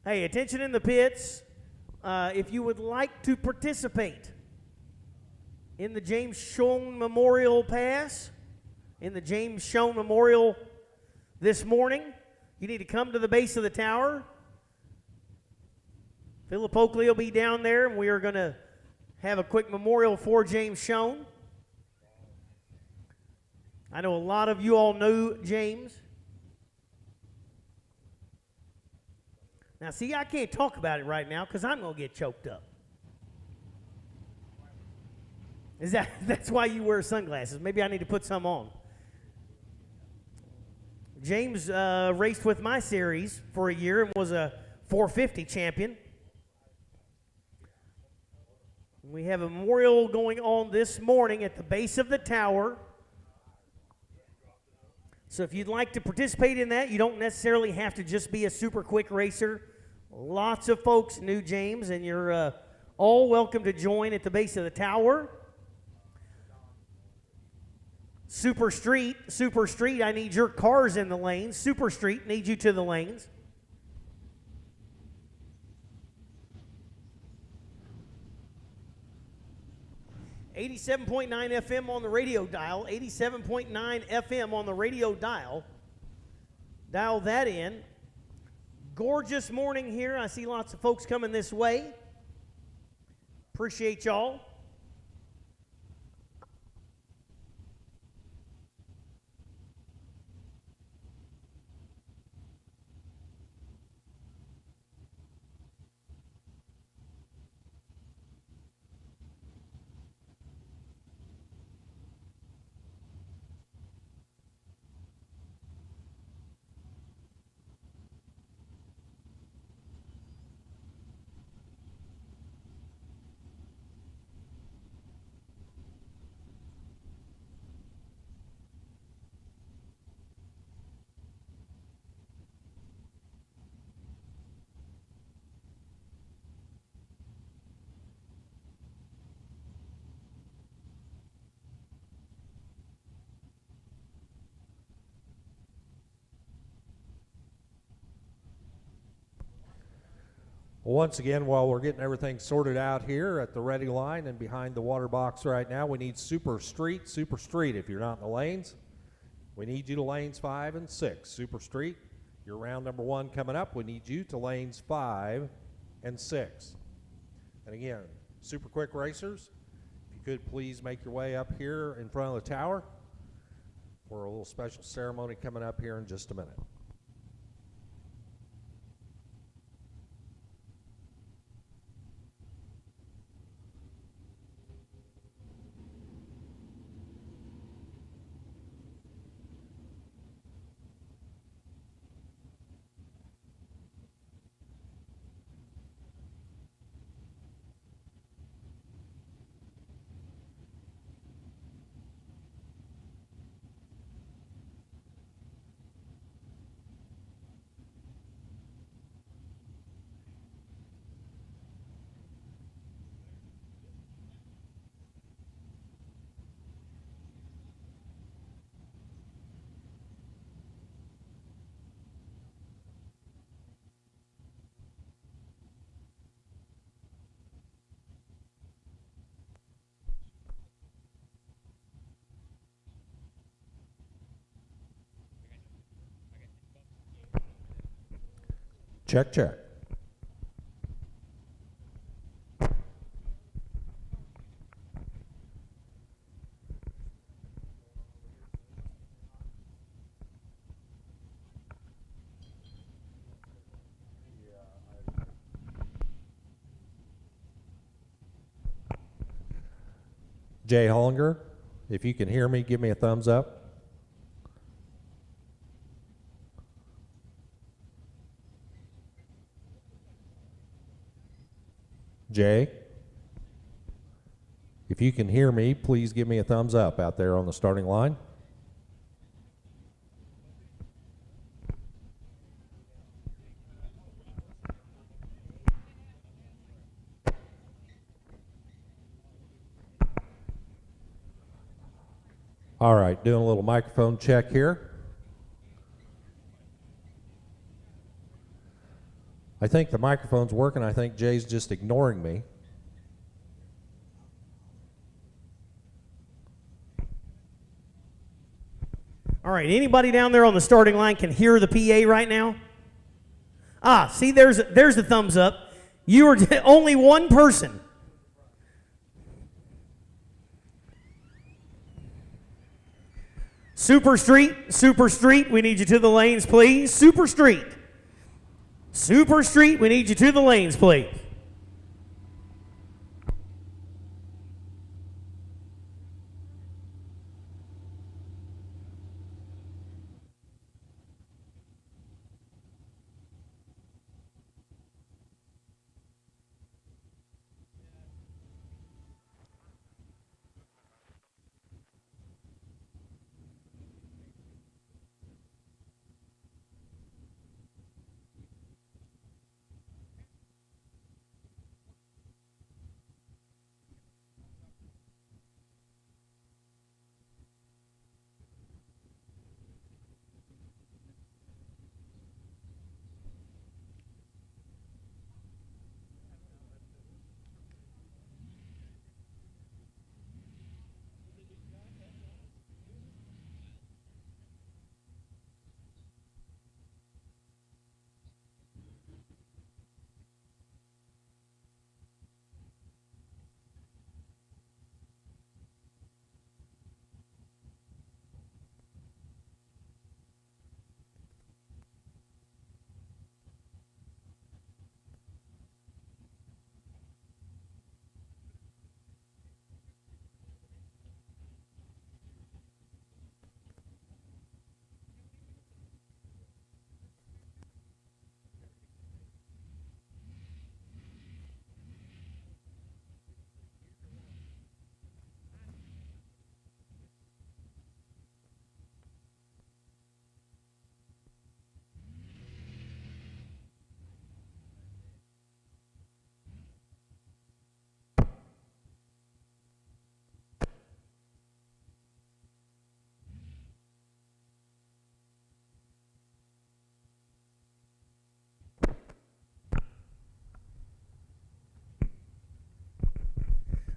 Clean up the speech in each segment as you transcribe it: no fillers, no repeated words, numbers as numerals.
Hey, attention in the pits. If you would like to participate in the James Schoen Memorial Pass, in the James Schoen Memorial this morning, you need to come to the base of the tower. Philip Oakley will be down there, and we are going to have a quick memorial for James Schoen. I know a lot of you all know James. Now, see, I can't talk about it right now because I'm going to get choked up. That's why you wear sunglasses? Maybe I need to put some on. James raced with my series for a year and was a 450 champion. We have a memorial going on this morning at the base of the tower. So if you'd like to participate in that, you don't necessarily have to just be a super quick racer. Lots of folks knew James, and you're all welcome to join at the base of the tower. Super Street, I need your cars in the lanes. Super Street, need you to the lanes. .9 FM on the radio dial, 87.9 FM on the radio dial. Dial that in. Gorgeous morning here. I see lots of folks coming this way. Appreciate y'all. Once again, while we're getting everything sorted out here at the ready line and behind the water box right now, we need Super Street. Super Street, if you're not in the lanes, we need you to lanes 5 and 6. Super Street, your round number 1 coming up. We need you to lanes 5 and 6. And again, super quick racers, if you could please make your way up here in front of the tower for a little special ceremony coming up here in just a minute. Check, check. Jay Hollinger, if you can hear me, give me a thumbs up. Jay, if you can hear me, please give me a thumbs up out there on the starting line. All right, doing a little microphone check here. I think the microphone's working. I think Jay's just ignoring me. All right, anybody down there on the starting line can hear the PA right now? Ah, see, there's a thumbs up. You are only one person. Super Street, we need you to the lanes, please. Super Street, we need you to the lanes, please.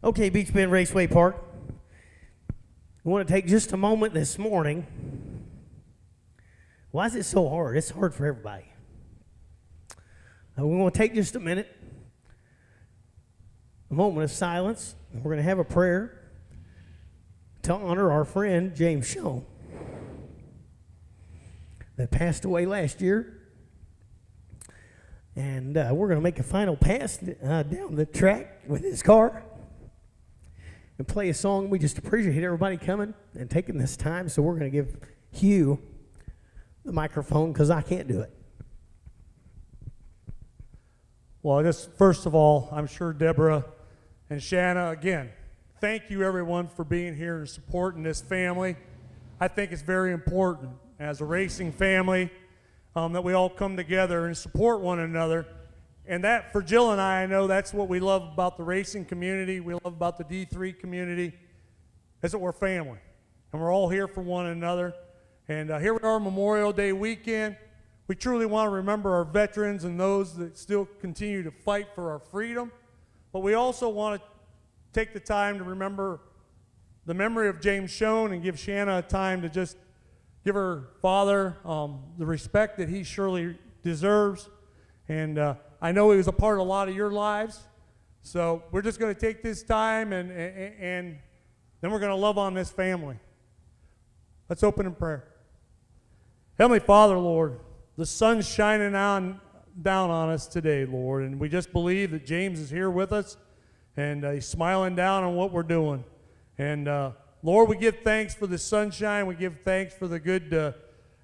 Okay, Beach Bend Raceway Park. We want to take just a moment this morning. Why is it so hard? It's hard for everybody. We want to take just a moment of silence. We're going to have a prayer to honor our friend James Schoen that passed away last year. And we're going to make a final pass down the track with his car and play a song. We just appreciate everybody coming and taking this time. So we're going to give Hugh the microphone because I can't do it. Well, just first of all, I'm sure Deborah and Shanna, again, thank you everyone for being here and supporting this family. I think it's very important as a racing family that we all come together and support one another. And that, for Jill and I know that's what we love about the racing community, we love about the D3 community, is that we're family. And we're all here for one another. And here we are, Memorial Day weekend. We truly want to remember our veterans and those that still continue to fight for our freedom. But we also want to take the time to remember the memory of James Schoen and give Shanna a time to just give her father the respect that he surely deserves. And I know he was a part of a lot of your lives. So we're just going to take this time and then we're going to love on this family. Let's open in prayer. Heavenly Father, Lord, the sun's shining down on us today, Lord, and we just believe that James is here with us, and he's smiling down on what we're doing. And Lord, we give thanks for the sunshine. We give thanks for the good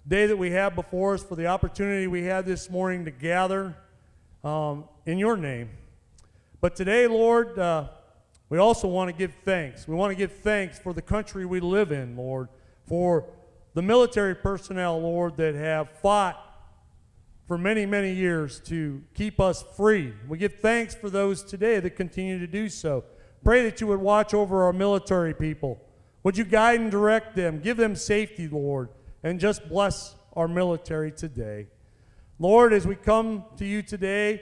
day that we have before us, for the opportunity we had this morning to gather in your name. But today, Lord, we also want to give thanks. We want to give thanks for the country we live in, Lord, for the military personnel, Lord, that have fought for many, many years to keep us free. We give thanks for those today that continue to do so. Pray that you would watch over our military people. Would you guide and direct them, give them safety, Lord, and just bless our military today. Lord, as we come to you today,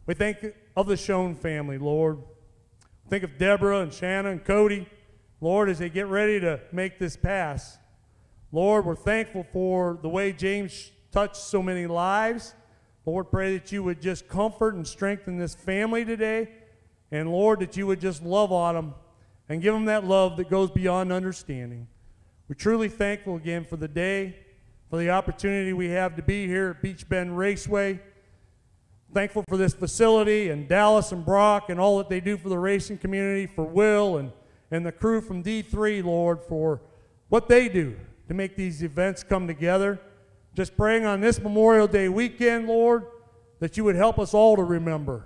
we think of the Schoen family, Lord. Think of Deborah and Shanna and Cody, Lord, as they get ready to make this pass. Lord, we're thankful for the way James touched so many lives. Lord, pray that you would just comfort and strengthen this family today. And Lord, that you would just love on them and give them that love that goes beyond understanding. We're truly thankful again for the day, for the opportunity we have to be here at Beach Bend Raceway. Thankful for this facility and Dallas and Brock and all that they do for the racing community, for Will and the crew from D3, Lord, for what they do to make these events come together. Just praying on this Memorial Day weekend, Lord, that you would help us all to remember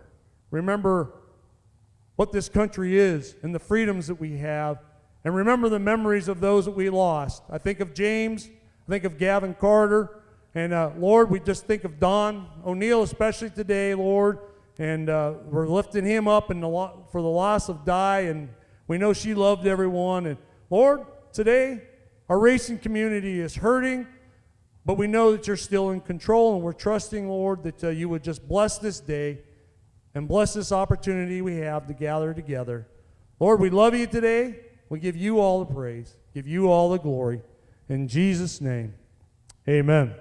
what this country is and the freedoms that we have, and remember the memories of those that we lost. I think of James, I think of Gavin Carter, and Lord, we just think of Don O'Neill, especially today, Lord, and we're lifting him up for the loss of Di, and we know she loved everyone. And Lord, today, our racing community is hurting, but we know that you're still in control, and we're trusting, Lord, that you would just bless this day and bless this opportunity we have to gather together. Lord, we love you today. We give you all the praise, give you all the glory. In Jesus' name, amen.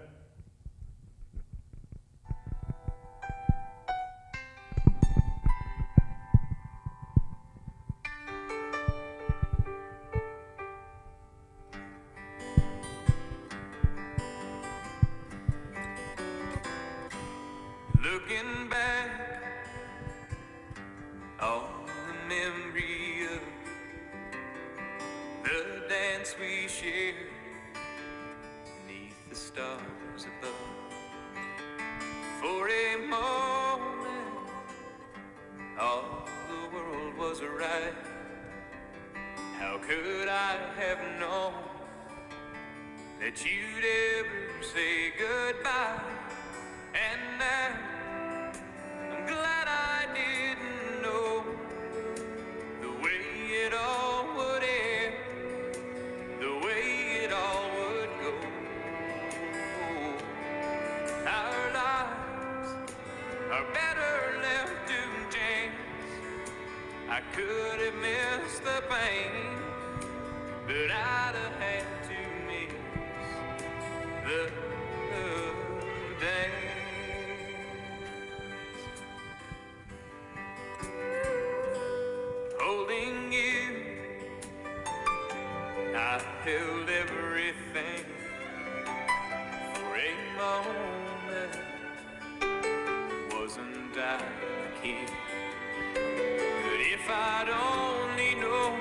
Looking back on the memory of the dance we shared beneath the stars above. For a moment, all the world was right. How could I have known that you'd ever say goodbye? And now I'm glad I didn't know the way it all would end, the way it all would go. Our lives are better left to chance. I could have missed the pain, but I'd have had to miss the day. Holding you, I held everything. For a moment, wasn't I the king? But if I'd only known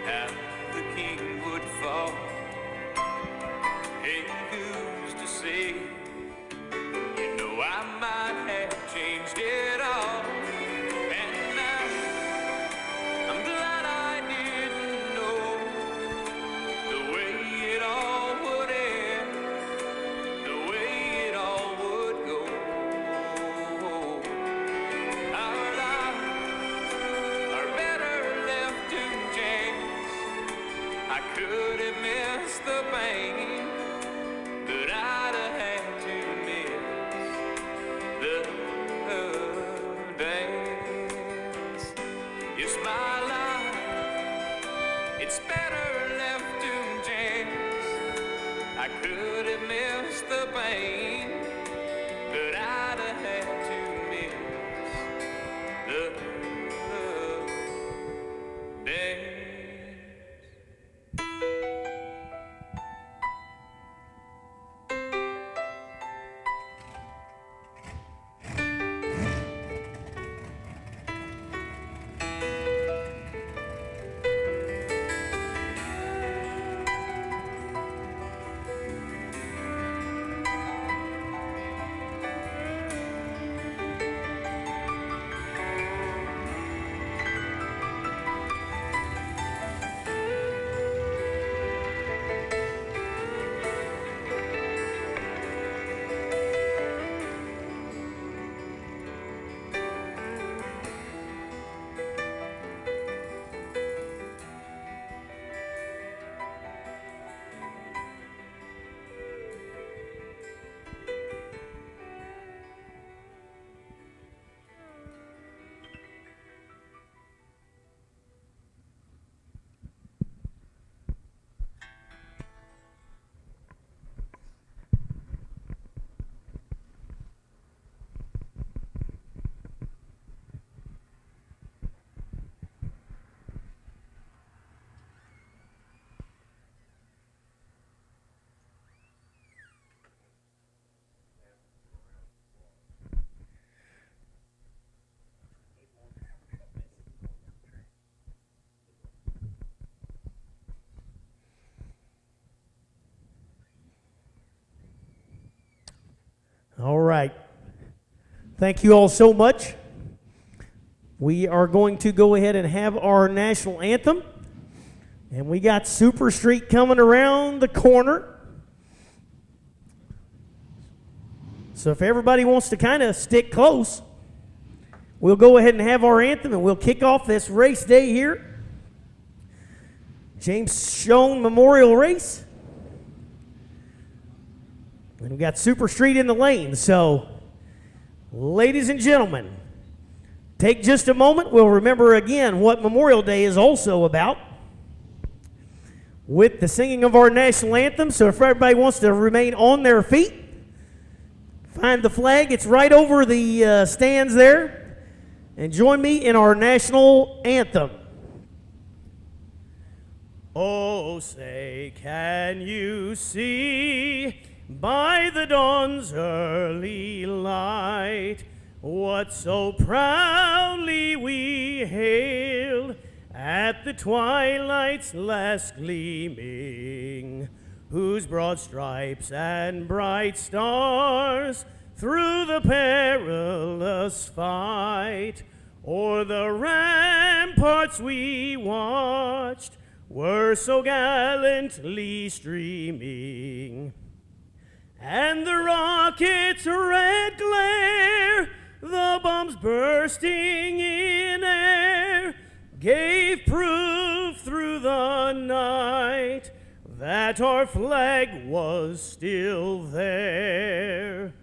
how the king would fall, hey, who's to say? You know I might have changed it all. Thank you all so much. We are going to go ahead and have our national anthem. And we got Super Street coming around the corner. So if everybody wants to kind of stick close, we'll go ahead and have our anthem and we'll kick off this race day here. James Schoen Memorial Race. And we got Super Street in the lane. So, ladies and gentlemen, take just a moment. We'll remember again what Memorial Day is also about with the singing of our national anthem. So if everybody wants to remain on their feet, find the flag. It's right over the stands there. And join me in our national anthem. Oh, say, can you see by the dawn's early light what so proudly we hailed at the twilight's last gleaming, whose broad stripes and bright stars through the perilous fight o'er the ramparts we watched were so gallantly streaming. And the rocket's red glare, the bombs bursting in air, gave proof through the night that our flag was still there.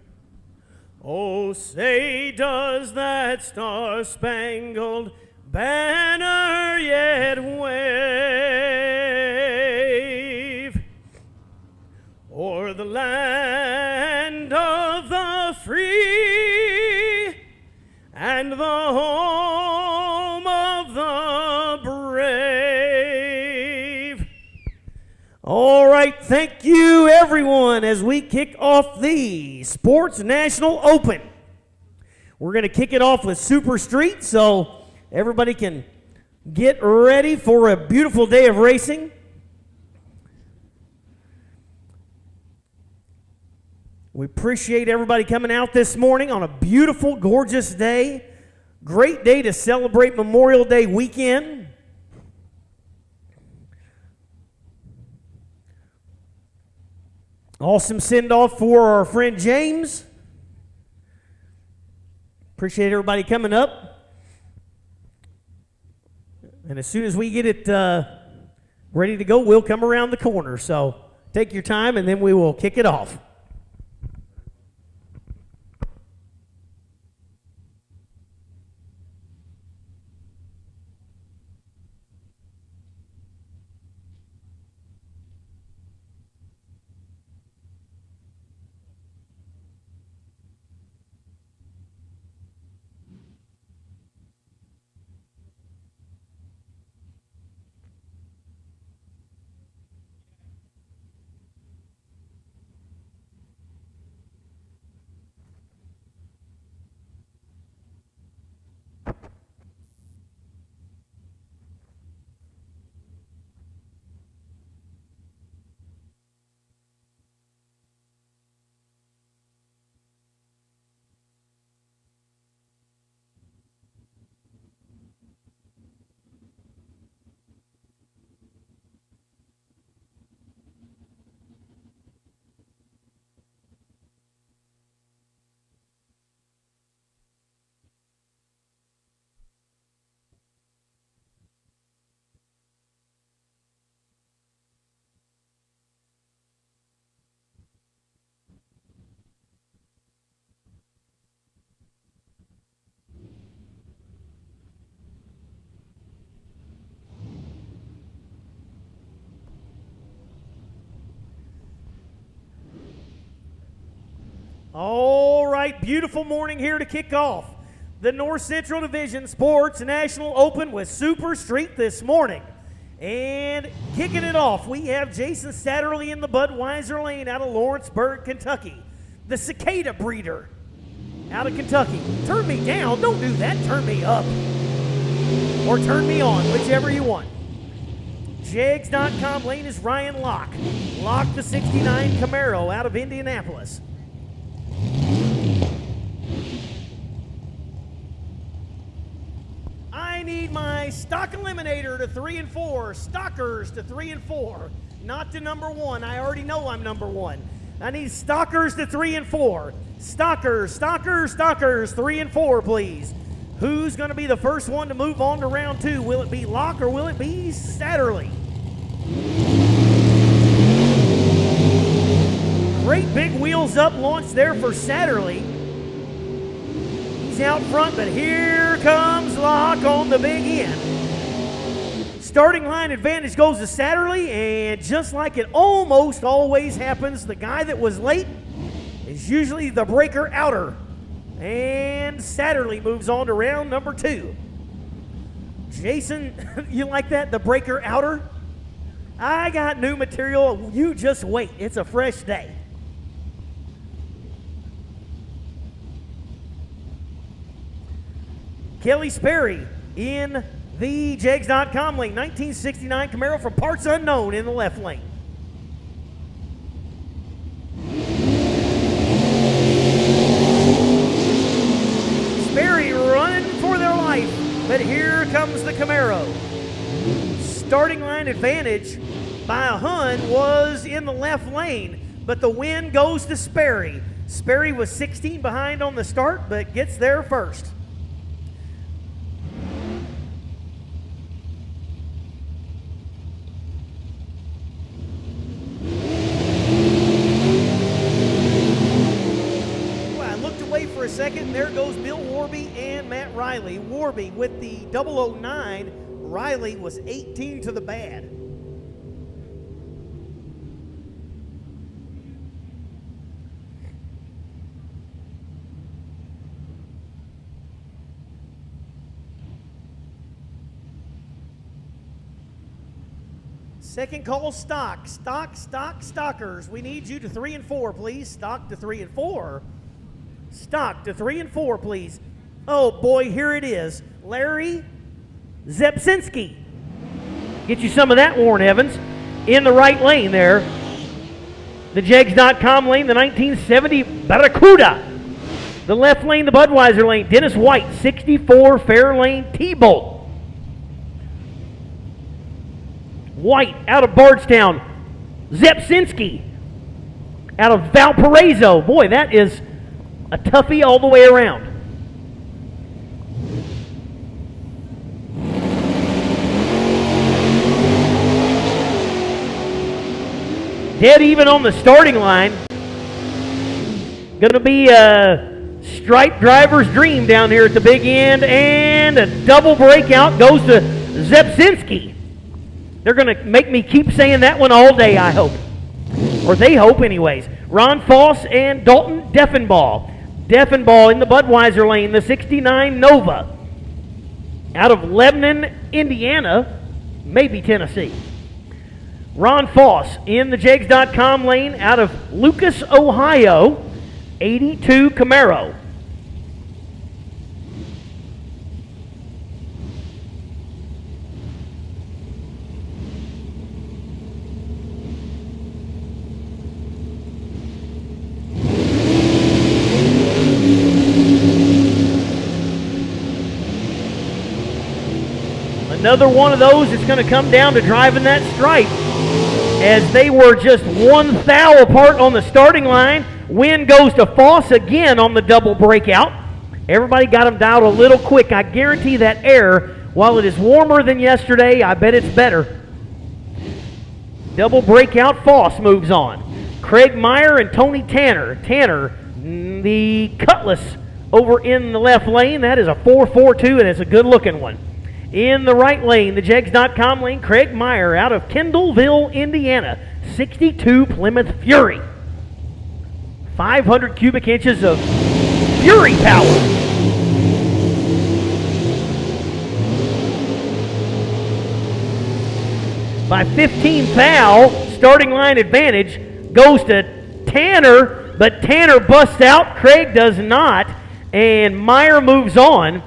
Oh, say, does that star-spangled banner yet wave o'er the land of the free and the home of the brave? All right, thank you, everyone, as we kick off the Sportsnational Open. We're going to kick it off with Super Street, so everybody can get ready for a beautiful day of racing. We appreciate everybody coming out this morning on a beautiful, gorgeous day. Great day to celebrate Memorial Day weekend. Awesome send-off for our friend James. Appreciate everybody coming up. And as soon as we get it ready to go, we'll come around the corner. So take your time, and then we will kick it off. All right, beautiful morning here to kick off the North Central Division Sportsnational Open with Super Street this morning. And kicking it off, we have Jason Satterley in the Budweiser lane out of Lawrenceburg, Kentucky. The Cicada breeder out of Kentucky. Turn me down, don't do that, turn me up. Or turn me on, whichever you want. Jags.com lane is Ryan Locke. Locke the 69 Camaro out of Indianapolis. Stock Eliminator to 3 and 4. Stockers to 3 and 4. Not to number 1. I already know I'm number 1. I need Stockers to 3 and 4. Stockers, 3 and 4, please. Who's going to be the first one to move on to round 2? Will it be Locke or will it be Satterley? Great big wheels up launch there for Satterley. He's out front, but here comes Locke on the big end. Starting line advantage goes to Satterley, and just like it almost always happens, the guy that was late is usually the breaker outer. And Satterley moves on to round number 2. Jason, you like that? The breaker outer? I got new material. You just wait. It's a fresh day. Kelly Sperry in the Jegs.com lane. 1969 Camaro from parts unknown in the left lane. Sperry running for their life, but here comes the Camaro. Starting line advantage by a Hun was in the left lane, but the win goes to Sperry. Sperry was 16 behind on the start, but gets there first. For a second, there goes Bill Warby and Matt Riley. Warby with the 009, Riley was 18 to the bad. Second call, stockers. We need you to 3 and 4, please. Stock to 3 and 4. Stock to 3 and 4, please. Oh boy, here it is. Larry Zepsinski. Get you some of that, Warren Evans. In the right lane there. The Jegs.com lane, the 1970 Barracuda. The left lane, the Budweiser lane. Dennis White, 64 Fairlane T-Bolt. White out of Bardstown. Zepsinski out of Valparaiso. Boy, that is a toughie all the way around. Dead even on the starting line. Going to be a stripe driver's dream down here at the big end, and a double breakout goes to Zepsinski. They're going to make me keep saying that one all day, I hope. Or they hope anyways. Ron Foss and Dalton Deffenbaugh. Deffenbaugh in the Budweiser lane, the 69 Nova. Out of Lebanon, Indiana, maybe Tennessee. Ron Foss in the Jegs.com lane out of Lucas, Ohio, 82 Camaro. Another one of those that's going to come down to driving that stripe, as they were just 1 thou apart on the starting line. Win goes to Foss again on the double breakout. Everybody got them dialed a little quick. I guarantee that air, while it is warmer than yesterday, I bet it's better. Double breakout, Foss moves on. Craig Meyer and Tony Tanner. Tanner, the Cutlass over in the left lane. That is a 4.42, and it's a good-looking one. In the right lane, the Jegs.com lane, Craig Meyer out of Kendallville, Indiana, 62 Plymouth Fury. 500 cubic inches of Fury power. By 15 thou, starting line advantage goes to Tanner, but Tanner busts out, Craig does not, and Meyer moves on.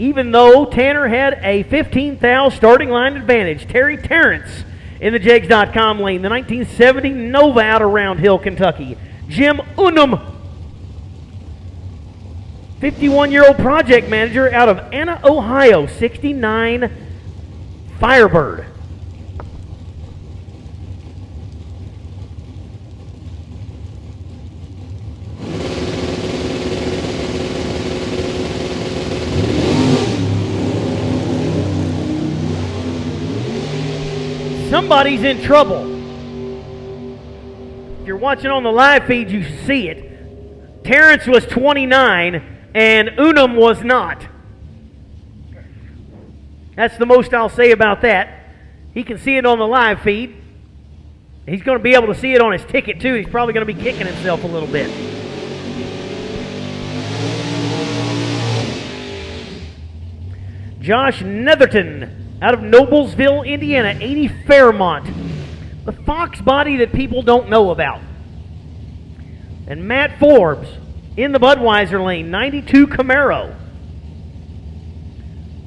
Even though Tanner had a 15 thou starting line advantage. Terry Terrence in the Jegs.com lane, the 1970 Nova out of Round Hill, Kentucky. Jim Unum 51-year-old project manager out of Anna, Ohio, 69 Firebird. Somebody's in trouble. If you're watching on the live feed, you see it. Terrence was 29 and Unum was not. That's the most I'll say about that. He can see it on the live feed. He's going to be able to see it on his ticket too. He's probably going to be kicking himself a little bit. Josh Netherton out of Noblesville, Indiana, 80 Fairmont. The Fox body that people don't know about. And Matt Forbes in the Budweiser lane, 92 Camaro.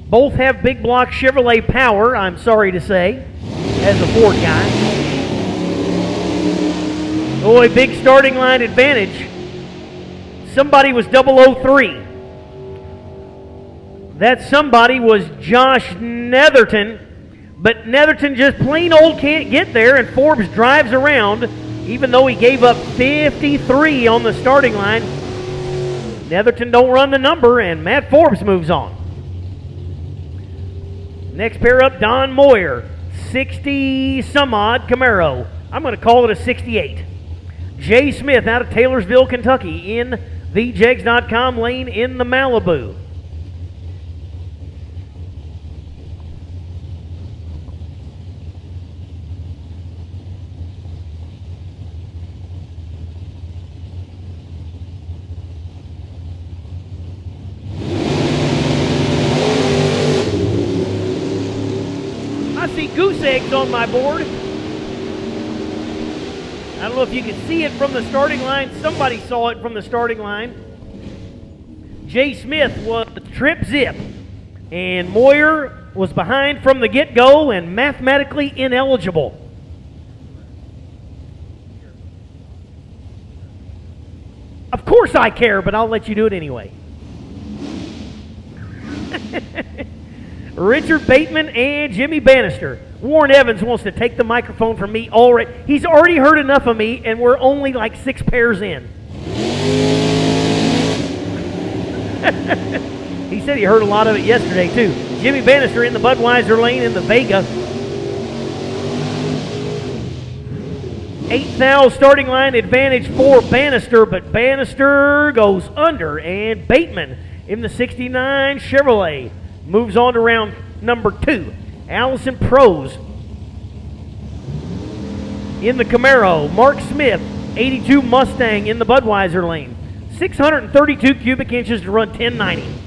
Both have big block Chevrolet power, I'm sorry to say, as a Ford guy. Oh, a big starting line advantage. Somebody was 003. That somebody was Josh Netherton, but Netherton just plain old can't get there, and Forbes drives around, even though he gave up 53 on the starting line. Netherton don't run the number, and Matt Forbes moves on. Next pair up, Don Moyer, 60-some-odd Camaro. I'm going to call it a 68. Jay Smith out of Taylorsville, Kentucky, in the Jegs.com lane in the Malibu. Goose eggs on my board. I don't know if you can see it from the starting line. Somebody saw it from the starting line. Jay Smith was trip zip, and Moyer was behind from the get-go and mathematically ineligible. Of course I care, but I'll let you do it anyway. Richard Bateman and Jimmy Bannister. Warren Evans wants to take the microphone from me already. He's already heard enough of me, and we're only like 6 pairs in. He said he heard a lot of it yesterday, too. Jimmy Bannister in the Budweiser lane in the Vega. 8,000 starting line advantage for Bannister, but Bannister goes under, and Bateman in the 69 Chevrolet moves on to round number 2. Allison Prose in the Camaro. Mark Smith, 82 Mustang in the Budweiser lane. 632 cubic inches to run 1090.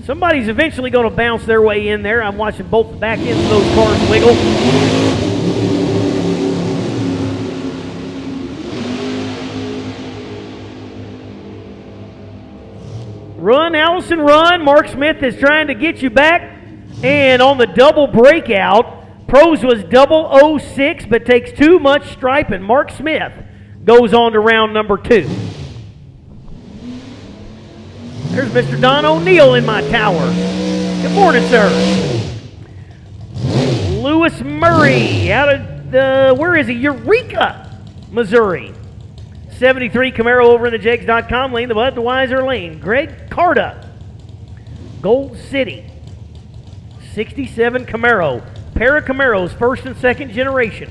Somebody's eventually going to bounce their way in there. I'm watching both the back ends of those cars wiggle. Run, Allison, run. Mark Smith is trying to get you back. And on the double breakout, Prose was 006, but takes too much stripe, and Mark Smith goes on to round number 2. There's Mr. Don O'Neill in my tower. Good morning, sir. Lewis Murray out of where is he? Eureka, Missouri. 73 Camaro over in the Jegs.com lane, the Budweiser lane. Greg Carta, Gold City. 67 Camaro. Pair of Camaros, first and second generation.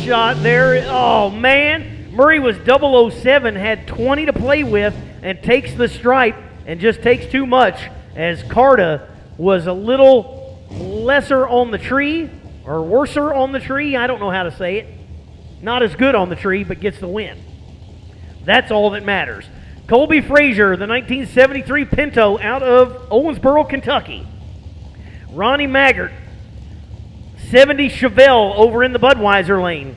Shot there. Oh, man. Murray was 007, had 20 to play with, and takes the stripe and just takes too much, as Carta was a little lesser on the tree, or worser on the tree. I don't know how to say it. not as good on the tree, but gets the win. That's all that matters. Colby Frazier, the 1973 Pinto out of Owensboro, Kentucky. Ronnie Maggart, 70 Chevelle over in the Budweiser lane.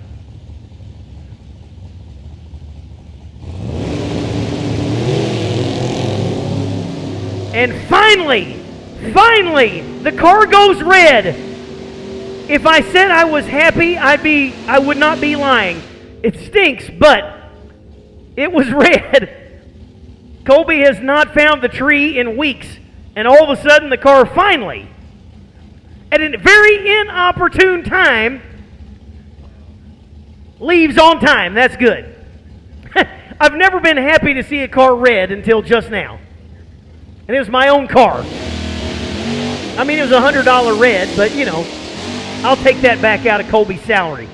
And finally, the car goes red. If I said I was happy, I would not be lying. It stinks, but it was red. Colby has not found the tree in weeks, and all of a sudden the car finally, at a very inopportune time, leaves on time. That's good. I've never been happy to see a car red until just now. And it was my own car. I mean, it was $100 red, but, you know, I'll take that back out of Colby's salary.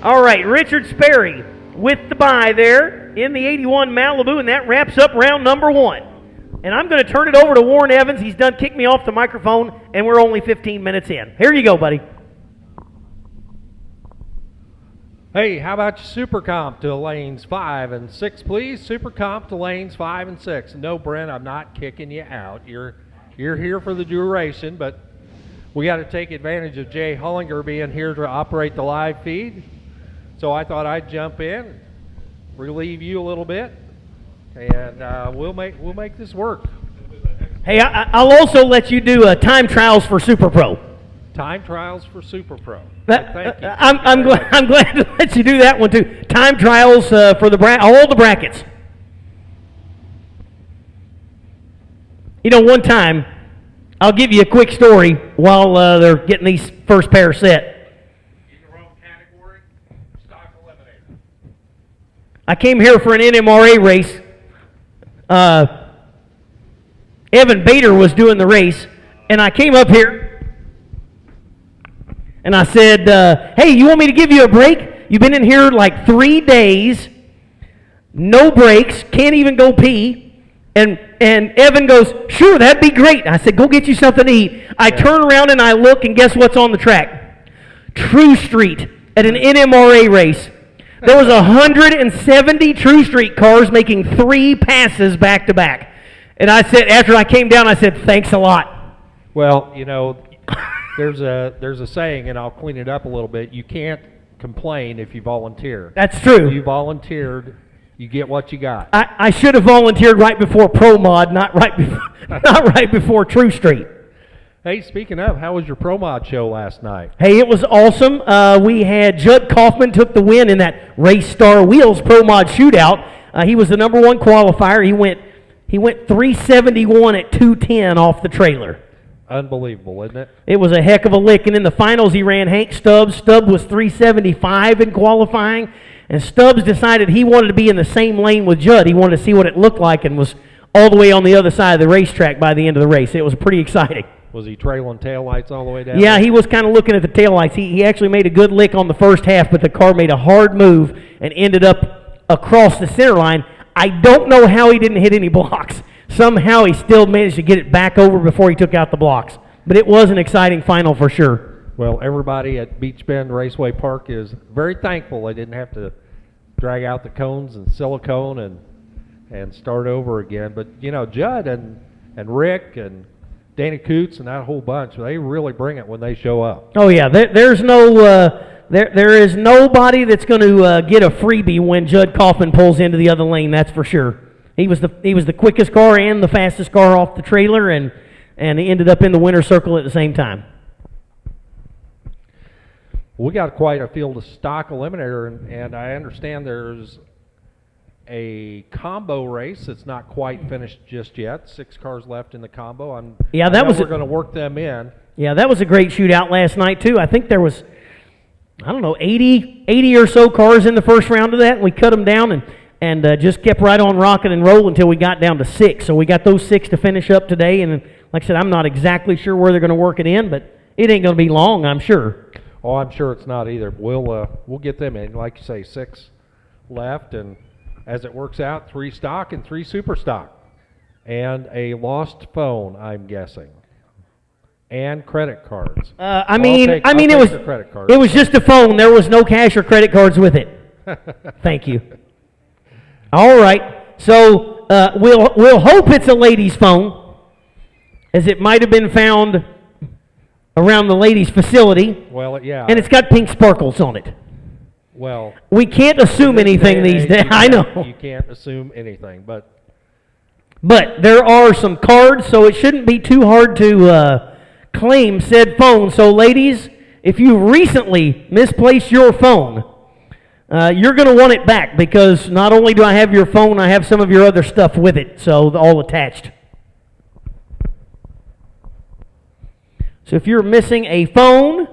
All right, Richard Sperry with the bye there in the 81 Malibu, and that wraps up round number 1. And I'm going to turn it over to Warren Evans. He's done kicked me off the microphone, and we're only 15 minutes in. Here you go, buddy. Hey, how about you super comp to lanes 5 and 6, please? Super comp to lanes 5 and 6. No, Brent, I'm not kicking you out. You're here for the duration, but we got to take advantage of Jay Hollinger being here to operate the live feed. So I thought I'd jump in, relieve you a little bit, and we'll make this work. Hey, I'll also let you do time trials for Super Pro. Time trials for Super Pro. Thank you. I'm glad to let you do that one too. Time trials for all the brackets. You know, one time, I'll give you a quick story while they're getting these first pair set. In the wrong category, stock eliminator. I came here for an NMRA race. Evan Bader was doing the race, and I came up here and I said, hey, you want me to give you a break? You've been in here like 3 days, no breaks, can't even go pee. And Evan goes, sure, that'd be great. I said, go get you something to eat. I turn around and I look, and guess what's on the track? True Street at an NMRA race. There was 170 True Street cars making 3 passes back to back. And I said, after I came down, I said, thanks a lot. Well, you know, there's a saying, and I'll clean it up a little bit. You can't complain if you volunteer. That's true. You volunteered, you get what you got. I should have volunteered right before Pro Mod, not right before True Street. Hey, speaking of, how was your Pro Mod show last night? Hey, it was awesome. We had Judd Kaufman took the win in that Race Star Wheels Pro Mod shootout. He was the number 1 qualifier. He went 371 at 210 off the trailer. Unbelievable, isn't it? It was a heck of a lick. And in the finals, he ran Hank Stubbs. Stubbs was 375 in qualifying. And Stubbs decided he wanted to be in the same lane with Judd. He wanted to see what it looked like and was all the way on the other side of the racetrack by the end of the race. It was pretty exciting. Was he trailing taillights all the way down? Yeah, he was kind of looking at the taillights. He actually made a good lick on the first half, but the car made a hard move and ended up across the center line. I don't know how he didn't hit any blocks. Somehow he still managed to get it back over before he took out the blocks. But it was an exciting final for sure. Well, everybody at Beach Bend Raceway Park is very thankful they didn't have to drag out the cones and silicone and start over again. But, you know, Judd and Rick and Dana Coots and that whole bunch, they really bring it when they show up. Oh, yeah. There is nobody that's going to get a freebie when Judd Kaufman pulls into the other lane, that's for sure. He was the quickest car and the fastest car off the trailer, and he ended up in the winner's circle at the same time. We got quite a field of stock eliminator, and I understand there's a combo race that's not quite finished just yet. 6 cars left in the combo. We're going to work them in. Yeah, that was a great shootout last night too. I think there was, 80 or so cars in the first round of that, and we cut them down and just kept right on rocking and rolling until we got down to 6. So we got those 6 to finish up today, and like I said, I'm not exactly sure where they're going to work it in, but it ain't going to be long, I'm sure. Oh, I'm sure it's not either. We'll get them in. Like you say, 6 left, and as it works out, 3 stock and 3 super stock. And a lost phone, I'm guessing. And credit cards. It was just a phone. There was no cash or credit cards with it. Thank you. All right. So we'll hope it's a lady's phone, as it might have been found around the ladies' facility. Well, yeah. And it's got pink sparkles on it. Well, we can't assume anything these days. I know. You can't assume anything, but there are some cards, so it shouldn't be too hard to claim said phone. So, ladies, if you recently misplaced your phone, you're going to want it back, because not only do I have your phone, I have some of your other stuff with it, so all attached. So if you're missing a phone,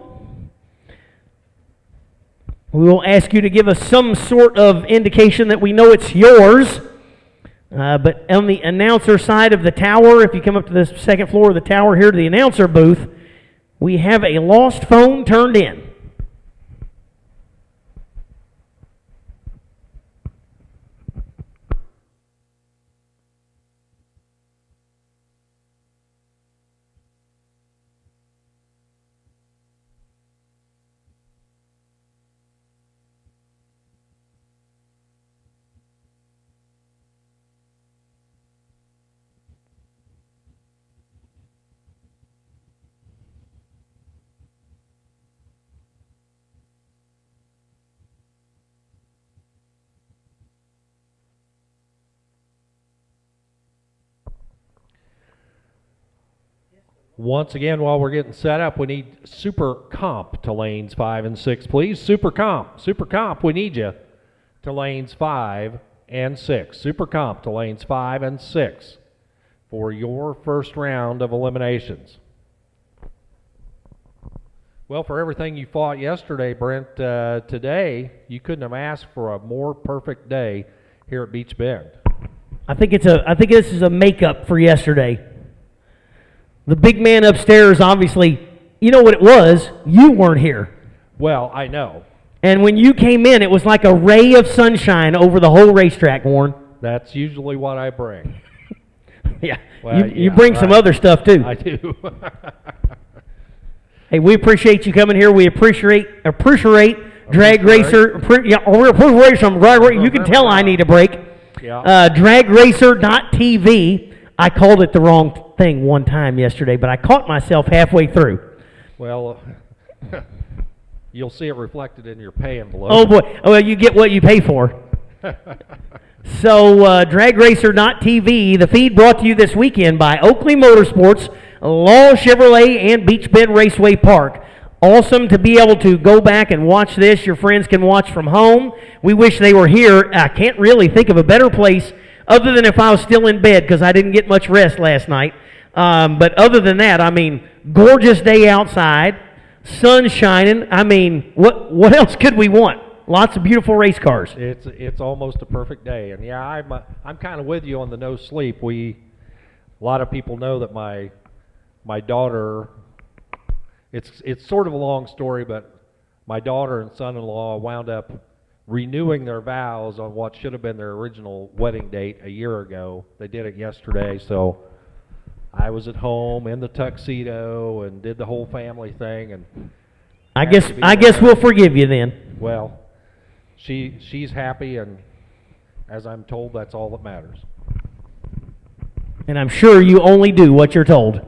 we will ask you to give us some sort of indication that we know it's yours. But on the announcer side of the tower, if you come up to the second floor of the tower here to the announcer booth, we have a lost phone turned in. once again, while we're getting set up, we need super comp to lanes 5 and 6, please. Super comp, we need you to lanes 5 and 6. Super comp to lanes 5 and 6 for your first round of eliminations. Well, for everything you fought yesterday, Brent, today you couldn't have asked for a more perfect day here at Beach Bend. I think this is a makeup for yesterday. The big man upstairs, obviously, you know what it was? You weren't here. Well, I know. And when you came in, it was like a ray of sunshine over the whole racetrack, Warren. That's usually what I bring. Yeah. Well, you bring some other stuff, too. I do. Hey, we appreciate you coming here. We appreciate Drag Racer. You can tell I need a break. Yeah. Dragracer.tv. I called it the wrong thing one time yesterday, but I caught myself halfway through. Well, you'll see it reflected in your pay envelope. Oh, boy. Well, you get what you pay for. So, Dragracer.tv, the feed brought to you this weekend by Oakley Motorsports, Law Chevrolet, and Beach Bend Raceway Park. Awesome to be able to go back and watch this. Your friends can watch from home. We wish they were here. I can't really think of a better place other than if I was still in bed, because I didn't get much rest last night. But other than that, I mean, gorgeous day outside, sun shining. I mean, what else could we want? Lots of beautiful race cars. It's almost a perfect day, and yeah, I'm kind of with you on the no sleep. A lot of people know that my daughter. It's sort of a long story, but my daughter and son-in-law wound up renewing their vows on what should have been their original wedding date a year ago. They did it yesterday, so I was at home in the tuxedo and did the whole family thing. And I guess we'll forgive you then. Well, she's happy, and as I'm told, that's all that matters. And I'm sure you only do what you're told.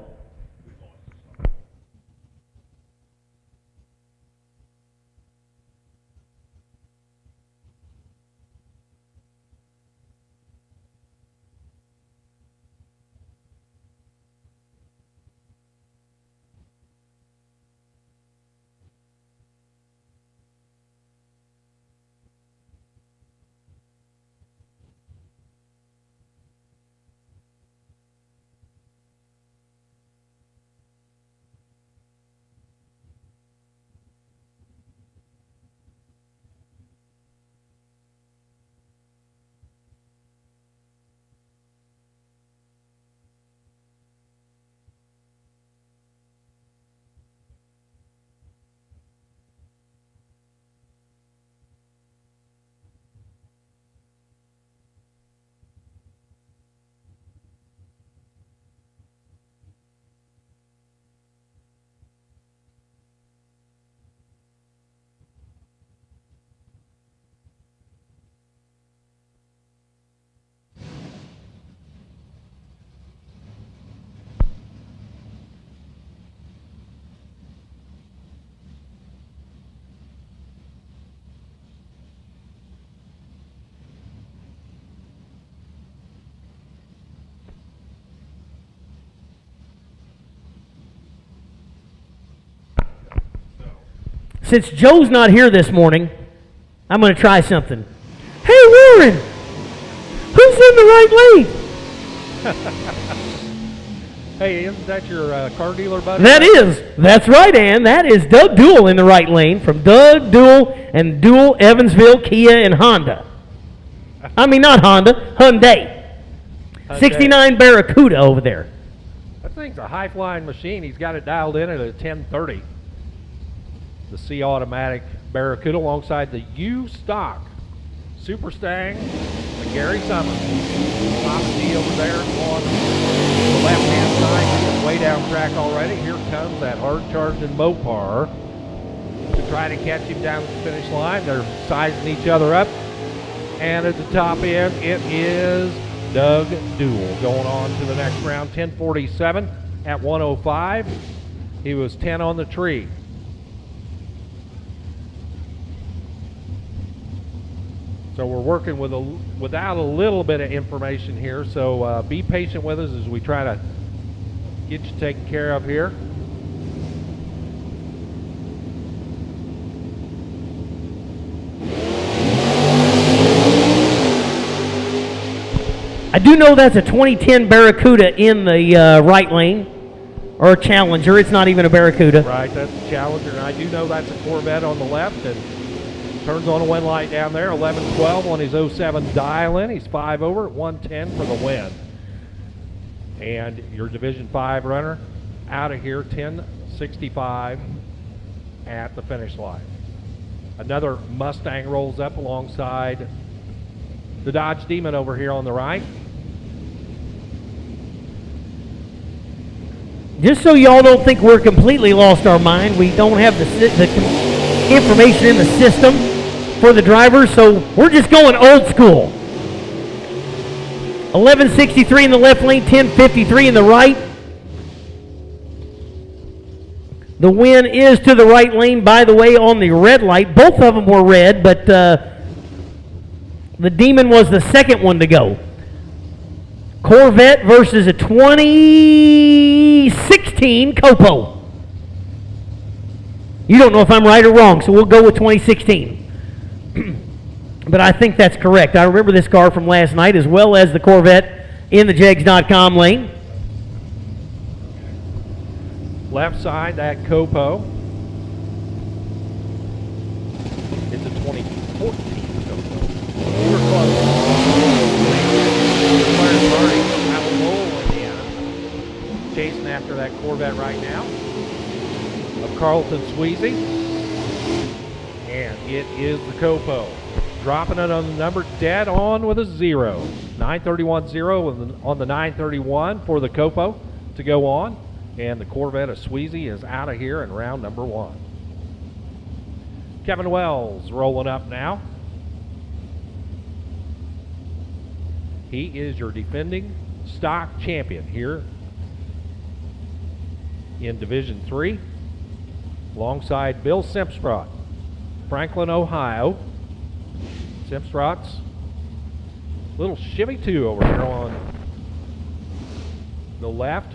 Since Joe's not here this morning, I'm going to try something. Hey, Warren, who's in the right lane? Hey, isn't that your car dealer buddy? That is. That's right, Ann. That is Doug Duell in the right lane from Doug Duell and Duell, Evansville, Kia, and Honda. I mean, not Honda, Hyundai. 69 Barracuda over there. That thing's a high-flying machine. He's got it dialed in at a 1030. The C automatic Barracuda alongside the U stock Super Stang, the Gary Summers. Top D over there on the left-hand side. He's way down track already. Here comes that hard-charging Mopar to try to catch him down the finish line. They're sizing each other up. And at the top end, it is Doug Duell going on to the next round. 10:47 at 105. He was 10 on the tree. So we're working with without a little bit of information here. So be patient with us as we try to get you taken care of here. I do know that's a 2010 Barracuda in the right lane, or a Challenger. It's not even a Barracuda. Right, that's a Challenger, and I do know that's a Corvette on the left, and turns on a wind light down there. 11-12 on his 07 dial-in. He's 5 over at 110 for the win. And your Division 5 runner out of here, 10:65 at the finish line. Another Mustang rolls up alongside the Dodge Demon over here on the right. Just so y'all don't think we're completely lost our mind, we don't have the information in the system for the drivers, so we're just going old school. 11:63 in the left lane, 10:53 in the right. The win is to the right lane, by the way, on the red light. Both of them were red, but the Demon was the second one to go. Corvette versus a 2016 Copo. You don't know if I'm right or wrong, so we'll go with 2016. But I think that's correct. I remember this car from last night, as well as the Corvette in the Jegs.com lane. Left side, that Copo. It's a 2014 Copo. We were close. Chasing after that Corvette right now of Carlton Sweezy. And it is the Copo. Dropping it on the number, dead on with a 0. 931-0 on the 931 for the Copo to go on. And the Corvette of Sweezy is out of here in round number 1. Kevin Wells rolling up now. He is your defending stock champion here in Division 3, alongside Bill Simpstrot, Franklin, Ohio. Simpstrot's little Chevy 2 over here on the left,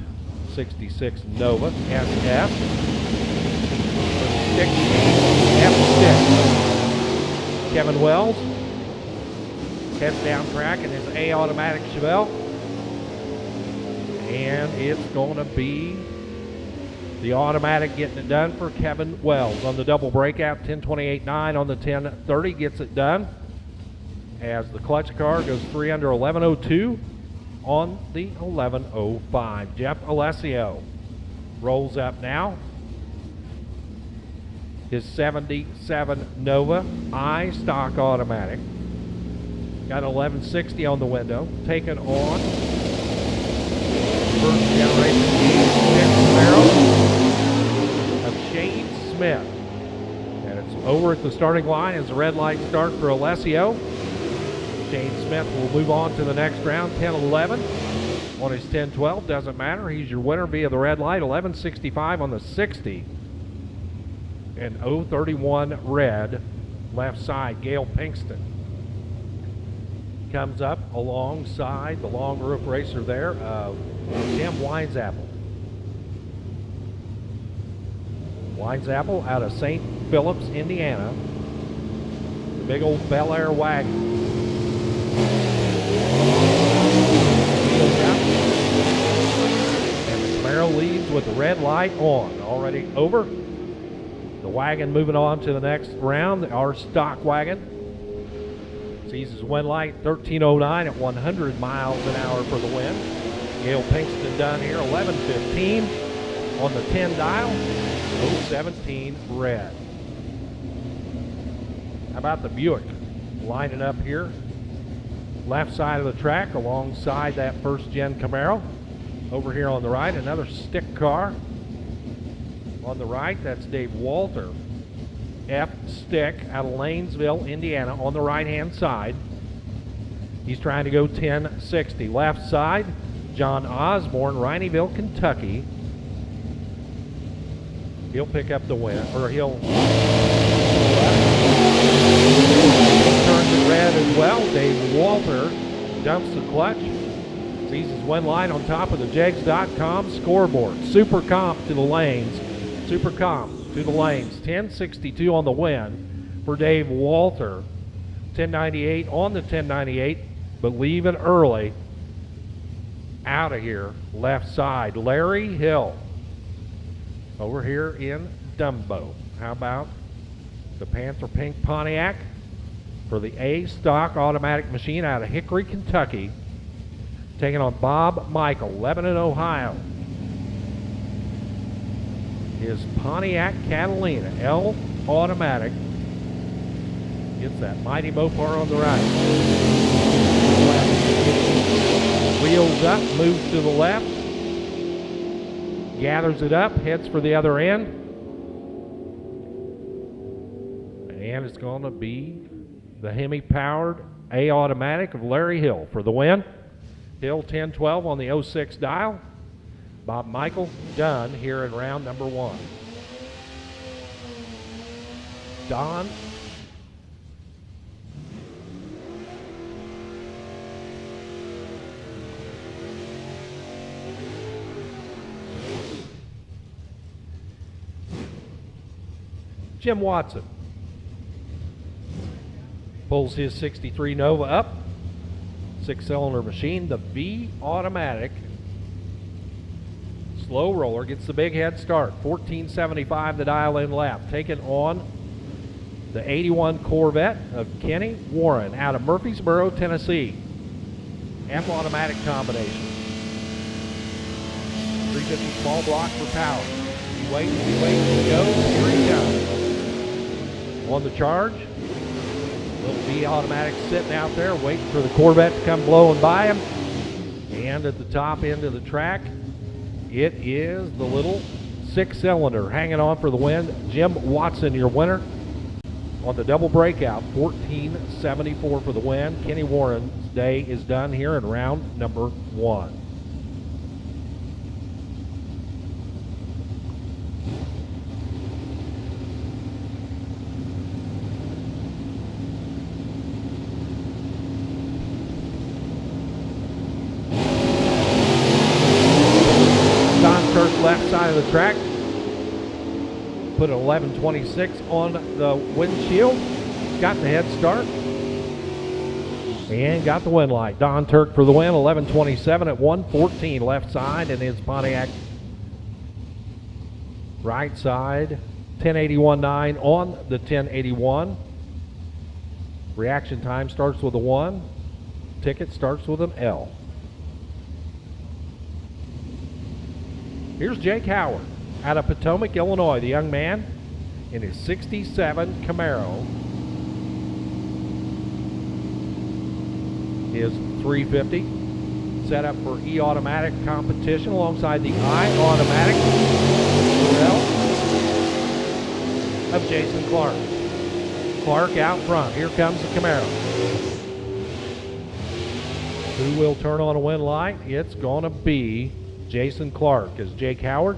66 Nova SF. F6. Kevin Wells heads down track in his A automatic Chevelle. And it's going to be the automatic getting it done for Kevin Wells on the double breakout. 10:28.9 on the 10:30 gets it done, as the clutch car goes 3 under 11:02 on the 11:05. Jeff Alessio rolls up now. His 77 Nova I stock automatic. Got 1160 on the window. Taken on first generation E6 barrel of Shane Smith. And it's over at the starting line as the red light start for Alessio. Shane Smith will move on to the next round, 10-11 on his 10-12. Doesn't matter. He's your winner via the red light, 1165 on the 60. And 031 red, left side, Gail Pinkston. Comes up alongside the long roof racer there of Jim Winesapple. Winesapple out of St. Phillips, Indiana. The big old Bel Air wagon. Wheels out. And the Camaro leads with the red light on. Already over. The wagon moving on to the next round, our stock wagon. Sees his win light 13:09 at 100 miles an hour for the win. Gail Pinkston done here 11:15 on the 10 dial, 017 red. How about the Buick lining up here? Left side of the track alongside that first gen Camaro. Over here on the right, another stick car. On the right, that's Dave Walter. F Stick out of Lanesville, Indiana, on the right-hand side. He's trying to go 1060. Left side, John Osborne, Rineyville, Kentucky. He'll pick up the win, or he'll turns it red as well. Dave Walter dumps the clutch. Sees his win line on top of the Jegs.com scoreboard. Super comp to the lanes. Super comp to the lanes. 1062 on the win for Dave Walter. 1098 on the 1098, but leaving early. Out of here, left side, Larry Hill. Over here in Dumbo. How about the Panther Pink Pontiac for the A stock automatic machine out of Hickory, Kentucky. Taking on Bob Michael, Lebanon, Ohio. His Pontiac Catalina L automatic. Gets that mighty Mopar on the right. Wheels up, moves to the left. Gathers it up, heads for the other end. And it's going to be the Hemi-powered A automatic of Larry Hill for the win. Hill 1012 on the 06 dial. Bob Michael done here in round number 1. Don Jim Watson pulls his 63 Nova up. 6-cylinder machine, the V automatic. Slow roller gets the big head start. 1475 the dial in left. Taking on the 81 Corvette of Kenny Warren out of Murfreesboro, Tennessee. F automatic combination. 350 small block for power. He waits, he goes, here he comes. On the charge. Little V automatic sitting out there waiting for the Corvette to come blowing by him. And at the top end of the track, it is the little 6-cylinder hanging on for the win. Jim Watson, your winner on the double breakout, 1474 for the win. Kenny Warren's day is done here in round number 1. Left side of the track, put an 1126 on the windshield, got the head start, and got the win light. Don Turk for the win, 1127 at 114 left side, and his Pontiac right side, 1081.9 on the 1081. Reaction time starts with a 1, ticket starts with an L. Here's Jake Howard out of Potomac, Illinois, the young man in his 67 Camaro. His 350 set up for E-automatic competition alongside the I-automatic of Jason Clark. Clark out front. Here comes the Camaro. Who will turn on a win light? It's going to be Jason Clark, as Jake Howard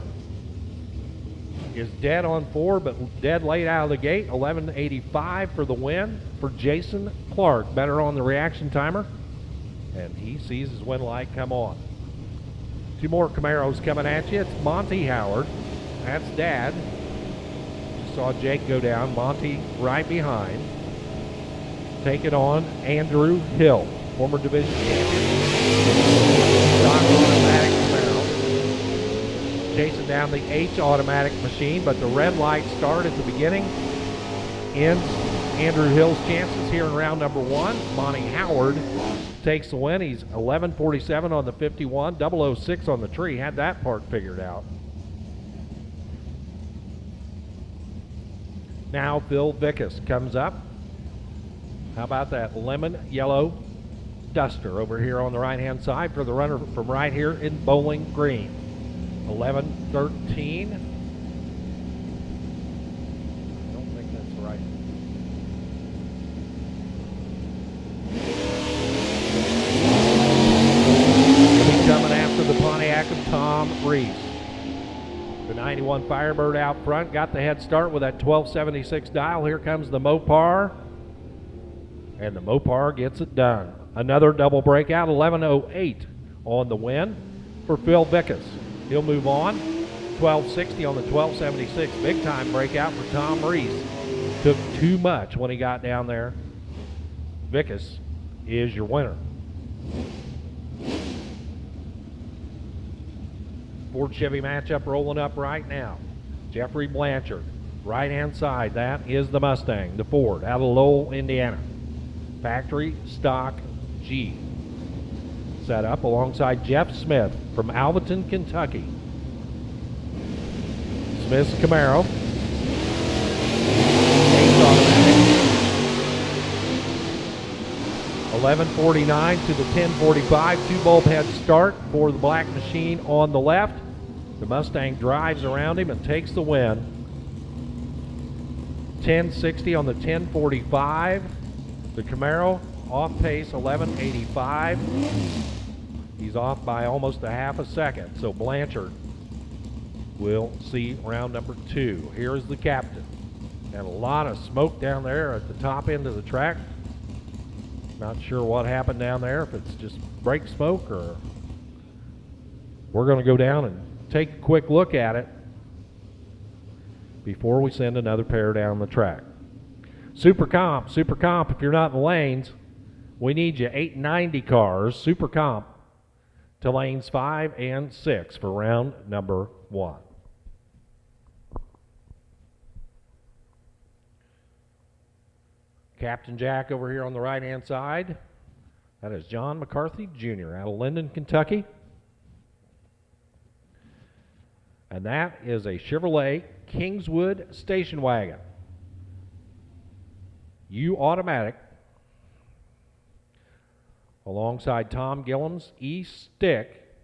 is dead on 4, but dead late out of the gate. 1185 for the win for Jason Clark. Better on the reaction timer, and he sees his win light come on. 2 more Camaros coming at you. It's Monty Howard. That's Dad. Just saw Jake go down. Monty right behind. Take it on Andrew Hill, former division champion. Stock automatic Camaro. Chasing down the H automatic machine, but the red light start at the beginning ends Andrew Hill's chances here in round number 1. Monty Howard takes the win. He's 11:47 on the 51, 006 on the tree. Had that part figured out. Now Phil Vickus comes up. How about that lemon yellow Duster over here on the right-hand side for the runner from right here in Bowling Green. 11:13. I don't think that's right. He'll be coming after the Pontiac of Tom Reese. The 91 Firebird out front, got the head start with that 1276 dial. Here comes the Mopar, and the Mopar gets it done. Another double breakout, 11:08 on the win for Phil Vickus. He'll move on. 1260 on the 1276. Big time breakout for Tom Reese. Took too much when he got down there. Vickus is your winner. Ford Chevy matchup rolling up right now. Jeffrey Blanchard, right hand side. That is the Mustang, the Ford, out of Lowell, Indiana. Factory stock G. Set up alongside Jeff Smith from Alvaton, Kentucky. Smith's Camaro. Ace automatic. 11:49 to the 10:45. 2 bulb head start for the black machine on the left. The Mustang drives around him and takes the win. 10:60 on the 10:45. The Camaro off pace 11:85. He's off by almost a half a second. So Blanchard will see round number 2. Here is the captain. And a lot of smoke down there at the top end of the track. Not sure what happened down there, if it's just brake smoke or... We're going to go down and take a quick look at it before we send another pair down the track. Super Comp, if you're not in the lanes, we need you 890 cars, Super Comp, to lanes 5 and 6 for round number 1. Captain Jack over here on the right-hand side. That is John McCarthy Jr. out of Linden, Kentucky. And that is a Chevrolet Kingswood station wagon. U automatic. Alongside Tom Gilliam's E-Stick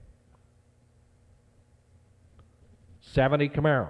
70 Camaro.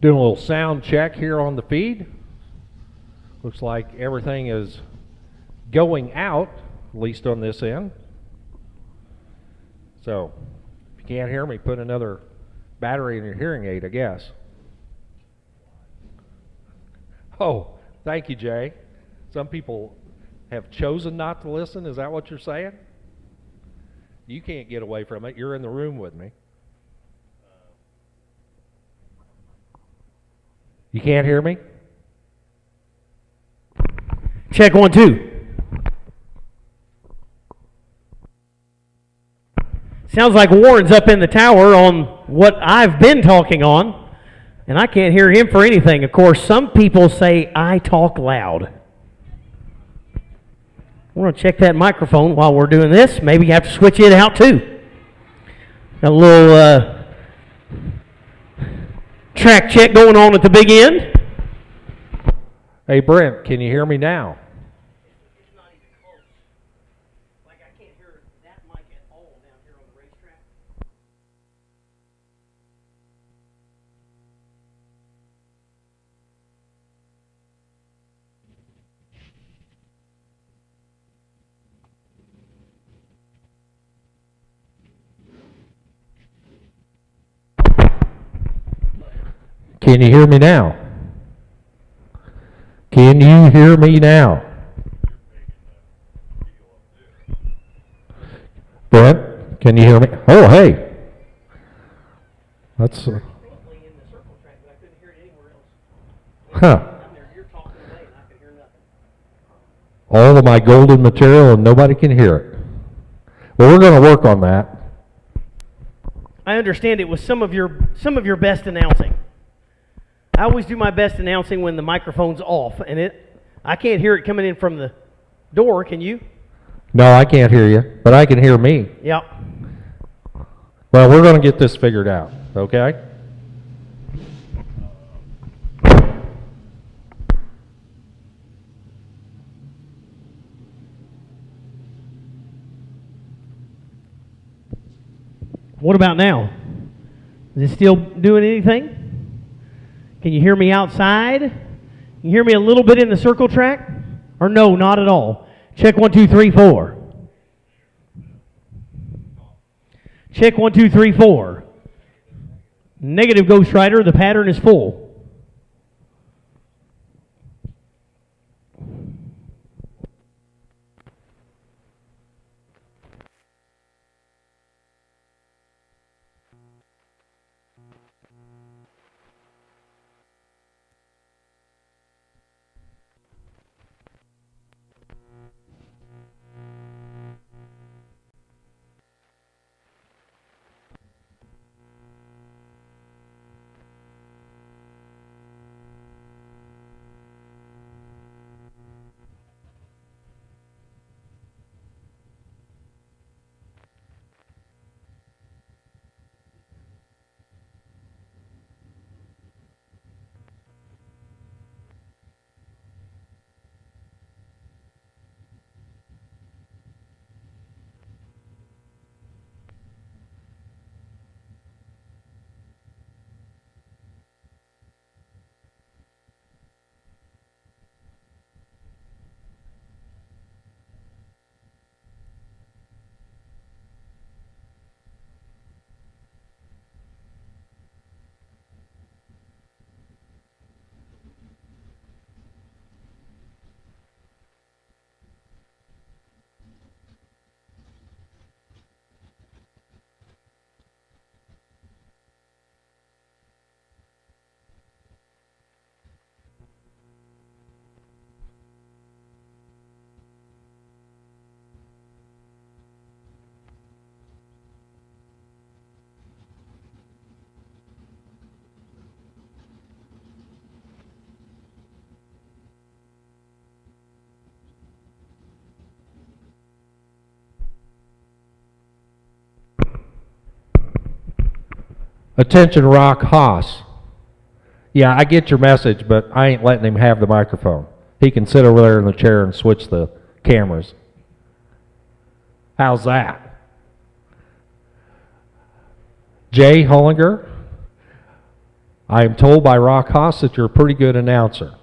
Doing a little sound check here on the feed. Looks like everything is going out at least on this end. So, if you can't hear me, put another battery in your hearing aid, I guess. Oh, thank you, Jay. Some people have chosen not to listen. Is that what you're saying? You can't get away from it. You're in the room with me. You can't hear me? Check 1, 2. Sounds like Warren's up in the tower on what I've been talking on, and I can't hear him for anything. Of course, some people say I talk loud. We're going to check that microphone while we're doing this. Maybe you have to switch it out too. Got a little track check going on at the big end. Hey, Brent, can you hear me now? It's not even close. Like I can't hear that mic at all down here on the racetrack. Can you hear me now? Can you hear me now? Brent, can you hear me? Oh, hey. That's, huh. All of my golden material and nobody can hear it. Well, we're going to work on that. I understand it was some of your best announcing. I always do my best announcing when the microphone's off, and I can't hear it coming in from the door. Can you? No, I can't hear you, but I can hear me. Yep. Well, we're going to get this figured out, okay? What about now? Is it still doing anything? Can you hear me outside? Can you hear me a little bit in the circle track? Or no, not at all? Check 1, 2, 3, 4. Check 1, 2, 3, 4. Negative, Ghost Rider. The pattern is full. Attention, Rock Haas. Yeah, I get your message, but I ain't letting him have the microphone. He can sit over there in the chair and switch the cameras. How's that? Jay Hollinger, I am told by Rock Haas that you're a pretty good announcer.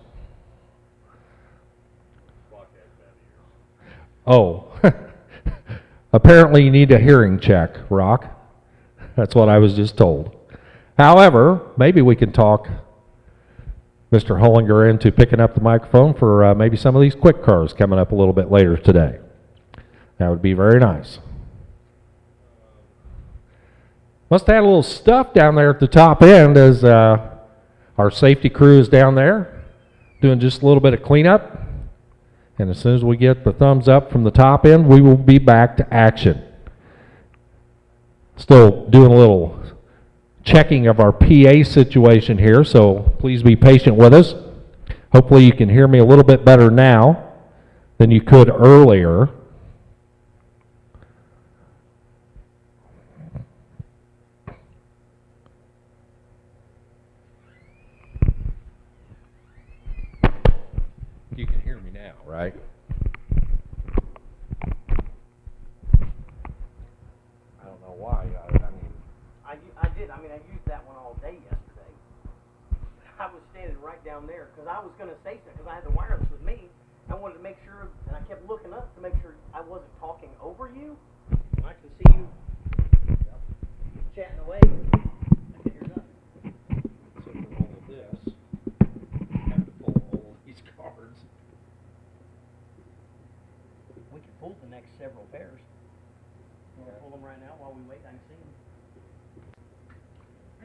Oh, Apparently you need a hearing check, Rock. That's what I was just told. However, maybe we can talk Mr. Hollinger into picking up the microphone for maybe some of these quick cars coming up a little bit later today. That would be very nice. Must have had a little stuff down there at the top end as our safety crew is down there doing just a little bit of cleanup. And as soon as we get the thumbs up from the top end, we will be back to action. Still doing a little checking of our PA situation here, so please be patient with us. Hopefully you can hear me a little bit better now than you could earlier. You can hear me now, right? I don't know why. I used that one all day yesterday. I was standing right down there because I was going to say something because I had the wireless with me. I wanted to make sure, and I kept looking up to make sure I wasn't talking over you. And I can see you chatting away. I can hear nothing. So for all of this, I have to pull all of these cards. We can pull the next several pairs. You want to pull them right now while we wait? I can see them.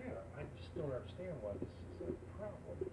Yeah, I just don't understand why this is a problem.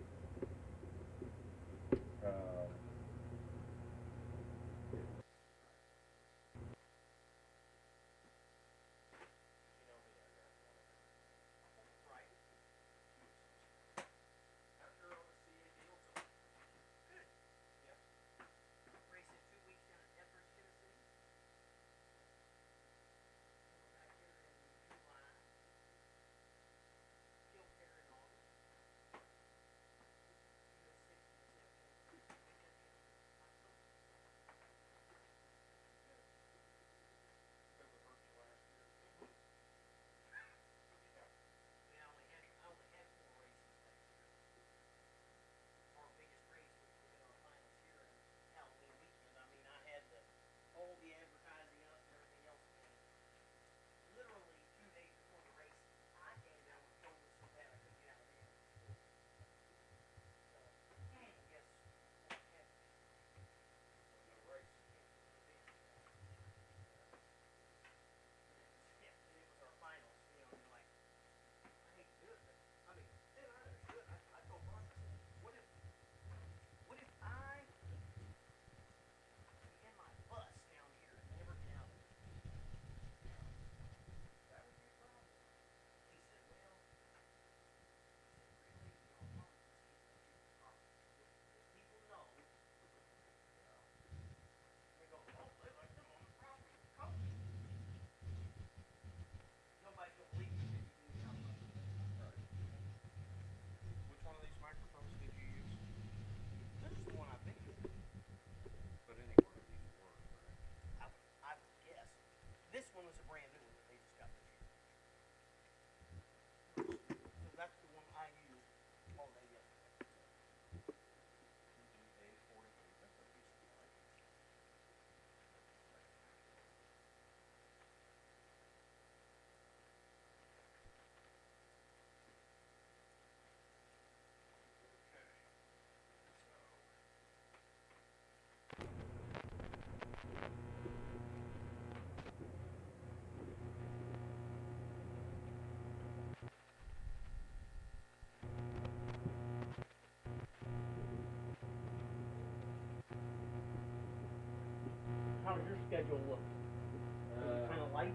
How does your schedule look? Is it kind of light?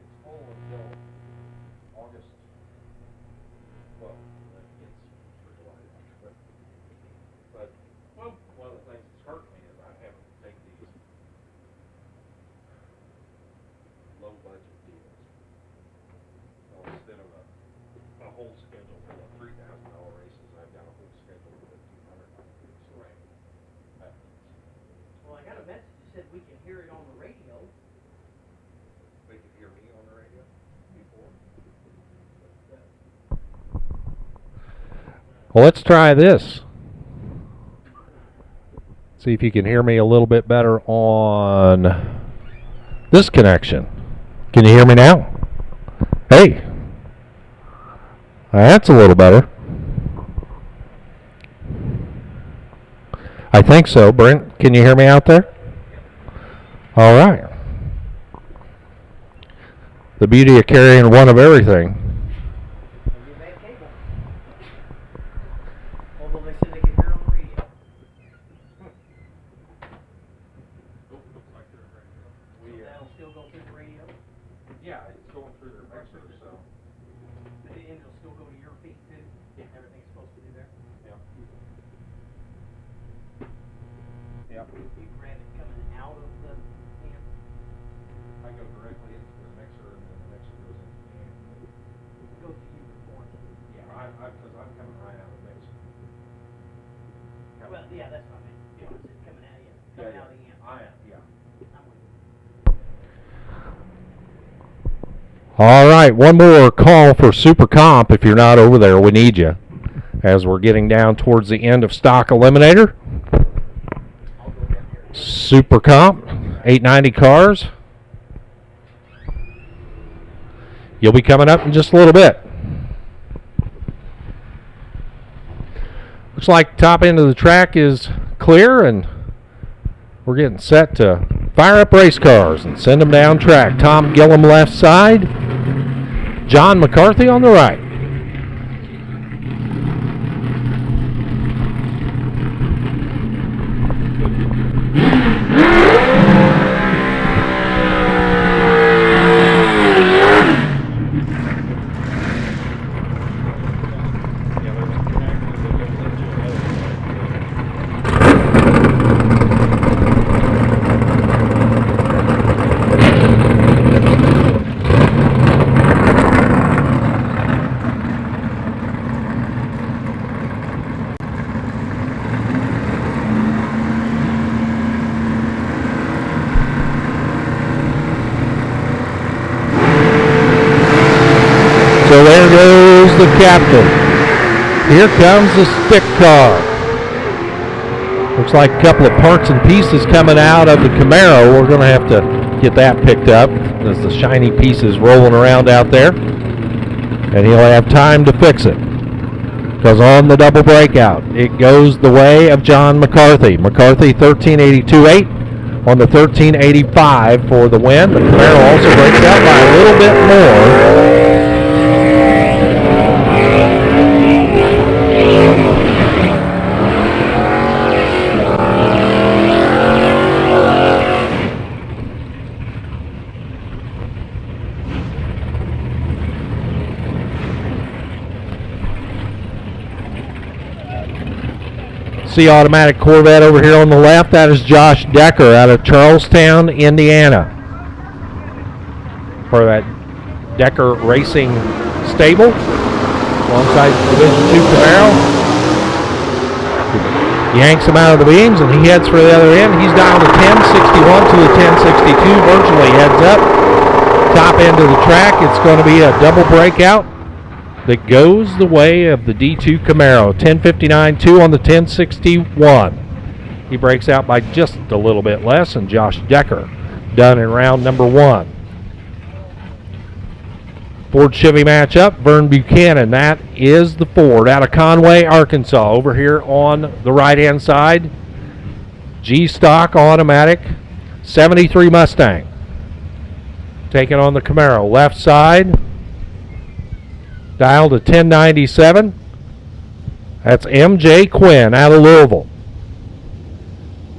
It's full until August 12th. Then it gets pretty light. But one of the things that's hurt me is I have to take these low budget deals. So instead of a whole schedule full of $3,000 races, I've got a whole schedule of $1,500 races. Right. Well, I got a message that said we can hear it on the radio. They could hear me on the radio before. Well, let's try this. See if you can hear me a little bit better on this connection. Can you hear me now? Hey. That's a little better. I think so. Brent, can you hear me out there? All right. The beauty of carrying one of everything. Although they said they could hear on the radio. That'll still go through the radio? Yeah, it's going through their mixer, so. And it'll still go to your feet too? Yeah. Everything's supposed to be there? Yeah. You grab it coming out of the amp? I go directly into the mixer, and then the mixer goes into the amp. It goes to you before. Yeah, because I'm coming right out of the mixer. Well, yeah, that's what I meant. You know, it's coming out of you. Coming out of the amp. I am, yeah. I'm with you. All right, one more call for Super Comp. If you're not over there, we need you. As we're getting down towards the end of stock Eliminator. Super Comp, 890 cars. You'll be coming up in just a little bit. Looks like top end of the track is clear, and we're getting set to fire up race cars and send them down track. Tom Gillum left side, John McCarthy on the right. So there goes the captain. Here comes the stick car. Looks like a couple of parts and pieces coming out of the Camaro. We're going to have to get that picked up as the shiny pieces rolling around out there. And he'll have time to fix it. Because on the double breakout, it goes the way of John McCarthy. McCarthy 1382.8 on the 1385 for the win. The Camaro also breaks out by a little bit more. See automatic Corvette over here on the left. That is Josh Decker out of Charlestown, Indiana. For that Decker Racing stable. Alongside Division 2 Camaro. Yanks him out of the beams and he heads for the other end. He's down to 1061 to the 1062. Virtually heads up. Top end of the track. It's going to be a double breakout that goes the way of the D2 Camaro. 1059.2 on the 1061. He breaks out by just a little bit less, and Josh Decker done in round number 1. Ford Chevy matchup, Vern Buchanan. That is the Ford out of Conway, Arkansas. Over here on the right-hand side, G-Stock automatic 73 Mustang. Taking on the Camaro. Left side, dial to 1097. That's MJ Quinn out of Louisville.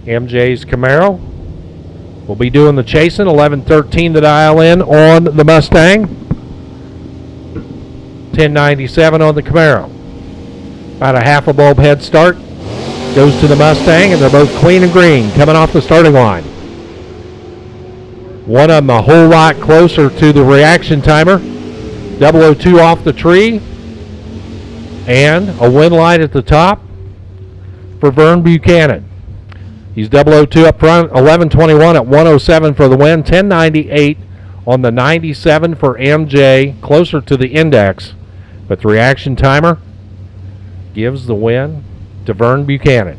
MJ's Camaro will be doing the chasing. 1113 to dial in on the Mustang. 1097 on the Camaro. About a half a bulb head start. Goes to the Mustang, and they're both clean and green coming off the starting line. One of them a whole lot closer to the reaction timer. 002 off the tree, and a win light at the top for Vern Buchanan. He's 002 up front, 1121 at 107 for the win, 1098 on the 97 for MJ, closer to the index, but the reaction timer gives the win to Vern Buchanan.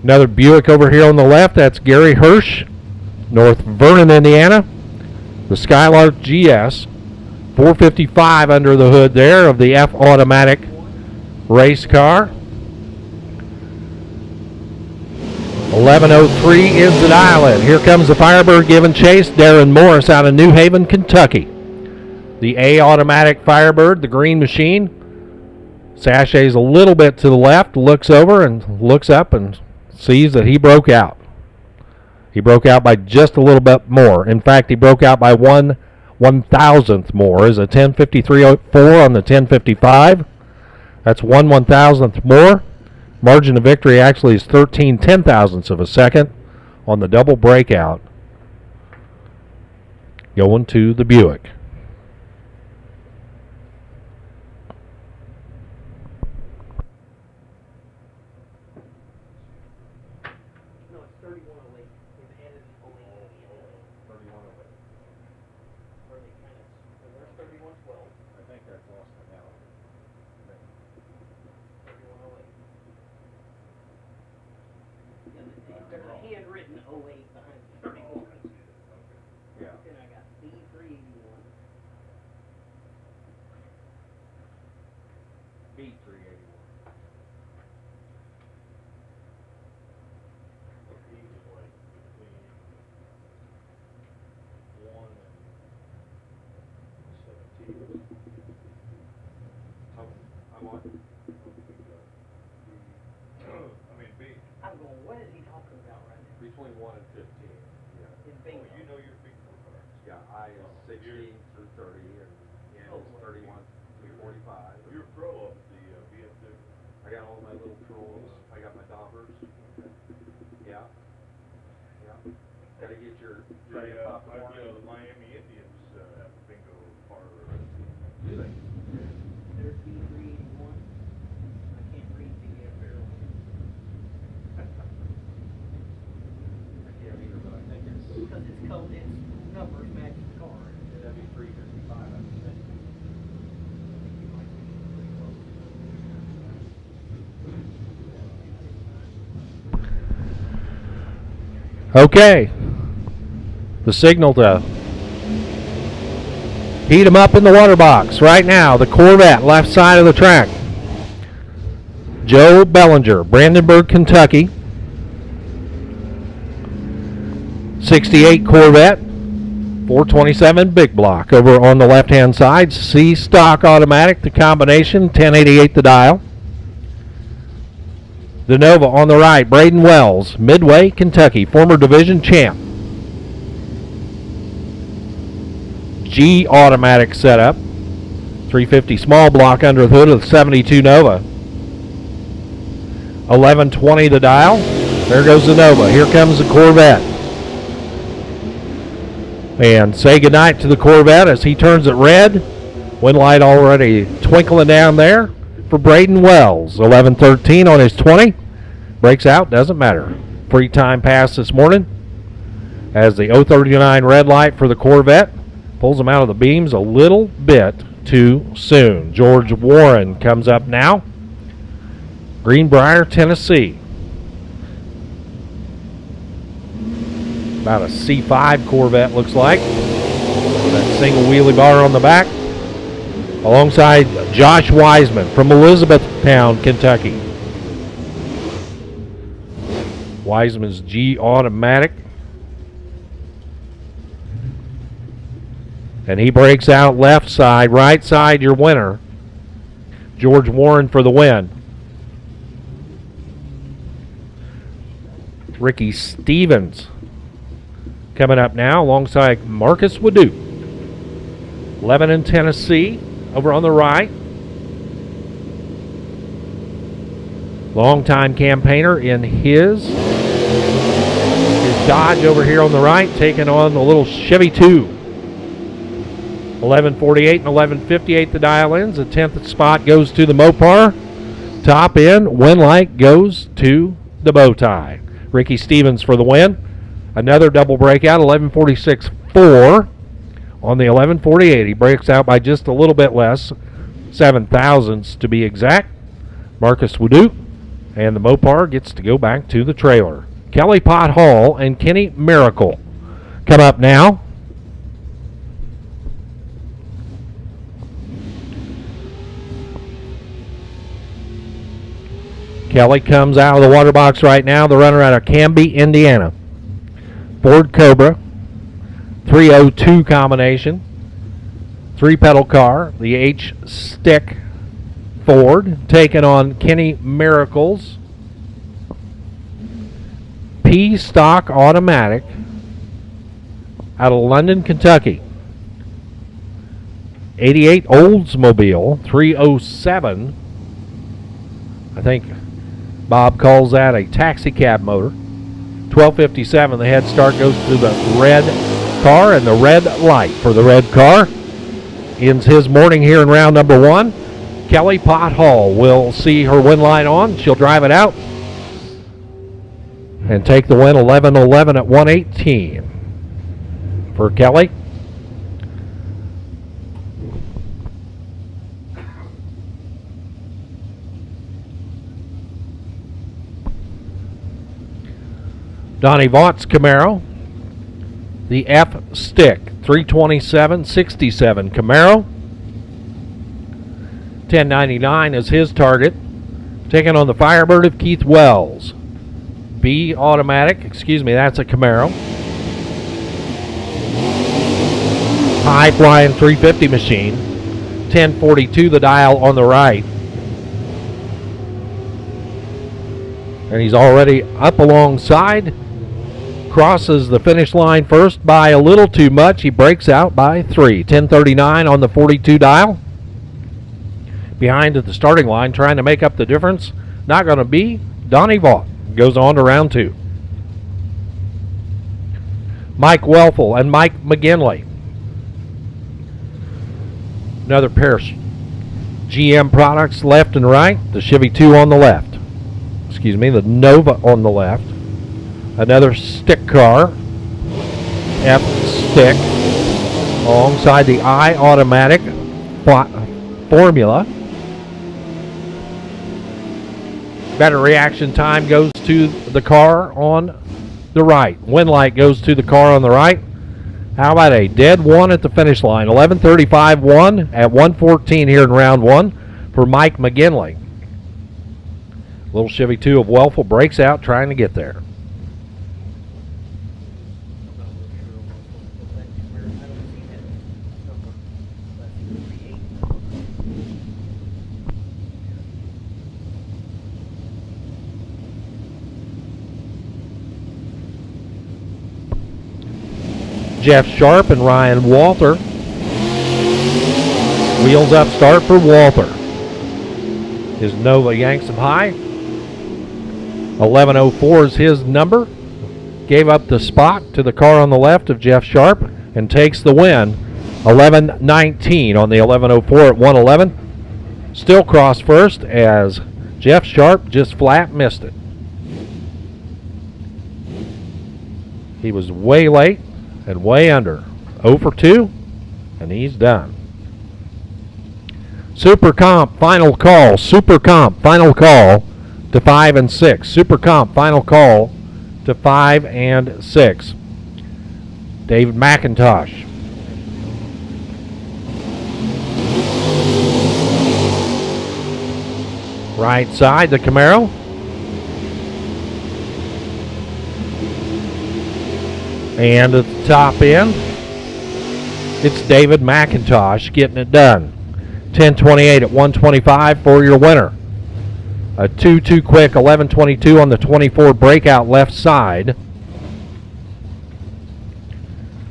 Another Buick over here on the left. That's Gary Hirsch, North Vernon, Indiana. The Skylark GS, 455 under the hood there of the F automatic race car. 11:03 is the dial-in. Here comes the Firebird giving chase. Darren Morris out of New Haven, Kentucky. The A automatic Firebird, the green machine. Sashays a little bit to the left, looks over and looks up and sees that he broke out. He broke out by just a little bit more. In fact, he broke out by 1/1000th more. Is a 10:53.04 on the 10:55. That's 1/1000th more. Margin of victory actually is 13/10,000ths of a second on the double breakout. Going to the Buick. No, it's 3108. They've added only 3108. or they kind of, there's 3112. I think that's Austin now. 3108. There's a handwritten 08 behind 31. Yeah. Then I got B381. B381. I'm going, what is he talking about right now? Between 1 and 15. Yeah. In bingo. Yeah, I is 16 through 30 and N is 31 through 45. You're pro of the BFW. I got all my little tools. I got my daubers. Yeah. Yeah. Gotta get your tray of popcorn. The Miami Indians have a bingo parlor. Do they? There's B381. I can't read the barrel. I can't either, but I think it's Because it's code, its numbers match the car. that'd be 355, I think. Okay. The signal to heat them up in the water box right now. The Corvette, left side of the track. Joe Bellinger, Brandenburg, Kentucky. 68 Corvette, 427 big block. Over on the left-hand side, C stock automatic, the combination, 1088 the dial. The Nova on the right, Braden Wells, Midway, Kentucky, former division champ. G automatic setup, 350 small block under the hood of the 72 Nova. 1120 the dial. There goes the Nova. Here comes the Corvette. And say goodnight to the Corvette as he turns it red. Wind light already twinkling down there for Braden Wells. 11:13 on his 20. Breaks out, doesn't matter. Free time pass this morning as the 039 red light for the Corvette pulls him out of the beams a little bit too soon. George Warren comes up now. Greenbrier, Tennessee. About a C5 Corvette looks like. That single wheelie bar on the back. Alongside Josh Wiseman from Elizabethtown, Kentucky. Wiseman's G automatic. And he breaks out left side, right side, your winner. George Warren for the win. Ricky Stevens coming up now alongside Marcus Wadoot. Lebanon, Tennessee over on the right. Longtime campaigner in his Dodge over here on the right, taking on the little Chevy 2. 11:48 and 11:58 the dial-ins. The 10th spot goes to the Mopar. Top end, win light goes to the bow tie. Ricky Stevens for the win. Another double breakout, 11:46.4 on the 11:48. He breaks out by just a little bit less, 7 thousandths to be exact. Marcus Wadoot And the Mopar gets to go back to the trailer. Kelly Pot Hall and Kenny Miracle come up now. Kelly comes out of the water box right now, the runner out of Canby, Indiana. Ford Cobra, 302 combination, 3-pedal car, the H-Stick Ford, taking on Kenny Miracles. P-Stock Automatic out of London, Kentucky. 88 Oldsmobile, 307. I think Bob calls that a taxi cab motor. 1257, the head start goes to the red car, and the red light for the red car ends his morning here in round number 1. Kelly Pot Hall will see her win light on. She'll drive it out and take the win 11-11 at 118 for Kelly. Donnie Vaught's Camaro, the F-Stick 327-67 Camaro. 1099 is his target, taking on the Firebird of Keith Wells. B automatic, that's a Camaro. High flying 350 machine. 1042 the dial on the right. And he's already up alongside. Crosses the finish line first by a little too much. He breaks out by 3. 1039 on the 42 dial. Behind at the starting line, trying to make up the difference. Not going to be Donnie Vaught. Goes on to round 2. Mike Welfel and Mike McGinley. Another pair of GM products left and right. The Chevy 2 on the left. The Nova on the left. Another stick car. F-Stick. Alongside the I automatic Formula. Better reaction time goes to the car on the right. Win light goes to the car on the right. How about a dead 1 at the finish line? 11:35-1 at 1:14 here in round 1 for Mike McGinley. Little Chevy 2 of Welfel breaks out trying to get there. Jeff Sharp and Ryan Walter. Wheels up start for Walter. His Nova yanks him high. 11:04 is his number. Gave up the spot to the car on the left of Jeff Sharp and takes the win. 11:19 on the 11:04 at 1:11. Still cross first as Jeff Sharp just flat missed it. He was way late and way under. 0 for 2, and he's done. Super Comp final call. Super Comp final call to 5 and 6. Super Comp final call to 5 and 6. David McIntosh. Right side, the Camaro. And at the top end, it's David McIntosh getting it done. 10:28 at 1:25 for your winner. A 2-2 quick 11:22 on the 24 breakout left side.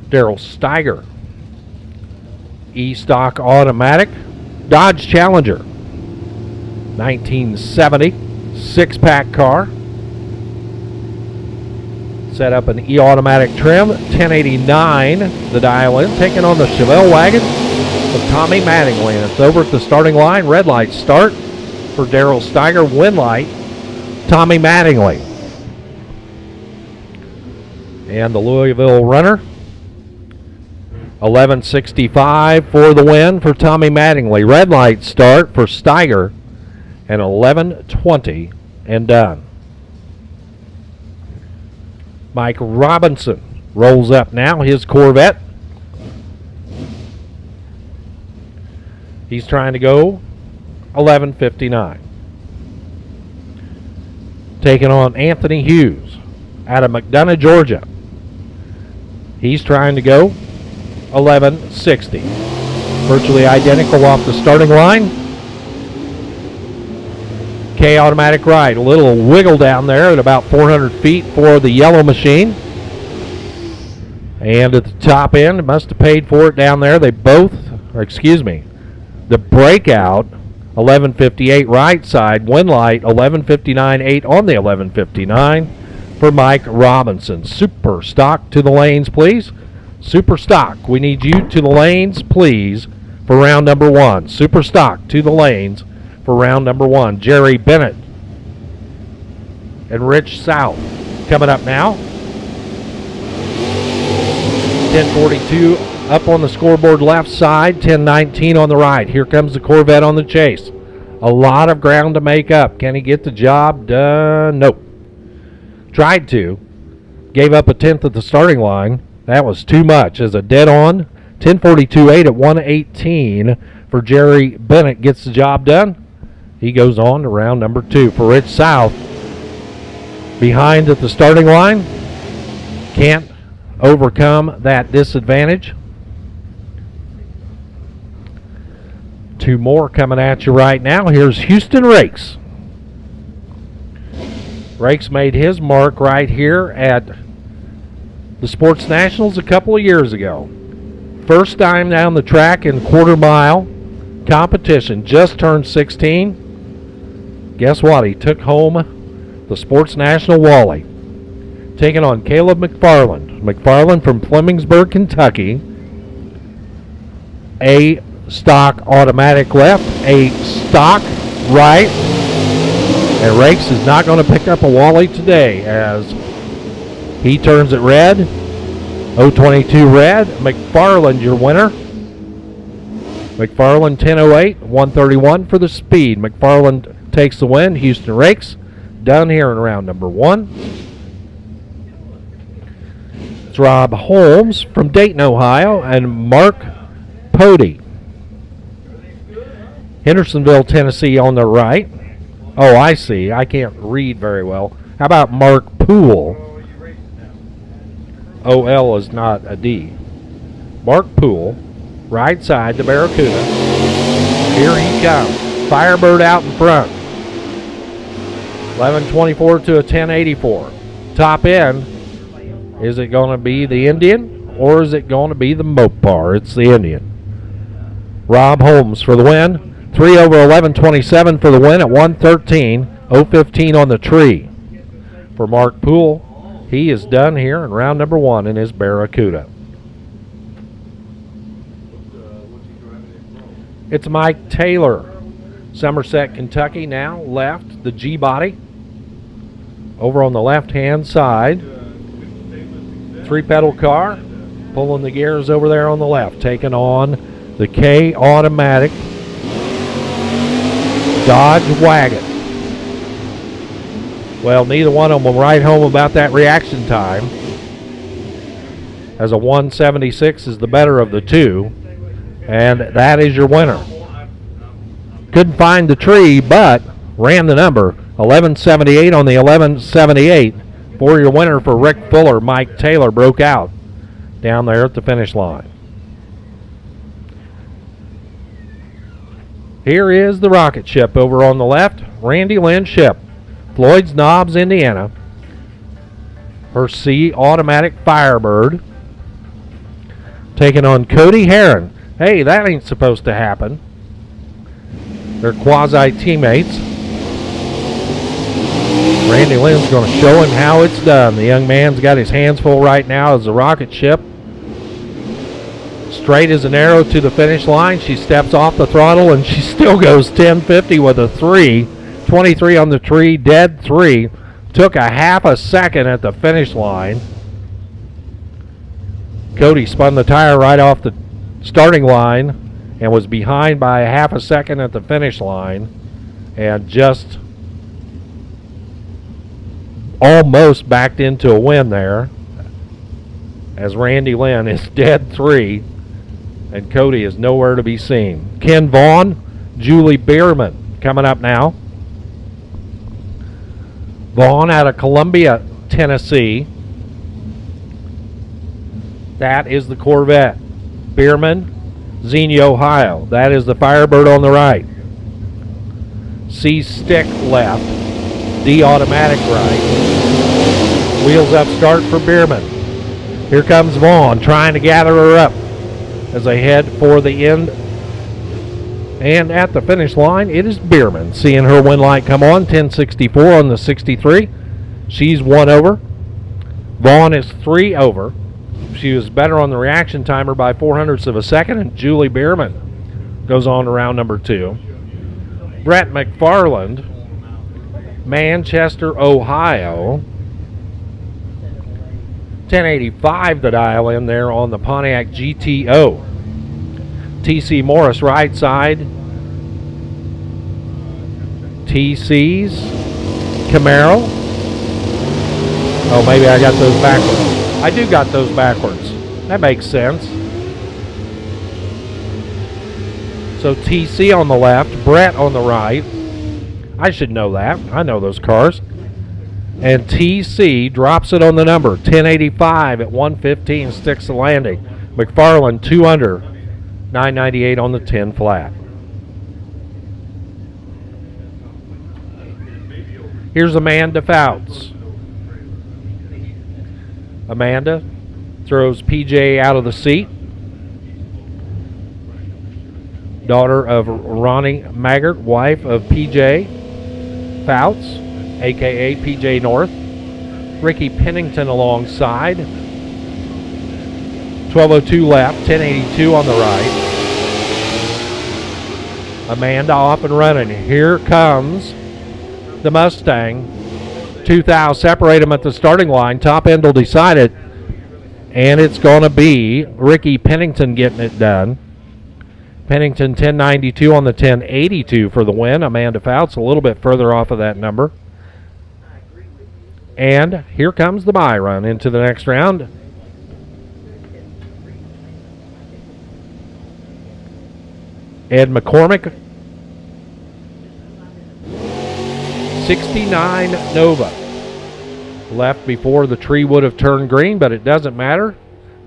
Daryl Steiger. E-Stock automatic. Dodge Challenger. 1970 6-pack car. Set up an E-automatic trim. 1089 the dial in. Taking on the Chevelle wagon of Tommy Mattingly. And it's over at the starting line. Red light start for Daryl Steiger. Win light, Tommy Mattingly. And the Louisville runner. 11:65 for the win for Tommy Mattingly. Red light start for Steiger. And 11:20 and done. Mike Robinson rolls up now, his Corvette. He's trying to go 11:59. Taking on Anthony Hughes out of McDonough, Georgia. He's trying to go 11:60. Virtually identical off the starting line. K automatic ride. A little wiggle down there at about 400 feet for the yellow machine. And at the top end, must have paid for it down there. They both, the breakout, 11:58 right side. Wind light, 11:59.8 on the 11:59 for Mike Robinson. Super stock to the lanes, please. Super stock. We need you to the lanes, please, for round number 1. Super stock to the lanes for round number 1. Jerry Bennett and Rich South coming up now. 10:42 up on the scoreboard left side, 10:19 on the right. Here comes the Corvette on the chase. A lot of ground to make up. Can he get the job done? Nope. Tried to. Gave up a tenth at the starting line. That was too much. As a dead on, 10:42.8 at 1:18 for Jerry Bennett gets the job done. He goes on to round number 2 for Rich South. Behind at the starting line. Can't overcome that disadvantage. 2 more coming at you right now. Here's Houston Rakes. Rakes made his mark right here at the Sports Nationals a couple of years ago. First time down the track in quarter mile competition. Just turned 16. Guess what? He took home the Sports National Wally. Taking on Caleb McFarland. McFarland from Flemingsburg, Kentucky. A stock automatic left, a stock right, and Rakes is not going to pick up a Wally today as he turns it red. 022 red. McFarland your winner. McFarland 10:08, 131 for the speed. McFarland takes the win. Houston Rakes done here in round number 1. It's Rob Holmes from Dayton, Ohio, and Mark Pody. Hendersonville, Tennessee on the right. Oh, I see. I can't read very well. How about Mark Poole? OL is not a D. Mark Poole, right side, the Barracuda. Here he comes. Firebird out in front. 11:24 to a 10:84. Top end. Is it going to be the Indian or is it going to be the Mopar? It's the Indian. Rob Holmes for the win. 3 over 11:27 for the win at 113. 015 on the tree. For Mark Poole, he is done here in round number 1 in his Barracuda. It's Mike Taylor. Somerset, Kentucky now. Left, the G-body. Over on the left-hand side. 3-pedal car. Pulling the gears over there on the left. Taking on the K automatic Dodge wagon. Well, neither one of them will write home about that reaction time, as a 176 is the better of the two, and that is your winner. Couldn't find the tree, but ran the number 1178 on the 1178 for your winner. For Rick Fuller, Mike Taylor broke out down there at the finish line. Here is the rocket ship over on the left. Randy Lynn ship. Floyd's Knobs, Indiana. Her C automatic Firebird. Taking on Cody Heron. Hey, that ain't supposed to happen. They're quasi teammates. Randy Lynn's going to show him how it's done. The young man's got his hands full right now as the rocket ship. Straight as an arrow to the finish line. She steps off the throttle and she still goes 1050 with a 3. 23 on the tree, dead 3. Took a half a second at the finish line. Cody spun the tire right off the starting line and was behind by a half a second at the finish line and just almost backed into a win there, as Randy Lynn is dead 3, and Cody is nowhere to be seen. Ken Vaughn, Julie Bierman coming up now. Vaughn out of Columbia, Tennessee. That is the Corvette. Bierman, Xenia, Ohio. That is the Firebird on the right. C stick left. D automatic right. Wheels up start for Bierman. Here comes Vaughn trying to gather her up as they head for the end. And at the finish line, it is Bierman. Seeing her win light come on, 10:64 on the 63. She's 1 over. Vaughn is 3 over. She was better on the reaction timer by 0.04 of a second, and Julie Bierman goes on to round number 2. Brett McFarland, Manchester, Ohio. 1085 to dial in there on the Pontiac GTO. TC Morris right side. TC's Camaro. Oh, maybe I got those backwards. I do got those backwards. That makes sense. So TC on the left, Brett on the right. I should know that. I know those cars. And TC drops it on the number. 1085 at 115 sticks the landing. McFarland 2 under. 998 on the 10 flat. Here's Amanda Fouts. Amanda throws PJ out of the seat. Daughter of Ronnie Maggart, wife of PJ Fouts, a.k.a. PJ North. Ricky Pennington alongside. 12:02 left, 10:82 on the right. Amanda off and running. Here comes the Mustang. 2,000 separate them at the starting line. Top end will decide it. And it's going to be Ricky Pennington getting it done. Pennington 1092 on the 1082 for the win. Amanda Fouts a little bit further off of that number. And here comes the bye run into the next round. Ed McCormick, 69 Nova. Left before the tree would have turned green, but it doesn't matter.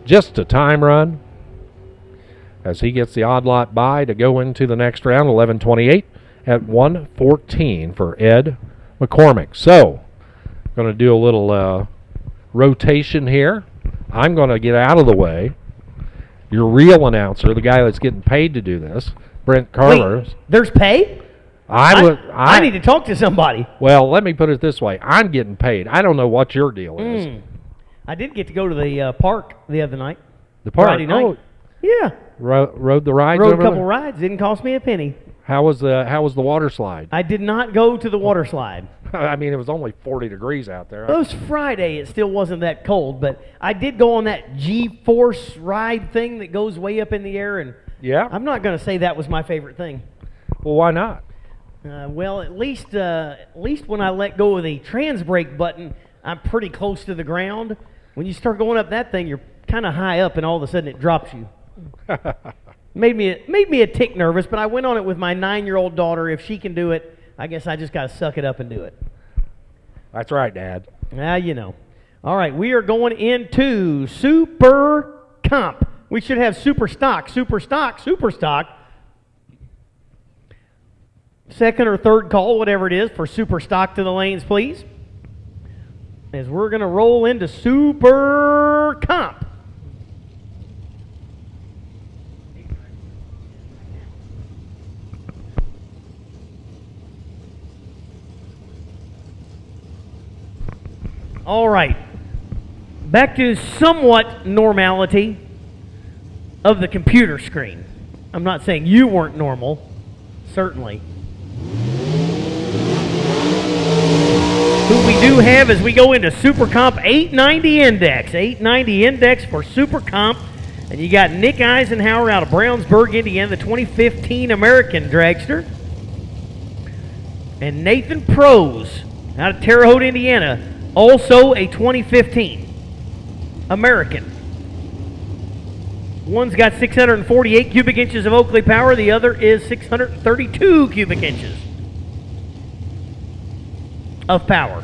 Just a time run as he gets the odd lot bye to go into the next round, 11:28 at 1:14 for Ed McCormick. So, going to do a little rotation here. I'm going to get out of the way. Your real announcer, the guy that's getting paid to do this, Brent Carver. Wait, there's pay? I need to talk to somebody. Well, let me put it this way. I'm getting paid. I don't know what your deal is. I did get to go to the park the other night. The park? Friday night. Oh, yeah. Rode the rides Rode over a couple there? rides. Didn't cost me a penny. How was the water slide? I did not go to the water slide. I mean, it was only 40 degrees out there. It was Friday. It still wasn't that cold, but I did go on that G-Force ride thing that goes way up in the air, and Yeah? I'm not going to say that was my favorite thing. Well, why not? Well, at least when I let go of the trans brake button, I'm pretty close to the ground. When you start going up that thing, you're kind of high up, and all of a sudden it drops you. Made me a tick nervous, but I went on it with my 9-year-old daughter. If she can do it, I guess I just got to suck it up and do it. That's right, Dad. You know. All right, we are going into Super Comp. We should have Super Stock, Super Stock, Super Stock. Second or third call, whatever it is, for Super Stock to the lanes, please. As we're going to roll into Super Comp. All right. Back to somewhat normality of the computer screen. I'm not saying you weren't normal. Certainly. Who we do have as we go into Super Comp 890 Index. 890 Index for Super Comp. And you got Nick Eisenhower out of Brownsburg, Indiana, the 2015 American Dragster. And Nathan Prose out of Terre Haute, Indiana, Also a 2015 American. One's got 648 cubic inches of Oakley power. The other is 632 cubic inches of power.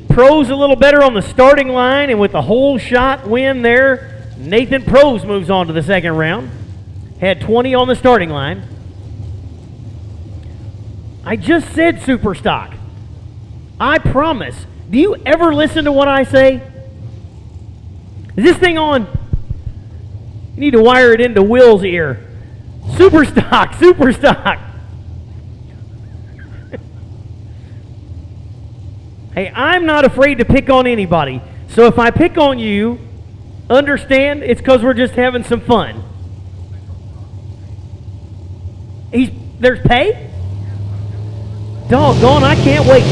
Pros a little better on the starting line, and with the whole shot win there, Nathan Pros moves on to the second round. Had 20 on the starting line. I just said super stock. I promise. Do you ever listen to what I say? Is this thing on? You need to wire it into Will's ear. Super stock, super stock. Hey, I'm not afraid to pick on anybody. So if I pick on you, understand it's because we're just having some fun. There's pay? Doggone, I can't wait.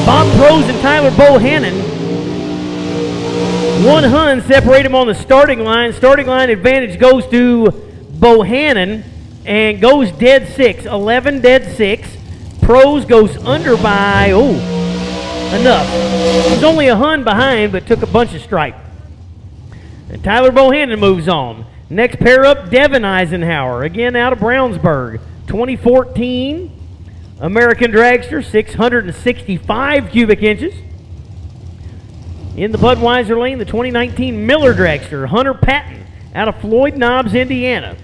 Bob Pros and Tyler Bohannon. One Hun separate them on the starting line. Starting line advantage goes to Bohannon and goes dead 6. 11 dead 6. Pros goes under by, enough. There's only a Hun behind, but took a bunch of stripe. And Tyler Bohannon moves on. Next pair up, Devin Eisenhower, again out of Brownsburg. 2014 American Dragster, 665 cubic inches. In the Budweiser lane, the 2019 Miller Dragster, Hunter Patton, out of Floyd Knobs, Indiana.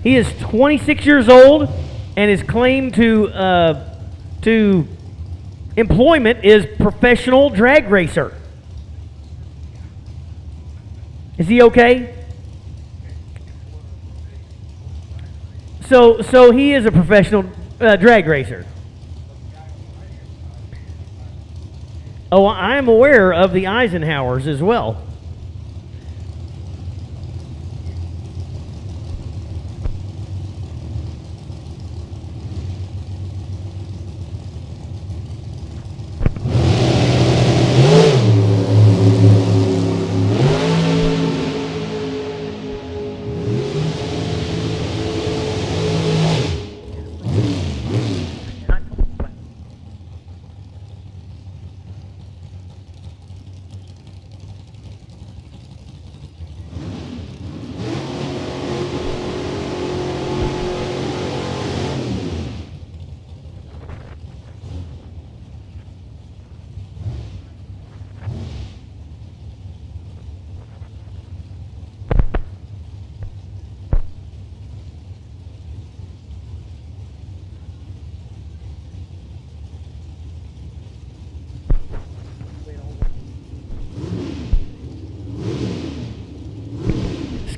He is 26 years old, and his claim to employment is professional drag racer. Is he okay? So he is a professional drag racer. Oh, I am aware of the Eisenhowers as well.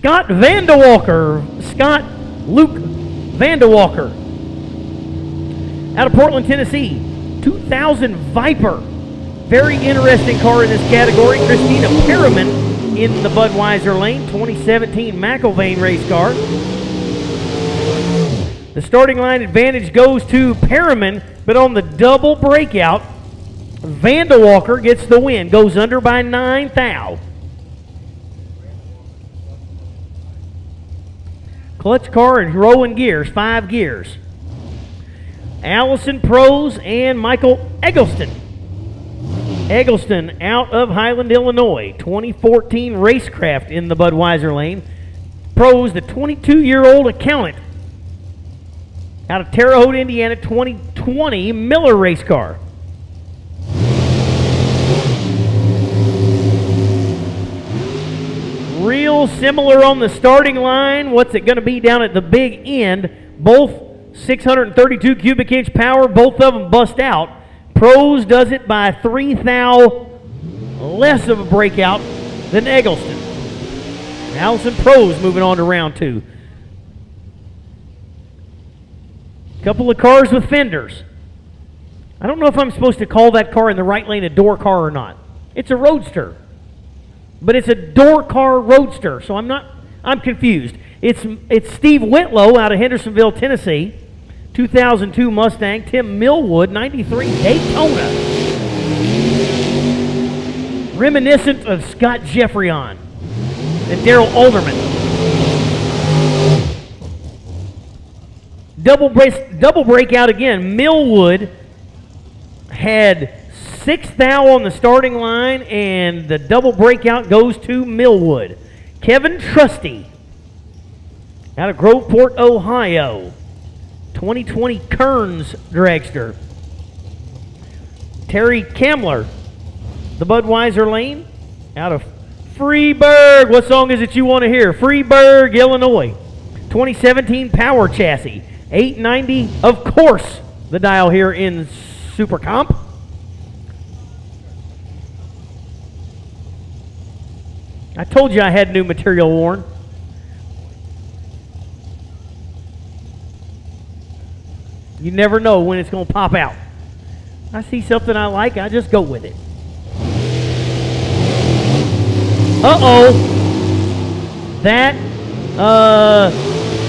Scott Vandewalker, Scott Luke Vandewalker, out of Portland, Tennessee. 2000 Viper. Very interesting car in this category. Christina Perriman in the Budweiser lane. 2017 McIlvain race car. The starting line advantage goes to Perriman, but on the double breakout, Vandewalker gets the win. Goes under by 9 thou. Clutch car and rolling gears, 5 gears. Allison Pros and Michael Eggleston. Eggleston out of Highland, Illinois. 2014 Racecraft in the Budweiser lane. Pros, the 22-year-old accountant out of Terre Haute, Indiana. 2020 Miller race car. Real similar on the starting line. What's it going to be down at the big end? Both 632 cubic inch power. Both of them bust out. Pros does it by 3 thou less of a breakout than Eggleston. Allison Pros moving on to round 2. Couple of cars with fenders. I don't know if I'm supposed to call that car in the right lane a door car or not. It's a roadster. But it's a door car roadster, so I'm confused. It's Steve Whitlow out of Hendersonville, Tennessee. 2002 Mustang. Tim Millwood, 93 Daytona. Reminiscent of Scott Jeffreyon and Daryl Alderman. Double breakout again. Millwood had 6th thou on the starting line, and the double breakout goes to Millwood. Kevin Trusty out of Groveport, Ohio. 2020 Kearns Dragster. Terry Kamler, the Budweiser lane, out of Freeburg. What song is it you want to hear? Freeburg, Illinois. 2017 Power Chassis. 890, of course, the dial here in Super Comp. I told you I had new material, Warren. You never know when it's going to pop out. I see something I like, I just go with it. Uh-oh. That,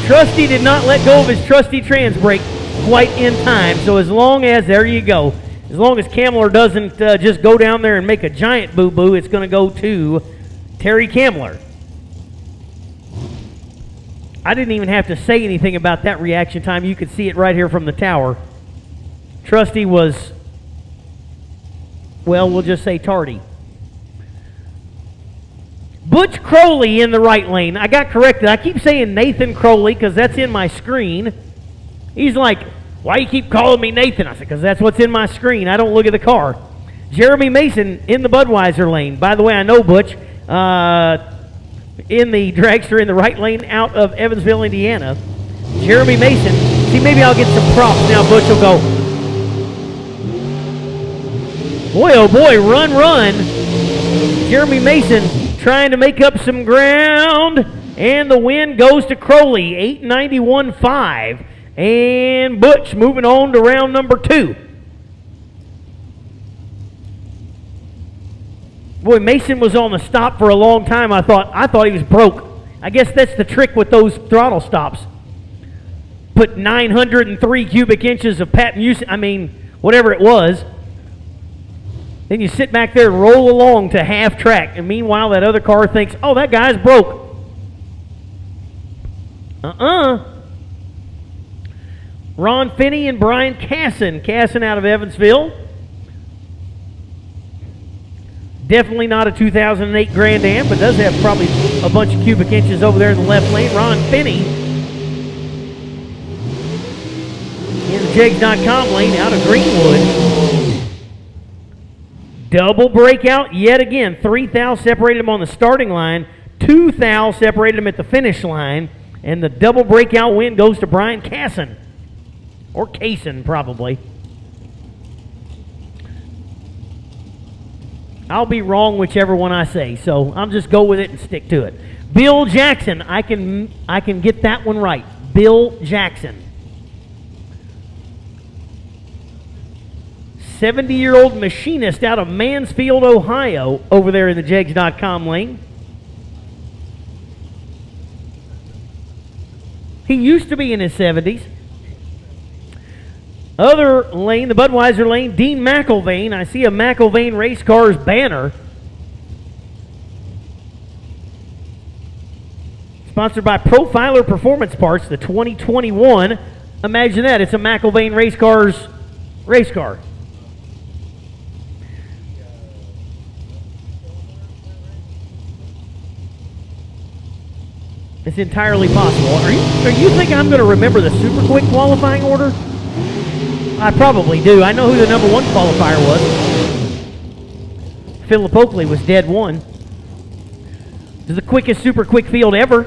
Trusty did not let go of his trusty trans brake quite in time. So as long as, there you go, as long as Kamler doesn't just go down there and make a giant boo-boo, it's going to go to Terry Kamler. I didn't even have to say anything about that reaction time. You could see it right here from the tower. Trusty was, well, we'll just say tardy. Butch Crowley in the right lane. I got corrected. I keep saying Nathan Crowley because that's in my screen. He's like, why you keep calling me Nathan? I said, because that's what's in my screen. I don't look at the car. Jeremy Mason in the Budweiser lane. By the way, I know Butch. In the Dragster in the right lane out of Evansville, Indiana. Jeremy Mason. See, maybe I'll get some props now. Butch will go, boy, oh boy, run, run. Jeremy Mason trying to make up some ground, and the win goes to Crowley, 891.5. And Butch moving on to round number 2. Boy, Mason was on the stop for a long time. I thought he was broke. I guess that's the trick with those throttle stops. Put 903 cubic inches of whatever it was. Then you sit back there and roll along to half track. And meanwhile, that other car thinks, oh, that guy's broke. Ron Finney and Brian Casson. Casson out of Evansville. Definitely not a 2008 Grand Am, but does have probably a bunch of cubic inches over there in the left lane. Ron Finney in the Jegs.com lane out of Greenwood. Double breakout yet again. 3 thou separated him on the starting line. 2 thou separated him at the finish line. And the double breakout win goes to Brian Casson. Or Cason, probably. I'll be wrong whichever one I say, so I'll just go with it and stick to it. Bill Jackson, I can get that one right. Bill Jackson. 70-year-old machinist out of Mansfield, Ohio, over there in the Jegs.com lane. He used to be in his 70s. Other lane, the Budweiser lane, Dean McIlvain. I see a McIlvain Race Cars banner. Sponsored by Profiler Performance Parts, the 2021. Imagine that, it's a McIlvain Race Cars race car. It's entirely possible. Are you thinking I'm going to remember the super quick qualifying order? I probably do. I know who the number 1 qualifier was. Philip Oakley was dead 1. This is the quickest super quick field ever.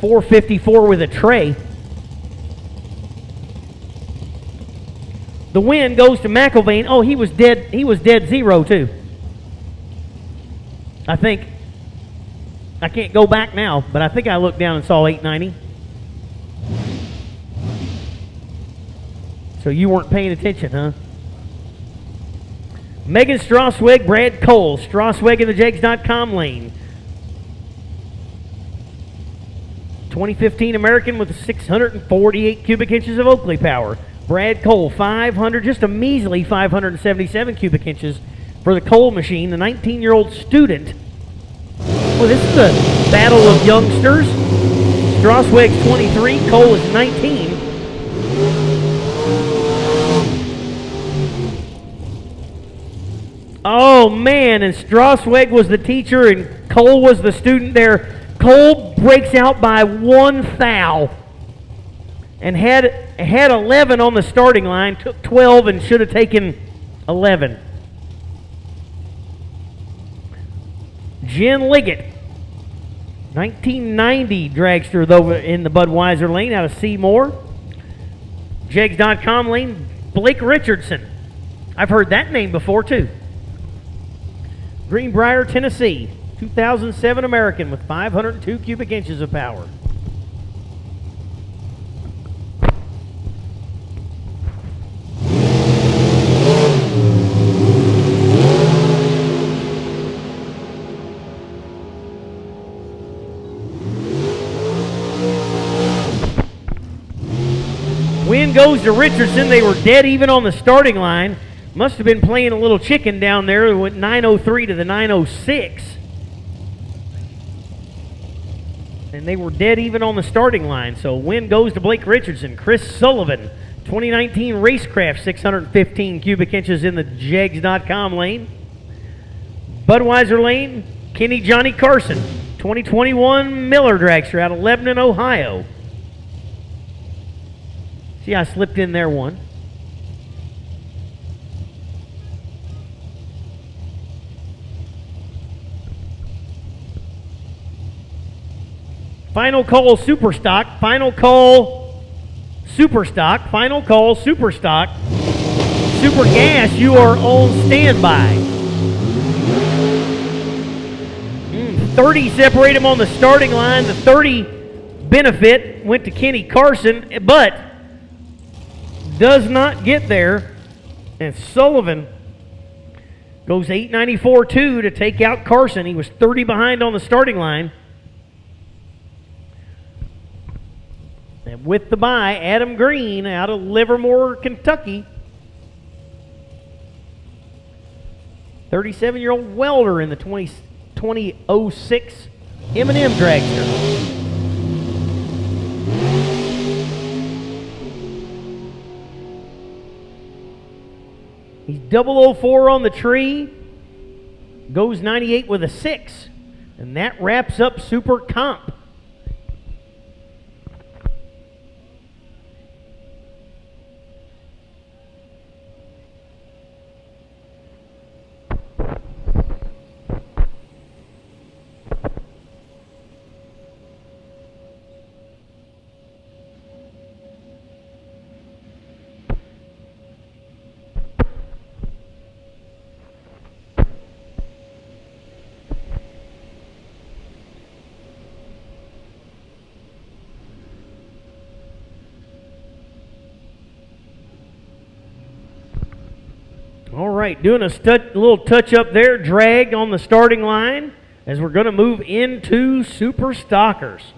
4:54 with a tray. The win goes to McIlvain. Oh, he was dead 0 too. I think. I can't go back now, but I think I looked down and saw 890. So you weren't paying attention, huh? Megan Strasweg, Brad Cole. Strasweg in the Jegs.com lane. 2015 American with 648 cubic inches of Oakley power. Brad Cole, 500, just a measly 577 cubic inches for the Cole machine, the 19-year-old student. Well, this is a battle of youngsters. Strasweg's 23, Cole is 19. Oh, man, and Strasweg was the teacher and Cole was the student there. Cole breaks out by 1 thou and had 11 on the starting line, took 12 and should have taken 11. Jen Liggett, 1990 dragster though in the Budweiser lane out of Seymour. Jegs.com lane, Blake Richardson. I've heard that name before too. Greenbrier, Tennessee, 2007 American with 502 cubic inches of power. Win goes to Richardson. They were dead even on the starting line. Must have been playing a little chicken down there. It went 903 to the 906. And they were dead even on the starting line. So win goes to Blake Richardson. Chris Sullivan, 2019 Racecraft, 615 cubic inches in the Jegs.com lane. Budweiser lane, Kenny Johnny Carson, 2021 Miller Dragster out of Lebanon, Ohio. See, I slipped in there one. Final call super stock, final call super stock, final call super stock. Super gas, you are on standby. 30 separate him on the starting line. The 30 benefit went to Kenny Carson, but does not get there. And Sullivan goes 894.2 to take out Carson. He was 30 behind on the starting line. And with the bye, Adam Green out of Livermore, Kentucky. 37-year-old welder in the 2006 M&M Dragster. He's 004 on the tree. Goes 98 with a 6. And that wraps up Super Comp. All right, doing a little touch up there, drag on the starting line as we're going to move into Super Stockers.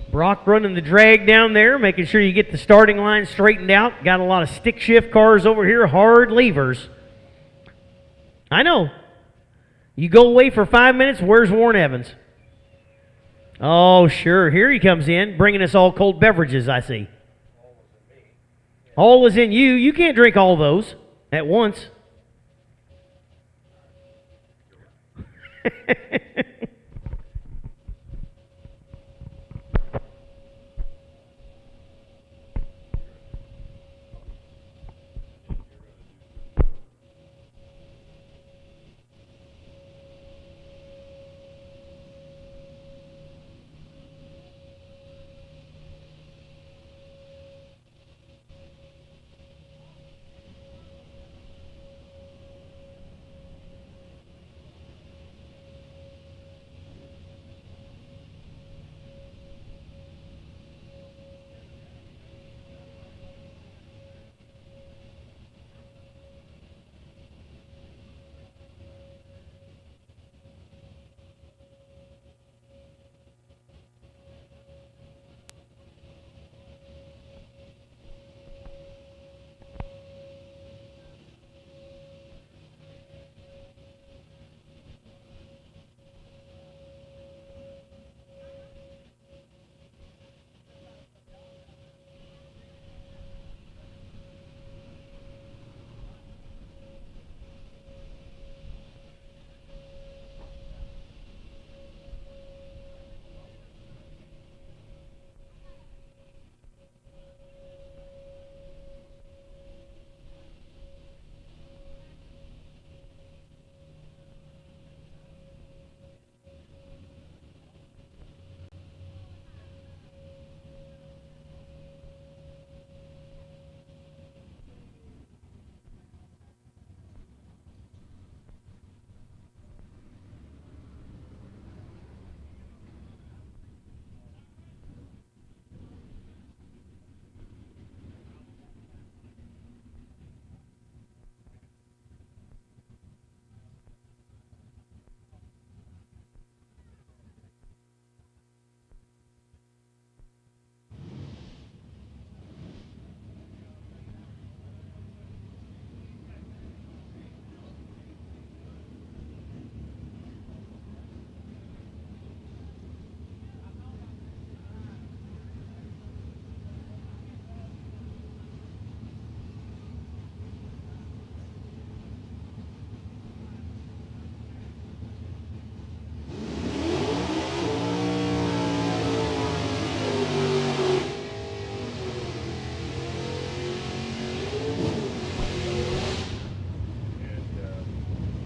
Brock running the drag down there, making sure you get the starting line straightened out. Got a lot of stick shift cars over here, hard levers. I know. You go away for 5 minutes, where's Warren Evans? Oh, sure. Here he comes in, bringing us all cold beverages, I see. All is in you. You can't drink all those at once.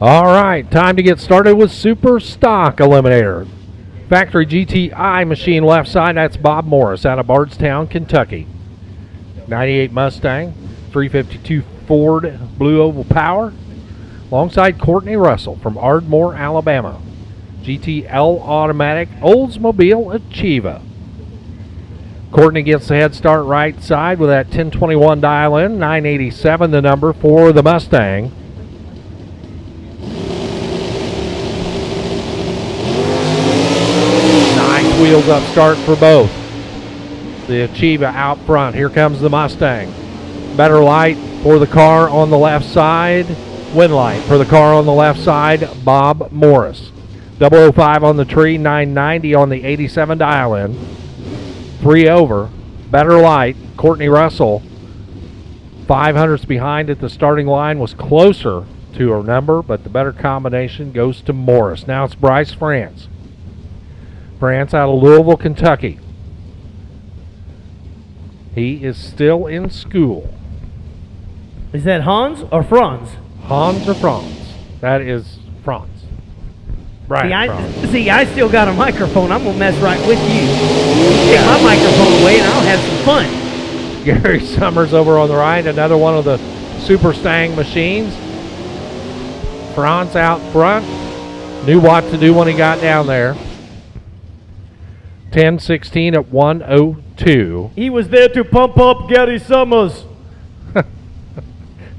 All right, time to get started with Super Stock Eliminator. Factory GTI machine left side, that's Bob Morris out of Bardstown, Kentucky. 98 Mustang, 352 Ford Blue Oval Power, alongside Courtney Russell from Ardmore, Alabama. GTL Automatic Oldsmobile Achieva. Courtney gets the head start right side with that 1021 dial in, 987 the number for the Mustang. Wheels up start for both. The Achieva out front. Here comes the Mustang. Better light for the car on the left side. Wind light for the car on the left side. Bob Morris. 005 on the tree. 990 on the 87 dial in. 3 over. Better light. Courtney Russell. 500s behind at the starting line. Was closer to her number, but the better combination goes to Morris. Now it's Bryce France. France out of Louisville, Kentucky. He is still in school. Is that Hans or Franz? Hans or Franz? That is Franz. Brian Franz. I still got a microphone. I'm going to mess right with you. Take my microphone away and I'll have some fun. Gary Summers over on the right, another one of the Super Stang machines. Franz out front. Knew what to do when he got down there. 10-16 at 102. He was there to pump up Gary Summers.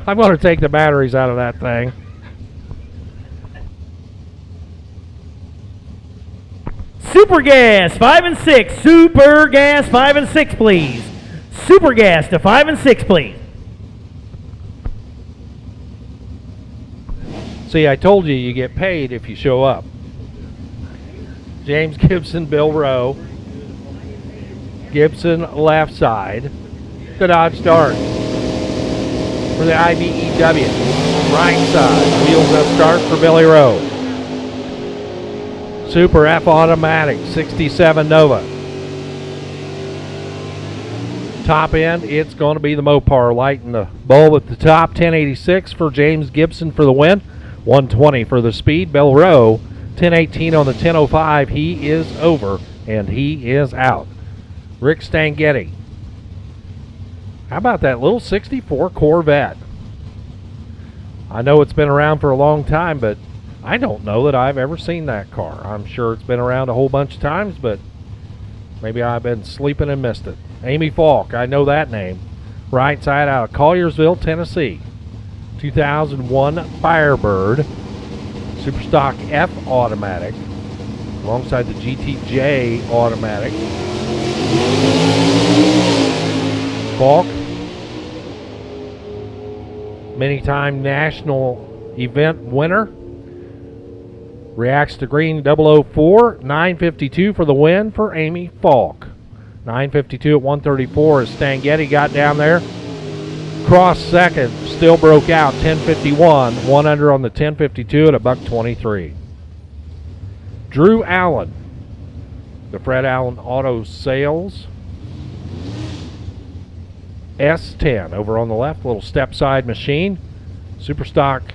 I'm going to take the batteries out of that thing. Super Gas 5 and 6. Super Gas 5 and 6, please. Super Gas to 5 and 6, please. See, I told you you get paid if you show up. James Gibson, Bill Rowe. Gibson left side. The Dodge start for the IBEW. Right side. Wheels up start for Billy Rowe. Super F automatic, 67 Nova. Top end, it's going to be the Mopar lighting the bulb at the top. 1086 for James Gibson for the win. 120 for the speed. Bill Rowe, 1018 on the 1005. He is over and he is out. Rick Stangetti. How about that little 64 Corvette? I know it's been around for a long time, but I don't know that I've ever seen that car. I'm sure it's been around a whole bunch of times, but maybe I've been sleeping and missed it. Amy Falk, I know that name. Right side out of Colliersville, Tennessee. 2001 Firebird. Superstock F automatic. Alongside the GTJ automatic. Falk. Many-time national event winner. Reacts to green 004. 952 for the win for Amy Falk. 952 at 134 as Stangetti got down there. Cross second, still broke out, 1051. 1 under on the 1052 at $1.23. Drew Allen, the Fred Allen Auto Sales. S10 over on the left, little step side machine. Superstock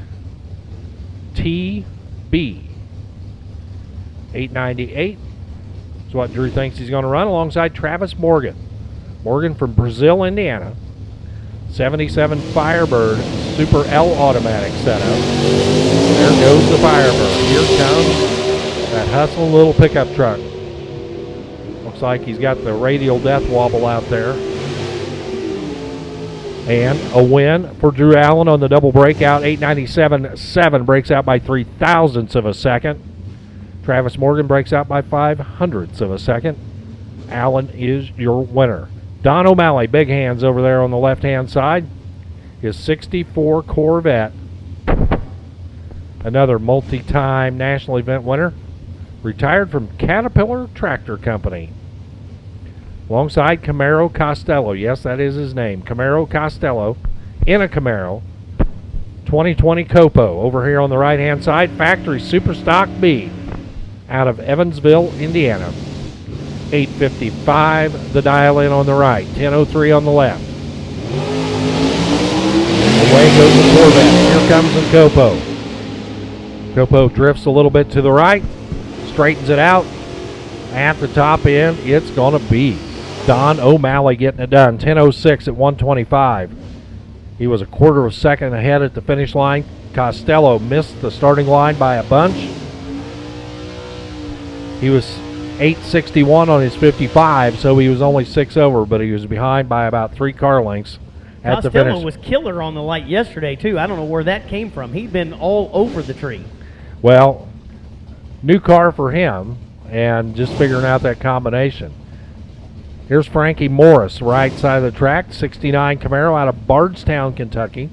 TB 898 is what Drew thinks he's going to run alongside Travis Morgan. Morgan from Brazil, Indiana. 77 Firebird Super L automatic setup. There goes the Firebird. Here comes that hustling little pickup truck. Looks like he's got the radial death wobble out there. And a win for Drew Allen on the double breakout. 897.7 breaks out by 0.03 of a second. Travis Morgan breaks out by 0.05 of a second. Allen is your winner. Don O'Malley, big hands over there on the left-hand side. His 64 Corvette. Another multi-time national event winner. Retired from Caterpillar Tractor Company. Alongside Camaro Costello. Yes, that is his name. Camaro Costello in a Camaro. 2020 Copo over here on the right-hand side. Factory Superstock B out of Evansville, Indiana. 855 the dial in on the right. 1003 on the left. Away goes the Corvette. Here comes the Copo. Copo drifts a little bit to the right. Straightens it out. At the top end, it's going to be Don O'Malley getting it done. 10:06 at 125. He was a quarter of a second ahead at the finish line. Costello missed the starting line by a bunch. He was 8:61 on his 55, so he was only 6 over, but he was behind by about 3 car lengths at the finish. Costello was killer on the light yesterday, too. I don't know where that came from. He'd been all over the tree. Well, new car for him, and just figuring out that combination. Here's Frankie Morris, right side of the track, 69 Camaro out of Bardstown, Kentucky.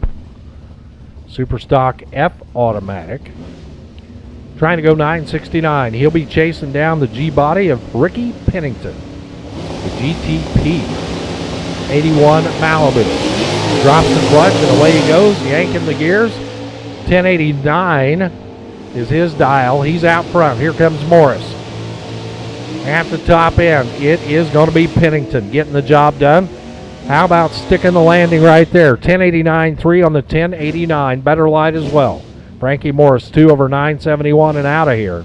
Superstock F automatic. Trying to go 969. He'll be chasing down the G-body of Ricky Pennington. The GTP 81 Malibu. Drops the clutch and away he goes, yanking the gears. 1089 is his dial. He's out front. Here comes Morris. At the top end, it is going to be Pennington getting the job done. How about sticking the landing right there? 1089.3 on the 1089. Better light as well. Frankie Morris, 2 over 971 and out of here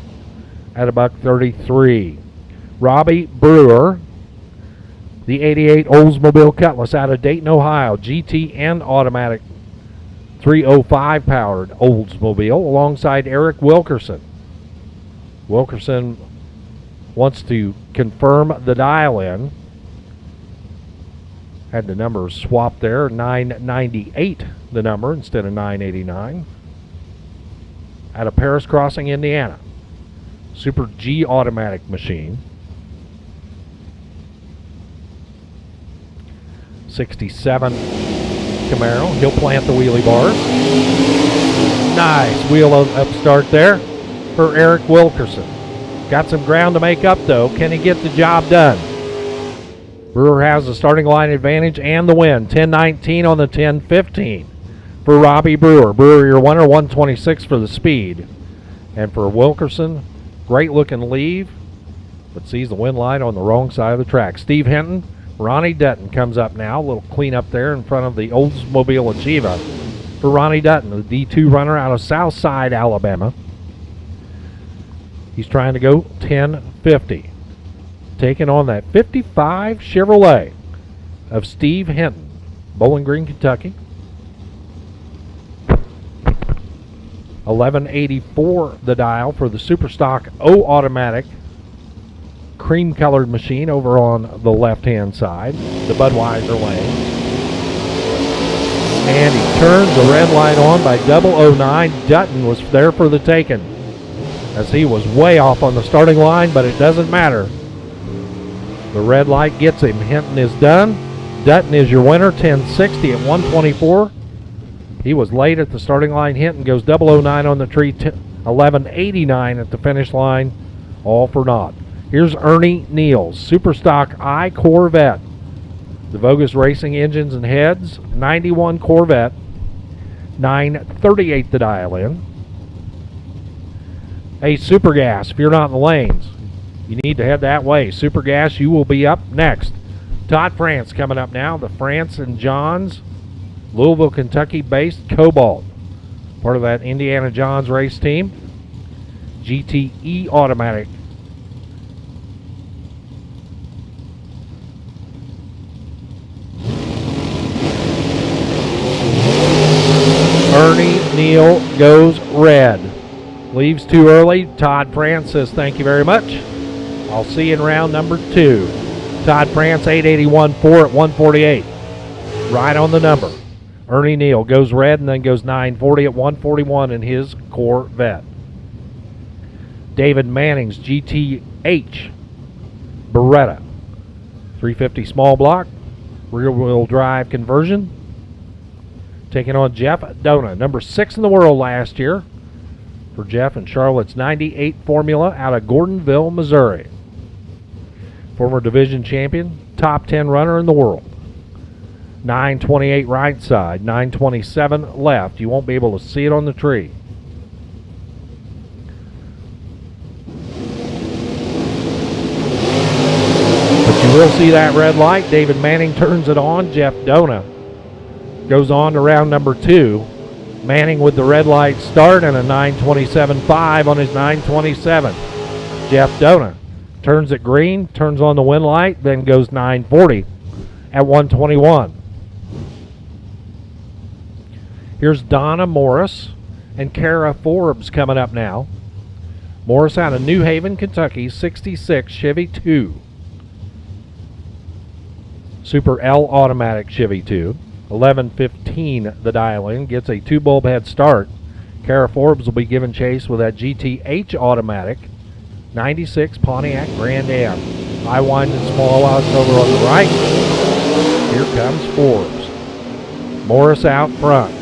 at $1.33. Robbie Brewer, the 88 Oldsmobile Cutlass out of Dayton, Ohio. GTN automatic 305 powered Oldsmobile alongside Eric Wilkerson. Wilkerson wants to confirm the dial-in. Had the numbers swapped there, 998 the number instead of 989. Out of Paris Crossing, Indiana. Super G automatic machine. 67 Camaro. He'll plant the wheelie bars. Nice wheel up start there for Eric Wilkerson. Got some ground to make up, though. Can he get the job done? Brewer has the starting line advantage and the win. 10-19 on the 10-15 for Robbie Brewer. Brewer, your winner, 126 for the speed. And for Wilkerson, great looking leave, but sees the wind line on the wrong side of the track. Steve Hinton, Ronnie Dutton comes up now. A little cleanup there in front of the Oldsmobile Achieva for Ronnie Dutton, the D2 runner out of Southside, Alabama. He's trying to go 10-50. Taking on that 55 Chevrolet of Steve Hinton, Bowling Green, Kentucky. 1184 the dial for the Superstock O automatic cream colored machine over on the left hand side, the Budweiser lane. And he turns the red light on by 009. Dutton was there for the taking, as he was way off on the starting line, but it doesn't matter. The red light gets him. Hinton is done. Dutton is your winner, 1060 at 124. He was late at the starting line. Hinton goes 009 on the tree, 1189 at the finish line, all for naught. Here's Ernie Neals, Superstock I Corvette. The Vogus Racing engines and heads, 91 Corvette, 938 the dial in. Hey, Super Gas, if you're not in the lanes, you need to head that way. Super Gas, you will be up next. Todd France coming up now. The France and Johns, Louisville, Kentucky-based Cobalt. Part of that Indiana Johns race team. GTE automatic. Ernie Neal goes red. Leaves too early. Todd France says thank you very much. I'll see you in round number 2. Todd France, 881.4 at 148. Right on the number. Ernie Neal goes red and then goes 940 at 141 in his Corvette. David Manning's GTH Beretta. 350 small block. Rear wheel drive conversion. Taking on Jeff Dona, number 6 in the world last year for Jeff and Charlotte's 98 Formula out of Gordonville, Missouri. Former division champion, top 10 runner in the world. 928 right side, 927 left. You won't be able to see it on the tree. But you will see that red light. David Manning turns it on. Jeff Dona goes on to round number 2. Manning with the red light start and a 927.5 on his 927. Jeff Dona turns it green, turns on the wind light, then goes 940 at 121. Here's Donna Morris and Kara Forbes coming up now. Morris out of New Haven, Kentucky, 66 Chevy 2. Super L automatic Chevy 2. 11:15 the dial-in, gets a 2-bulb head start. Kara Forbes will be giving chase with that GTH automatic 96 Pontiac Grand Am. High wind and small outs over on the right. Here comes Forbes. Morris out front.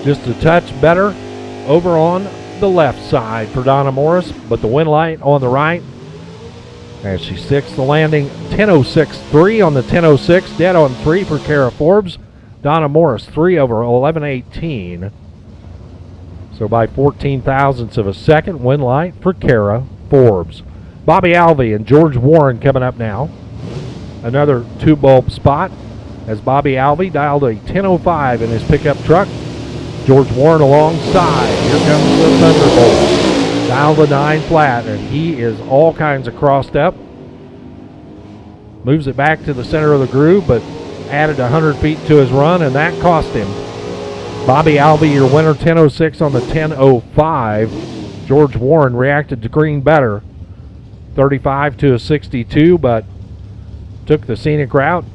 Just a touch better over on the left side for Donna Morris, but the wind light on the right. As she sticks the landing, 10.06.3 on the 10.06, dead on 3 for Kara Forbes. Donna Morris, 3 over 11.18. So by 14 thousandths of a second, wind light for Kara Forbes. Bobby Alvey and George Warren coming up now. Another 2-bulb spot as Bobby Alvey dialed a 10.05 in his pickup truck. George Warren alongside. Here comes the Thunderbolt. Dialed the 9 flat, and he is all kinds of crossed up. Moves it back to the center of the groove, but added 100 feet to his run, and that cost him. Bobby Alvey, your winner, 10.06 on the 10.05. George Warren reacted to green better, 35 to a 62, but took the scenic route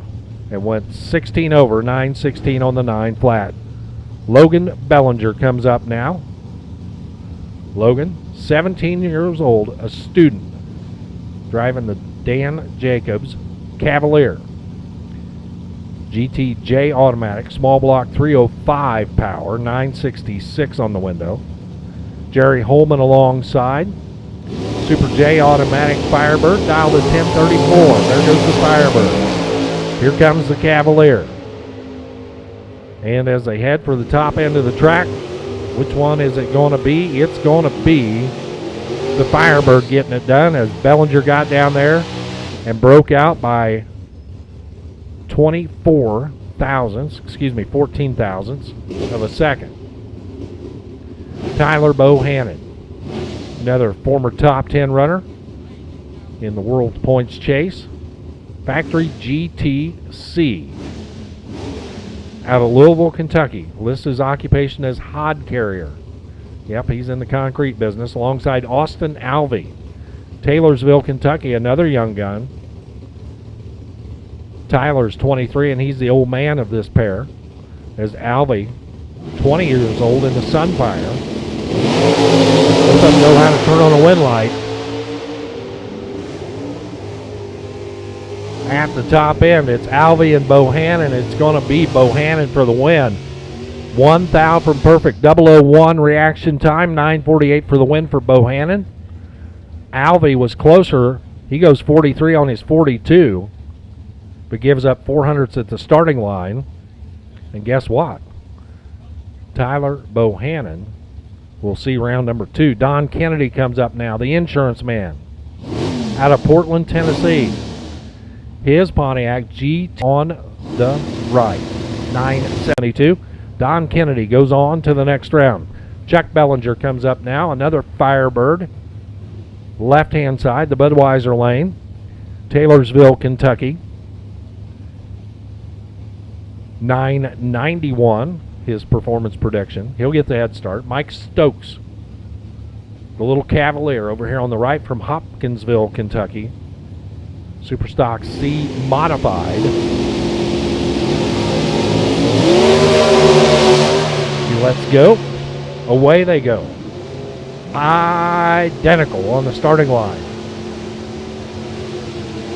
and went 16 over, 9.16 on the 9 flat. Logan Bellinger comes up now. Logan, 17 years old, a student, driving the Dan Jacobs Cavalier. GTJ automatic, small block 305 power, 966 on the window. Jerry Holman alongside. Super J automatic Firebird, dialed to 1034. There goes the Firebird. Here comes the Cavalier. And as they head for the top end of the track, which one is it going to be? It's going to be the Firebird getting it done as Bellinger got down there and broke out by 14 thousandths of a second. Tyler Bohannon, another former top 10 runner in the world points chase. Factory GTC out of Louisville, Kentucky. Lists his occupation as hod carrier. Yep, he's in the concrete business alongside Austin Alvey. Taylorsville, Kentucky, another young gun. Tyler's 23, and he's the old man of this pair. As Alvey, 20 years old in the Sunfire. Both of them know how to turn on a wind light. At the top end, it's Alvey and Bohannon. It's going to be Bohannon for the win. 1 thou from perfect. 001 reaction time. 9:48 for the win for Bohannon. Alvey was closer. He goes 43 on his 42, but gives up 400ths at the starting line. And guess what? Tyler Bohannon will see round number 2. Don Kennedy comes up now, the insurance man out of Portland, Tennessee. His Pontiac GT on the right, 972. Don Kennedy goes on to the next round. Chuck Bellinger comes up now, another Firebird. Left-hand side, the Budweiser lane. Taylorsville, Kentucky. 991, his performance prediction. He'll get the head start. Mike Stokes, the little Cavalier over here on the right from Hopkinsville, Kentucky. Superstock C modified. Let's go. Away they go. Identical on the starting line.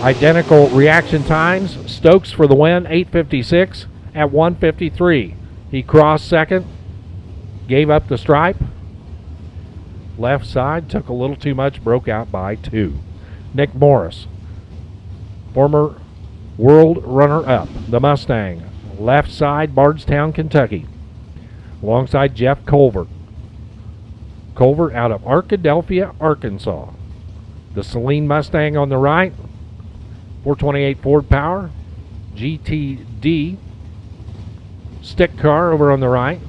Identical reaction times. Stokes for the win, 8:56 at 1:53. He crossed second, gave up the stripe. Left side, took a little too much, broke out by 2. Nick Morris, former world runner-up, the Mustang. Left side, Bardstown, Kentucky. Alongside Jeff Colvert. Colvert out of Arkadelphia, Arkansas. The Celine Mustang on the right. 428 Ford Power. GTD. Stick car over on the right.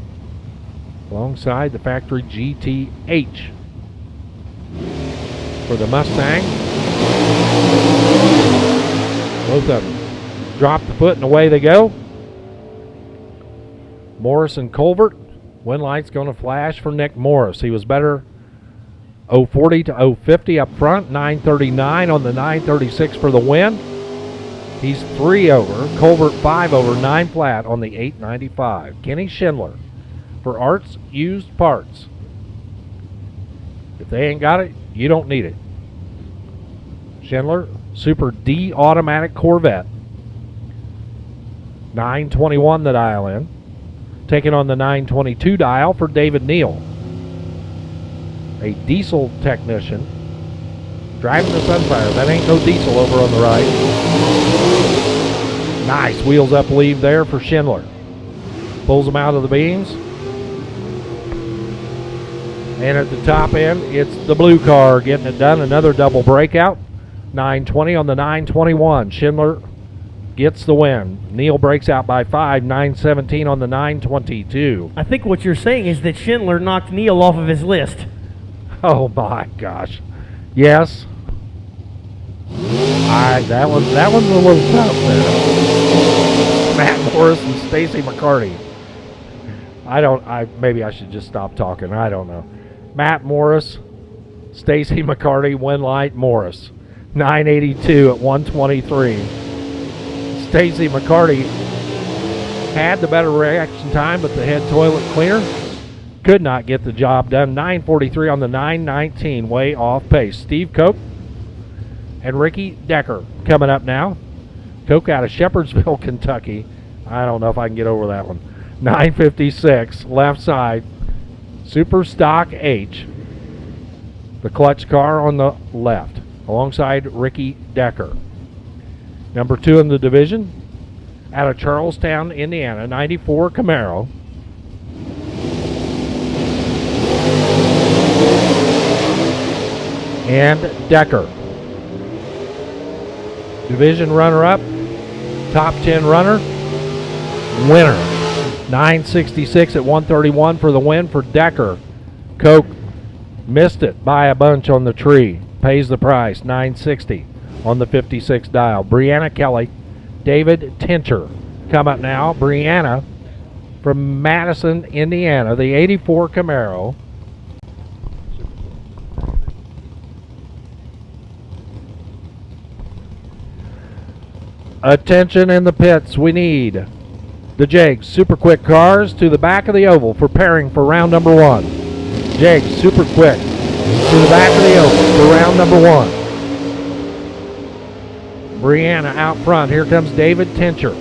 Alongside the factory GTH. For the Mustang. Both of them drop the foot and away they go. Morris and Colvert. Wind light's going to flash for Nick Morris. He was better 040 to 050 up front. 939 on the 936 for the win. He's 3 over. Colvert 5 over. 9 flat on the 895. Kenny Schindler for Arts Used Parts. If they ain't got it, you don't need it. Schindler, Super D automatic Corvette. 921 the dial in. Taking on the 922 dial for David Neal, a diesel technician driving the Sunfire. That ain't no diesel over on the right. Nice wheels up leave there for Schindler. Pulls them out of the beams. And at the top end, it's the blue car getting it done. Another double breakout. 920 on the 921. Schindler gets the win. Neal breaks out by 5, 917 on the 922. I think what you're saying is that Schindler knocked Neal off of his list. Oh my gosh. Yes. That one's a little tough there. Matt Morris and Stacy McCarty. Maybe I should just stop talking. I don't know. Matt Morris, Stacy McCarty, Winlight Morris. 982 at 123. Stacy McCarty had the better reaction time, but the head toilet cleaner could not get the job done. 943 on the 919, way off pace. Steve Koch and Ricky Decker coming up now. Koch out of Shepherdsville, Kentucky. I don't know if I can get over that one. 956, left side. Super Stock H. The clutch car on the left, alongside Ricky Decker. Number 2 in the division, out of Charlestown, Indiana, 94 Camaro. And Decker. Division runner-up, top 10 runner, winner. 966 at 131 for the win for Decker. Coke missed it by a bunch on the tree. Pays the price, 960 on the 56 dial. Brianna Kelly, David Tincher. Come up now, Brianna from Madison, Indiana, the 84 Camaro. Attention in the pits, we need the Jakes Super Quick cars to the back of the oval, preparing for round number 1. Jakes Super Quick to the back of the oval for round number 1. Brianna out front, here comes David Tincher.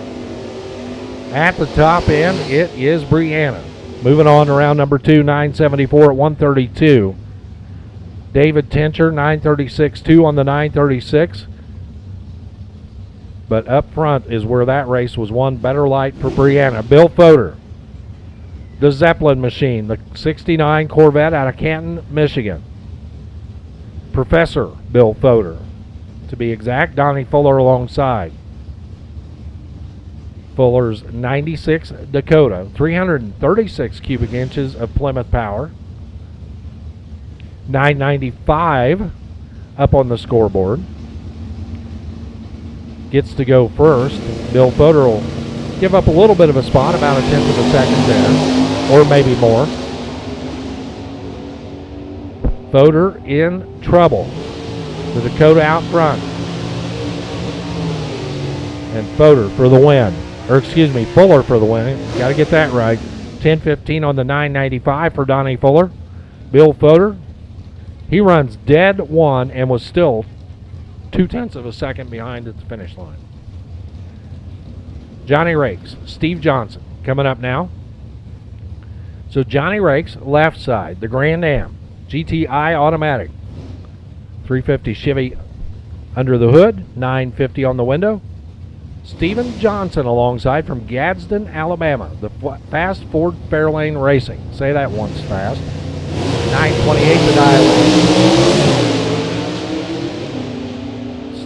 At the top end, it is Brianna. Moving on to round number 2, 974 at 132. David Tincher, 936.2 on the 936. But up front is where that race was won. Better light for Brianna. Bill Foder, the Zeppelin machine, the 69 Corvette out of Canton, Michigan. Professor Bill Foder, to be exact. Donnie Fuller alongside. Fuller's 96 Dakota, 336 cubic inches of Plymouth power. 995 up on the scoreboard. Gets to go first. Bill Foder will give up a little bit of a spot, about a tenth of a second there, or maybe more. Foder in trouble. The Dakota out front. And Foder for the win. Or excuse me, Fuller for the win. Got to get that right. 10:15 on the 995 for Donnie Fuller. Bill Foder, he runs dead one and was still 0.2 of a second behind at the finish line. Johnny Rakes, Steve Johnson coming up now. So Johnny Rakes, left side, the Grand Am, GTI automatic. 350 Chevy under the hood, 950 on the window. Stephen Johnson alongside from Gadsden, Alabama, the fast Ford Fairlane Racing. Say that once fast. 928 the dial.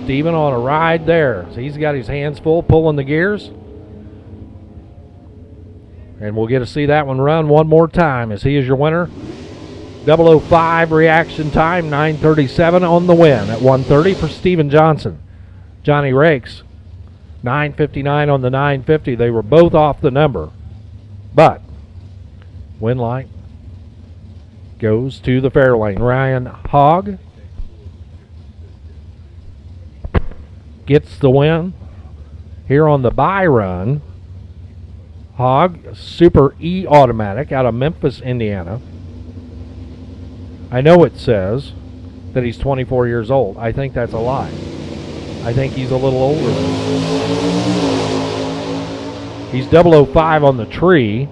Stephen on a ride there. So he's got his hands full pulling the gears. And we'll get to see that one run one more time as he is your winner. 005 reaction time, 937 on the win at 130 for Stephen Johnson. Johnny Rakes, 959 on the 950. They were both off the number. But win light goes to the Fairlane. Ryan Hogg gets the win here on the bye run. Hogg, Super E automatic out of Memphis, Indiana. I know it says that he's 24 years old. I think that's a lie. I think he's a little older. He's 005 on the tree.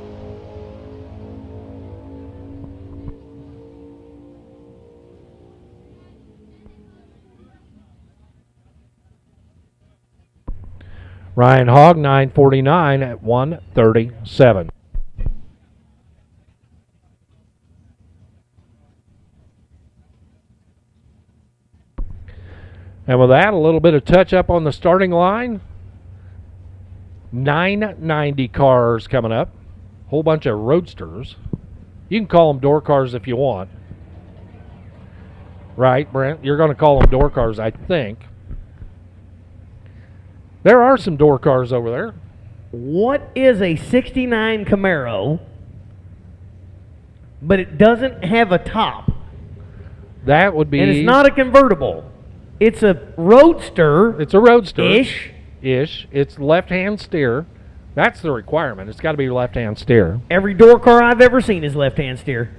Ryan Hogg, 949 at 137. And with that, a little bit of touch up on the starting line. 990 cars coming up. Whole bunch of roadsters. You can call them door cars if you want. Right, Brent? You're going to call them door cars, I think. There are some door cars over there. What is a 69 Camaro, but it doesn't have a top? That would be... And it's not a convertible. It's a roadster. It's a roadster. Ish. It's left-hand steer. That's the requirement. It's got to be left-hand steer. Every door car I've ever seen is left-hand steer.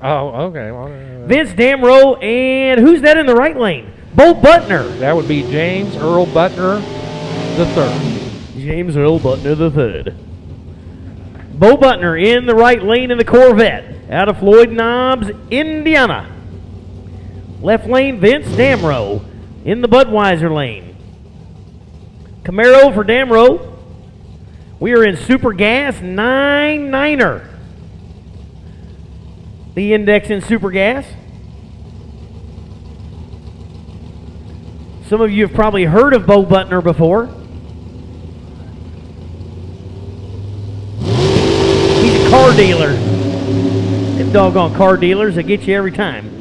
Oh, okay. Well, Vince Damrow, and who's that in the right lane? Bo Butner. that would be James Earl Butner III. James Earl Butner III. Bo Butner in the right lane in the Corvette out of Floyd Knobs, Indiana. Left lane, Vince Damrow. In the Budweiser lane, Camaro for Damrow. We are in Super Gas 9-9er. The index in Super Gas. Some of you have probably heard of Bo Butner before. He's a car dealer. Them doggone car dealers that get you every time.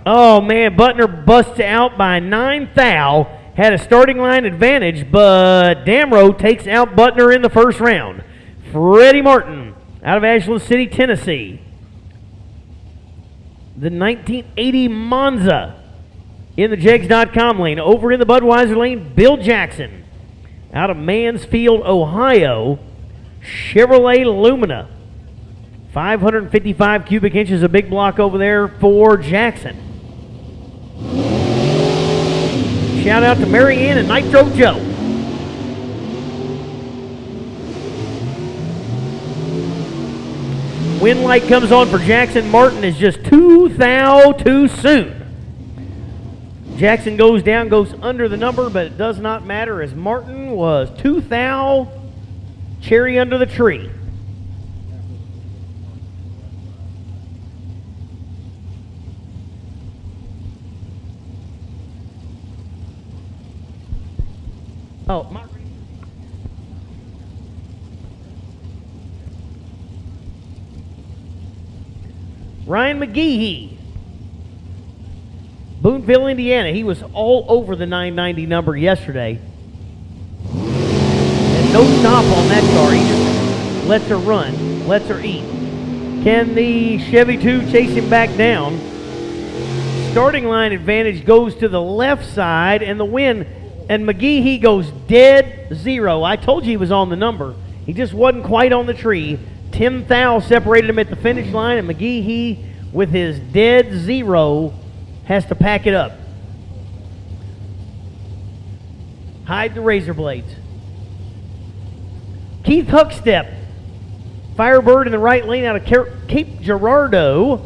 Oh man, Butner busts out by 9 thou. Had a starting line advantage, but Damrow takes out Butner in the first round. Freddie Martin out of Ashland City, Tennessee. The 1980 Monza in the Jegs.com lane. Over in the Budweiser lane, Bill Jackson out of Mansfield, Ohio. Chevrolet Lumina. 555 cubic inches of big block over there for Jackson. Shout out to Marianne and Nitro Joe. Wind light comes on for Jackson. Martin is just 2 thou too soon. Jackson goes down, goes under the number, but it does not matter as Martin was 2 thou cherry under the tree. Oh, Ryan McGehee, Boonville, Indiana. He was all over the 990 number yesterday. And no stop on that car. He just lets her run, lets her eat. Can the Chevy 2 chase him back down? Starting line advantage goes to the left side, and the win. And McGehee goes dead zero. I told you he was on the number. He just wasn't quite on the tree. Tim Thau separated him at the finish line, and McGehee, with his dead zero, has to pack it up. Hide the razor blades. Keith Huckstep, Firebird in the right lane out of Cape Girardeau,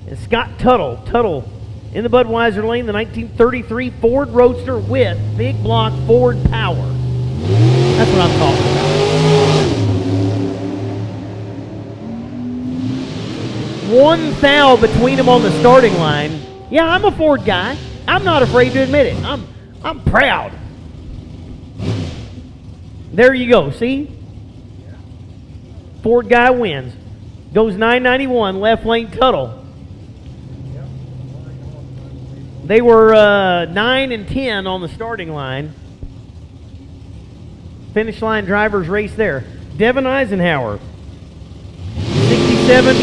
and Scott Tuttle. Tuttle in the Budweiser lane, the 1933 Ford Roadster with big block Ford power. That's what I'm talking about. 1 thou between them on the starting line. Yeah, I'm a Ford guy. I'm not afraid to admit it. I'm proud. There you go. See? Ford guy wins. Goes 991, left lane Tuttle. They were 9 and 10 on the starting line. Finish line drivers race there. Devin Eisenhower. 67,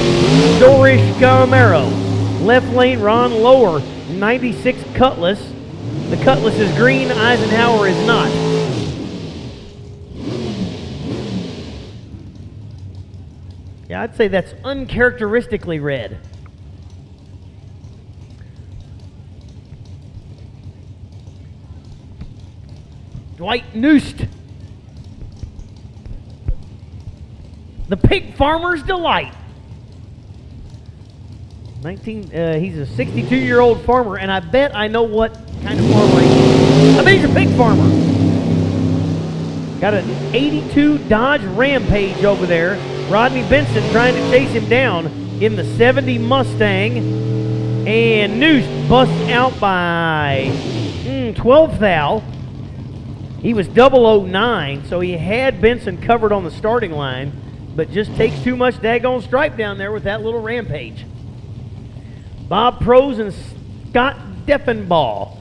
Dorish Camaro. Left lane, Ron Lower. 96 Cutlass. The Cutlass is green, Eisenhower is not. Yeah, I'd say that's uncharacteristically red. Dwight Noost. The Pig Farmer's Delight. He's a 62-year-old farmer, and I bet I know what kind of farmer he is. I bet he's a pig farmer. Got an 82 Dodge Rampage over there. Rodney Benson trying to chase him down in the 70 Mustang. And Noost busts out by 12 thou. He was 009, so he had Benson covered on the starting line, but just takes too much daggone stripe down there with that little Rampage. Bob Prose and Scott Deffenbaugh.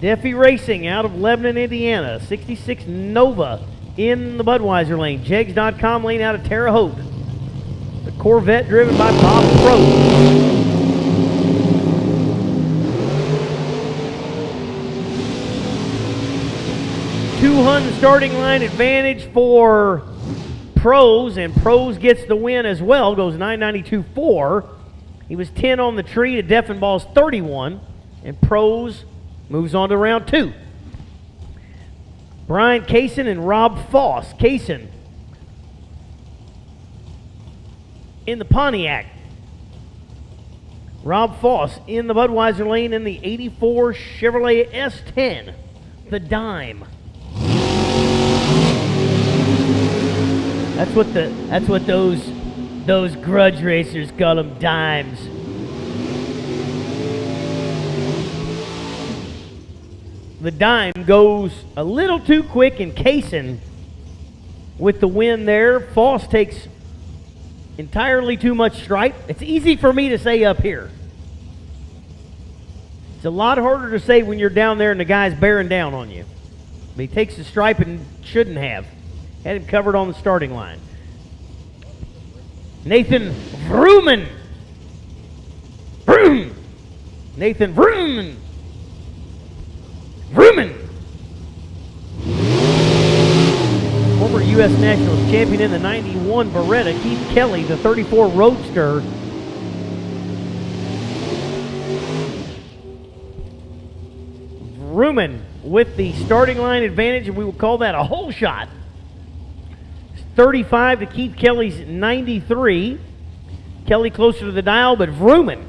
Deffy Racing out of Lebanon, Indiana. 66 Nova in the Budweiser lane. Jegs.com lane out of Terre Haute. The Corvette driven by Bob Prose. Two-Hun starting line advantage for Prose, and Prose gets the win as well. Goes 992.4. He was 10 on the tree to Deffenbaugh's 31, and Prose moves on to round 2. Brian Kaysen and Rob Foss. Kaysen in the Pontiac. Rob Foss in the Budweiser lane in the 84 Chevrolet S10, the Dime. That's what those grudge racers call them, dimes. The Dime goes a little too quick, and Kaysen with the win there. Foss takes entirely too much stripe. It's easy for me to say up here. It's a lot harder to say when you're down there and the guy's bearing down on you. But he takes the stripe and shouldn't have. Had him covered on the starting line. Nathan Vrooman. Vroom. Nathan Vrooman. Vrooman. Former U.S. Nationals champion in the 91 Beretta, Keith Kelly, the 34 Roadster. Vrooman with the starting line advantage, and we will call that a hole shot. 35 to Keith Kelly's 93. Kelly closer to the dial, but Vrooman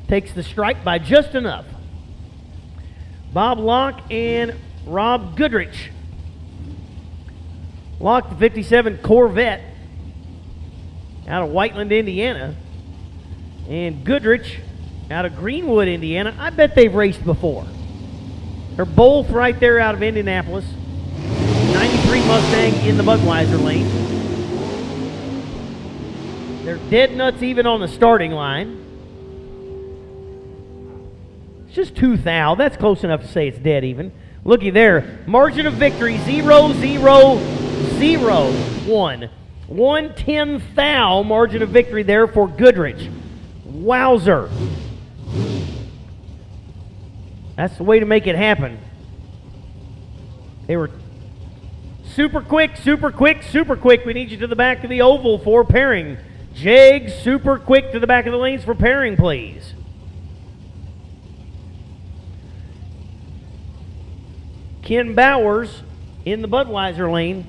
takes the strike by just enough. Bob Locke and Rob Goodrich. Locke, the 57 Corvette out of Whiteland, Indiana. And Goodrich out of Greenwood, Indiana. I bet they've raced before. They're both right there out of Indianapolis. 93 Mustang in the Budweiser lane. They're dead nuts even on the starting line. It's just 2 thou. That's close enough to say it's dead even. Looky there. Margin of victory 0, 0, 0, 1. 1/10 thou margin of victory there for Goodrich. Wowzer. That's the way to make it happen. They were super quick, super quick, super quick. We need you to the back of the oval for pairing. Jags, super quick to the back of the lanes for pairing, please. Ken Bowers in the Budweiser lane.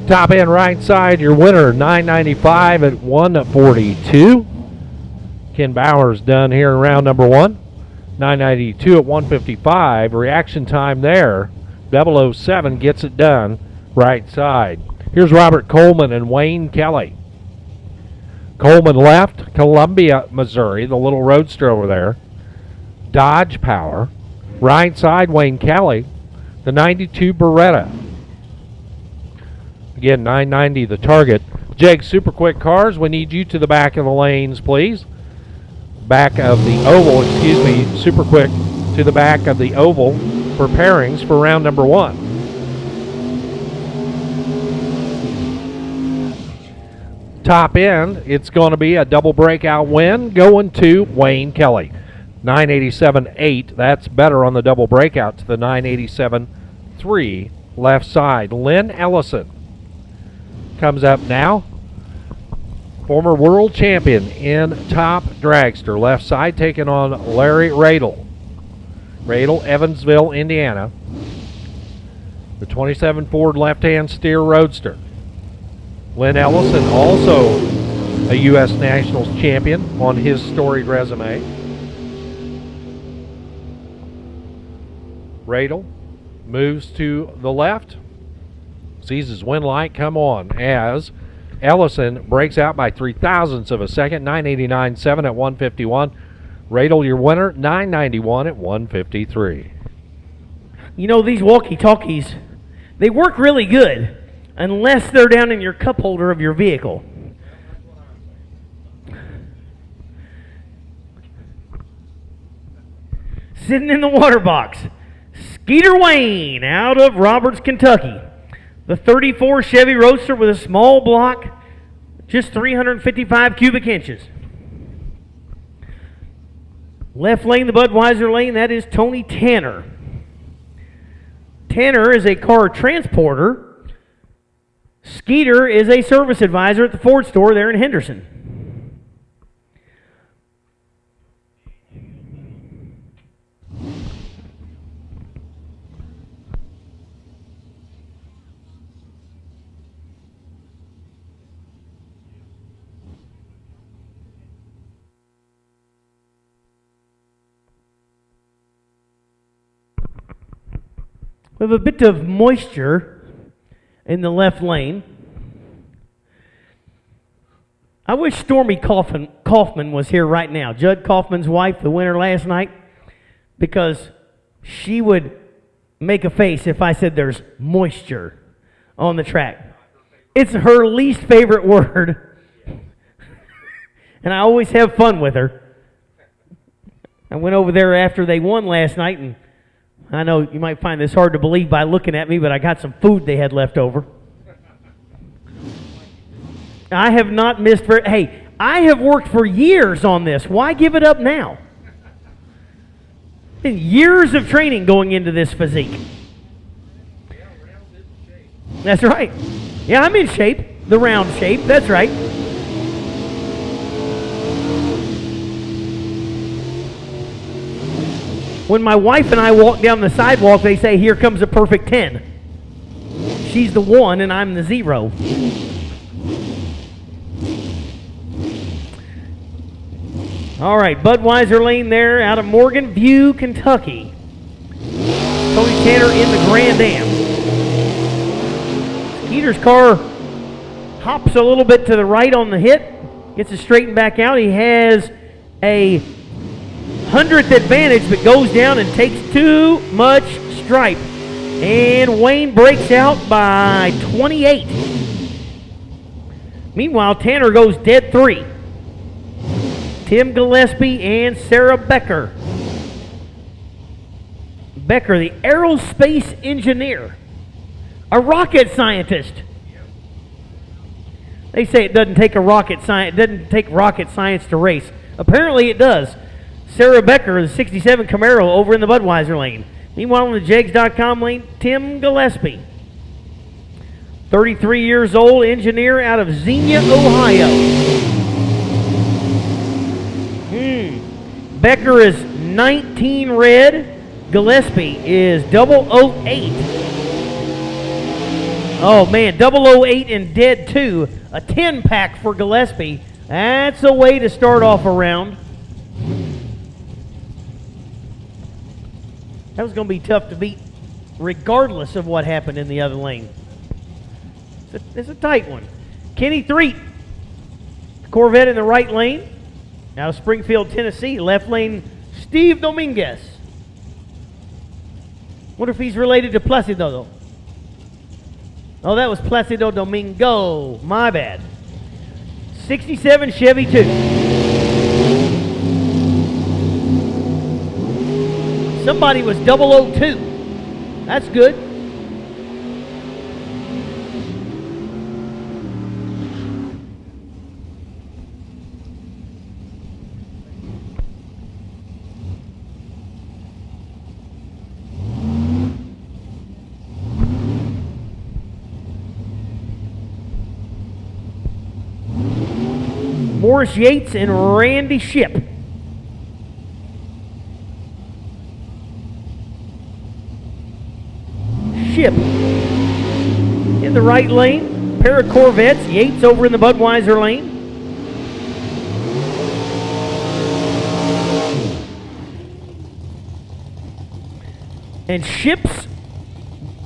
Top end right side, your winner, 995 at 142. Ken Bowers done here in round number 1. 992 at 155. Reaction time there. 007 gets it done right side. Here's Robert Coleman and Wayne Kelly. Coleman left, Columbia, Missouri, the little roadster over there. Dodge Power. Right side, Wayne Kelly, the 92 Beretta. Again, 990 the target. Jag Super Quick Cars, we need you to the back of the lanes, please. Back of the oval, excuse me, Super Quick to the back of the oval for pairings for round number 1. Top end, it's going to be a double breakout win going to Wayne Kelly. 987.8, that's better on the double breakout to the 987.3 left side. Lynn Ellison comes up now. Former world champion in top dragster. Left side taking on Larry Radel. Radel, Evansville, Indiana. The 27 Ford left-hand steer roadster. Lynn Ellison, also a U.S. Nationals champion on his storied resume. Radel moves to the left. Sees his win light come on as Ellison breaks out by 0.03 of a second. 989.7 at 151. Radel, your winner, 991 at 153. You know, these walkie-talkies, they work really good unless they're down in your cup holder of your vehicle. Sitting in the water box, Skeeter Wayne out of Roberts, Kentucky. The 34 Chevy Roadster with a small block, just 355 cubic inches. Left lane, the Budweiser lane, that is Tony Tanner. Tanner is a car transporter. Skeeter is a service advisor at the Ford store there in Henderson. We have a bit of moisture in the left lane. I wish Stormy Kaufman was here right now. Judd Kaufman's wife, the winner last night, because she would make a face if I said there's moisture on the track. It's her least favorite word, and I always have fun with her. I went over there after they won last night, and I know you might find this hard to believe by looking at me, but I got some food they had left over. I have not missed hey, I have worked for years on this. Why give it up now? Years of training going into this physique. That's right. Yeah, I'm in shape. The round shape. That's right. When my wife and I walk down the sidewalk, they say, "Here comes a perfect 10." She's the 1 and I'm the 0. All right, Budweiser lane there out of Morgan View, Kentucky. Tony Tanner in the Grand Am. Skeeter's car hops a little bit to the right on the hit, gets it straightened back out. He has a 100th advantage, but goes down and takes too much stripe. And Wayne breaks out by 28. Meanwhile, Tanner goes dead 3. Tim Gillespie and Sarah Becker. Becker, the aerospace engineer, a rocket scientist. They say it doesn't take rocket science to race. Apparently it does. Sarah Becker, the 67 Camaro, over in the Budweiser lane. Meanwhile, in the Jegs.com lane, Tim Gillespie. 33 years old, engineer out of Xenia, Ohio. Becker is 19 red. Gillespie is 008. Oh, man, 008 and dead 2. A 10-pack for Gillespie. That's a way to start off a round. That was going to be tough to beat regardless of what happened in the other lane. It's a tight one. Kenny Threet, Corvette in the right lane. Out of Springfield, Tennessee. Left lane, Steve Dominguez. Wonder if he's related to Placido, though. Oh, that was Placido Domingo. My bad. 67 Chevy 2. Somebody was 002. That's good. Morris Yates and Randy Shipp. Shipp in the right lane. Pair of Corvettes. Yates over in the Budweiser lane. And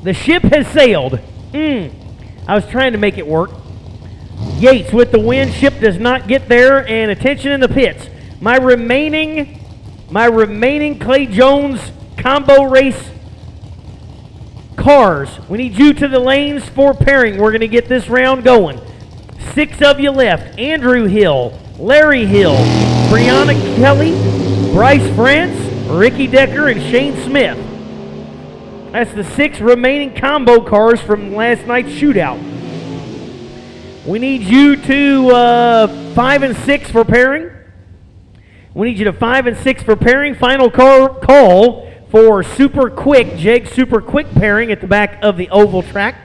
the ship has sailed. I was trying to make it work. Yates with the win. Ship does not get there, and attention in the pits. My remaining Clay Jones combo race cars. We need you to the lanes for pairing. We're going to get this round going. 6 of you left. Andrew Hill, Larry Hill, Brianna Kelly, Bryce France, Ricky Decker, and Shane Smith. That's the 6 remaining combo cars from last night's shootout. We need you to 5 and 6 for pairing. We need you to 5 and 6 for pairing. Final call for super quick, Jeg super quick pairing at the back of the oval track.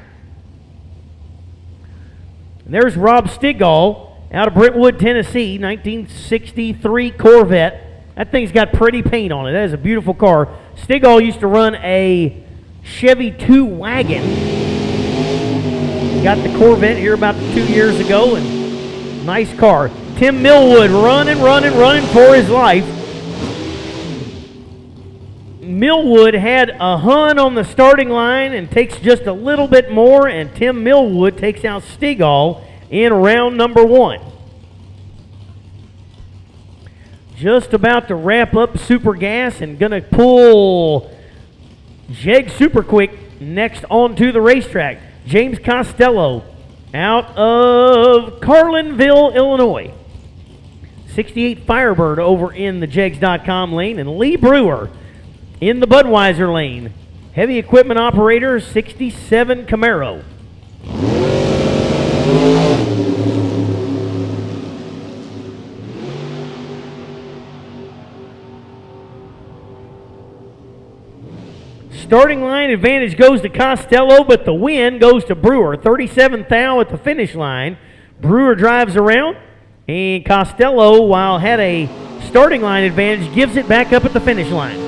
And there's Rob Stigall out of Brentwood, Tennessee, 1963 Corvette. That thing's got pretty paint on it. That is a beautiful car. Stigall used to run a Chevy 2 wagon. Got the Corvette here about 2 years ago, and nice car. Tim Millwood running for his life. Millwood had a Hun on the starting line and takes just a little bit more, and Tim Millwood takes out Stigall in round number 1. Just about to wrap up Super Gas and going to pull Jeg Super Quick next onto the racetrack. James Costello out of Carlinville, Illinois. 68 Firebird over in the Jegs.com lane, and Lee Brewer in the Budweiser lane. Heavy equipment operator, 67 Camaro. Starting line advantage goes to Costello, but the win goes to Brewer. 37th thou at the finish line. Brewer drives around, and Costello, while had a starting line advantage, gives it back up at the finish line.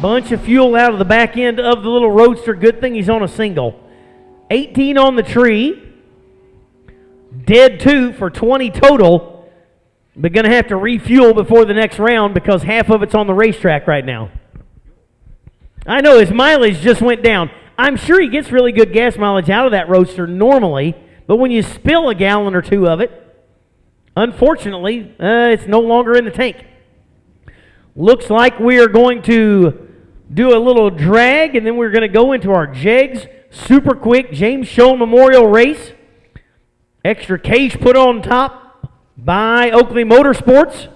Bunch of fuel out of the back end of the little Roadster. Good thing he's on a single. 18 on the tree. Dead 2 for 20 total. But going to have to refuel before the next round because half of it's on the racetrack right now. I know his mileage just went down. I'm sure he gets really good gas mileage out of that Roadster normally, but when you spill a gallon or two of it, unfortunately, it's no longer in the tank. Looks like we are going to do a little drag, and then we're going to go into our Jegs Super Quick James Schoen Memorial Race. Extra cage put on top by Oakley Motorsports.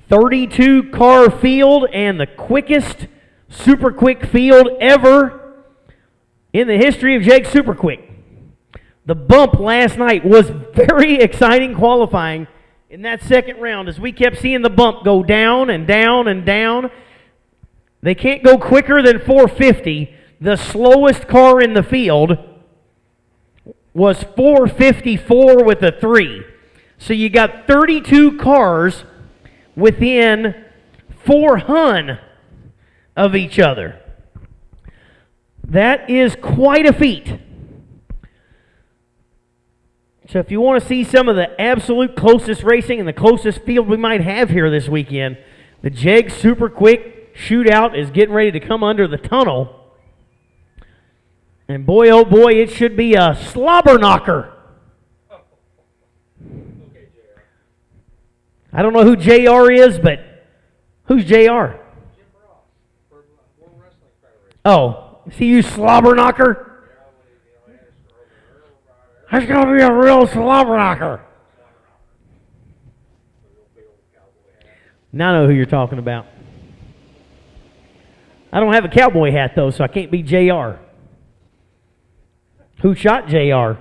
32 car field and the quickest super quick field ever in the history of Jeg Super Quick. The bump last night was very exciting qualifying in that second round as we kept seeing the bump go down and down and down. They can't go quicker than 450. The slowest car in the field was 454 with a 3. So you got 32 cars within 4 Hun of each other. That is quite a feat. So if you want to see some of the absolute closest racing and the closest field we might have here this weekend, the Jeg Super Quick Shootout is getting ready to come under the tunnel. And boy, oh boy, it should be a slobber knocker. I don't know who JR is, but who's JR? Oh, is he you slobber knocker? That's going to be a real slobber knocker. Now I know who you're talking about. I don't have a cowboy hat, though, so I can't be JR. Who shot JR?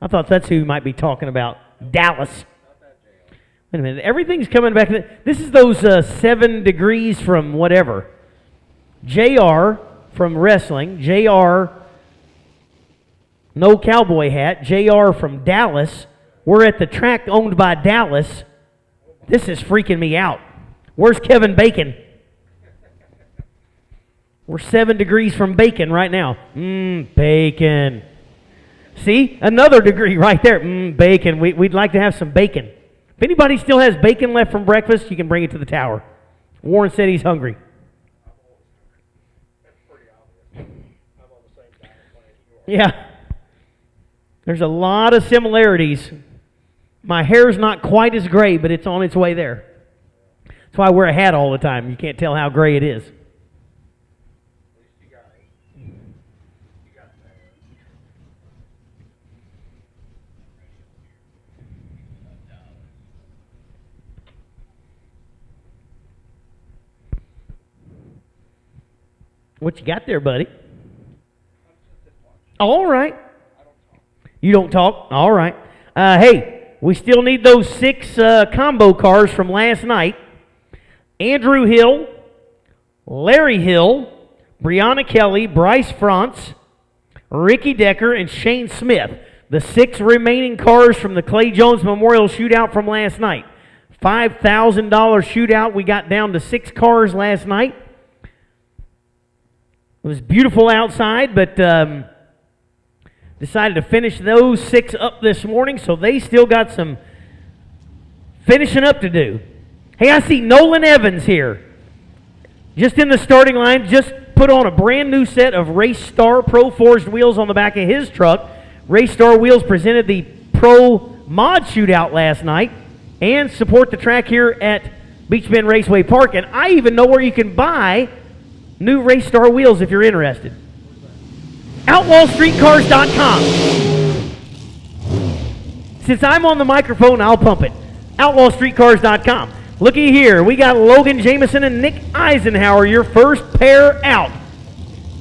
I thought that's who you might be talking about. Dallas. Wait a minute. Everything's coming back. This is those 7 degrees from whatever. JR from wrestling. JR, no cowboy hat. JR from Dallas. We're at the track owned by Dallas. This is freaking me out. Where's Kevin Bacon? We're 7 degrees from bacon right now. Bacon. See? Another degree right there. Bacon. We'd like to have some bacon. If anybody still has bacon left from breakfast, you can bring it to the tower. Warren said he's hungry. Yeah. There's a lot of similarities My hair's not quite as gray, but it's on its way there. That's why I wear a hat all the time. You can't tell how gray it is. What you got there, buddy? All right. You don't talk? All right. Hey, we still need those 6 combo cars from last night. Andrew Hill, Larry Hill, Brianna Kelly, Bryce Frantz, Ricky Decker, and Shane Smith. The 6 remaining cars from the Clay Jones Memorial Shootout from last night. $5,000 shootout. We got down to 6 cars last night. It was beautiful outside, but decided to finish those 6 up this morning, so they still got some finishing up to do. Hey, I see Nolan Evans here. Just in the starting line, just put on a brand new set of Race Star Pro Forged wheels on the back of his truck. Race Star Wheels presented the Pro Mod Shootout last night and support the track here at Beach Bend Raceway Park. And I even know where you can buy new Race Star wheels if you're interested. OutlawStreetCars.com. Since I'm on the microphone, I'll pump it. OutlawStreetCars.com. Looky here, we got Logan Jameson and Nick Eisenhower, your first pair out.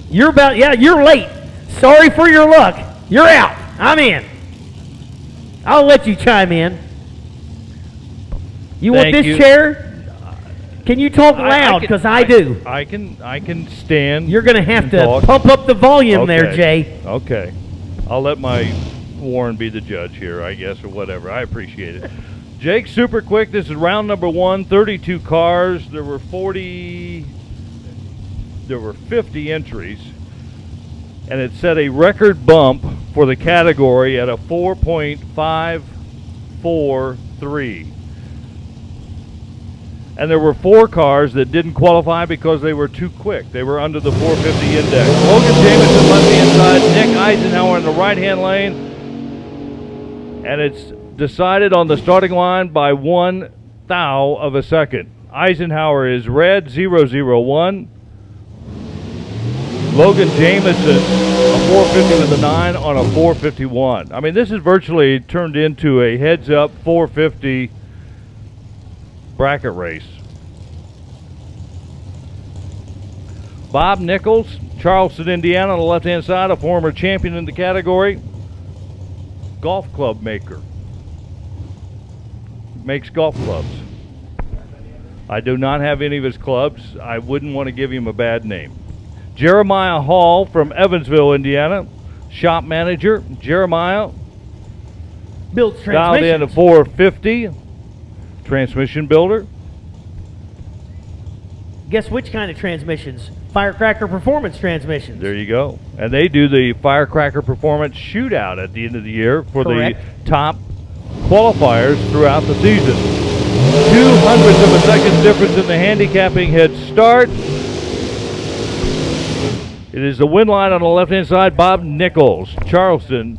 You're late. Sorry for your luck. You're out. I'm in. I'll let you chime in. You want this chair? Can you talk loud? Because I do. I can stand. You're going to have to talk. pump up the volume there, Jay. Okay. I'll let my Warren be the judge here, I guess, or whatever. I appreciate it. Jake, super quick. This is round number 1, 32 cars. There were 50 entries. And it set a record bump for the category at a 4.543. And there were 4 cars that didn't qualify because they were too quick. They were under the 450 index. Logan Jameson left-hand side, Nick Eisenhower in the right-hand lane. And it's decided on the starting line by 1 thou of a second. Eisenhower is red, 001. Logan Jameson, a 450 with a 9 on a 451. I mean, this is virtually turned into a heads-up 450 bracket race. Bob Nichols, Charleston, Indiana, on the left-hand side, a former champion in the category. Golf club maker. Makes golf clubs. I do not have any of his clubs. I wouldn't want to give him a bad name. Jeremiah Hall from Evansville, Indiana, shop manager. Jeremiah Builds dialed in a 450. Transmission builder. Guess which kind of transmissions? Firecracker Performance transmissions. There you go. And they do the Firecracker Performance Shootout at the end of the year for Correct. the top qualifiers throughout the season. 0.02 of a second difference in the handicapping head start. It is the win line on the left-hand side, Bob Nichols, Charleston.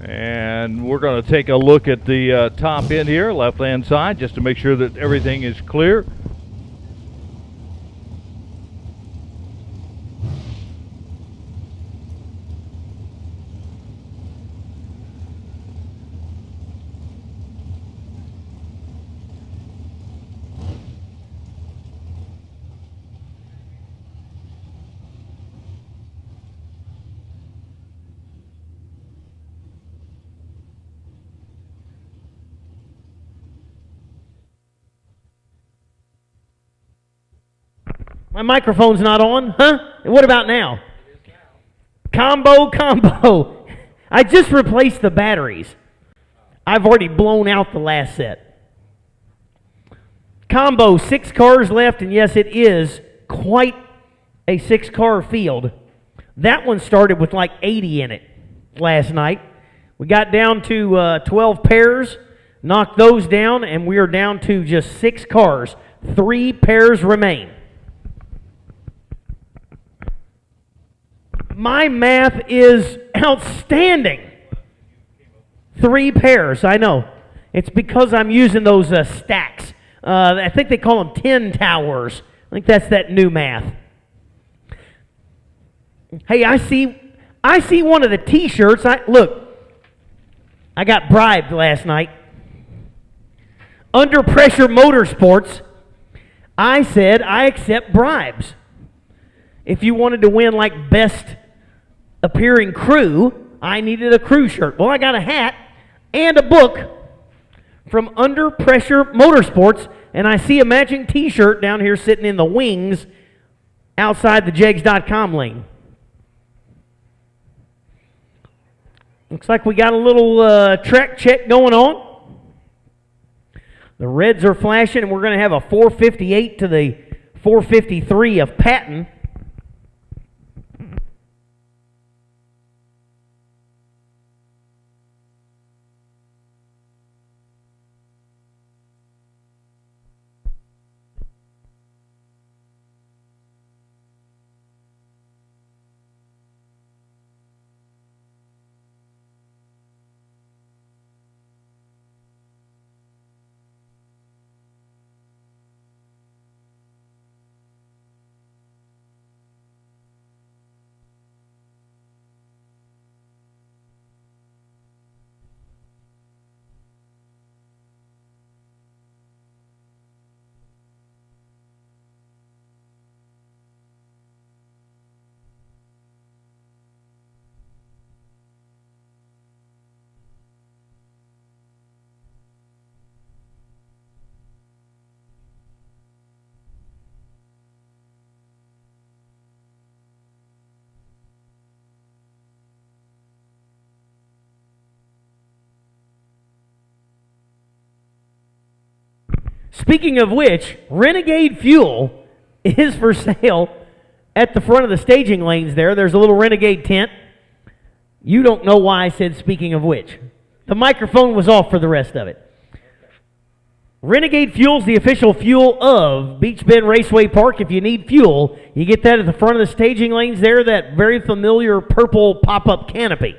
And we're going to take a look at the top end here, left-hand side, just to make sure that everything is clear. My microphone's not on, huh? What about now? Combo. I just replaced the batteries. I've already blown out the last set. Combo, 6 cars left, and yes, it is quite a 6-car field. That one started with like 80 in it last night. We got down to 12 pairs, knocked those down, and we are down to just 6 cars. 3 pairs remain. My math is outstanding. 3 pairs, I know. It's because I'm using those stacks. I think they call them 10 towers. I think that's that new math. Hey, I see one of the T-shirts. Look, I got bribed last night. Under Pressure Motorsports, I said I accept bribes. If you wanted to win like best appearing crew, I needed a crew shirt. Well, I got a hat and a book from Under Pressure Motorsports, and I see a matching T-shirt down here sitting in the wings outside the jegs.com lane. Looks like we got a little track check going on. The reds are flashing, and we're going to have a 458 to the 453 of Patton. Speaking of which, Renegade Fuel is for sale at the front of the staging lanes there. There's a little Renegade tent. You don't know why I said speaking of which. The microphone was off for the rest of it. Renegade Fuel's the official fuel of Beach Bend Raceway Park. If you need fuel, you get that at the front of the staging lanes there, that very familiar purple pop-up canopy.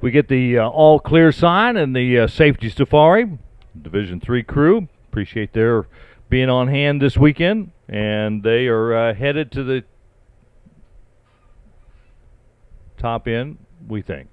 We get the all clear sign and the safety safari. Division 3 crew, appreciate their being on hand this weekend, and they are headed to the top end, we think.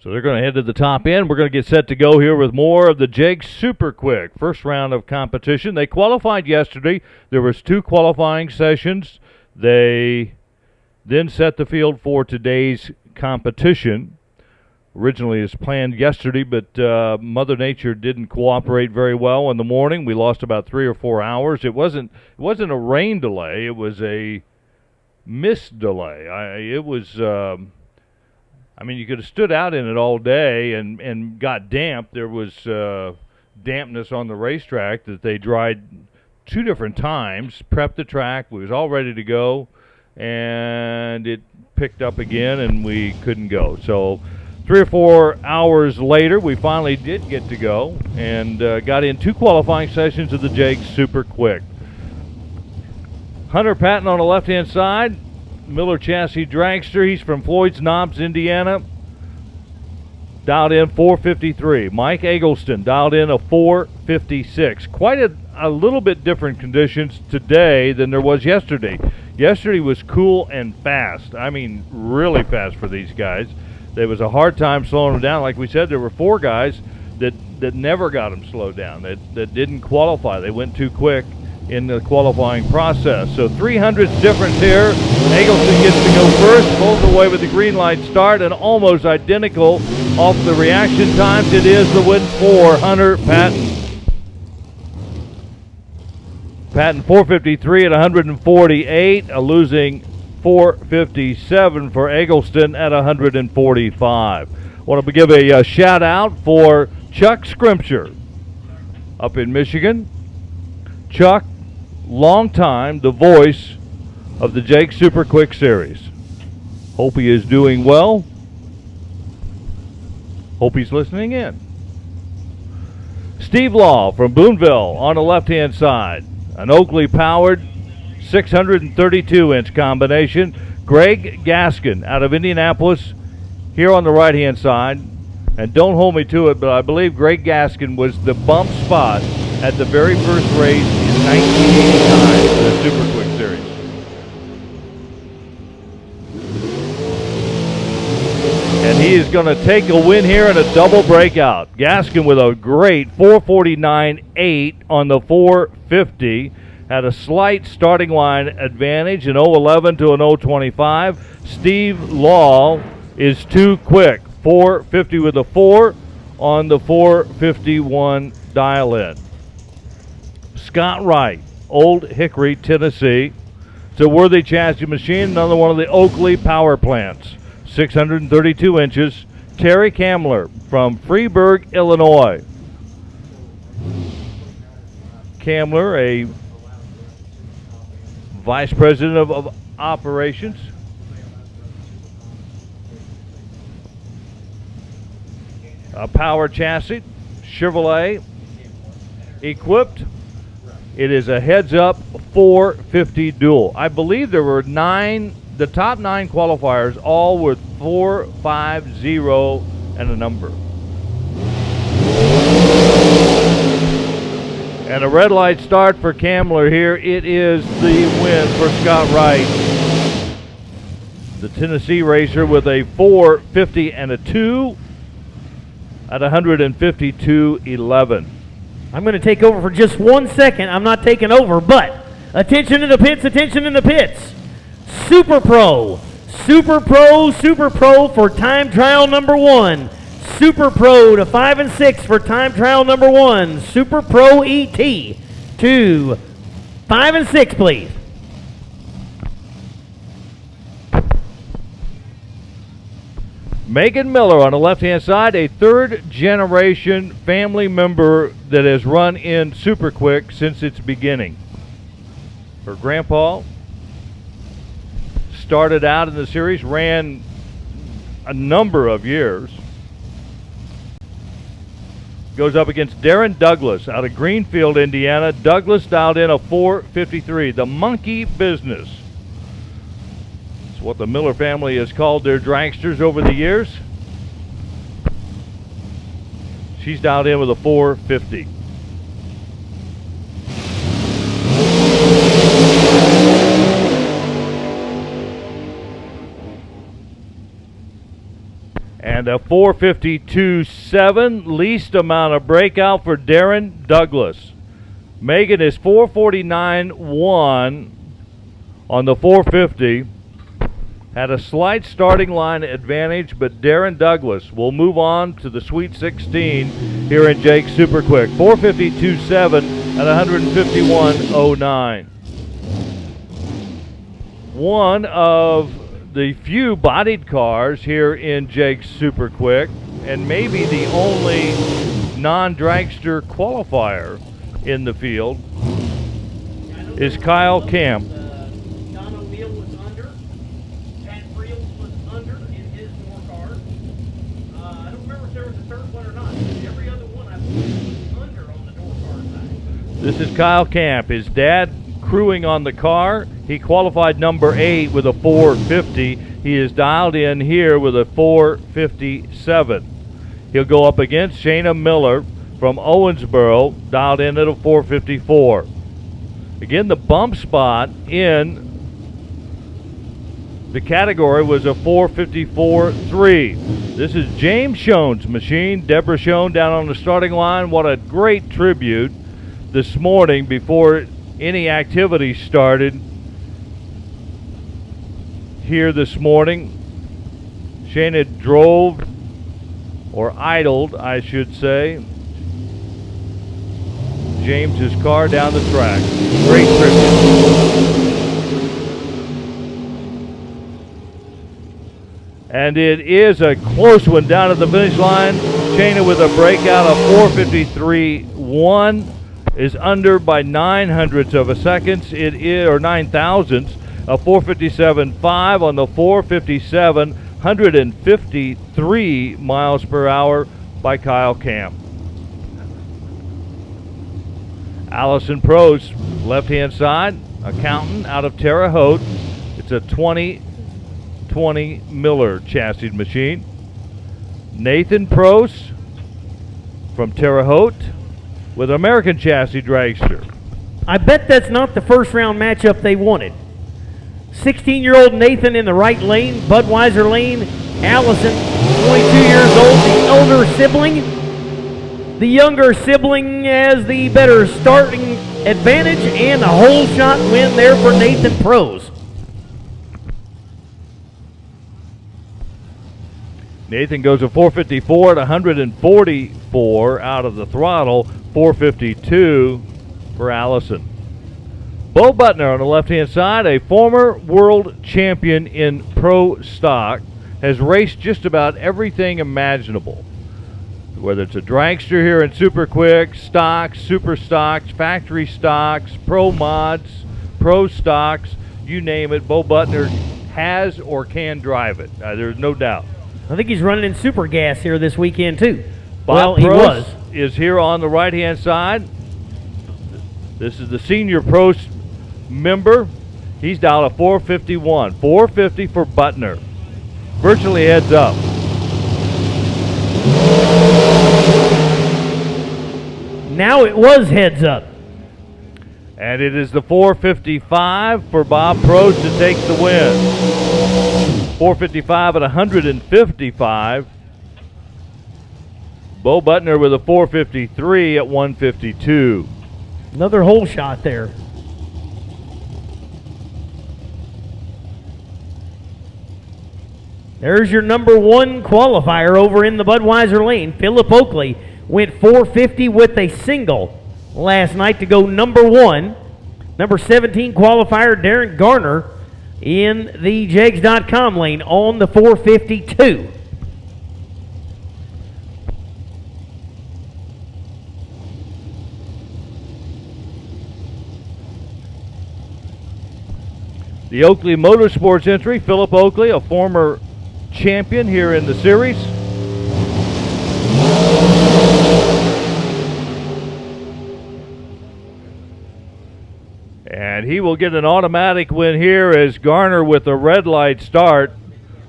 So they're going to head to the top end. We're going to get set to go here with more of the Jakes Super Quick. First round of competition. They qualified yesterday. There was 2 qualifying sessions. They then set the field for today's competition. Originally as planned yesterday, but Mother Nature didn't cooperate very well in the morning. We lost about 3 or 4 hours. It wasn't a rain delay. It was a mist delay. You could have stood out in it all day and got damp. There was dampness on the racetrack that they dried 2 different times, prepped the track. We was all ready to go, and it picked up again, and we couldn't go. So 3 or 4 hours later, we finally did get to go and got in 2 qualifying sessions of the Jakes Super Quick. Hunter Patton on the left-hand side, Miller Chassis Dragster. He's from Floyd's Knobs, Indiana. Dialed in 453. Mike Eggleston dialed in a 456. Quite a little bit different conditions today than there was yesterday. Yesterday was cool and fast. I mean, really fast for these guys. There was a hard time slowing them down. Like we said, there were 4 guys that never got them slowed down, that didn't qualify. They went too quick in the qualifying process. So 300's difference here. Eggleston gets to go first, both away with the green light start, and almost identical off the reaction times. It is the win for Hunter Patton. Patton 453 at 148, a losing 457 for Eggleston at 145. Want to give a shout out for Chuck Scrimshire up in Michigan. Chuck, long time the voice of the Jakes Super Quick Series. Hope he is doing well. Hope he's listening in. Steve Law from Boonville on the left-hand side. An Oakley-powered 632-inch combination. Greg Gaskin out of Indianapolis here on the right-hand side. And don't hold me to it, but I believe Greg Gaskin was the bump spot at the very first race in 1989 in the Super Quick Series. And he is going to take a win here in a double breakout. Gaskin with a great 449.8 on the 450. Had a slight starting line advantage, an 011 to an 025. Steve Law is too quick. 450 with a 4 on the 451 dial-in. Scott Wright, Old Hickory, Tennessee. It's a worthy chassis machine, another one of the Oakley power plants. 632 inches. Terry Kamler from Freeburg, Illinois. Kamler, a vice president of operations. A power chassis, Chevrolet, equipped. It is a heads-up 450 dual. I believe there were 9, the top 9 qualifiers, all with 450 and a number. And a red light start for Kamler here. It is the win for Scott Wright. The Tennessee racer with a 450 and a 2 at 152.11. I'm going to take over for just 1 second. I'm not taking over, but attention in the pits, attention in the pits. Super Pro for time trial number 1. Super Pro to 5 and 6 for time trial number 1. Super Pro ET to 5 and 6, please. Megan Miller on the left-hand side, a third-generation family member that has run in Super Quick since its beginning. Her grandpa started out in the series, ran a number of years. Goes up against Darren Douglas out of Greenfield, Indiana. Douglas dialed in a 453, the monkey business. It's what the Miller family has called their dragsters over the years. She's dialed in with a 450. And a 4:52.7, least amount of breakout for Darren Douglas. Megan is 4:49.1 on the 450. Had a slight starting line advantage, but Darren Douglas will move on to the Sweet 16 here in Jake's Super Quick. 4:52.7 at 151.09. One of the few bodied cars here in Jake's Super Quick, and maybe the only non-dragster qualifier in the field, is Kyle Camp. Don O'Neill was under. Pat Friels was under in his four cars. I don't remember if there was a third one or not. Every other one I believe was under on the door car side. This is Kyle Camp. His dad crewing on the car. He qualified number 8 with a 450. He is dialed in here with a 457. He'll go up against Shayna Miller from Owensboro, dialed in at a 454. Again, the bump spot in the category was a 454.3. This is James Schoen's machine. Deborah Schoen down on the starting line. What a great tribute this morning before any activity started here this morning. Shayna drove, or idled, I should say, James's car down the track. Great tribute. And it is a close one down at the finish line. Shayna with a breakout of 4:53.1 is under by 900ths of a second. It is, or 9,000ths, a 4:57.5 on the 457, 153 miles per hour by Kyle Camp. Allison Prost, left-hand side, accountant out of Terre Haute. It's a 2020 Miller chassis machine. Nathan Prost from Terre Haute with American chassis dragster. I bet that's not the first round matchup they wanted. 16-year-old Nathan in the right lane, Budweiser lane. Allison, 22 years old, the elder sibling. The younger sibling has the better starting advantage, and a whole shot win there for Nathan Prost. Nathan goes a 454 at 144 out of the throttle, 452 for Allison. Bo Butner on the left-hand side, a former world champion in pro stock, has raced just about everything imaginable. Whether it's a dragster here in Super Quick, stocks, super stocks, factory stocks, pro mods, pro stocks, you name it, Bo Butner has or can drive it. There's no doubt. I think he's running in super gas here this weekend too. Bob he Prost was. is here on the right-hand side. This is the senior Prost member. He's down a 451. 450 for Butner. Virtually heads up. Now it was heads up. And it is the 455 for Bob Prost to take the win. 455 at 155. Bo Butner with a 453 at 152. Another hole shot there. There's your number one qualifier over in the Budweiser lane. Philip Oakley went 450 with a single last night to go number one. Number 17 qualifier Darren Garner in the Jegs.com lane on the 452. The Oakley Motorsports entry, Philip Oakley, a former champion here in the series. And he will get an automatic win here as Garner with a red light start.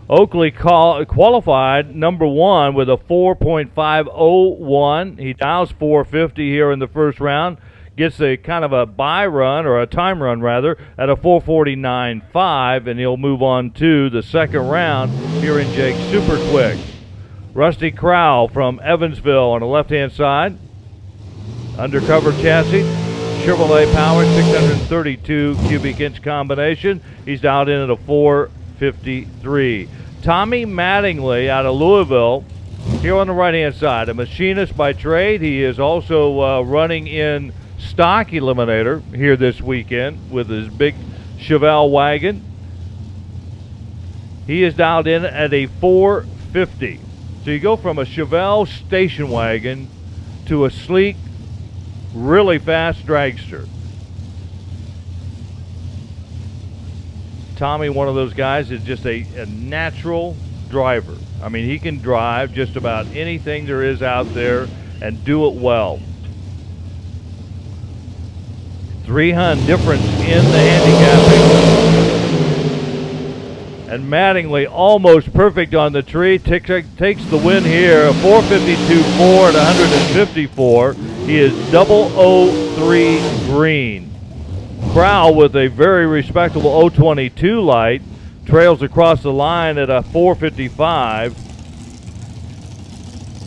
Oakley qualified number one with a 4.501. He dials 450 here in the first round. Gets a kind of a bye run, or a time run rather, at a 4:49.5, and he'll move on to the second round here in Jake's Super Quick. Rusty Crowell from Evansville on the left-hand side. Undercover chassis, Chevrolet powered 632 cubic inch combination. He's dialed in at a 453. Tommy Mattingly out of Louisville here on the right-hand side, a machinist by trade. He is also running in stock Eliminator here this weekend with his big Chevelle wagon. He is dialed in at a 450. So you go from a Chevelle station wagon to a sleek, really fast dragster. Tommy, one of those guys, is just a natural driver. I mean, he can drive just about anything there is out there and do it well. 300 difference in the handicapping. And Mattingly almost perfect on the tree. Takes the win here, a 452.4 at 154. He is 003 green. Crowell with a very respectable 022 light trails across the line at a 455.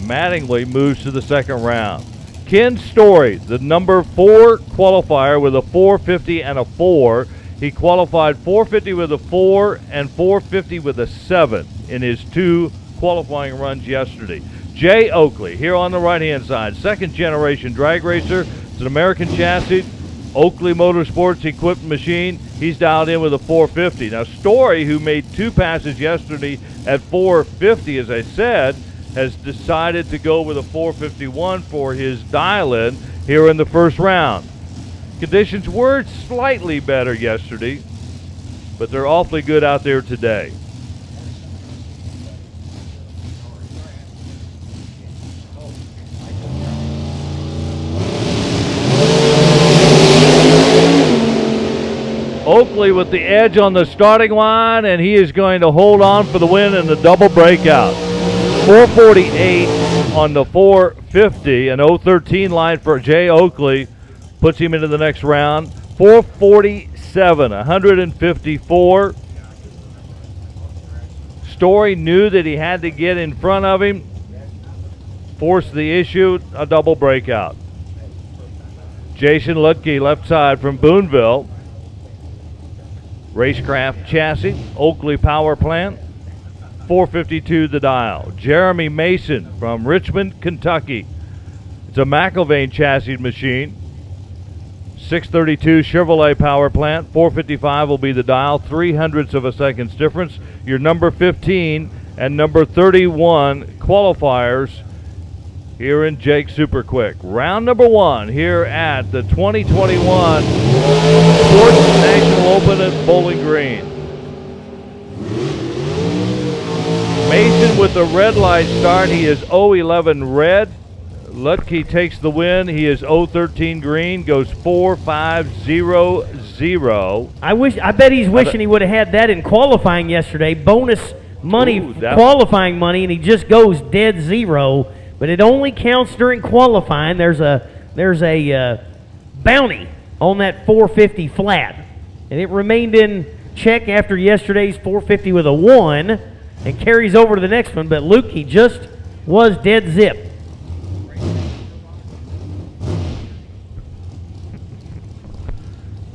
Mattingly moves to the second round. Ken Story, the number 4 qualifier with a 450 and a 4. He qualified 450 with a 4 and 450 with a 7 in his 2 qualifying runs yesterday. Jay Oakley here on the right-hand side, second generation drag racer. It's an American chassis, Oakley Motorsports equipped machine. He's dialed in with a 450. Now Story, who made 2 passes yesterday at 450, as I said, has decided to go with a 451 for his dial-in here in the first round. Conditions were slightly better yesterday, but they're awfully good out there today. Oakley with the edge on the starting line, and he is going to hold on for the win in the double breakout. 448 on the 450, an 013 line for Jay Oakley. Puts him into the next round. 447, 154. Story knew that he had to get in front of him. Forced the issue, a double breakout. Jason Lutke, left side from Boonville. Racecraft chassis, Oakley power plant. 452 the dial. Jeremy Mason from Richmond, Kentucky. It's a McIlvain chassis machine. 632 Chevrolet power plant. 455 will be the dial. 0.03 of a second's difference. Your number 15 and number 31 qualifiers here in Jake Super Quick. Round number 1 here at the 2021 Sportsnational Open at Bowling Green. Mason with the red light start. He is 011 red. Lutke takes the win. He is 013 green, goes 4500. I bet he's wishing he would have had that in qualifying yesterday. Bonus money, qualifying money, and he just goes dead zero. But it only counts during qualifying. There's a bounty on that 450 flat, and it remained in check after yesterday's 450 with a 1, and carries over to the next one. But Luke, he just was dead zip.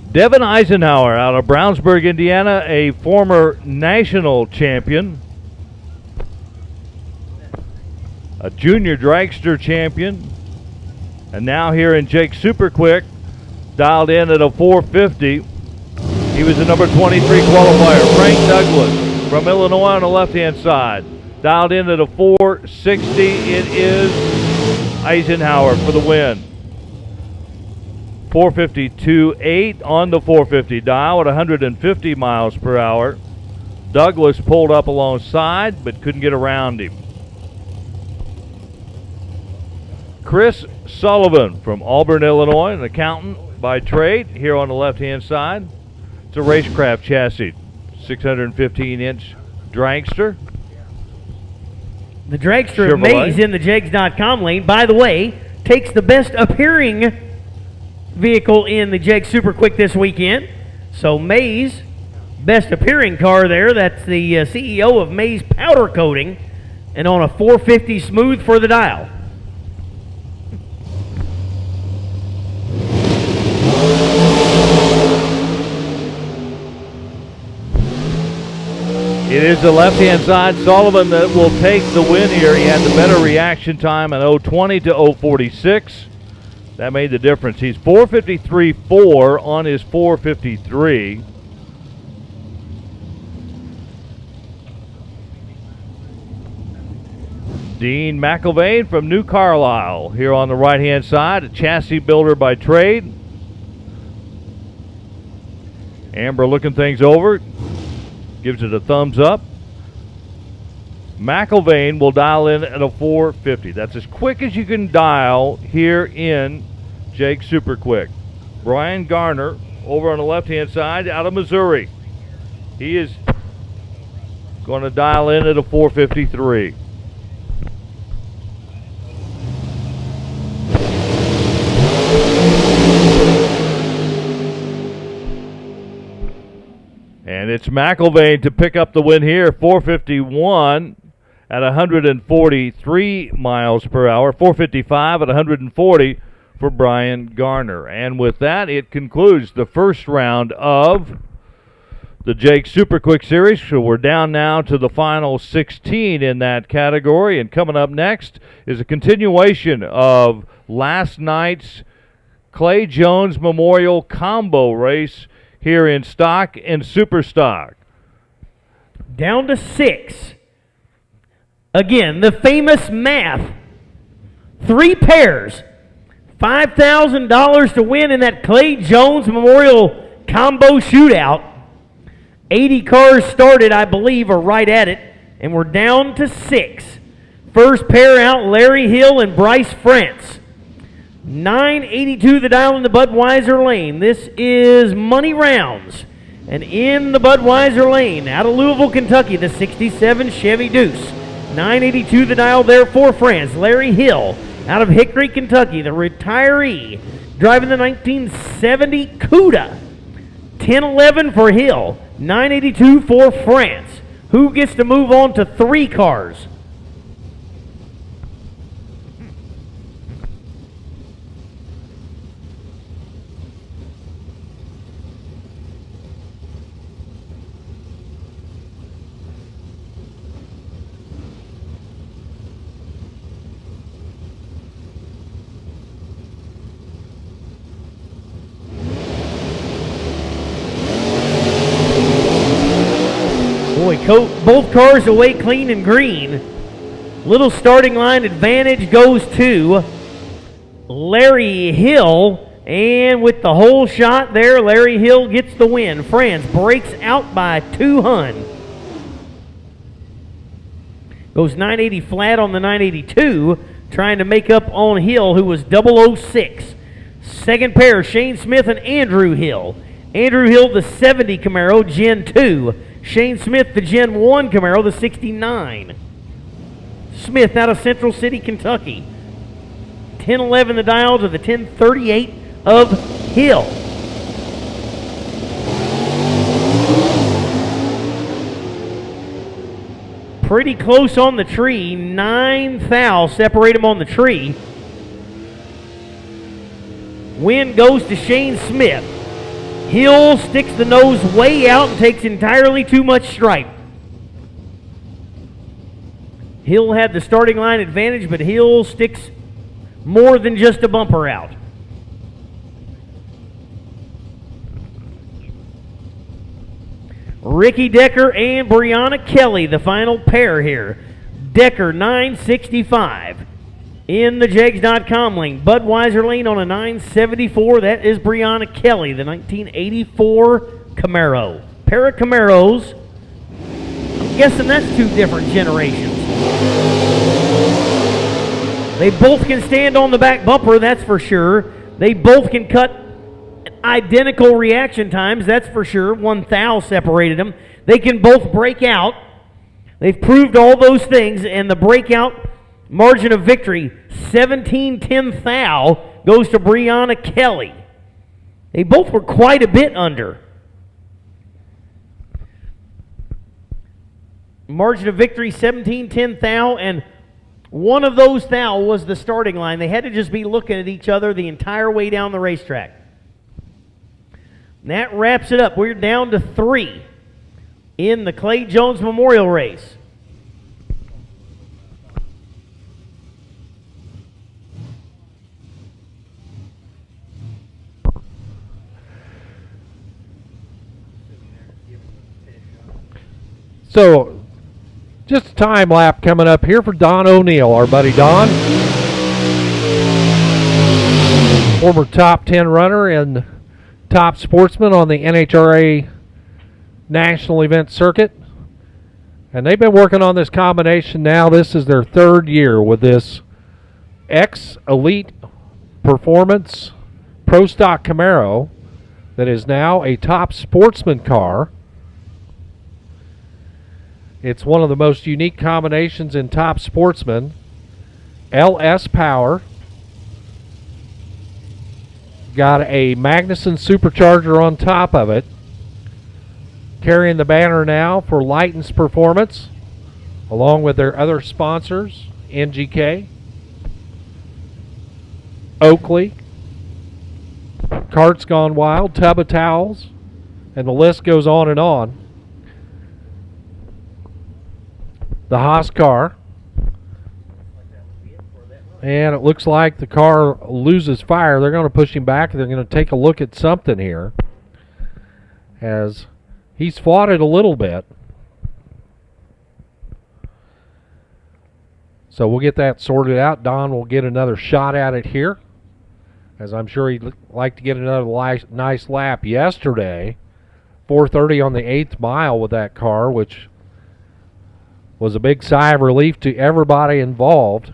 Devin Eisenhower out of Brownsburg, Indiana, a former national champion, a junior dragster champion, and now here in Jake Super Quick, dialed in at a 450. He was the number 23 qualifier. Frank Douglas from Illinois on the left-hand side, dialed in at a 460. It is Eisenhower for the win. 452.8 on the 450 dial at 150 miles per hour. Douglas pulled up alongside but couldn't get around him. Chris Sullivan from Auburn, Illinois, an accountant by trade, here on the left-hand side. It's a racecraft chassis, 615-inch dragster. The dragster of Mays in the Jegs.com lane, by the way, takes the best appearing vehicle in the Jeg Super Quick this weekend. So Mays, best appearing car there. That's the CEO of Mays Powder Coating. and on a 450 smooth for the dial. It is the left-hand side Sullivan that will take the win here. He had the better reaction time in 0:20 to 0:46. That made the difference. He's 4:53.4 on his 4:53. Dean McIlvain from New Carlisle here on the right-hand side, a chassis builder by trade. Amber looking things over, gives it a thumbs up. McIlvain will dial in at a 450. That's as quick as you can dial here in Jake Super Quick. Brian Garner over on the left-hand side out of Missouri. He is going to dial in at a 453. And it's McIlvain to pick up the win here, 451 at 143 miles per hour, 455 at 140 for Brian Garner. And with that, it concludes the first round of the Jake Super Quick Series. So we're down now to the final 16 in that category. And coming up next is a continuation of last night's Clay Jones Memorial Combo Race here in stock and super stock. Down to 6. Again, the famous math. 3 pairs. $5,000 to win in that Clay Jones Memorial Combo Shootout. 80 cars started, I believe, or right at it, and we're down to 6. First pair out, Larry Hill and Bryce France. 982 the dial in the Budweiser lane. This is Money Rounds. And in the Budweiser lane, out of Louisville, Kentucky, the 67 Chevy Deuce. 982 the dial there for France. Larry Hill out of Hickory, Kentucky, the retiree, driving the 1970 Cuda. 1011 for Hill, 982 for France. Who gets to move on to 3 cars? Both cars away clean and green. Little starting line advantage goes to Larry Hill. And with the whole shot there, Larry Hill gets the win. France breaks out by 2 hun. Goes 980 flat on the 982, trying to make up on Hill, who was 006. Second pair, Shane Smith and Andrew Hill. Andrew Hill, the 70 Camaro, Gen 2. Shane Smith, the Gen 1 Camaro, the 69. Smith out of Central City, Kentucky. 1011 the dial to the 1038 of Hill. Pretty close on the tree. 9 thou separate them on the tree. Win goes to Shane Smith. Hill sticks the nose way out and takes entirely too much stripe. Hill had the starting line advantage, but Hill sticks more than just a bumper out. Ricky Decker and Brianna Kelly, the final pair here. Decker, 965. In the Jegs.com lane, Budweiser lane on a 974. That is Brianna Kelly, the 1984 Camaro. Pair of Camaros. I'm guessing that's 2 different generations. They both can stand on the back bumper, that's for sure. They both can cut identical reaction times, that's for sure. 1 thou separated them. They can both break out. They've proved all those things, and the breakout margin of victory, 17/10 thou, goes to Brianna Kelly. They both were quite a bit under. Margin of victory, 17-10 thou, and one of those thou was the starting line. They had to just be looking at each other the entire way down the racetrack. And that wraps it up. We're down to 3 in the Clay Jones Memorial Race. So, just a time lap coming up here for Don O'Neill, our buddy Don. Former top 10 runner and top sportsman on the NHRA National Event Circuit. And they've been working on this combination now. This is their 3rd year with this X Elite Performance Pro Stock Camaro that is now a top sportsman car. It's one of the most unique combinations in top sportsman. LS power. Got a Magnuson supercharger on top of it. Carrying the banner now for Lighton's Performance, along with their other sponsors, NGK, Oakley, Carts Gone Wild, Tub of Towels, and the list goes on and on. The Haas car. And it looks like the car loses fire. They're going to push him back. They're going to take a look at something here, as he's fought it a little bit. So we'll get that sorted out. Don will get another shot at it here, as I'm sure he'd like to get another nice lap. Yesterday, 4:30 on the 8th mile with that car, which was a big sigh of relief to everybody involved,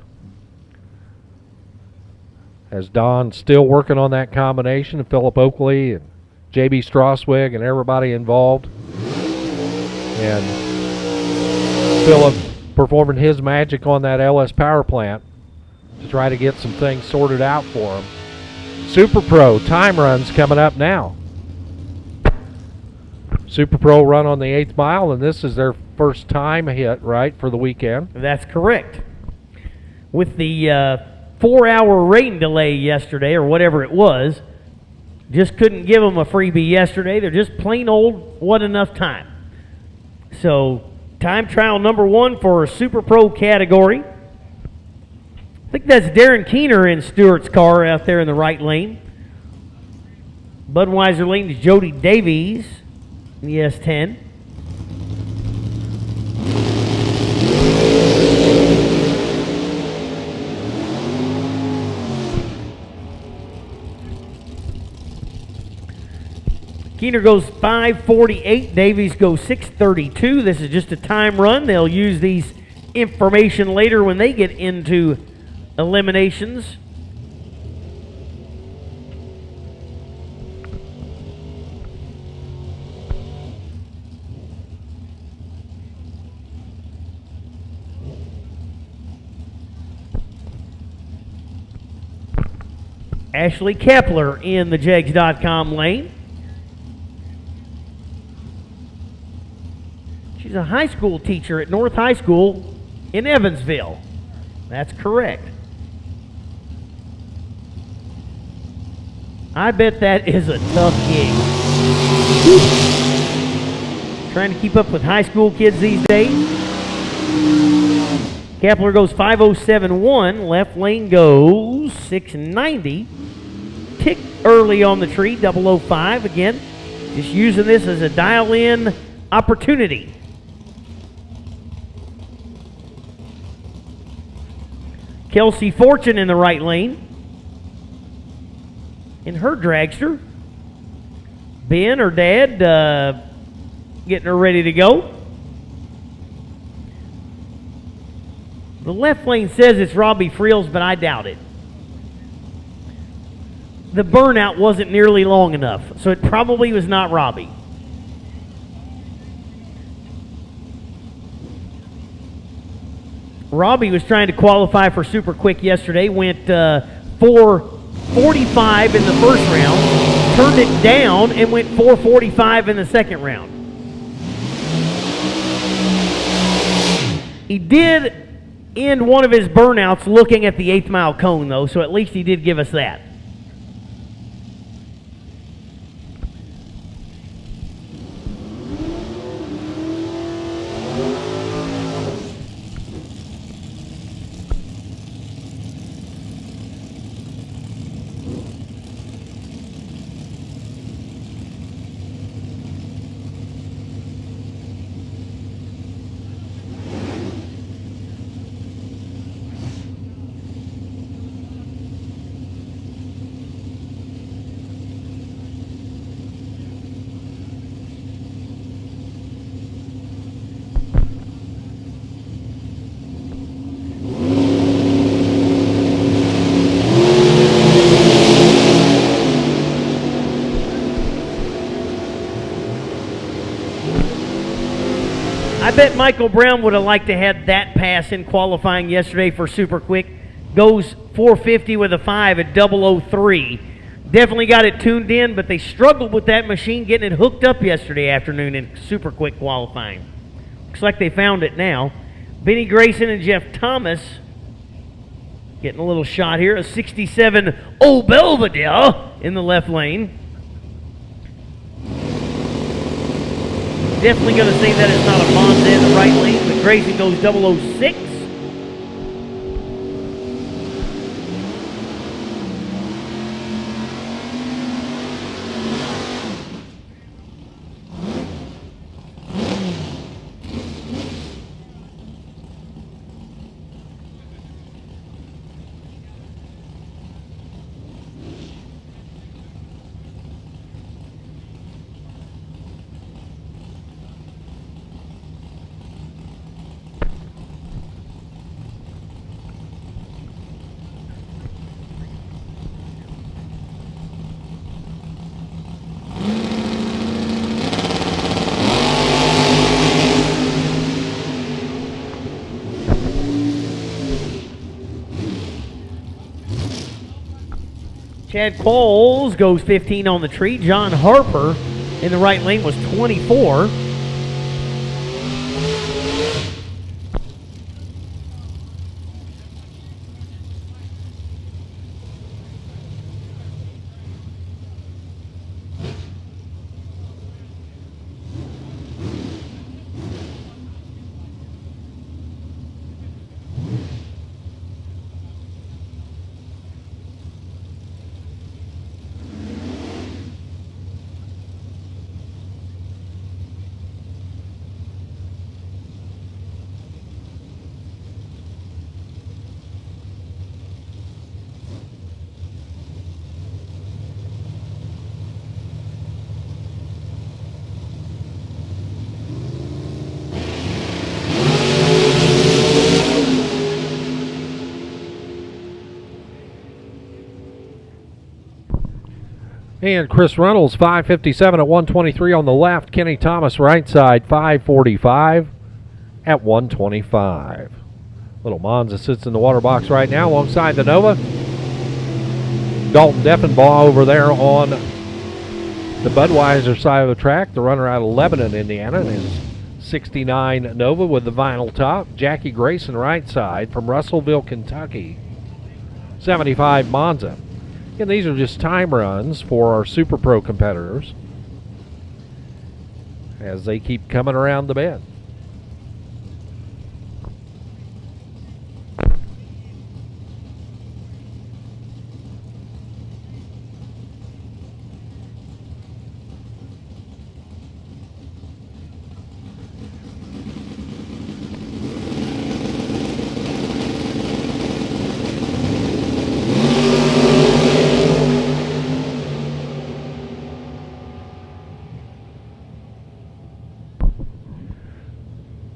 as Don's still working on that combination, and Philip Oakley and J.B. Straswig and everybody involved. And Philip performing his magic on that LS power plant to try to get some things sorted out for him. Super Pro time runs coming up now. Super Pro run on the 8th mile, and this is their first time hit, right, for the weekend? That's correct. With the 4-hour rain delay yesterday, or whatever it was, just couldn't give them a freebie yesterday. They're just plain old wasn't enough time. So, time trial number 1 for Super Pro category. I think that's Darren Keener in Stewart's car out there in the right lane. Budweiser lane is Jody Davies in the S10. Keener goes 5:48. Davies goes 6:32. This is just a time run. They'll use these information later when they get into eliminations. Ashley Kepler in the Jegs.com lane. She's a high school teacher at North High School in Evansville. That's correct. I bet that is a tough gig. Trying to keep up with high school kids these days. Kepler goes 5:07.1. Left lane goes 6:90. Tick early on the tree, 005. Again, just using this as a dial-in opportunity. Kelsey Fortune in the right lane in her dragster. Ben, her dad, getting her ready to go. The left lane says it's Robbie Friels, but I doubt it. The burnout wasn't nearly long enough, so it probably was not Robbie. Robbie was trying to qualify for Super Quick yesterday, went 4:45 in the first round, turned it down, and went 4:45 in the second round. He did end one of his burnouts looking at the 8th mile cone, though, so at least he did give us that. I bet Michael Brown would have liked to have that pass in qualifying yesterday for Super Quick. Goes 450 with a 5 at 003. Definitely got it tuned in, but they struggled with that machine getting it hooked up yesterday afternoon in Super Quick qualifying. Looks like they found it now. Benny Grayson and Jeff Thomas getting a little shot here. A 67 Old Belvedere in the left lane. Definitely going to say that it's not a Monza in the right lane, but Grayson goes 006. Chad Qualls goes 15 on the tree. John Harper in the right lane was 24. And Chris Reynolds, 5:57 at 123 on the left. Kenny Thomas, right side, 5:45 at 125. Little Monza sits in the water box right now alongside the Nova. Dalton Deffenbaugh over there on the Budweiser side of the track, the runner out of Lebanon, Indiana, in his 69 Nova with the vinyl top. Jackie Grayson, right side, from Russellville, Kentucky, 75 Monza. And these are just time runs for our Super Pro competitors as they keep coming around the bend.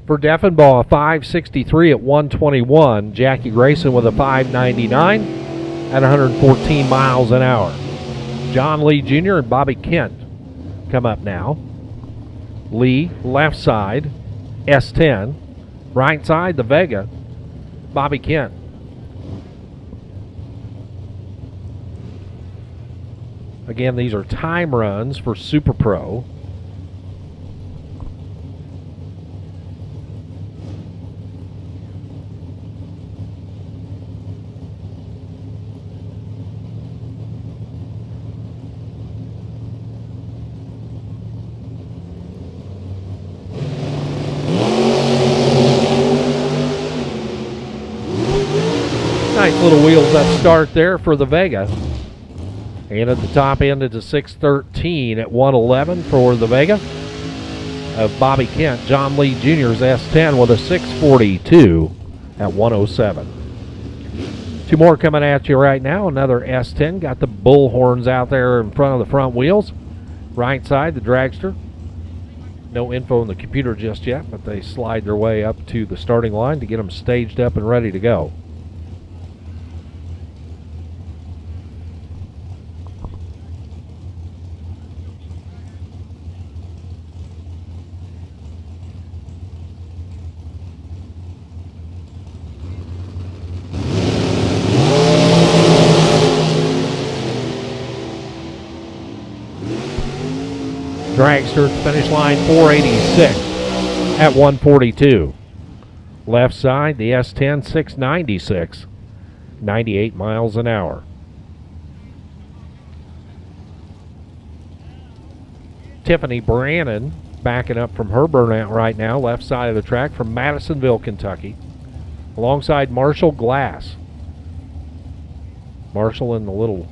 For Deffenbaugh, 5:63 at 121. Jackie Grayson with a 5:99 at 114 miles an hour. John Lee Jr. and Bobby Kent come up now. Lee, left side, S10. Right side, the Vega, Bobby Kent. Again, these are time runs for Super Pro. Nice little wheels up start there for the Vega. And at the top end, it's a 613 at 111 for the Vega of Bobby Kent. John Lee Jr.'s S10 with a 642 at 107. Two more coming at you right now. Another S10. Got the bull horns out there in front of the front wheels. Right side, the Dragster. No info on the computer just yet, but they slide their way up to the starting line to get them staged up and ready to go. Dragster finish line 486 at 142. Left side, the S10 696, 98 miles an hour. Tiffany Brannon backing up from her burnout right now, left side of the track from Madisonville, Kentucky, alongside Marshall Glass. Marshall in the little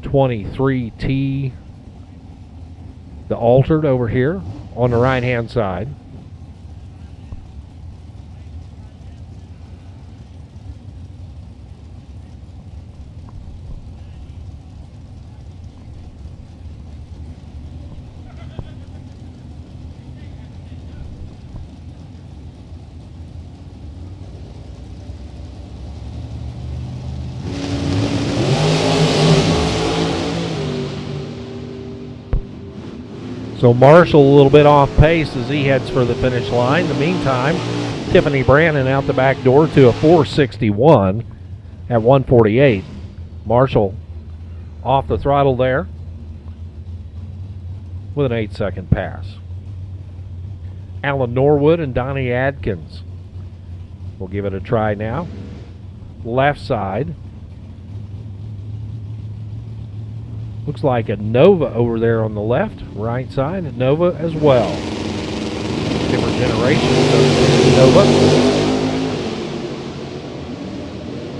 23T. The altered over here on the right-hand side. So Marshall a little bit off pace as he heads for the finish line. In the meantime, Tiffany Brannon out the back door to a 461 at 148. Marshall off the throttle there with an 8-second pass. Alan Norwood and Donnie Adkins will give it a try now. Left side. Looks like a Nova over there on the left. Right side, a Nova as well. Different generations of Nova.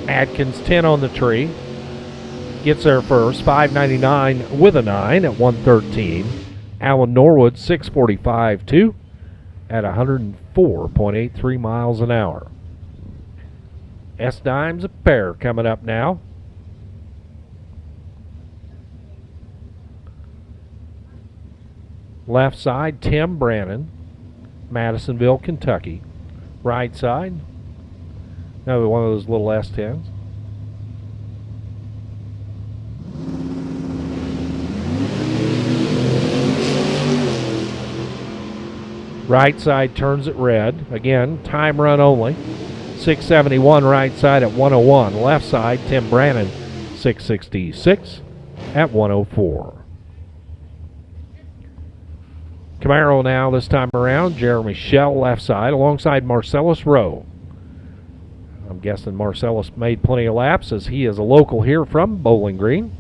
Adkins 10 on the tree. Gets there first. 599 with a 9 at 113. Alan Norwood 645 2 at 104.83 miles an hour. S-Dimes a pair coming up now. Left side, Tim Brannon, Madisonville, Kentucky. Right side, another one of those little S10s. Right side turns it red. Again, time run only. 671 right side at 101. Left side, Tim Brannon, 666 at 104. Camaro now this time around. Jeremy Schell left side alongside Marcellus Rowe. I'm guessing Marcellus made plenty of laps as he is a local here from Bowling Green.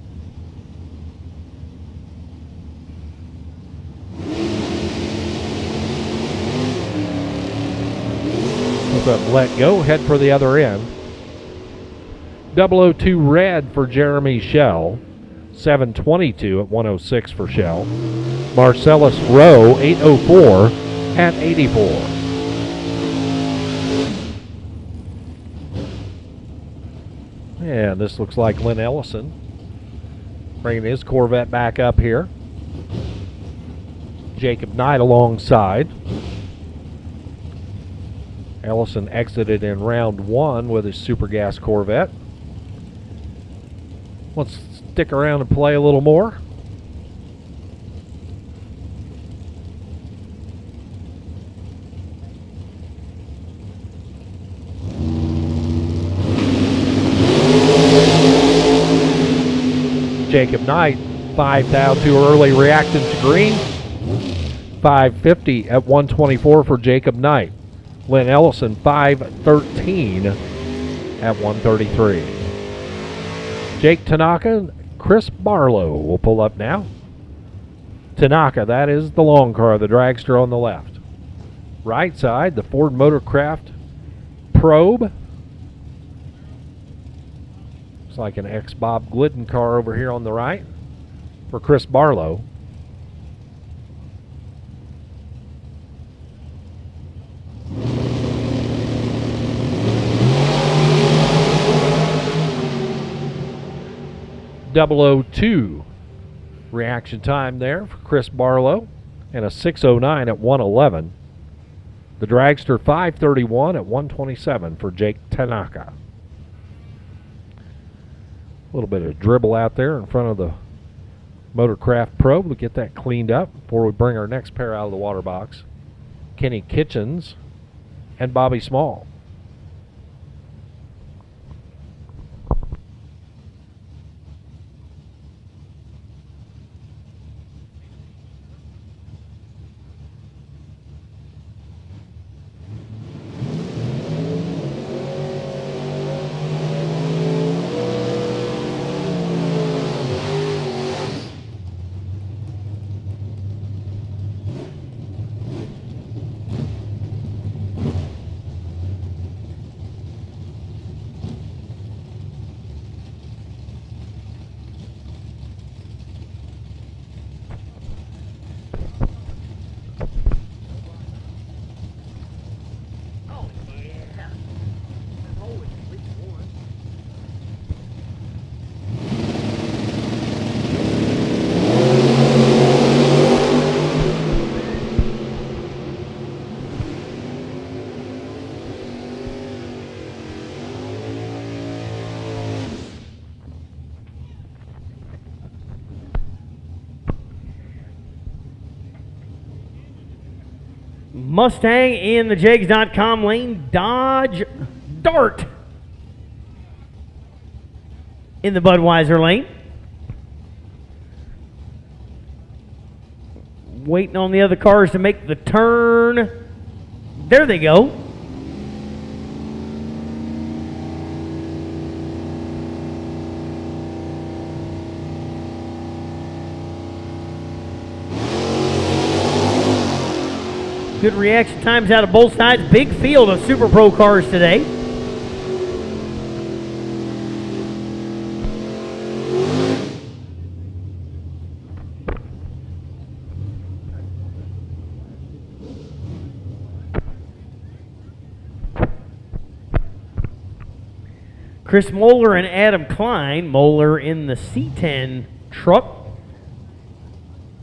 Let go, head for the other end. 002 red for Jeremy Schell. 722 at 106 for Schell. Marcellus Rowe, 804 at 84. And this looks like Lynn Ellison bringing his Corvette back up here. Jacob Knight alongside. Ellison exited in round one with his Super Gas Corvette. Let's stick around and play a little more. Jacob Knight, 5,000 too early reactant to green. 550 at 124 for Jacob Knight. Lynn Ellison, 513 at 133. Jake Tanaka and Chris Barlow will pull up now. Tanaka, that is the long car, the Dragster on the left. Right side, the Ford Motorcraft Probe. Looks like an ex-Bob Glidden car over here on the right for Chris Barlow. .002 reaction time there for Chris Barlow, and a 6:09 at 1:11. The Dragster 5:31 at 1:27 for Jake Tanaka. A little bit of dribble out there in front of the Motorcraft probe to get that cleaned up before we bring our next pair out of the water box. Kenny Kitchens and Bobby Small. Mustang in the Jegs.com lane. Dodge Dart in the Budweiser lane. Waiting on the other cars to make the turn. There they go. Good reaction times out of both sides. Big field of Super Pro cars today. Chris Moeller and Adam Klein. Moeller in the C10 truck.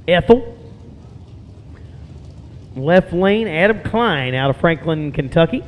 Ethel. Left lane, Adam Klein out of Franklin, Kentucky.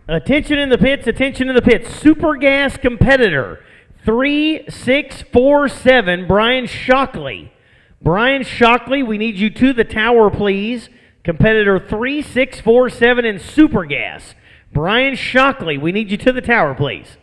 Attention in the pits, attention in the pits. Super Gas competitor 3647, Brian Shockley. Brian Shockley, we need you to the tower, please. Competitor 3647 in Super Gas. Brian Shockley, we need you to the tower, please.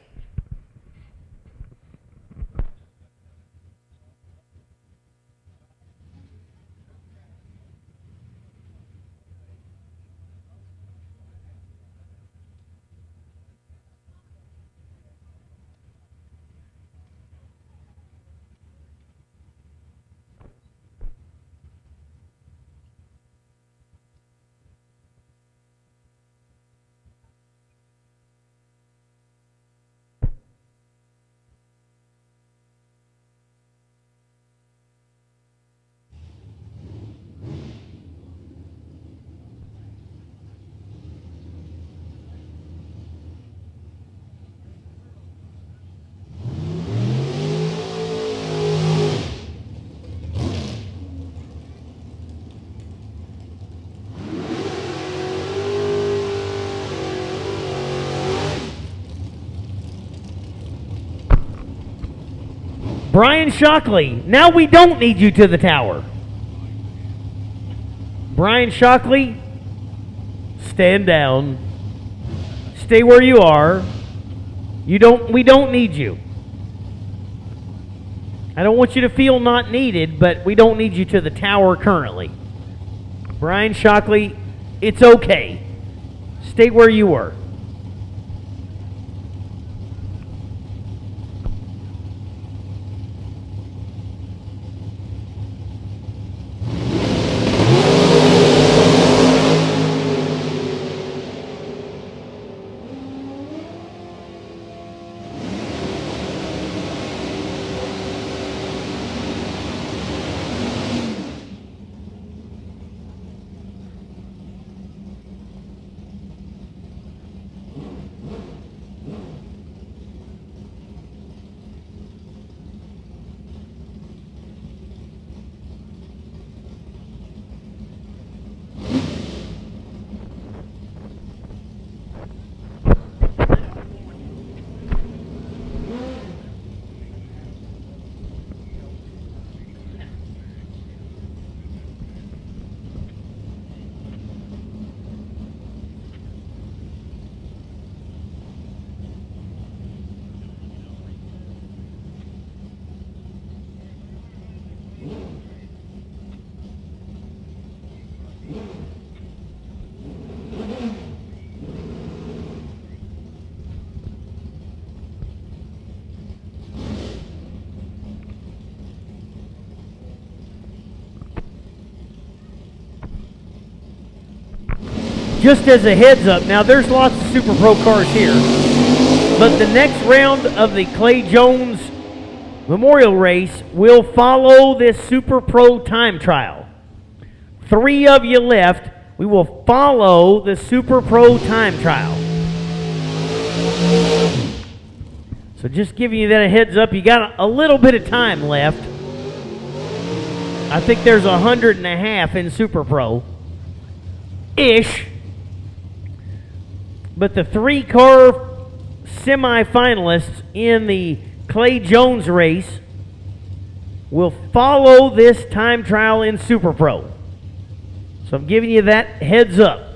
Brian Shockley, now we don't need you to the tower. Brian Shockley, stand down. Stay where you are. We don't need you. I don't want you to feel not needed, but we don't need you to the tower currently. Brian Shockley, it's okay. Stay where you were. Just as a heads up, now there's lots of Super Pro cars here, but the next round of the Clay Jones Memorial Race will follow this Super Pro time trial. 3 of you left. We will follow the Super Pro time trial. So just giving you that a heads up, you got a little bit of time left. I think there's 100.5 in Super Pro-ish. But the 3-car semifinalists in the Clay Jones race will follow this time trial in Super Pro. So I'm giving you that heads up.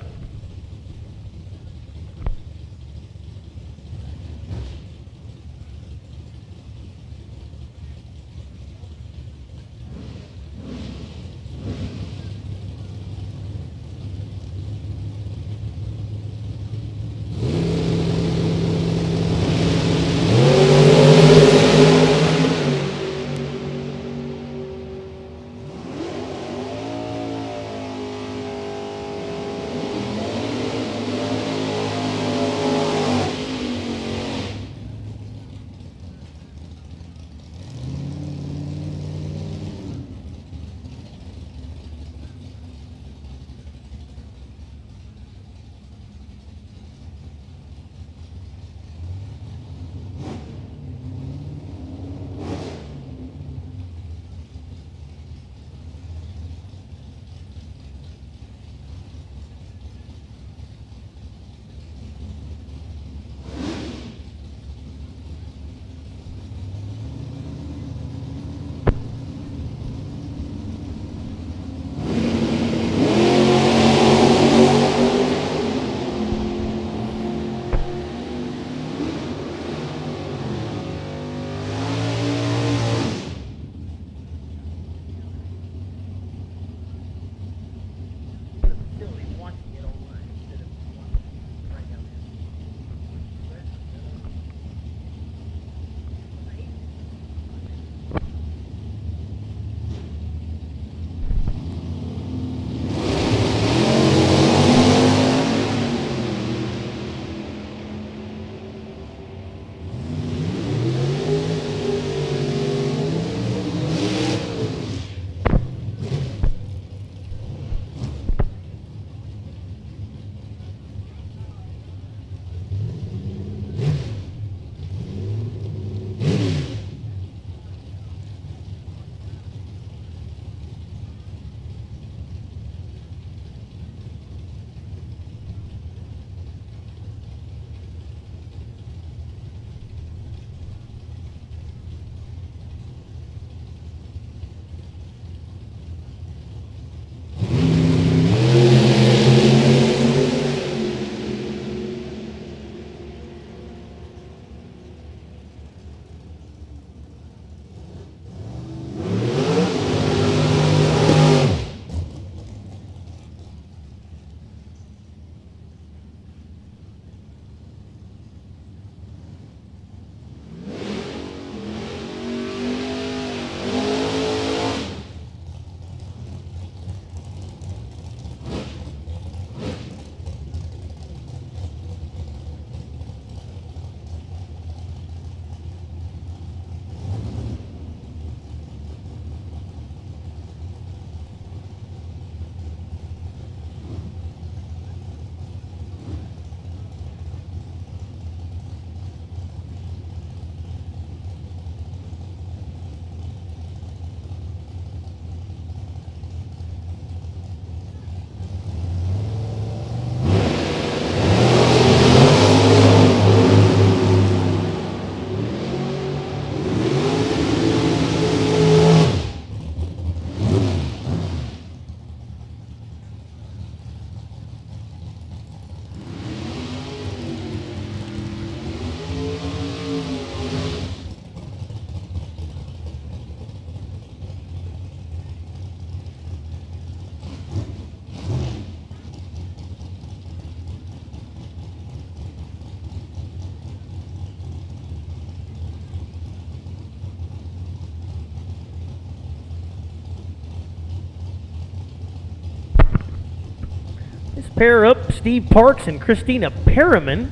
pair up, Steve Parks and Christina Perriman.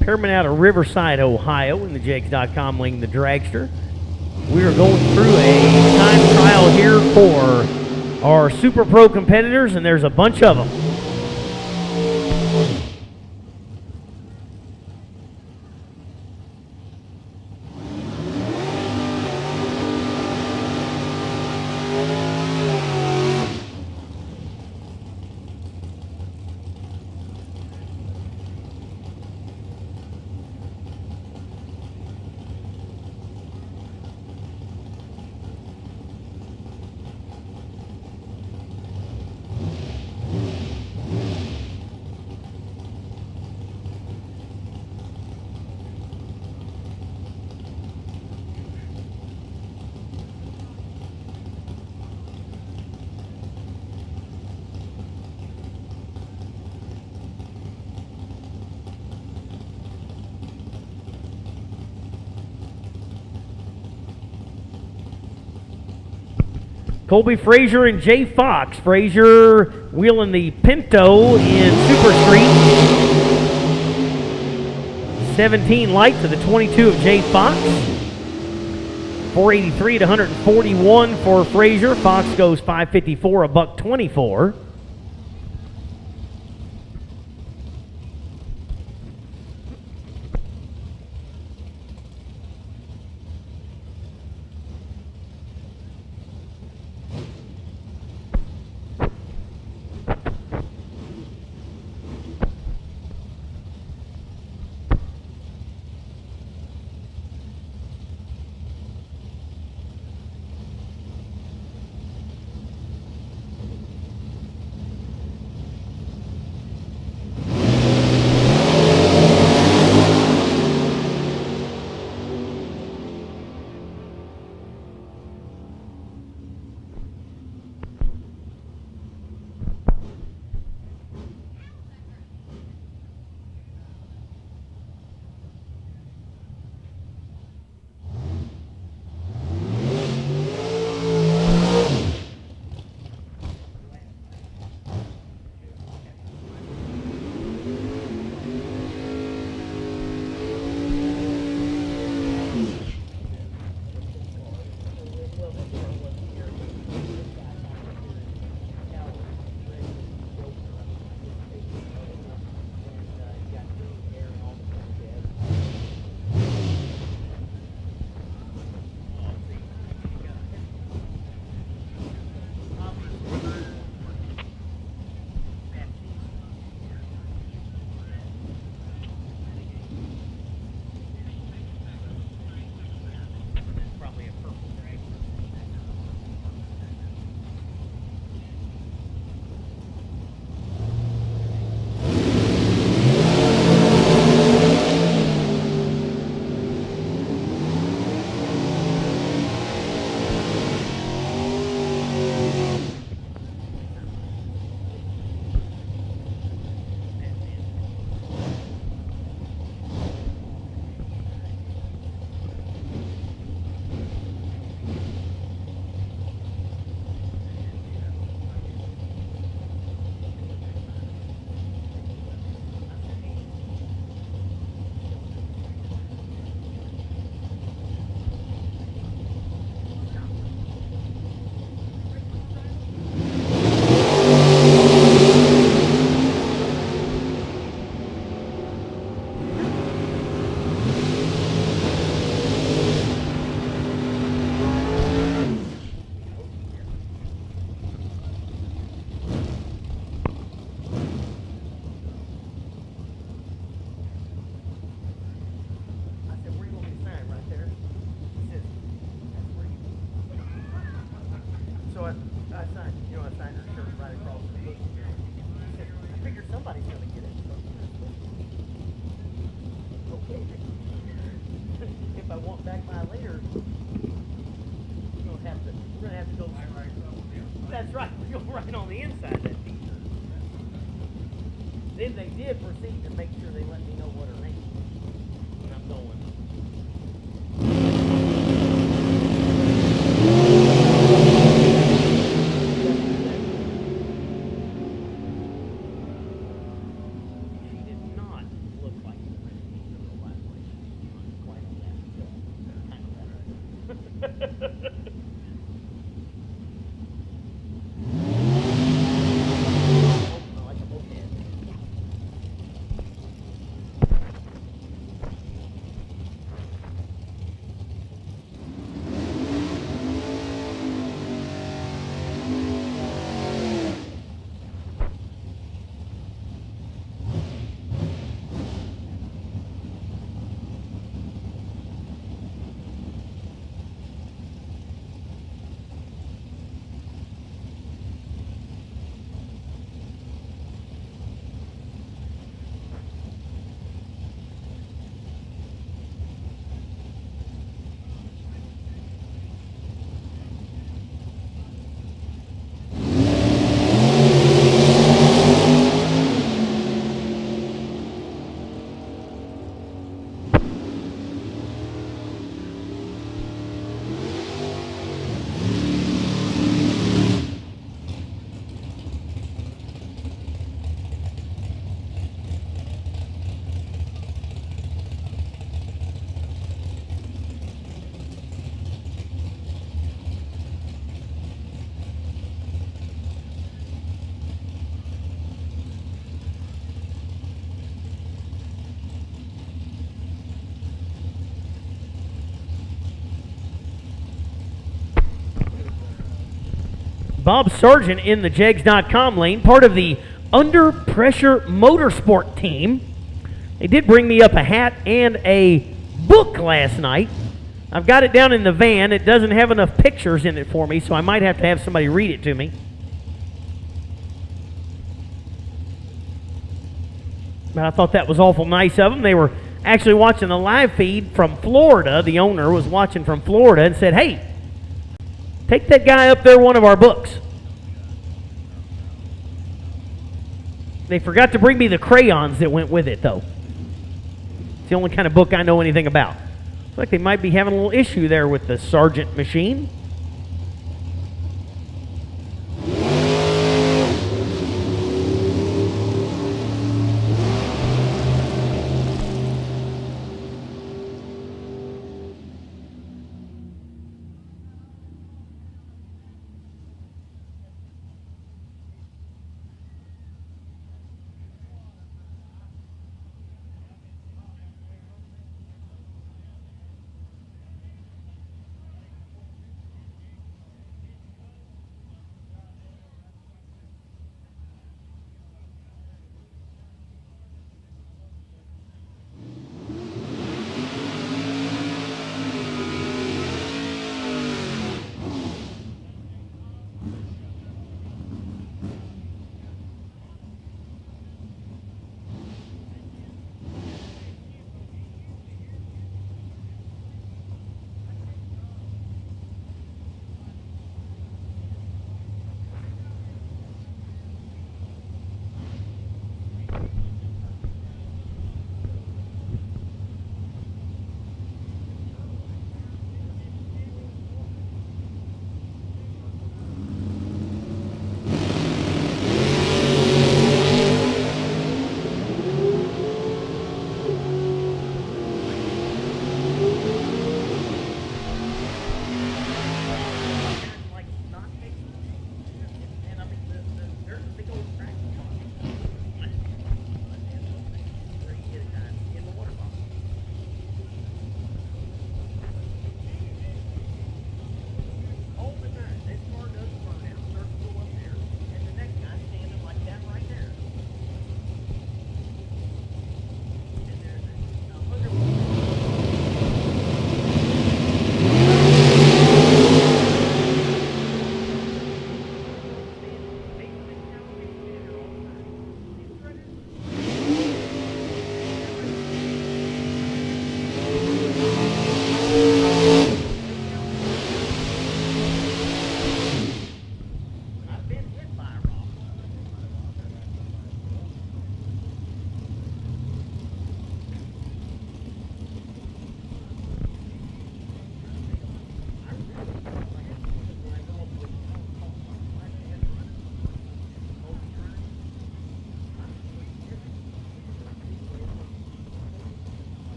Perriman out of Riverside, Ohio, in the Jakes.com lane, the Dragster. We are going through a time trial here for our Super Pro competitors, and there's a bunch of them. Colby Frazier and Jay Fox. Frazier wheeling the Pinto in Super Street. 17 light to the 22 of Jay Fox. 483 to 141 for Frazier. Fox goes 554, a buck 24. That's right, we go right on the inside of that t-shirt. Then they did proceed to make sure they let me know what her name was when I'm going. Bob Sargent in the Jegs.com lane, part of the Under Pressure Motorsport team. They did bring me up a hat and a book last night. I've got it down in the van. It doesn't have enough pictures in it for me, so I might have to have somebody read it to me. But I thought that was awful nice of them. They were actually watching the live feed from Florida. The owner was watching from Florida and said, hey, take that guy up there one of our books. They forgot to bring me the crayons that went with it, though. It's the only kind of book I know anything about. Looks like they might be having a little issue there with the Sargent machine.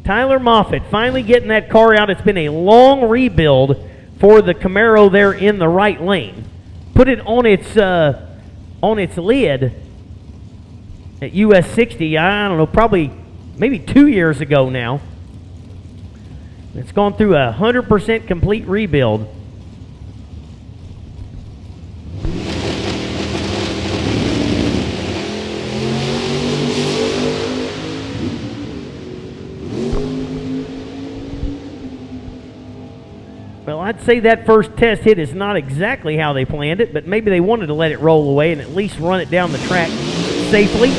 Tyler Moffitt finally getting that car out. It's been a long rebuild for the Camaro there in the right lane. Put it on its lid at US 60, I don't know, probably maybe 2 years ago now. It's gone through a 100% complete rebuild. Well, I'd say that first test hit is not exactly how they planned it, but maybe they wanted to let it roll away and at least run it down the track safely.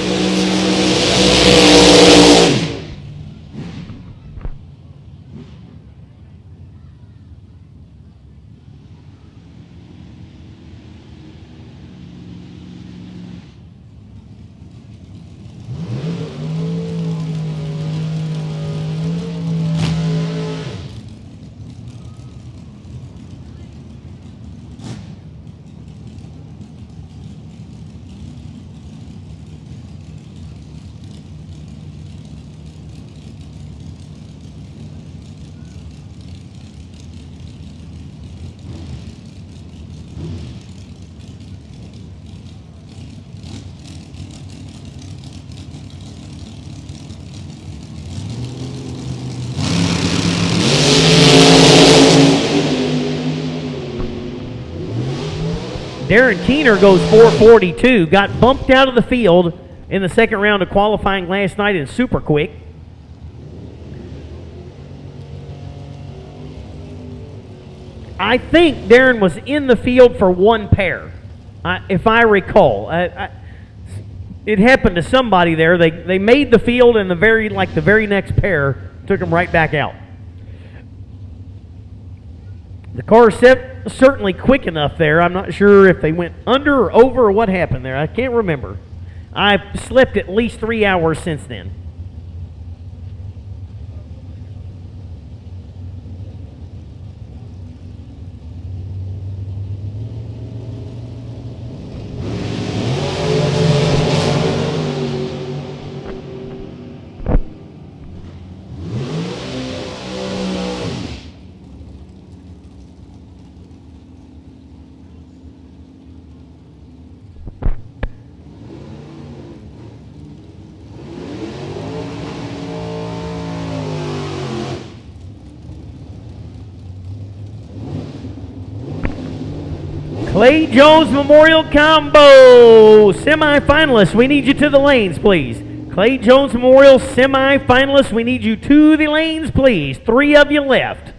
Darren Keener goes 442, got bumped out of the field in the second round of qualifying last night in Super Quick. I think Darren was in the field for one pair, if I recall. It happened to somebody there. They made the field, and the very next pair took them right back out. The car certainly quick enough there. I'm not sure if they went under or over or what happened there. I can't remember. I've slept at least 3 hours since then. Clay Jones Memorial Combo semifinalists, we need you to the lanes, please. Clay Jones Memorial semifinalists, we need you to the lanes, please. 3 of you left.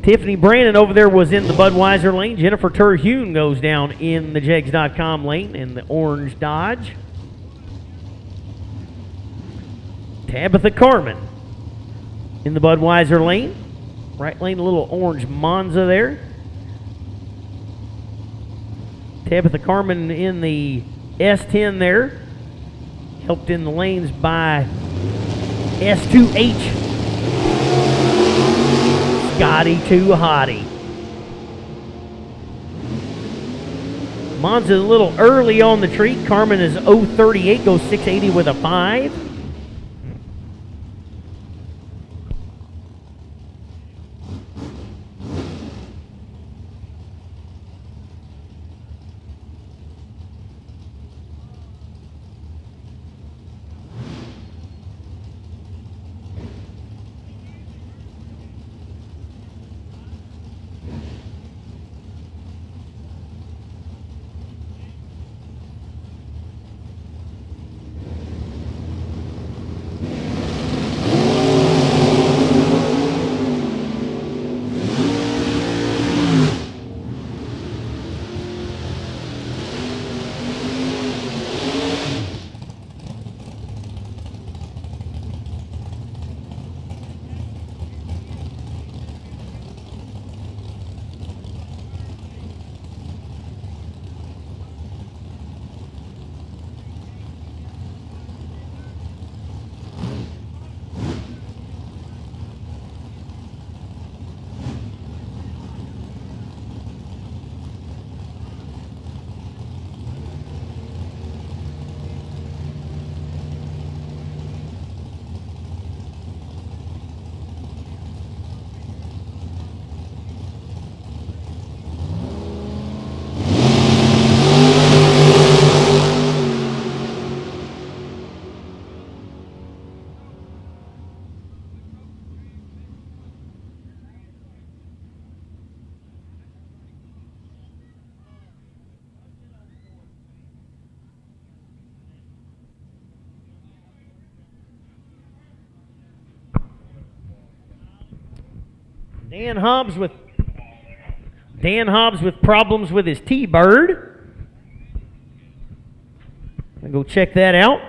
Tiffany Brandon over there was in the Budweiser lane. Jennifer Terhune goes down in the Jegs.com lane in the orange Dodge. Tabitha Carmen in the Budweiser lane. Right lane, a little orange Monza there. Tabitha Carmen in the S10 there. Helped in the lanes by S2H. Scotty Too Hottie. Monza's a little early on the treat. Carmen is 038, goes 680 with a 5. Dan Hobbs with problems with his T-Bird. I'll go check that out.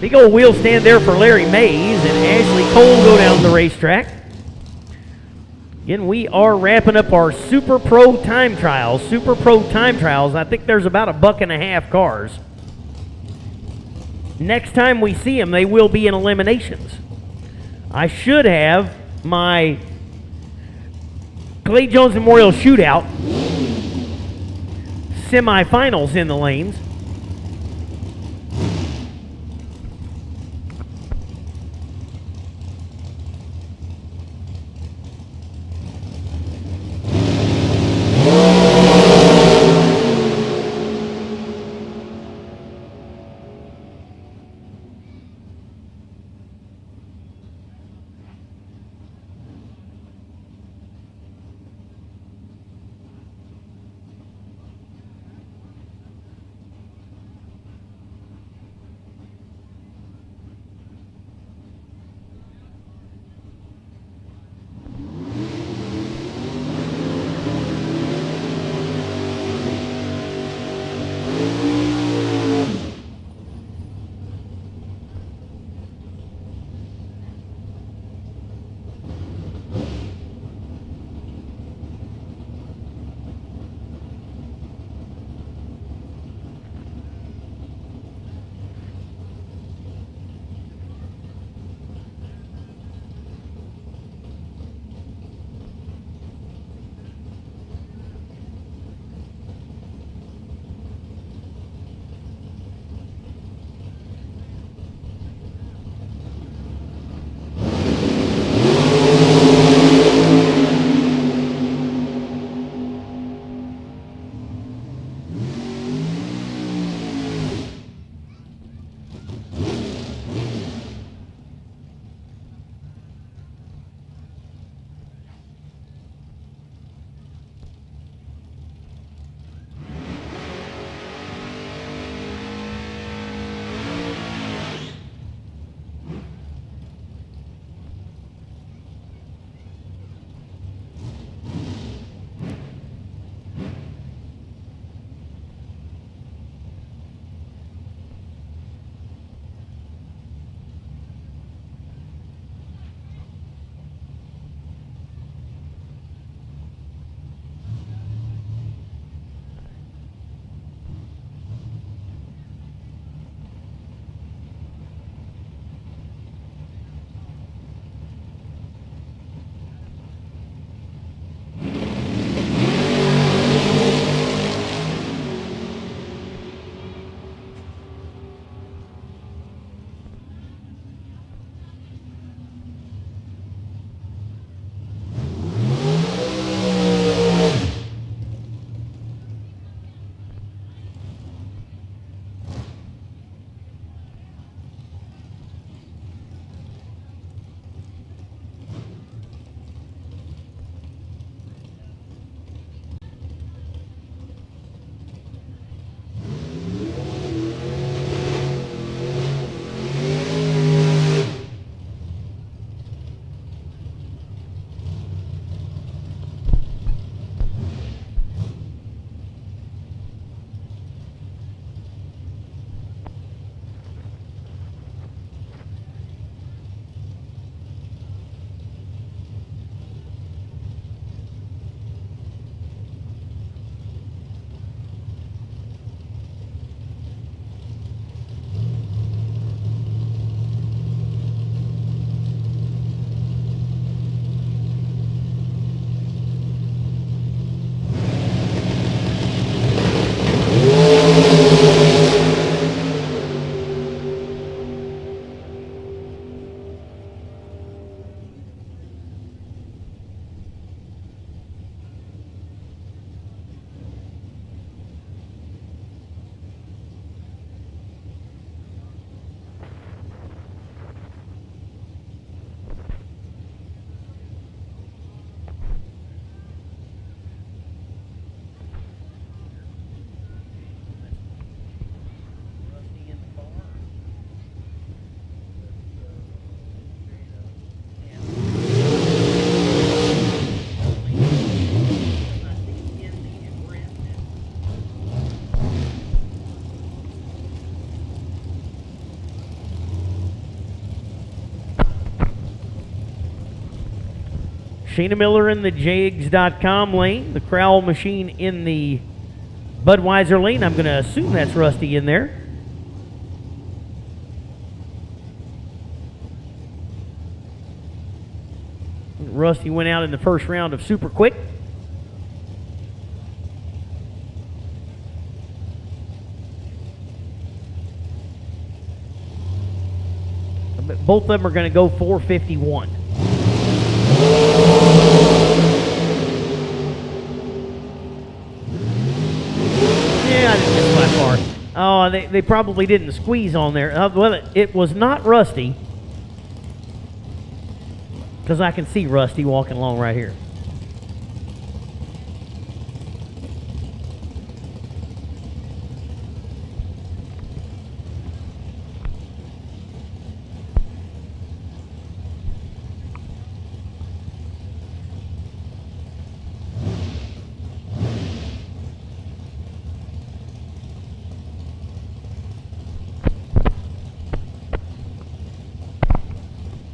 Big old wheel stand there for Larry Mays and Ashley Cole go down the racetrack. Again, we are wrapping up our Super Pro time trials. Super Pro time trials, I think there's about 1.5 cars. Next time we see them, they will be in eliminations. I should have my Clay Jones Memorial Shootout semifinals in the lanes. Shayna Miller in the Jags.com lane. The Crowell Machine in the Budweiser lane. I'm going to assume that's Rusty in there. Rusty went out in the first round of Super Quick. Both of them are going to go 451. Yeah, I didn't miss my far. Oh, they probably didn't squeeze on there. Well, it was not Rusty, because I can see Rusty walking along right here.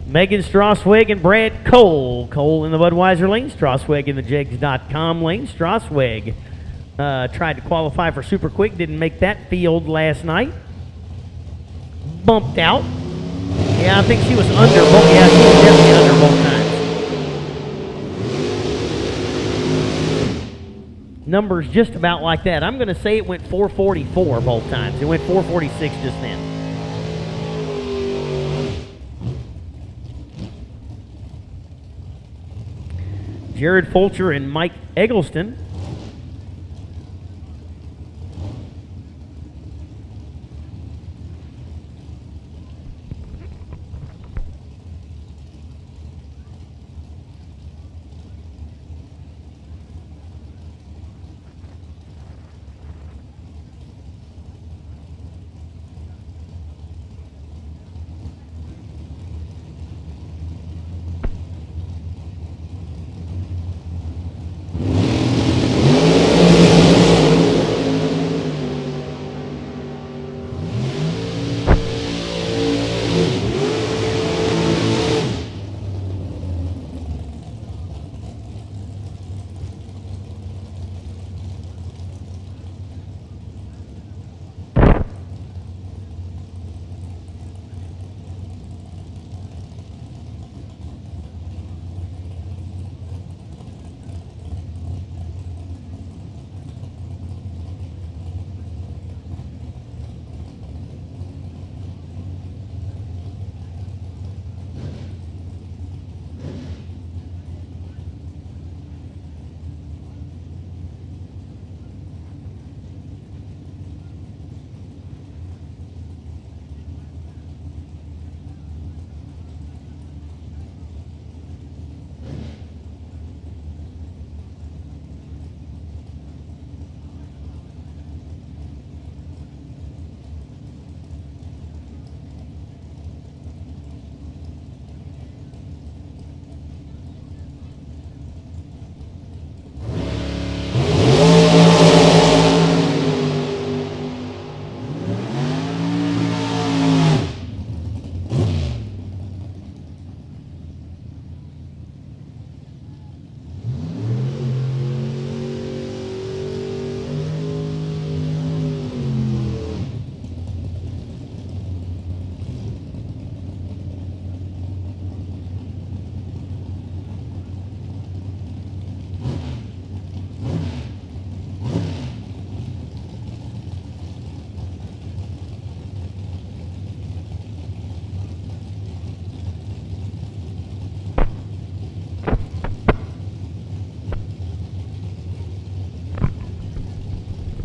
Megan Straswig and Brad Cole. Cole in the Budweiser lane, Straswig in the Jags.com lane. Straswig tried to qualify for Super Quick, didn't make that field last night. Bumped out. Yeah, I think she was under both. Yeah, she was definitely under both times. Numbers just about like that. I'm going to say it went 444 both times. It went 446 just then. Jared Fulcher and Mike Eggleston.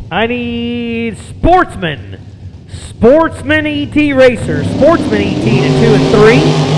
I need Sportsman. Sportsman ET Racer. Sportsman ET to 2 and 3.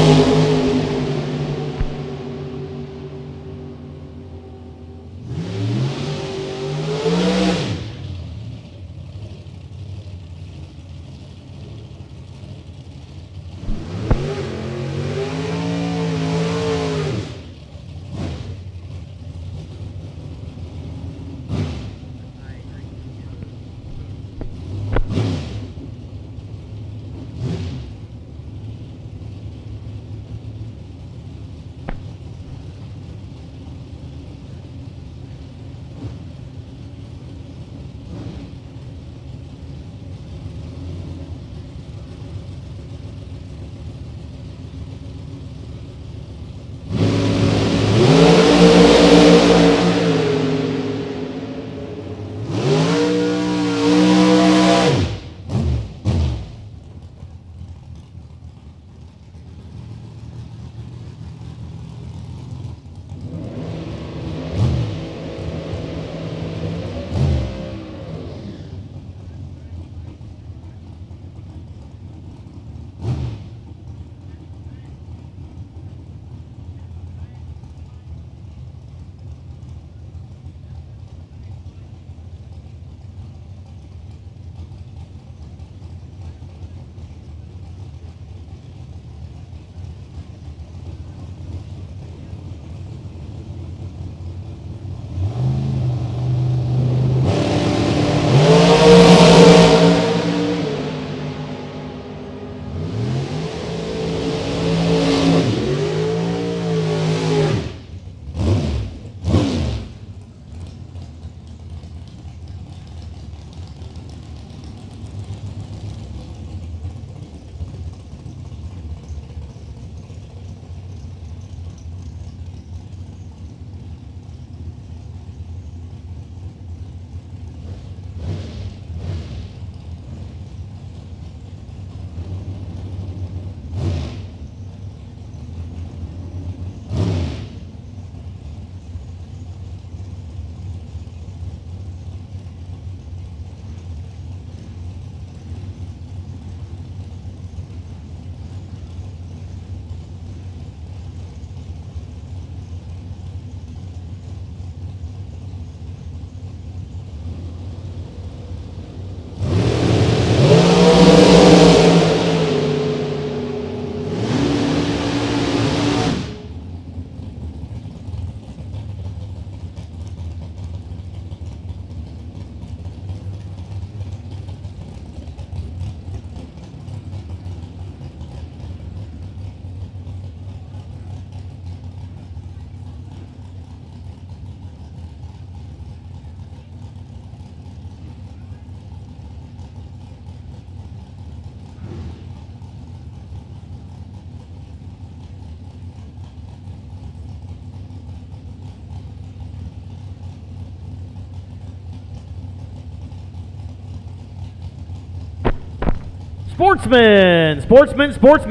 Sportsman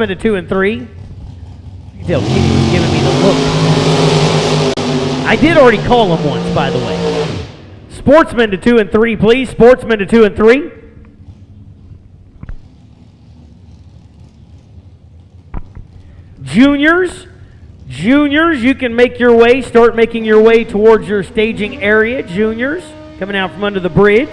to 2 and 3. You can tell Kenny was giving me the look. I did already call him once, by the way. Sportsman to 2 and 3, please. Sportsman to 2 and 3. Juniors, you can make your way, start making your way towards your staging area. Juniors, coming out from under the bridge.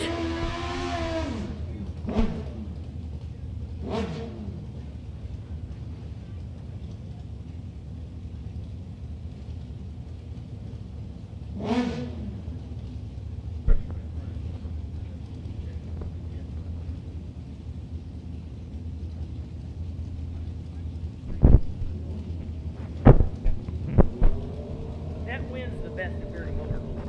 That wins the best of very motorcycle.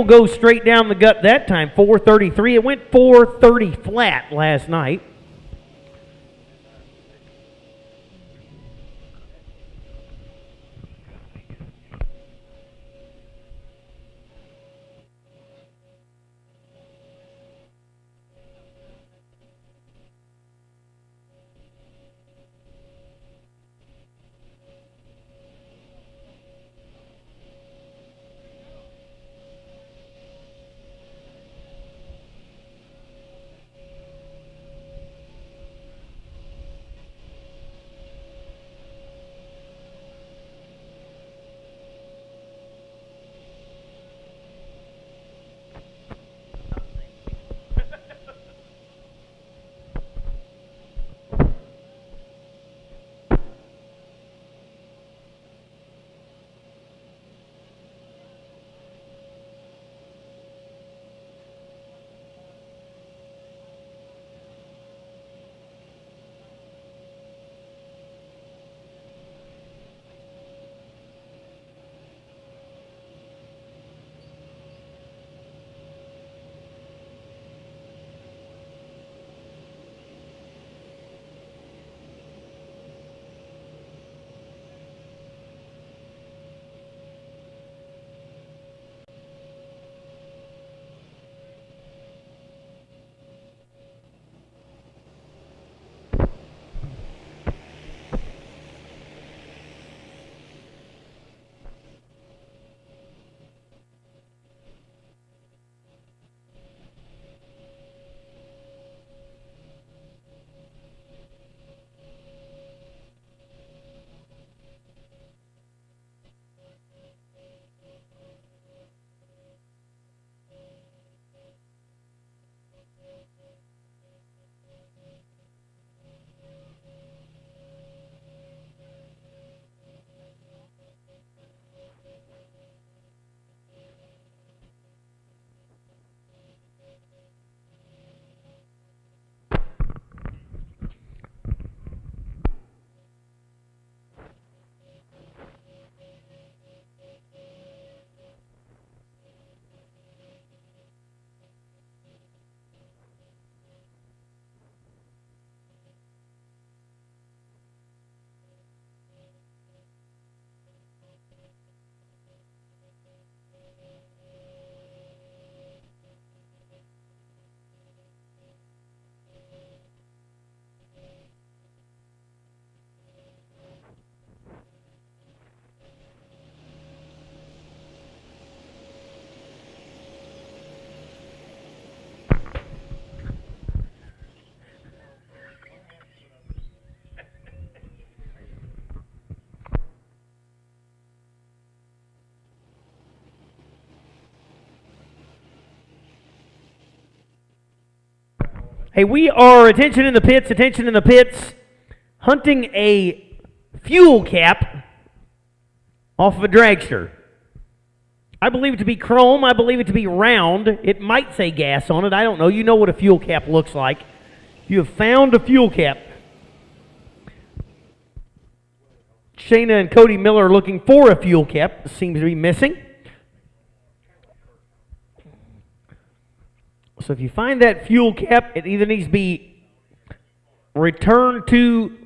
wheel goes straight down the gut that time, 433. It went 430 flat last night. Hey, we are, attention in the pits, hunting a fuel cap off of a dragster. I believe it to be chrome. I believe it to be round. It might say gas on it. I don't know. You know what a fuel cap looks like. You have found a fuel cap. Shayna and Cody Miller are looking for a fuel cap. It seems to be missing. So if you find that fuel cap, it either needs to be returned to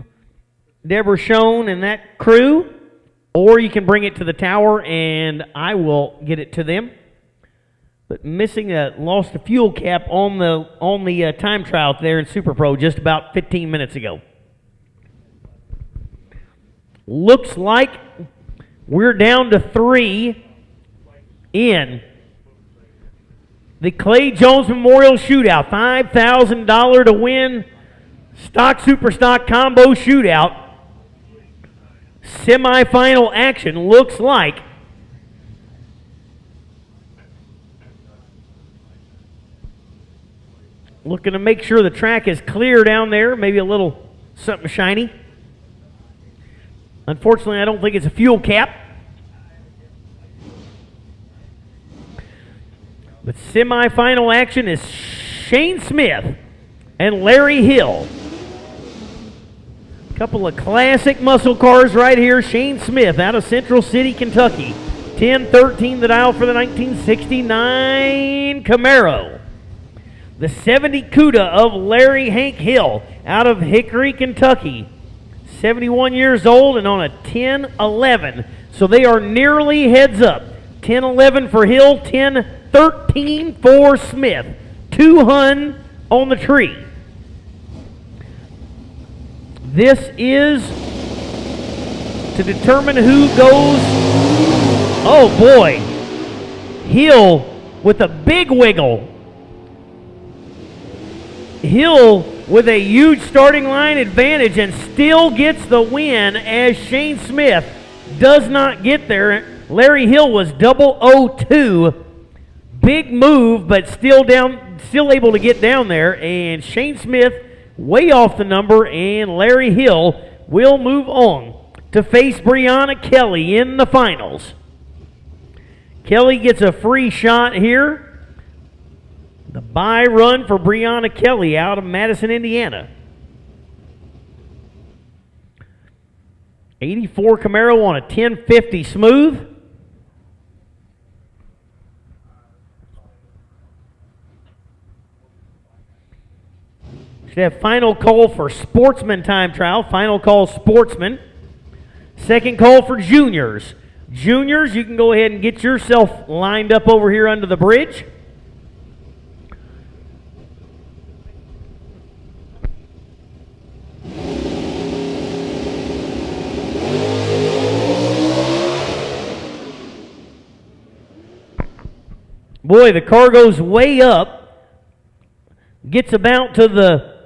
Deborah Schoen and that crew, or you can bring it to the tower and I will get it to them. But lost a fuel cap on the time trial there in Super Pro just about 15 minutes ago. Looks like we're down to 3 in the Clay Jones Memorial Shootout. $5,000 to win. Stock Super Stock Combo Shootout. Semifinal action looks like looking to make sure the track is clear down there. Maybe a little something shiny. Unfortunately, I don't think it's a fuel cap. But semifinal action is Shane Smith and Larry Hill. A couple of classic muscle cars right here. Shane Smith out of Central City, Kentucky. 10-13 the dial for the 1969 Camaro. The 70 CUDA of Larry Hank Hill out of Hickory, Kentucky. 71 years old and on a 10-11. So they are nearly heads up. 10-11 for Hill, 10-13 for Smith. 200 on the tree. This is to determine who goes. Oh boy. Hill with a big wiggle. Hill with a huge starting line advantage and still gets the win as Shane Smith does not get there. Larry Hill was 002. Big move, but still able to get down there. And Shane Smith way off the number, and Larry Hill will move on to face Brianna Kelly in the finals. Kelly gets a free shot here. The bye run for Brianna Kelly out of Madison, Indiana. 84 Camaro on a 1050 smooth. Should have final call for Sportsman time trial. Final call Sportsman. Second call for juniors. Juniors, you can go ahead and get yourself lined up over here under the bridge. Boy, the car goes way up, gets about to the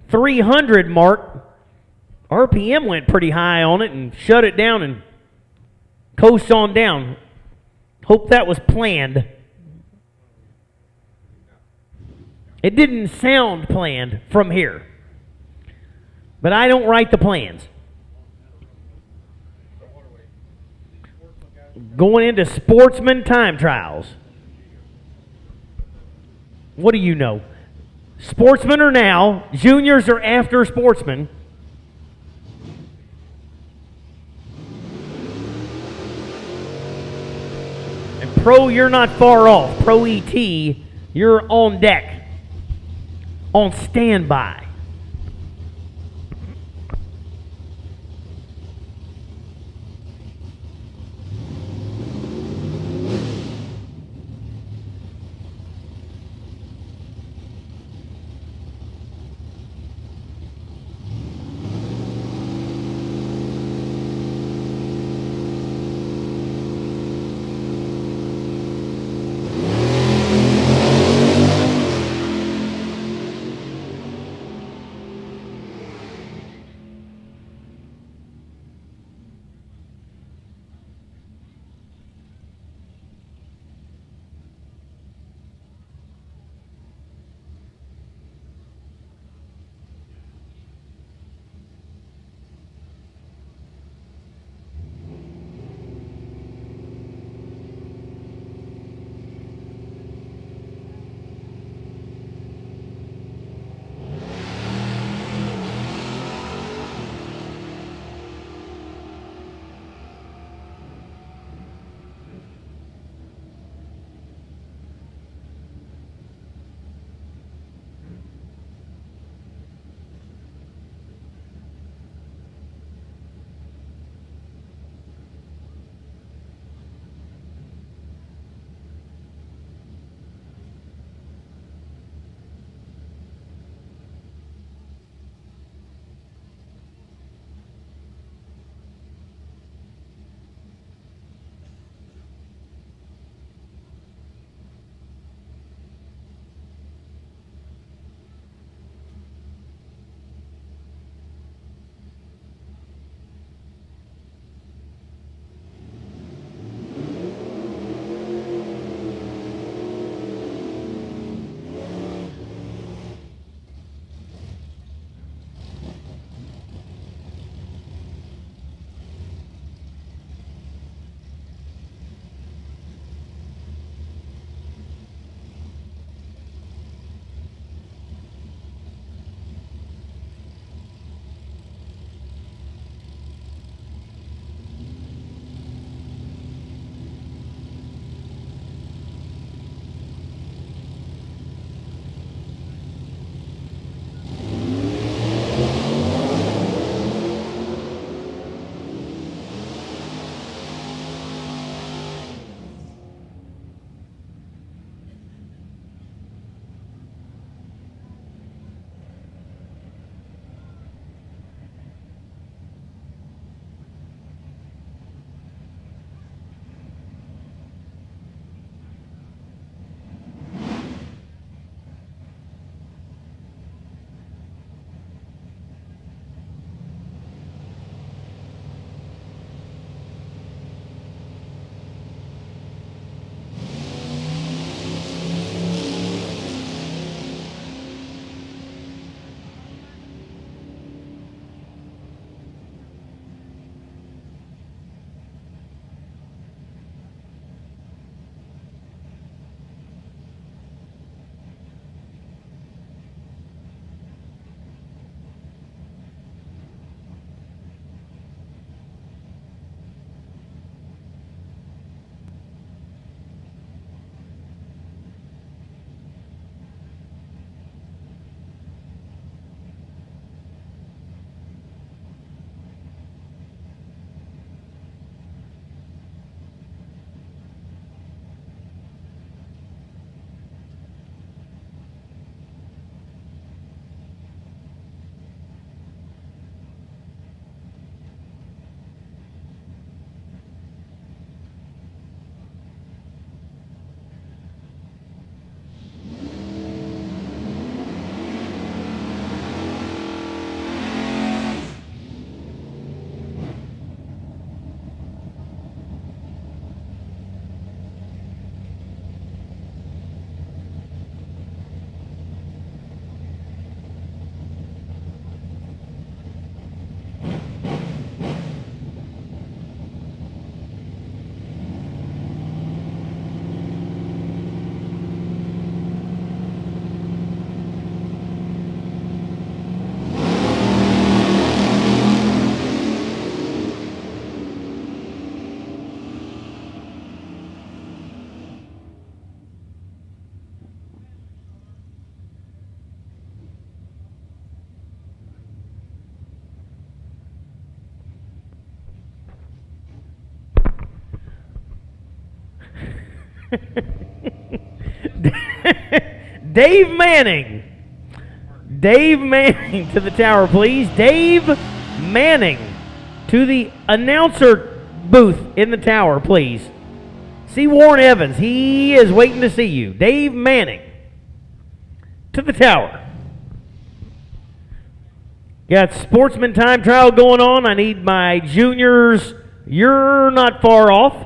300 mark. RPM went pretty high on it and shut it down and coast on down. Hope that was planned. It didn't sound planned from here, but I don't write the plans. Going into Sportsman time trials. What do you know? Sportsmen are now, juniors are after Sportsmen. And Pro, you're not far off. Pro ET, you're on deck, on standby. Dave Manning. Dave Manning to the tower, please. Dave Manning to the announcer booth in the tower, please. See Warren Evans. He is waiting to see you. Dave Manning to the tower. Got Sportsman time trial going on. I need my juniors. You're not far off.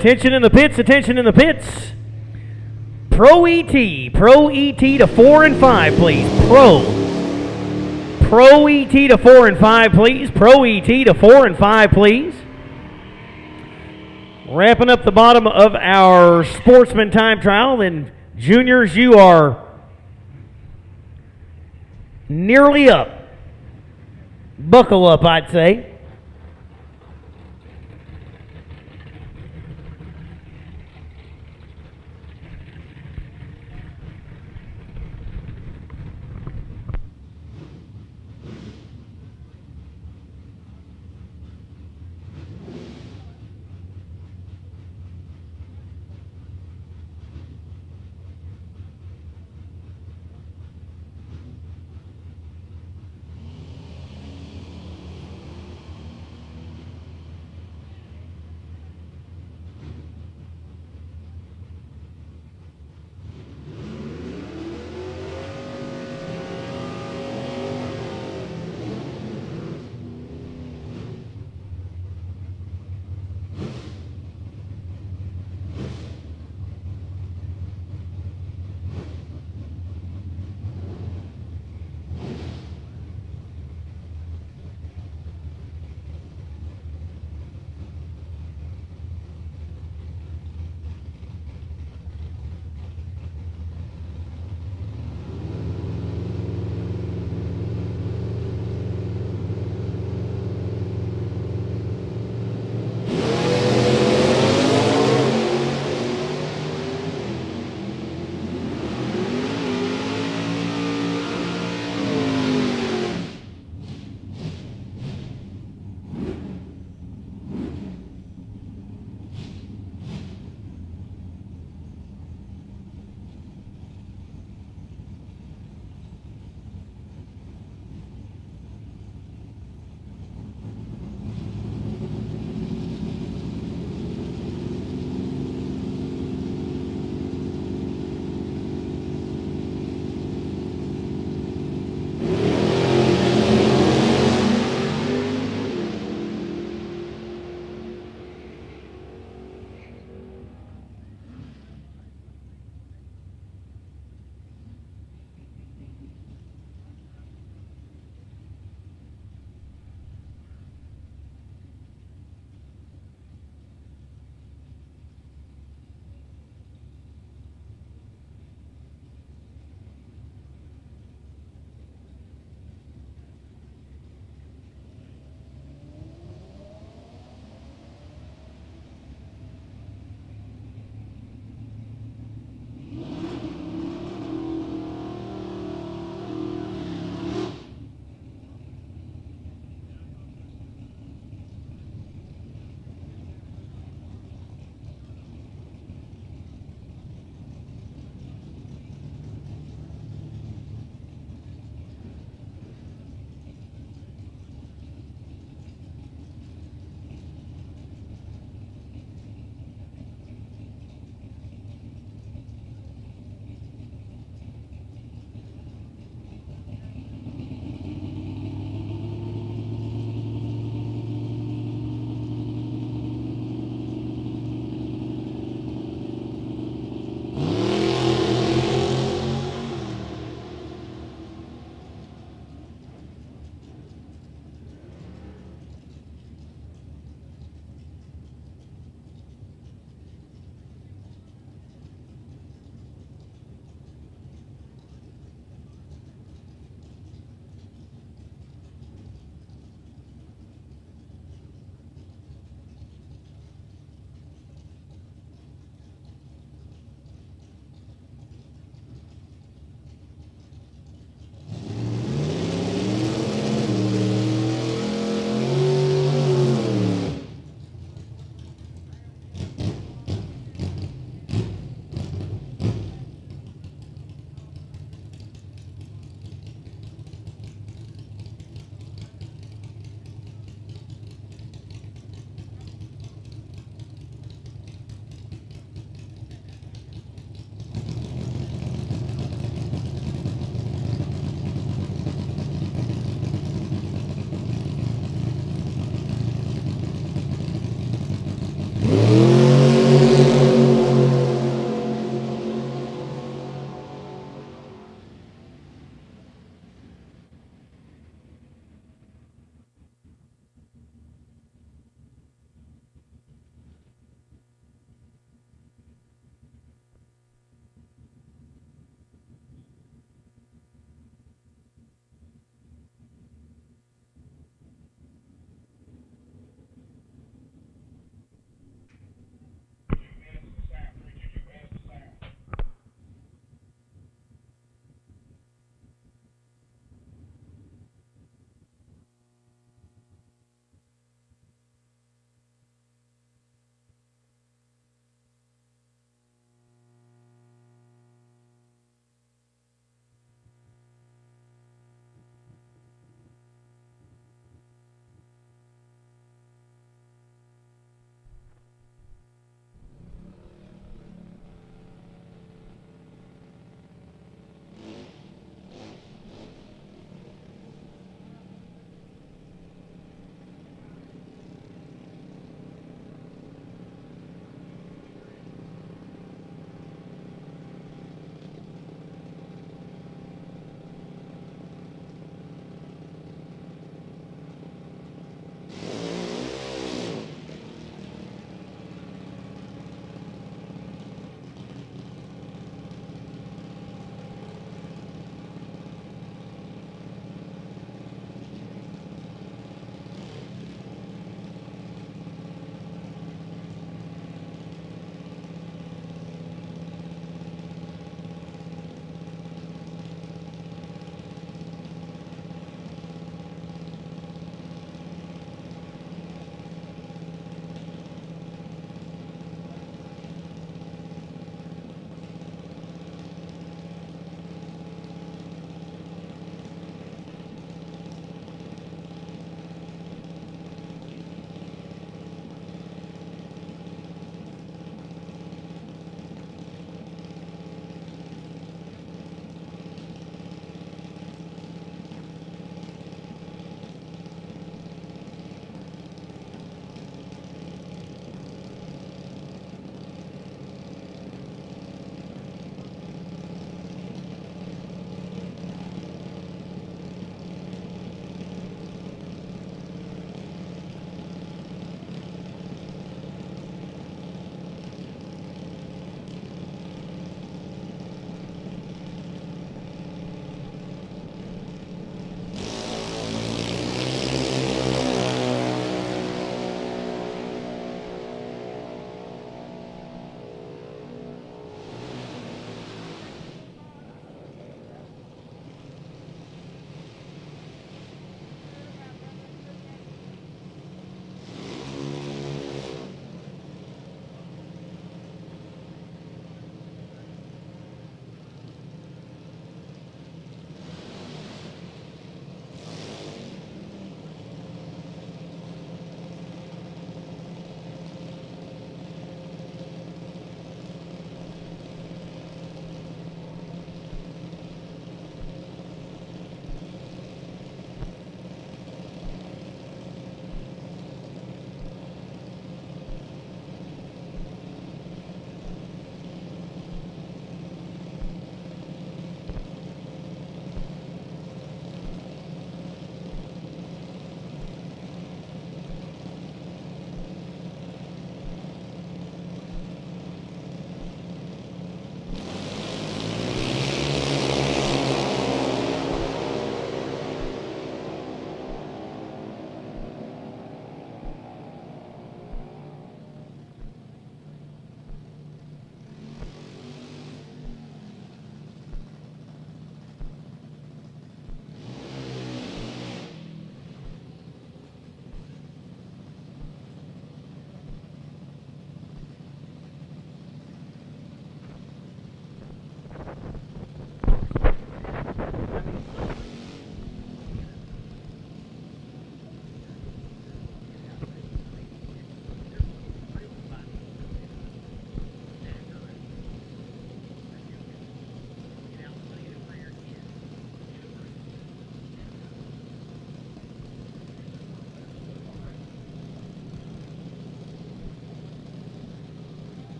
Attention in the pits, attention in the pits. Pro ET to 4 and 5, please. Pro ET to 4 and 5, please. Pro ET to 4 and 5, please. Wrapping up the bottom of our Sportsman time trial. And juniors, you are nearly up. Buckle up, I'd say.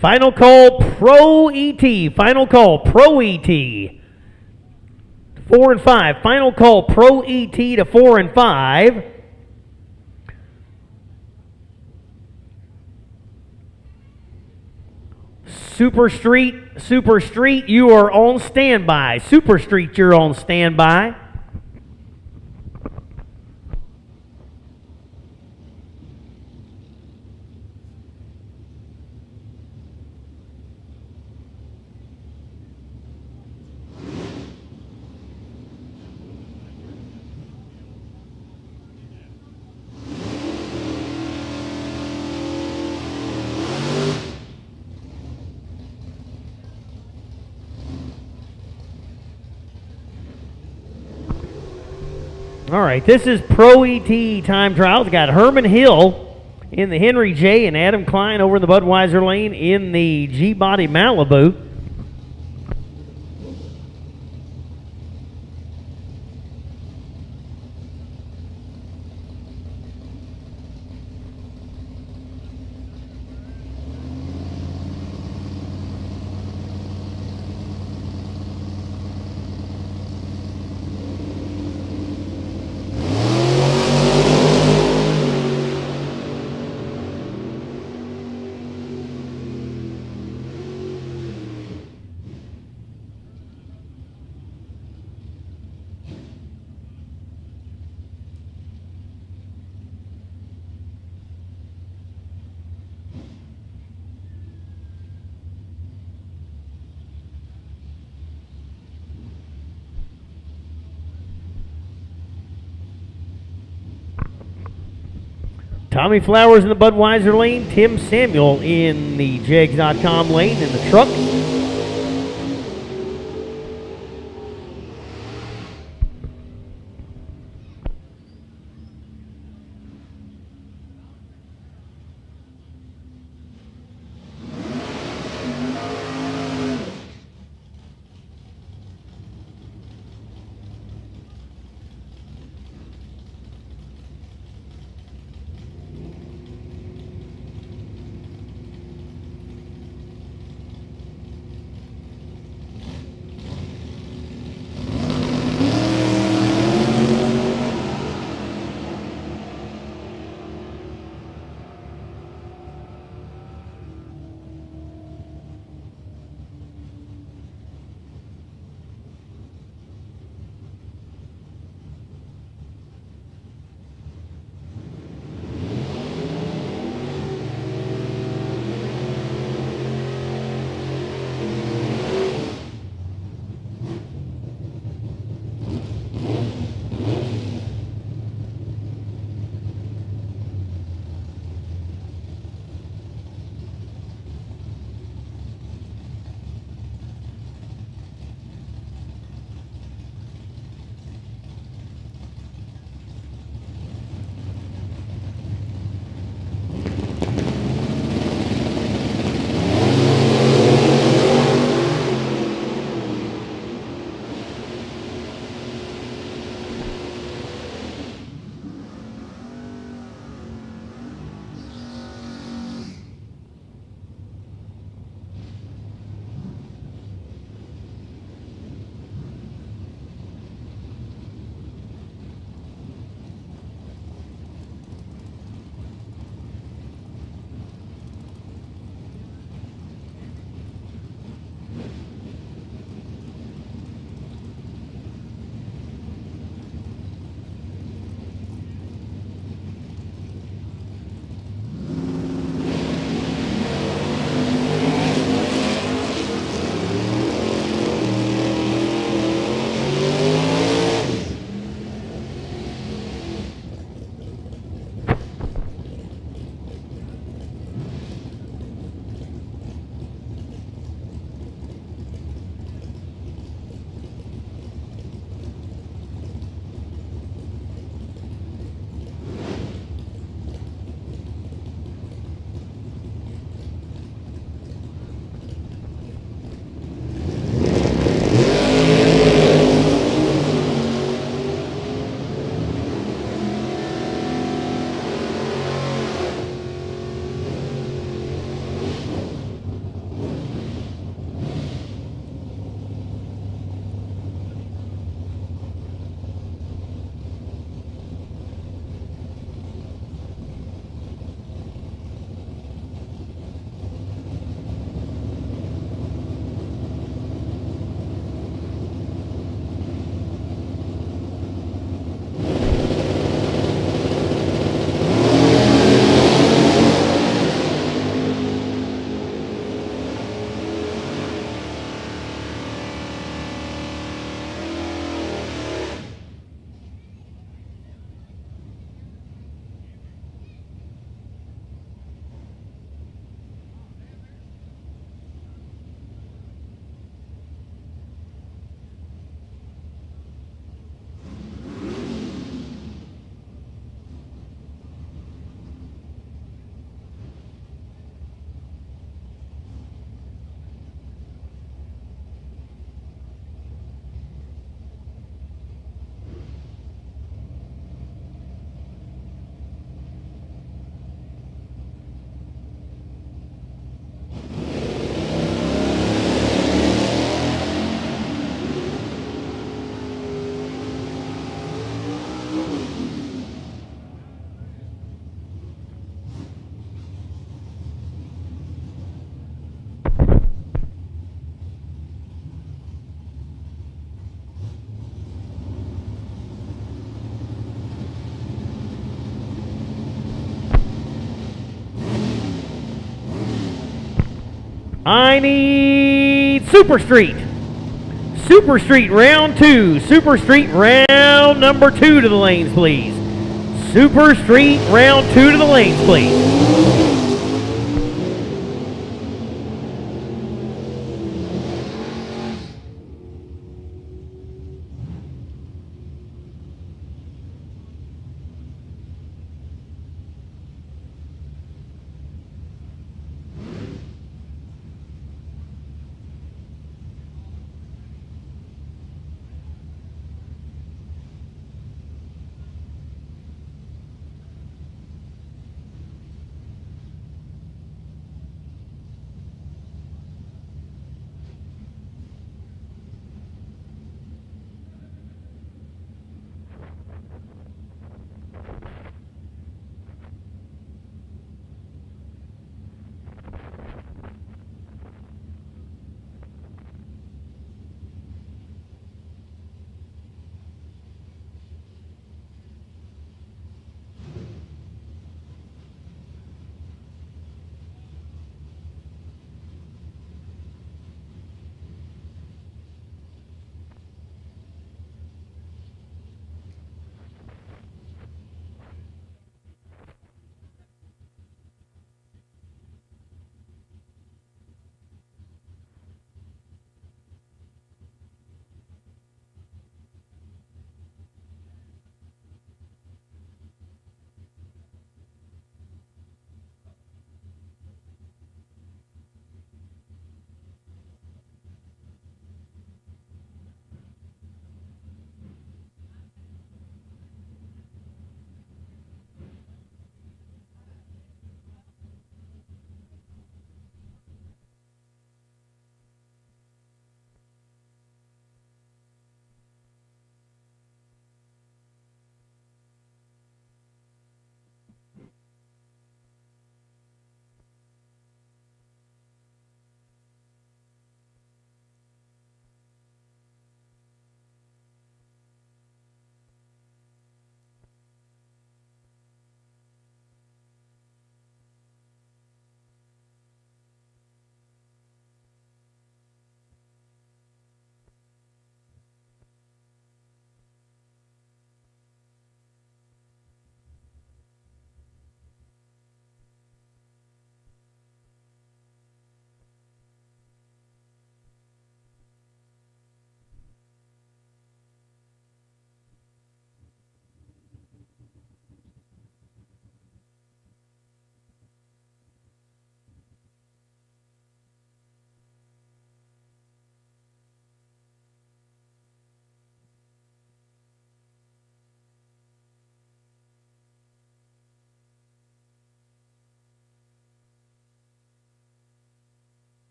Final call, Pro ET. Final call, Pro ET. 4 and 5. Final call, Pro ET to 4 and 5. Super Street, you are on standby. Super Street, you're on standby. All right, this is Pro ET time trials. Got Herman Hill in the Henry J and Adam Klein over in the Budweiser lane in the G-Body Malibu. Tommy Flowers in the Budweiser lane. Tim Samuel in the Jegs.com lane in the truck. I need Super Street. Super Street round 2. Super Street round number 2 to the lanes, please. Super Street round 2 to the lanes, please.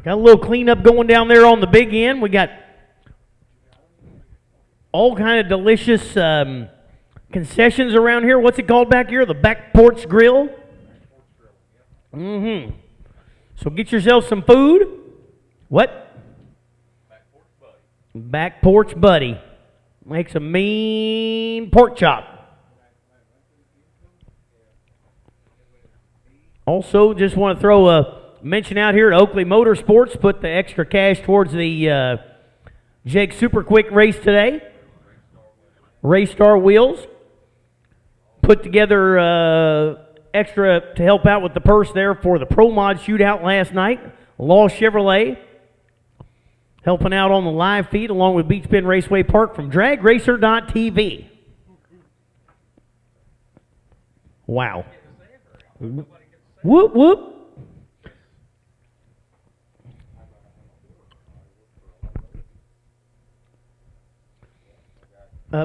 Got a little cleanup going down there on the big end. We got all kind of delicious concessions around here. What's it called back here? The Back Porch Grill? Mm-hmm. So get yourself some food. What? Back Porch Buddy. Makes a mean pork chop. Also, just want to throw a mention out here at Oakley Motorsports. Put the extra cash towards the Jake Super Quick race today. Race Star Wheels. Put together extra to help out with the purse there for the Pro Mod shootout last night. Law Chevrolet helping out on the live feed along with Beach Bend Raceway Park from dragracer.tv. Wow. Whoop, whoop.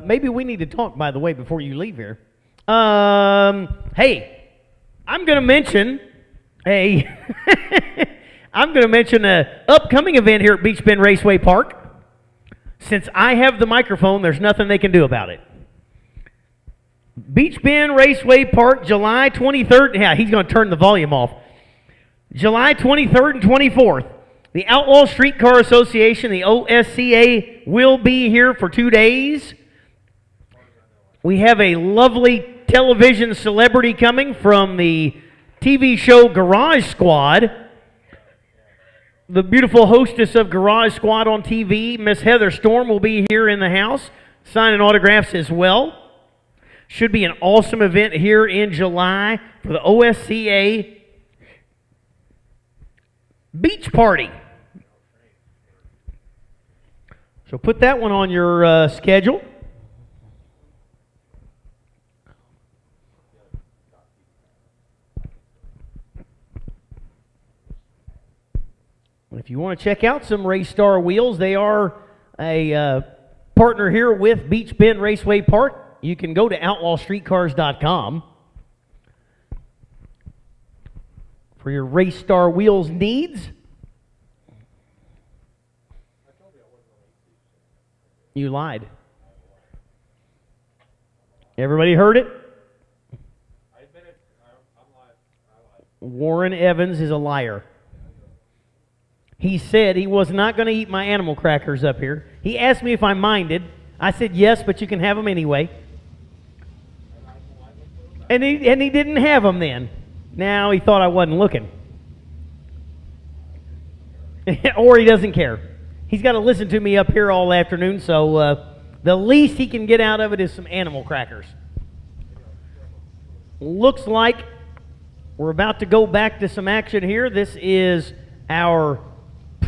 Maybe we need to talk, by the way, before you leave here. Hey, I'm going to mention an upcoming event here at Beach Bend Raceway Park. Since I have the microphone, there's nothing they can do about it. Beach Bend Raceway Park, July 23rd. Yeah, he's going to turn the volume off. July 23rd and 24th. The Outlaw Streetcar Association, the OSCA, will be here for 2 days. We have a lovely television celebrity coming from the TV show Garage Squad. The beautiful hostess of Garage Squad on TV, Miss Heather Storm, will be here in the house, signing autographs as well. Should be an awesome event here in July for the OSCA Beach Party. So put that one on your schedule. If you want to check out some Race Star wheels, they are a partner here with Beach Bend Raceway Park. You can go to outlawstreetcars.com for your Race Star wheels needs. You lied. Everybody heard it? Warren Evans is a liar. He said he was not going to eat my animal crackers up here. He asked me if I minded. I said yes, but you can have them anyway. And he didn't have them then. Now he thought I wasn't looking. Or he doesn't care. He's got to listen to me up here all afternoon, so the least he can get out of it is some animal crackers. Looks like we're about to go back to some action here. This is our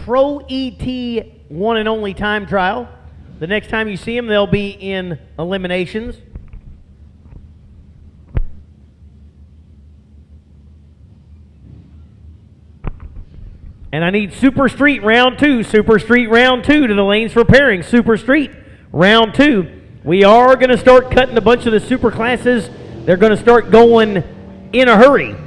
Pro ET one and only time trial. The next time you see them, they'll be in eliminations. And I need Super Street round 2. Super Street round 2 to the lanes for pairing. Super Street round 2. We are going to start cutting a bunch of the super classes. They're going to start going in a hurry.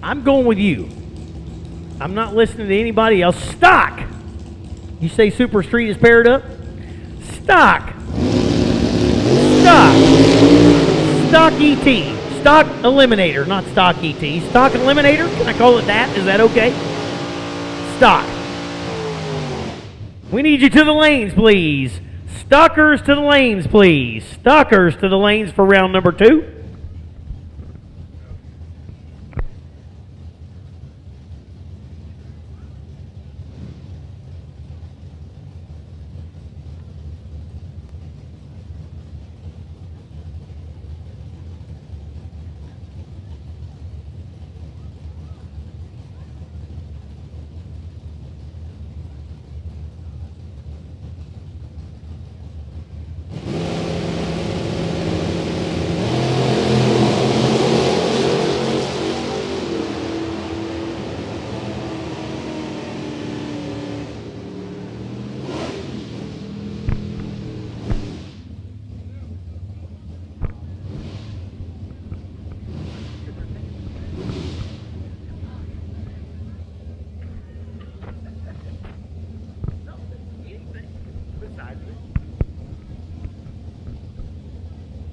I'm going with you. I'm not listening to anybody else. Stock. You say Super Street is paired up? Stock. Stock. Stock ET. Stock Eliminator, not Stock ET. Stock Eliminator? Can I call it that? Is that okay? Stock. We need you to the lanes, please. Stockers to the lanes, please. Stockers to the lanes for round number 2.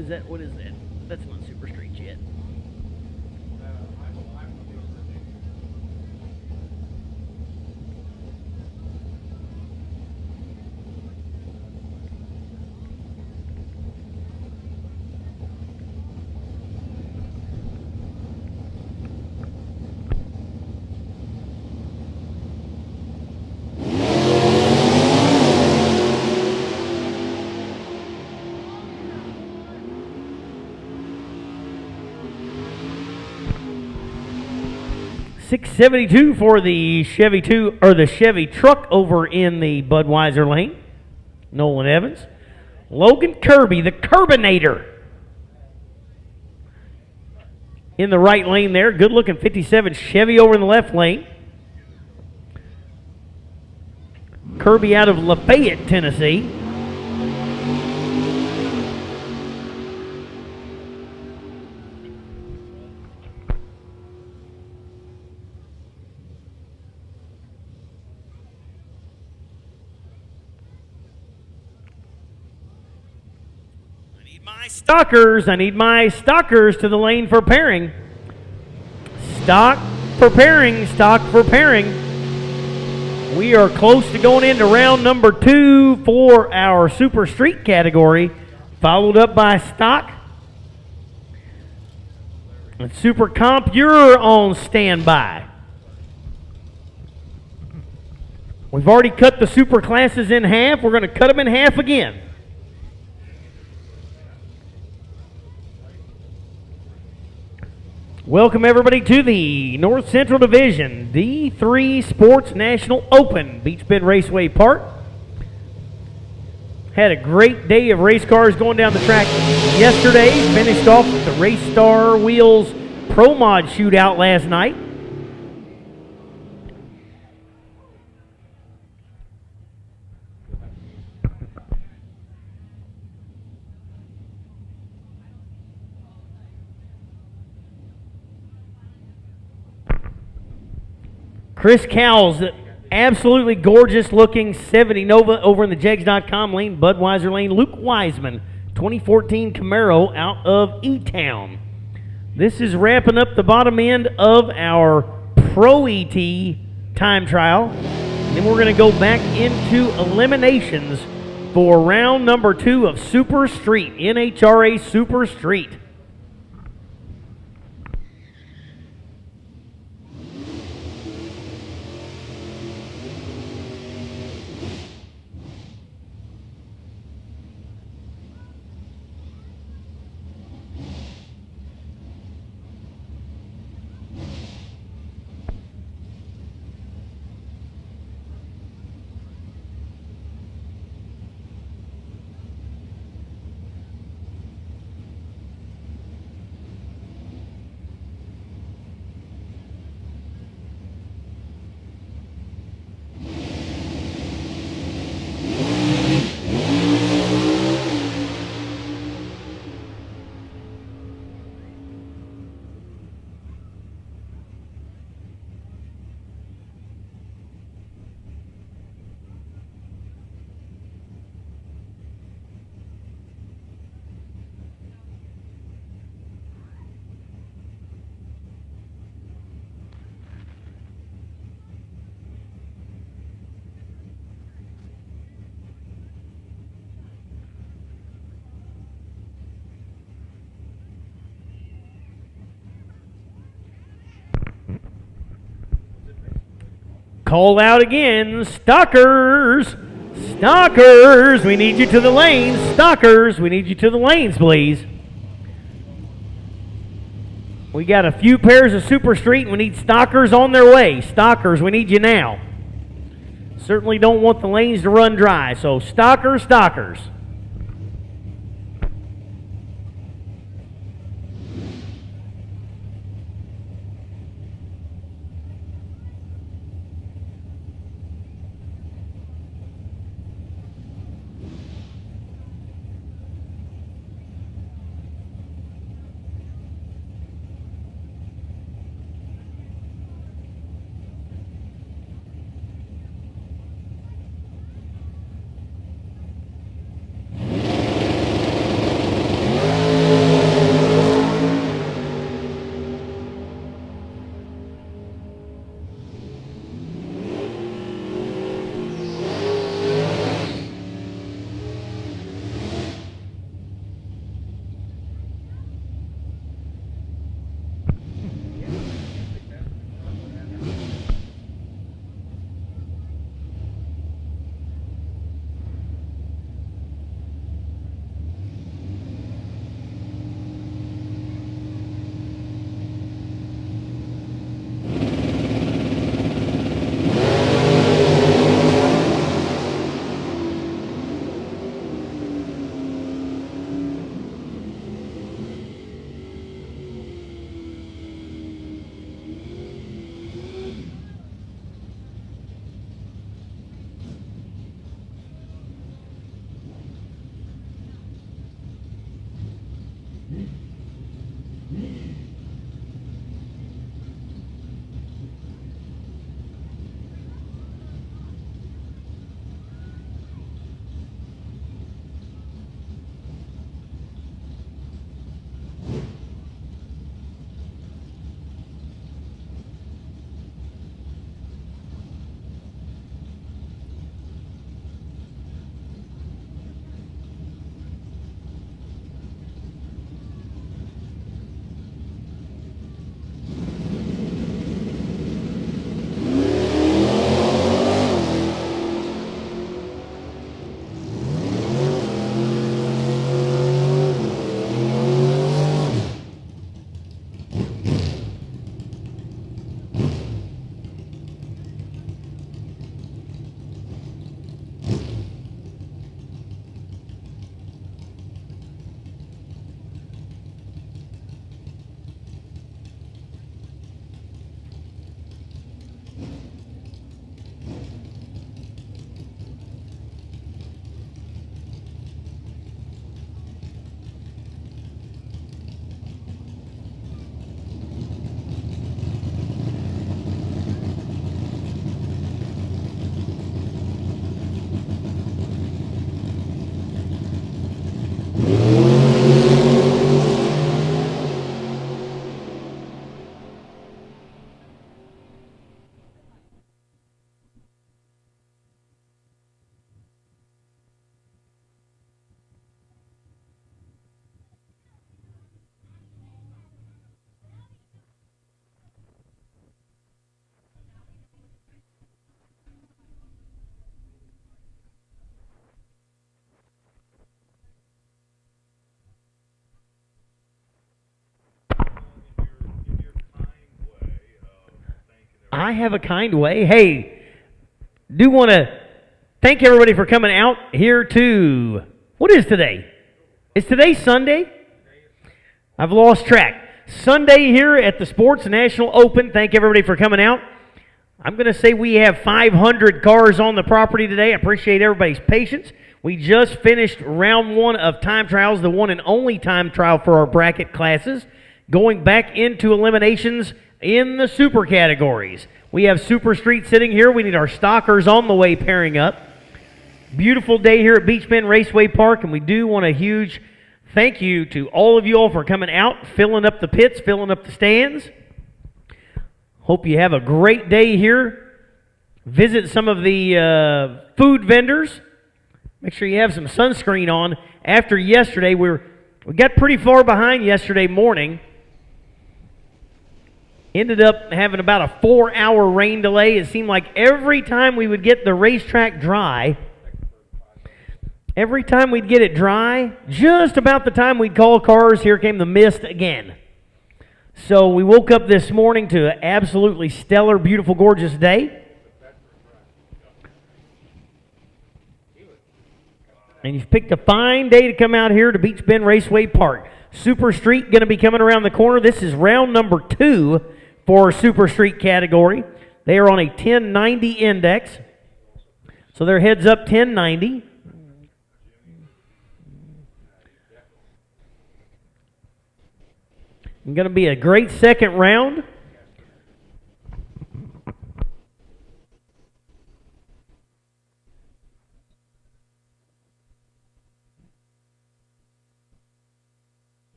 Is that, what is that? That's not Super Street yet. $672 for the Chevy the Chevy truck over in the Budweiser lane. Nolan Evans. Logan Kirby, the Curbinator, in the right lane there. Good looking 57 Chevy over in the left lane. Kirby out of Lafayette, Tennessee. I need my stockers to the lane for pairing. Stock for pairing, stock for pairing. We are close to going into round number 2 for our Super Street category, followed up by stock. And Super Comp, you're on standby. We've already cut the super classes in half. We're going to cut them in half again. Welcome everybody to the North Central Division D3 Sportsnational Open, Beach Bend Raceway Park. Had a great day of race cars going down the track yesterday. Finished off with the Race Star Wheels Pro Mod shootout last night. Chris Cowles, absolutely gorgeous looking 70 Nova over in the Jegs.com lane, Budweiser lane. Luke Wiseman, 2014 Camaro out of E-Town. This is wrapping up the bottom end of our Pro ET time trial. And then we're going to go back into eliminations for round number 2 of Super Street, NHRA Super Street. call out again. Stalkers! Stalkers! We need you to the lanes. Stalkers! We need you to the lanes, please. We got a few pairs of Super Street, and we need stalkers on their way. Stalkers, we need you now. Certainly don't want the lanes to run dry, so stalkers, stalkers. I have a kind way. Hey, do want to thank everybody for coming out here to, what is today? Is today Sunday? I've lost track. Sunday here at the Sportsnational Open. Thank everybody for coming out. I'm going to say we have 500 cars on the property today. I appreciate everybody's patience. We just finished round one of time trials, the one and only time trial for our bracket classes, going back into eliminations in the super categories. We have Super Street sitting here. We need our stalkers on the way pairing up. Beautiful day here at Beach Bend Raceway Park, and we do want a huge thank you to all of you all for coming out, filling up the pits, filling up the stands. Hope you have a great day here. Visit some of the food vendors. Make sure you have some sunscreen on. After yesterday, we got pretty far behind yesterday morning. Ended up having about a 4-hour rain delay. It seemed like every time we would get the racetrack dry, every time we'd get it dry, just about the time we'd call cars, here came the mist again. So we woke up this morning to an absolutely stellar, beautiful, gorgeous day. And you've picked a fine day to come out here to Beach Bend Raceway Park. Super Street going to be coming around the corner. This is round number 2 for Super Street category. They are on a 1090 index. So their heads up 1090. It's going to be a great second round.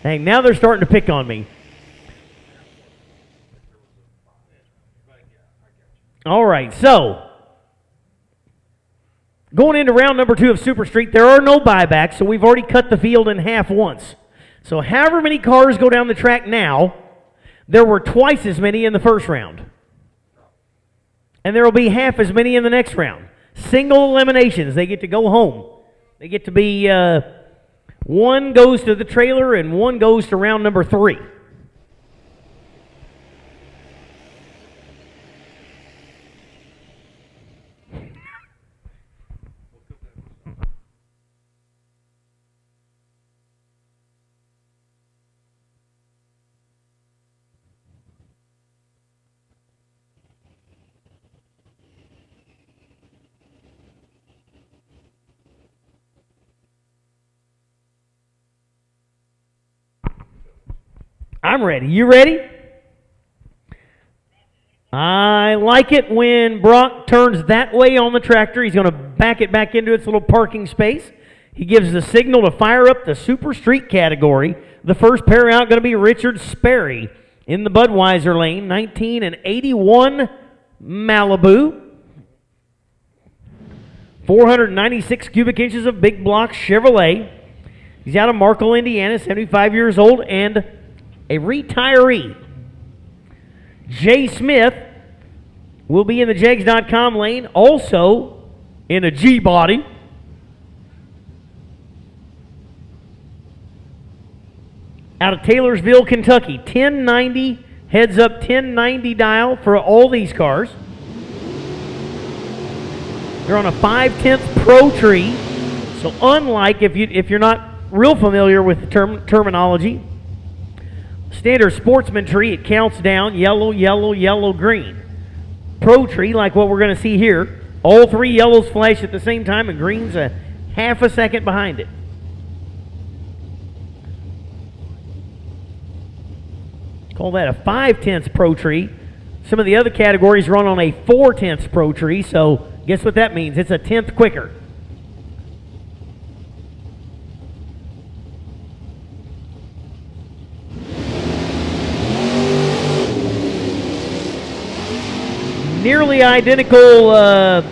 Hey, now they're starting to pick on me. All right, so going into round number 2 of Super Street, there are no buybacks, so we've already cut the field in half once. So however many cars go down the track now, there were twice as many in the first round. And there will be half as many in the next round. Single eliminations, they get to go home. They get to be, one goes to the trailer and one goes to round number 3. I'm ready. You ready? I like it when Brock turns that way on the tractor. He's going to back it back into its little parking space. He gives the signal to fire up the Super Street category. The first pair out going to be Richard Sperry in the Budweiser lane, 19 and 81 Malibu. 496 cubic inches of big block Chevrolet. He's out of Markle, Indiana, 75 years old and a retiree. Jay Smith will be in the Jegs.com lane, also in a G-body. Out of Taylorsville, Kentucky, 1090, heads up 1090 dial for all these cars. They're on a 5/10 Pro tree, so unlike if you're not real familiar with the terminology, standard Sportsman tree, it counts down yellow, yellow, yellow, green. Pro tree, like what we're going to see here, all 3 yellows flash at the same time and green's a half a second behind it. Call that a 5/10 Pro tree. Some of the other categories run on a 4/10 Pro tree, so guess what that means? It's a 1/10 quicker. Nearly identical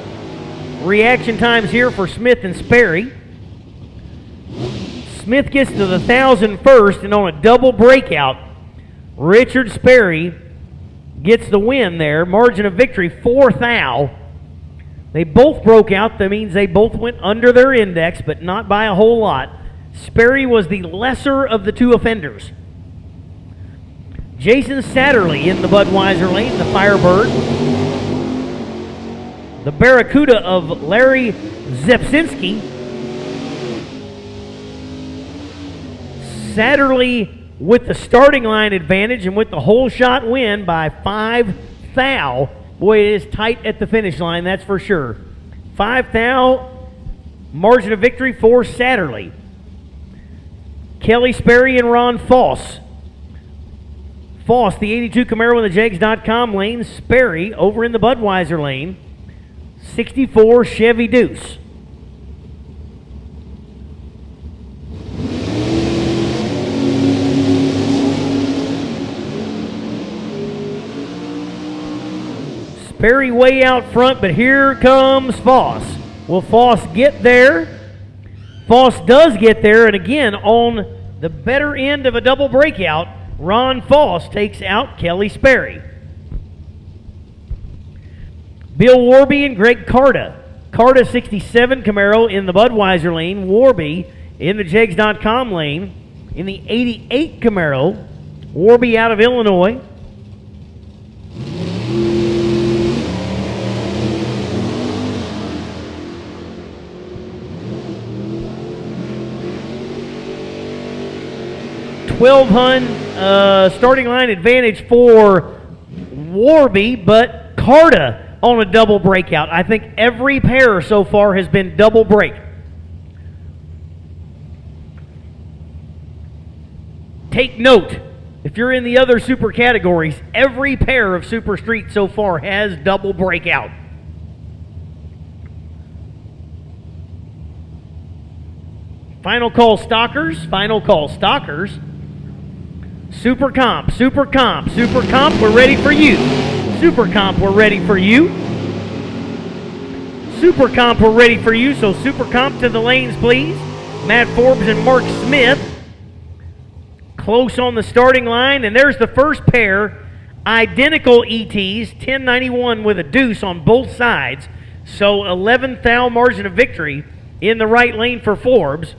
reaction times here for Smith and Sperry. Smith gets to the 1,000 first, and on a double breakout, Richard Sperry gets the win there. Margin of victory, 4 thou. They both broke out. That means they both went under their index, but not by a whole lot. Sperry was the lesser of the 2 offenders. Jason Satterley in the Budweiser lane, the Firebird. The Barracuda of Larry Zepsinski. Satterley with the starting line advantage and with the whole shot win by 5 thou. Boy, it is tight at the finish line, that's for sure. 5 thou, margin of victory for Satterley. Kelly Sperry and Ron Foss. Foss, the 82 Camaro in the Jegs.com lane. Sperry over in the Budweiser lane. 64 Chevy Deuce. Sperry way out front, but here comes Foss. Will Foss get there? Foss does get there, and again on the better end of a double breakout, Ron Foss takes out Kelly Sperry. Bill Warby and Greg Carta. Carta 67 Camaro in the Budweiser lane. Warby in the Jegs.com lane. In the 88 Camaro, Warby out of Illinois. $1,200 starting line advantage for Warby, but Carta on a double breakout. I think every pair so far has been double break. Take note, if you're in the other super categories, every pair of Super Street so far has double breakout. Final call stalkers, final call stalkers. Super Comp, Super Comp, Super Comp, we're ready for you. Super Comp, we're ready for you. Super Comp, we're ready for you. So Super Comp to the lanes, please. Matt Forbes and Mark Smith close on the starting line. And there's the first pair. Identical ETs, 1091 with a deuce on both sides. So 11th thou margin of victory in the right lane for Forbes,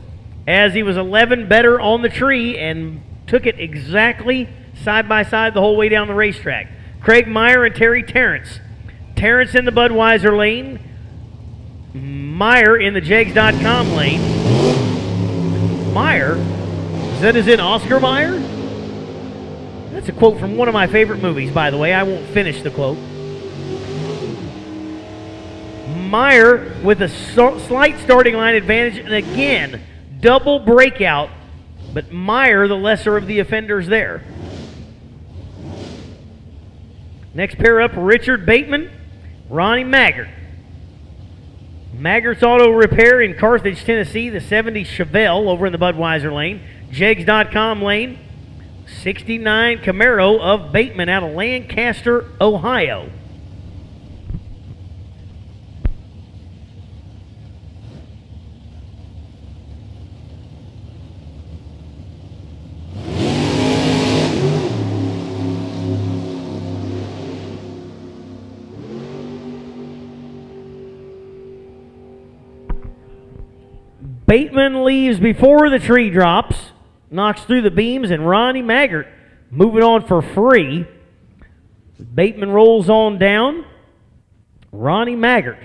as he was 11 better on the tree and took it exactly side by side the whole way down the racetrack. Craig Meyer and Terry Terrence. Terrence in the Budweiser lane. Meyer in the Jegs.com lane. Meyer? Is that as in Oscar Meyer? That's a quote from one of my favorite movies, by the way. I won't finish the quote. Meyer with a slight starting line advantage, and again, double breakout, but Meyer the lesser of the offenders there. Next pair up, Richard Bateman, Ronnie Maggart. Maggart's Auto Repair in Carthage, Tennessee, the 70 Chevelle over in the Budweiser lane. Jegs.com lane, 69 Camaro of Bateman out of Lancaster, Ohio. Bateman leaves before the tree drops, knocks through the beams, and Ronnie Maggart moving on for free. Bateman rolls on down. Ronnie Maggart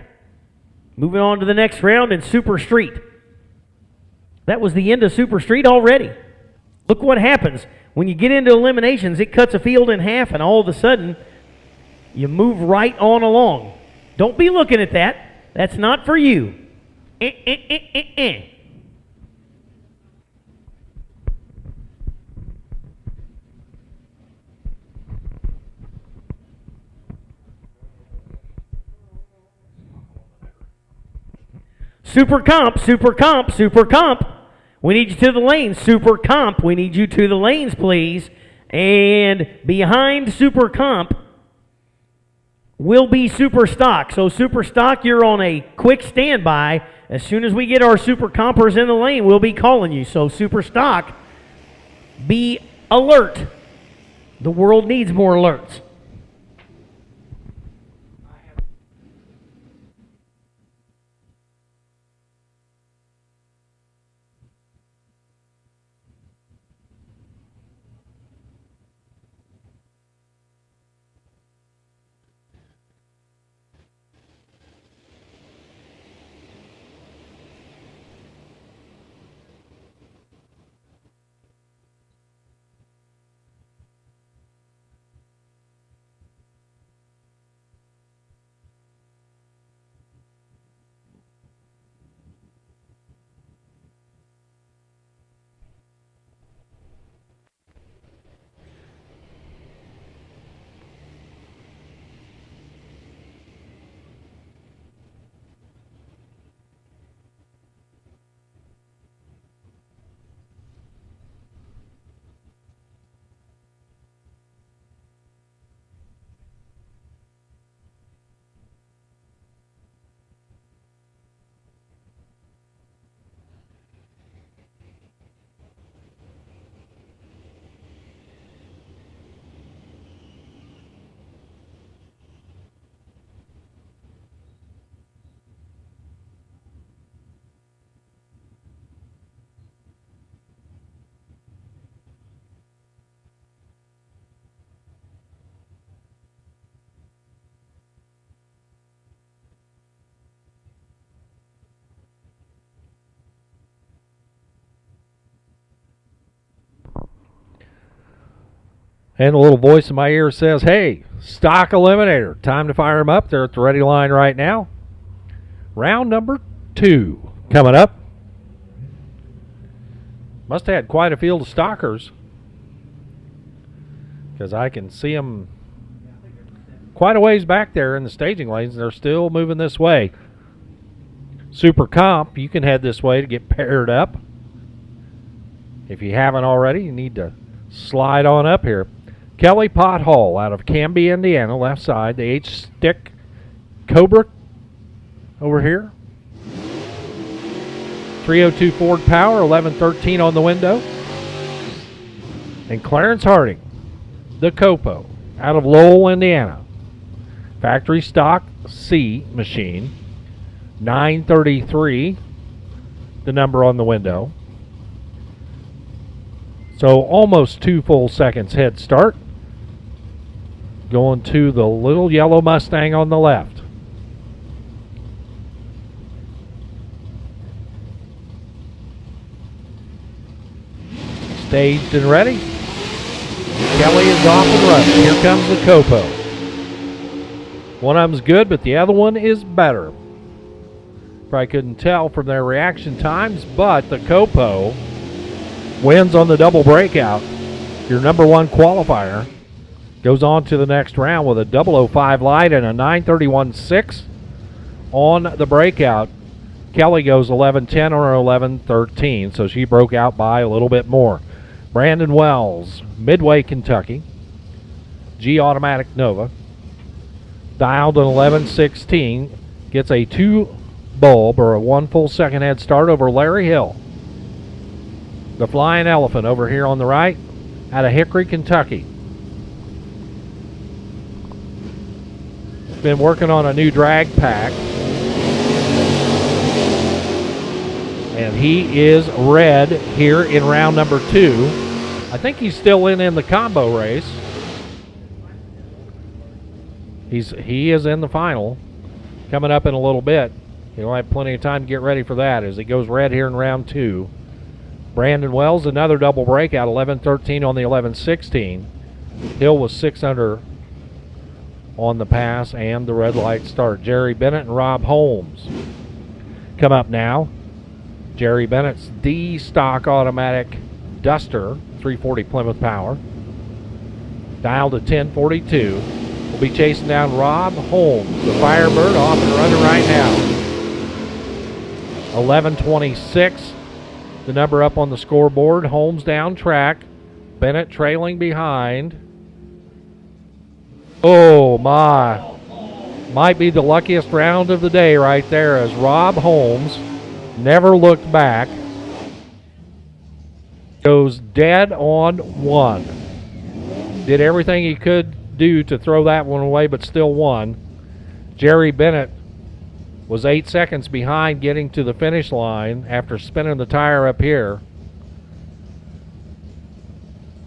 moving on to the next round in Super Street. That was the end of Super Street already. Look what happens. When you get into eliminations, it cuts a field in half, and all of a sudden, you move right on along. Don't be looking at that. That's not for you. Super Comp, Super Comp, Super Comp. We need you to the lanes. Super Comp, we need you to the lanes, please. And behind Super Comp will be Super Stock. So Super Stock, you're on a quick standby. As soon as we get our Super Compers in the lane, we'll be calling you. So Super Stock, be alert. The world needs more alerts. And a little voice in my ear says, hey, stock Eliminator. Time to fire them up. They're at the ready line right now. Round number 2 coming up. Must have had quite a field of stockers, because I can see them quite a ways back there in the staging lanes. They're still moving this way. Super Comp, you can head this way to get paired up. If you haven't already, you need to slide on up here. Kelly Pothole out of Canby, Indiana, left side. The H-Stick Cobra over here. 302 Ford Power, 1113 on the window. And Clarence Harding, the Copo, out of Lowell, Indiana. Factory stock C machine. 933, the number on the window. So almost 2 full seconds head start. Going to the little yellow Mustang on the left. Staged and ready. Kelly is off and running. Here comes the Copo. One of them's good, but the other one is better. Probably couldn't tell from their reaction times, but the Copo wins on the double breakout. Your number 1 qualifier goes on to the next round with a 005 light and a 931.6 on the breakout. Kelly goes 11:10 or 11:13, so she broke out by a little bit more. Brandon Wells, Midway, Kentucky. G Automatic Nova. Dialed an 11:16, gets a 2 bulb or a 1 full second head start over Larry Hill. The Flying Elephant over here on the right out of Hickory, Kentucky. Been working on a new drag pack, and he is red here in round number 2. I think he's still in the combo race. He is in the final coming up in a little bit. He'll have plenty of time to get ready for that as he goes red here in round 2. Brandon Wells, another double breakout, 11:13 on the 11:16. Hill was 6 under on the pass and the red light start. Jerry Bennett and Rob Holmes come up now. Jerry Bennett's D stock automatic Duster, 340 Plymouth Power. Dialed to 1042. We'll be chasing down Rob Holmes, the Firebird, off and running right now. 11:26, the number up on the scoreboard. Holmes down track. Bennett trailing behind. Oh my. Might be the luckiest round of the day right there, as Rob Holmes never looked back. Goes dead on 1. Did everything he could do to throw that one away, but still won. Jerry Bennett was 8 seconds behind getting to the finish line after spinning the tire up here.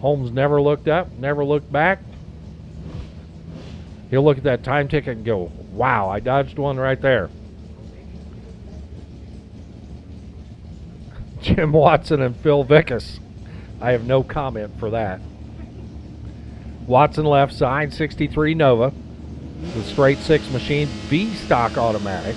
Holmes never looked up, never looked back. He'll look at that time ticket and go, wow, I dodged one right there. Jim Watson and Phil Vickus. I have no comment for that. Watson left side, 63 Nova. The straight 6 machine, V stock automatic.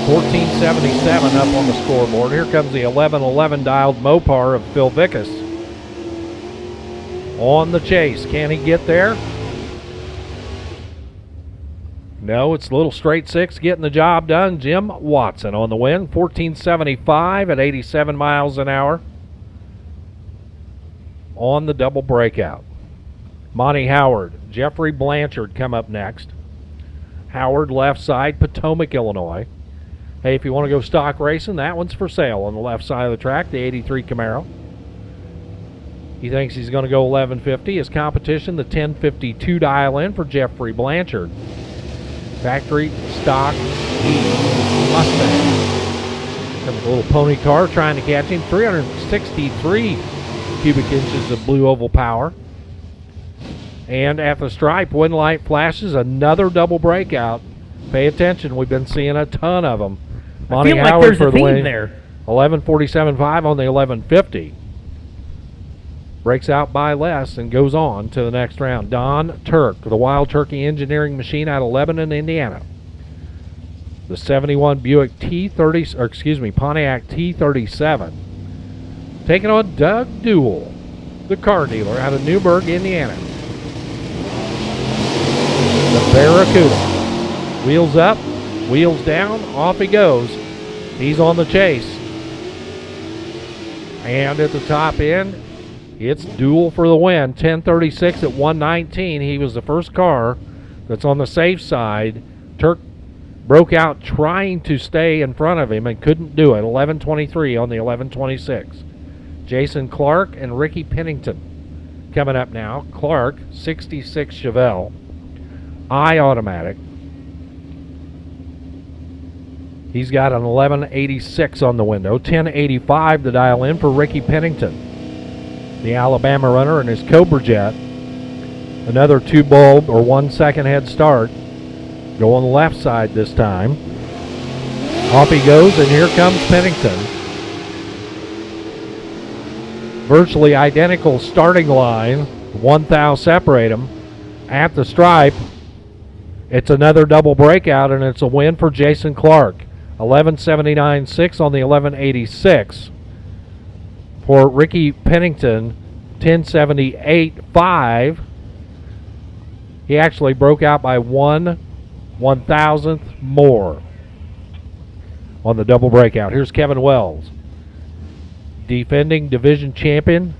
1477 up on the scoreboard. Here comes the 1111 dialed Mopar of Phil Vickus. On the chase. Can he get there? No, it's a little straight 6 getting the job done. Jim Watson on the win. 1475 at 87 miles an hour. On the double breakout. Monty Howard, Jeffrey Blanchard come up next. Howard left side, Potomac, Illinois. Hey, if you want to go stock racing, that one's for sale on the left side of the track, the 83 Camaro. He thinks he's going to go 1150. His competition, the 1052 dial in for Jeffrey Blanchard. Factory stock E Mustang. Comes a little pony car trying to catch him. 363 cubic inches of blue oval power. And at the stripe, when light flashes, another double breakout. Pay attention, we've been seeing a ton of them. I feel like there's a theme there. 1147.5 on the 1150. breaks out by less and goes on to the next round. Don Turk, the Wild Turkey Engineering Machine out of Lebanon, Indiana. The 71 Buick T30, or excuse me, Pontiac T37. Taking on Doug Duell, the car dealer out of Newburgh, Indiana. The Barracuda. Wheels up, wheels down, off he goes. He's on the chase. And at the top end, it's Duell for the win. 10:36 at 119. He was the first car that's on the safe side. Turk broke out trying to stay in front of him and couldn't do it. 11:23 on the 11:26. Jason Clark and Ricky Pennington coming up now. Clark, 66 Chevelle, I-automatic. He's got an 1186 on the window. 1085 to dial in for Ricky Pennington, the Alabama runner, and his Cobra Jet. Another 2-bulb or 1 second head start. Go on the left side this time. Off he goes, and here comes Pennington. Virtually identical starting line. 1 thou separate them. At the stripe, it's another double breakout, and it's a win for Jason Clark. 1179.6 on the 1186. For Ricky Pennington, 1078.5. He actually broke out by 1/1000th more on the double breakout. Here's Kevin Wells, defending division champion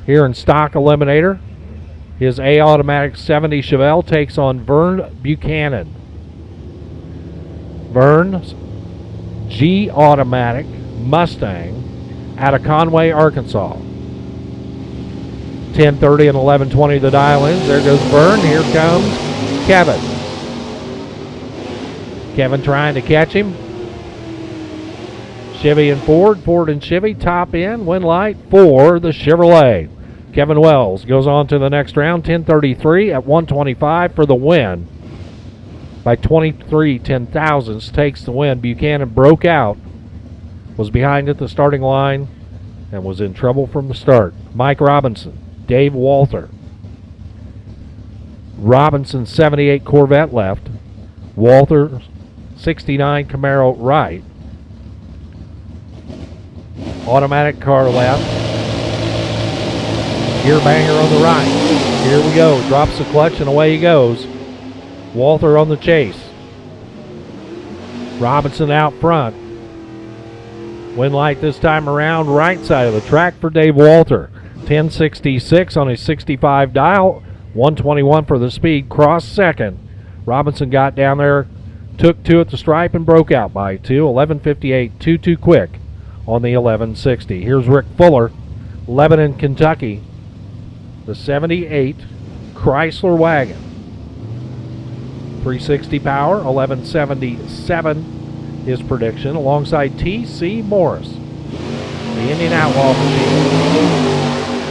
here in stock Eliminator. His A-automatic 70 Chevelle takes on Vern Buchanan. Vern's G-automatic Mustang out of Conway, Arkansas. 10:30 and 11:20 the dial-ins. There goes Vern. Here comes Kevin. Kevin trying to catch him. Chevy and Ford. Ford and Chevy. Top end. Win light for the Chevrolet. Kevin Wells goes on to the next round. 10:33 at 125 for the win. By 23 10,000ths takes the win. Buchanan broke out, was behind at the starting line, and was in trouble from the start. Mike Robinson, Dave Walther. Robinson 78 Corvette left. Walther 69 Camaro right. Automatic car left. Gear banger on the right. Here we go. Drops the clutch and away he goes. Walther on the chase. Robinson out front. Win light this time around, right side of the track for Dave Walther. 1066 on his 65 dial. 121 for the speed. Cross second. Robinson got down there, took 2 at the stripe, and broke out by 2. 1158, 2 quick on the 1160. Here's Rick Fuller, Lebanon, Kentucky. The 78 Chrysler wagon. 360 power, 1177 his prediction, alongside T.C. Morris, the Indian Outlaw machine,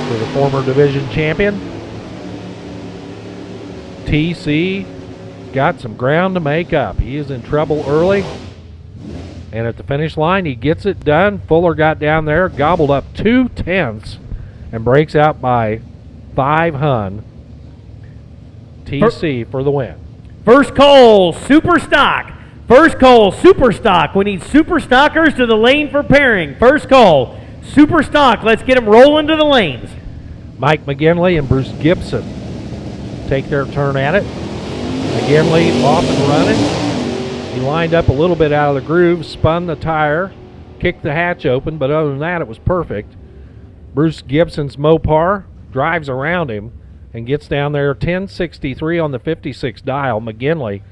for the former division champion. T.C. got some ground to make up. He is in trouble early, and at the finish line, he gets it done. Fuller got down there, gobbled up 2/10 and breaks out by 5 hun. T.C. for the win. First call, super stock. First call, super stock. We need super stockers to the lane for pairing. First call, super stock. Let's get them rolling to the lanes. Mike McGinley and Bruce Gibson take their turn at it. McGinley off and running. He lined up a little bit out of the groove, spun the tire, kicked the hatch open, but other than that, it was perfect. Bruce Gibson's Mopar drives around him and gets down there. 1063 on the 56 dial. McGinley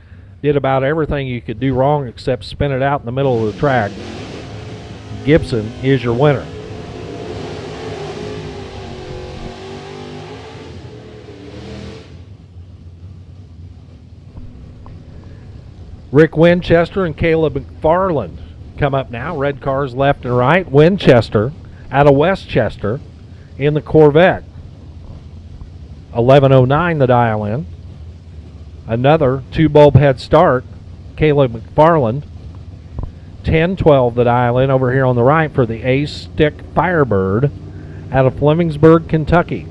did about everything you could do wrong except spin it out in the middle of the track. Gibson is your winner. Rick Winchester and Caleb McFarland come up now. Red cars left and right. Winchester out of Westchester in the Corvette. 1109 the dial in. Another 2-bulb head start. Caleb McFarland. 1012 the dial in over here on the right for the A-Stick Firebird out of Flemingsburg, Kentucky.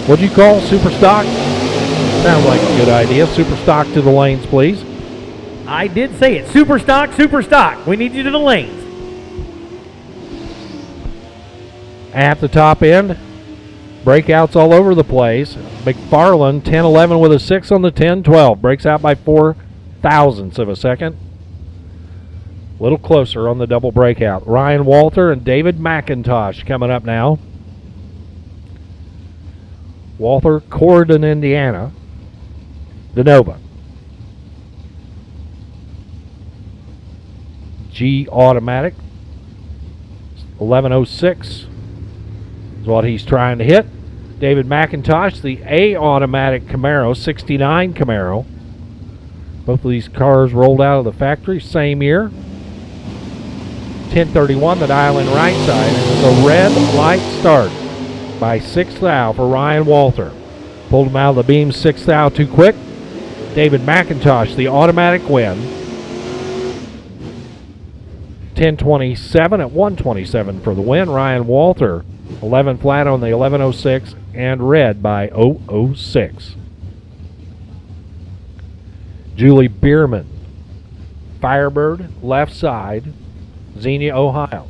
What'd you call super stock? Sounds like a good idea. Super stock to the lanes, please. I did say it. Super stock, super stock. We need you to the lanes. At the top end, breakouts all over the place. McFarland, 10-11 with a 6 on the 10-12. Breaks out by 4 thousandths of a second. A little closer on the double breakout. Ryan Walter and David McIntosh coming up now. Walter, Corydon, Indiana. DeNova. G automatic. 1106 is what he's trying to hit. David McIntosh, the A automatic Camaro, 69 Camaro. Both of these cars rolled out of the factory same year. 1031, the dial in right side, and it's a red light start by 6 thou for Ryan Walter. Pulled him out of the beam 6 thou too quick. David McIntosh, the automatic win. 1027 at 127 for the win. Ryan Walter, 11 flat on the 1106 and red by 006. Julie Bierman, Firebird, left side, Xenia, Ohio.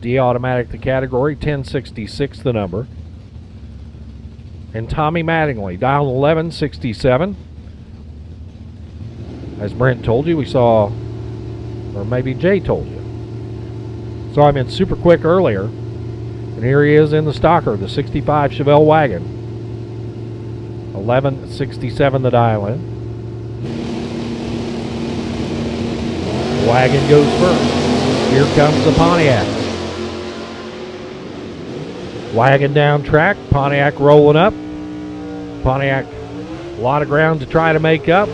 D automatic the category, 1066 the number. And Tommy Mattingly, dial 1167. As Brent told you, we saw, or maybe Jay told you, saw him in super quick earlier. And here he is in the stocker, the 65 Chevelle wagon. 1167 the dial in. Wagon goes first. Here comes the Pontiac. Wagon down track, Pontiac rolling up. Pontiac, a lot of ground to try to make up.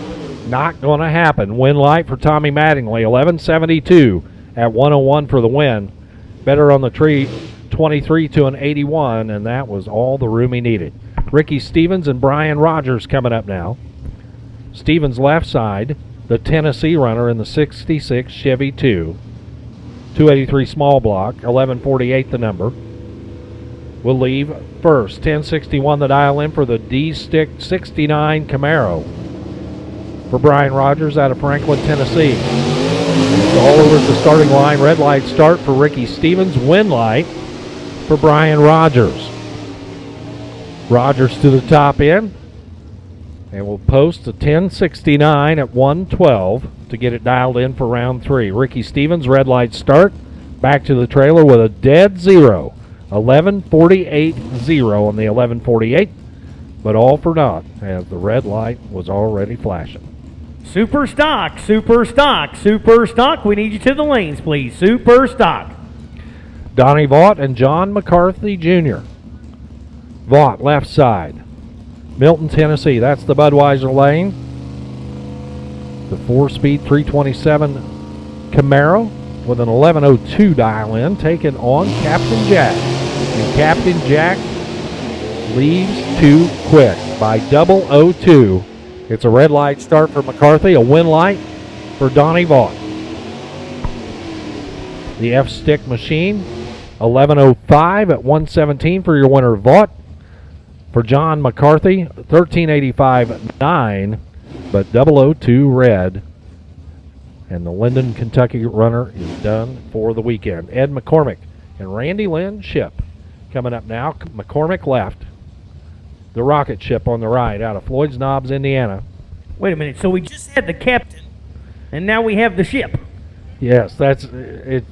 Not going to happen. Win light for Tommy Mattingly, 1172 at 101 for the win. Better on the tree, 23 to an 81, and that was all the room he needed. Ricky Stevens and Brian Rogers coming up now. Stevens left side, the Tennessee runner in the 66 Chevy 2. 283 small block, 1148 the number. Will leave first. 1061 the dial in for the D-Stick 69 Camaro for Brian Rogers out of Franklin, Tennessee. It's all over at the starting line. Red light start for Ricky Stevens. Win light for Brian Rogers. Rogers to the top end. And we'll post a 1069 at 112 to get it dialed in for round 3. Ricky Stevens, red light start. Back to the trailer with a dead zero. 1148-0 on the 1148. But all for naught as the red light was already flashing. Super stock, super stock, super stock. We need you to the lanes, please. Super stock. Donnie Vaught and John McCarthy Jr. Vaught, left side. Milton, Tennessee. That's the Budweiser lane. The 4-speed 327 Camaro with an 1102 dial in, taking on Captain Jack. And Captain Jack leaves too quick by 002. It's a red light start for McCarthy, a win light for Donnie Vaught. The F-Stick machine, 1105 at 117 for your winner, Vaught. For John McCarthy, 1385-9, but 002 red. And the Linden, Kentucky runner is done for the weekend. Ed McCormick and Randy Lynn Ship coming up now. McCormick left. The rocket ship on the right out of Floyd's Knobs, Indiana. Wait a minute. So we just had the captain, and now we have the ship. Yes, that's it.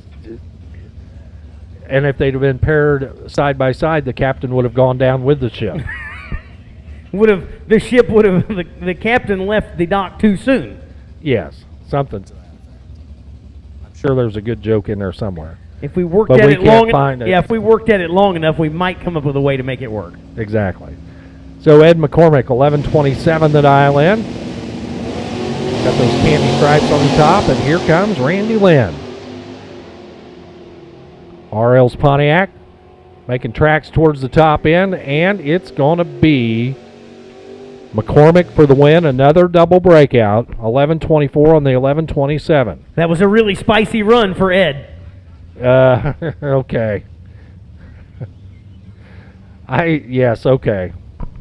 And if they'd have been paired side by side, the captain would have gone down with the ship. The captain left the dock too soon. Yes, something to that. I'm sure there's a good joke in there somewhere. If we worked But at we it can't long find enough, it. yeah, if we worked at it long enough, we might come up with a way to make it work. Exactly. So Ed McCormick, 1127 the dial in. Got those candy stripes on the top, and here comes Randy Lynn. RL's Pontiac making tracks towards the top end, and it's going to be McCormick for the win. Another double breakout, 1124 on the 1127. That was a really spicy run for Ed. Okay. Yes, okay.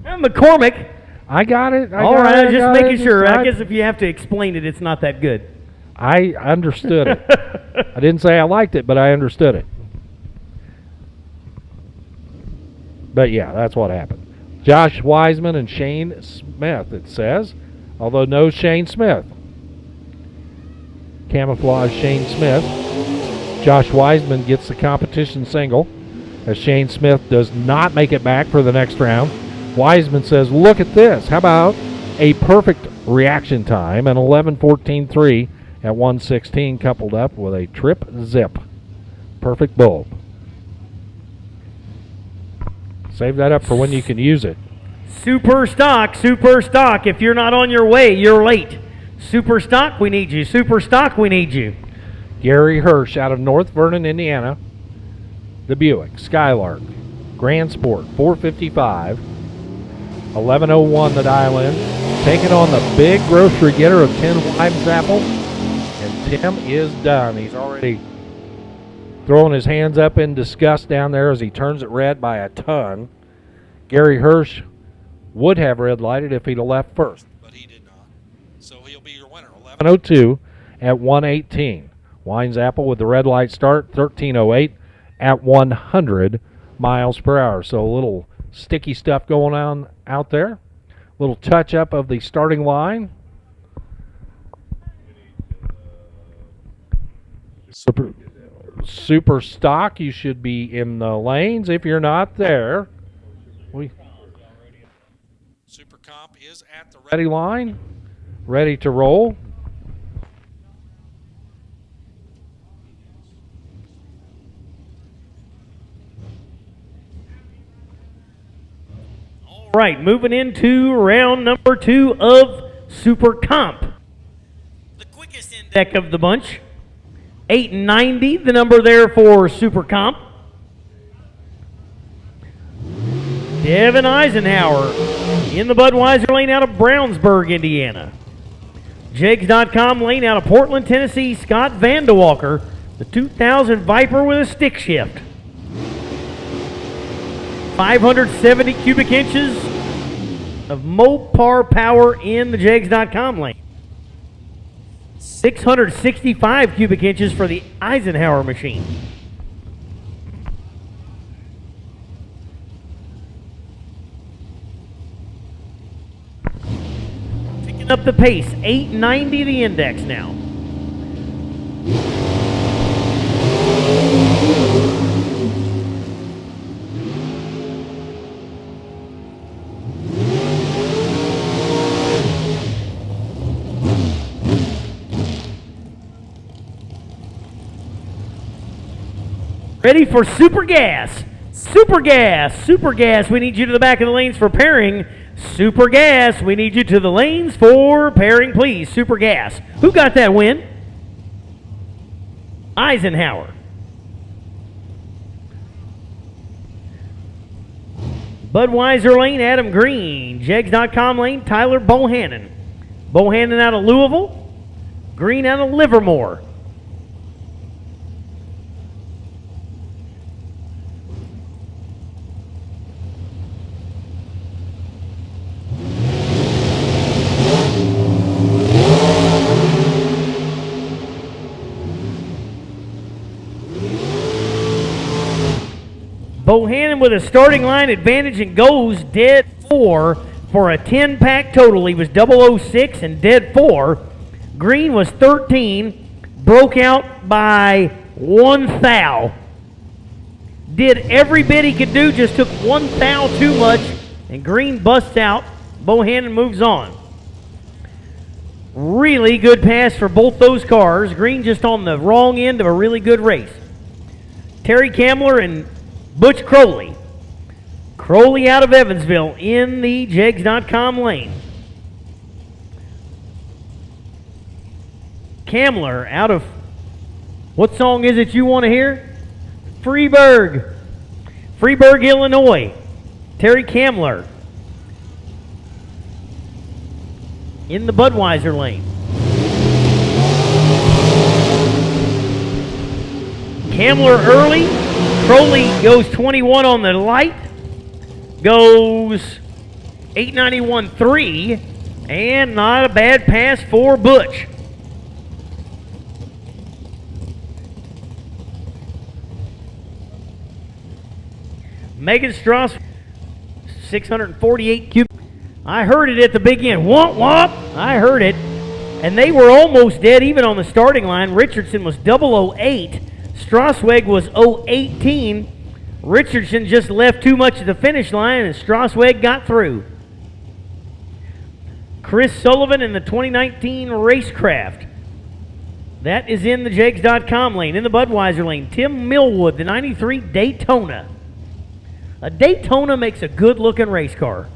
McCormick. I got it. All right, just making sure. I guess if you have to explain it, it's not that good. I understood it. I didn't say I liked it, but I understood it. But yeah, that's what happened. Josh Wiseman and Shane Smith, it says. Although no Shane Smith. Camouflage Shane Smith. Josh Wiseman gets the competition single, as Shane Smith does not make it back for the next round. Wiseman says, look at this. How about a perfect reaction time, an 11:14.3 at 1:16, coupled up with a trip zip. Perfect bulb. Save that up for when you can use it. Super stock, super stock. If you're not on your way, you're late. Super stock, we need you. Super stock, we need you. Gary Hirsch out of North Vernon, Indiana. The Buick Skylark Grand Sport 455. 11:01 the dial in. Taking on the big grocery getter of 10 Wimes apples. And Tim is done. He's already throwing his hands up in disgust down there as he turns it red by a ton. Gary Hirsch would have red lighted if he'd have left first, but he did not. So he'll be your winner. 11:02 at 1:18. Wines Apple with the red light start, 13:08 at 100 miles per hour. So a little sticky stuff going on out there. Little touch up of the starting line. Super stock, you should be in the lanes. If you're not there, Super Comp is at the ready line, ready to roll. All right, moving into round number 2 of Super Comp. The quickest index of the bunch. 890, the number there for Super Comp. Devin Eisenhower in the Budweiser lane out of Brownsburg, Indiana. Jegs.com lane out of Portland, Tennessee, Scott Vandewalker, the 2000 Viper with a stick shift. 570 cubic inches of Mopar power in the Jegs.com lane. 665 cubic inches for the Eisenhower machine. Picking up the pace, 890 the index now. Ready for Super Gas. Super Gas. Super Gas. We need you to the back of the lanes for pairing. Super Gas. We need you to the lanes for pairing, please. Super Gas. Who got that win? Eisenhower. Budweiser lane, Adam Green. Jegs.com lane, Tyler Bohannon. Bohannon out of Louisville. Green out of Livermore. Bohannon with a starting line advantage and goes dead 4 for a 10-pack total. He was 006 and dead 4. Green was 13, broke out by 1 thou. Did every bit he could do, just took 1 thou too much, and Green busts out. Bohannon moves on. Really good pass for both those cars. Green just on the wrong end of a really good race. Terry Kamler and Butch Crowley. Crowley out of Evansville in the Jegs.com lane. Kamler out of, what song is it you want to hear? Freeburg. Freeburg, Illinois. Terry Kamler in the Budweiser lane. Hamler early. Crowley goes 21 on the light. Goes 891.3. And not a bad pass for Butch. Megan Strauss, 648 cubic. I heard it at the big end. Womp womp. I heard it. And they were almost dead even on the starting line. Richardson was 008. Strasweg was 018. Richardson just left too much at the finish line, and Strasweg got through. Chris Sullivan in the 2019 Racecraft. That is in the Jegs.com lane. In the Budweiser lane, Tim Millwood, the 93 Daytona. A Daytona makes a good-looking race car.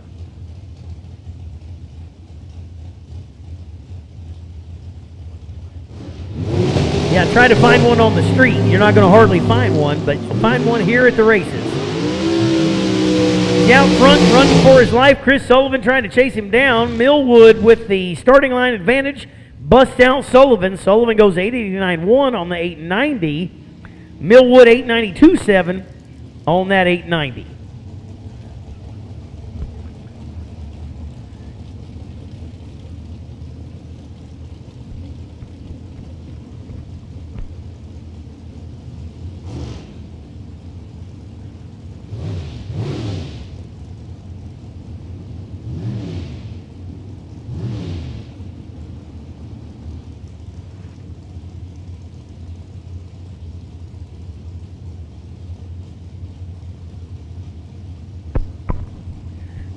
Yeah, try to find one on the street. You're not going to hardly find one, but you'll find one here at the races. He's out front, running for his life. Chris Sullivan trying to chase him down. Millwood with the starting line advantage. Busts out Sullivan. Sullivan goes 889.1 on the 890. Millwood 892.7 on that 890.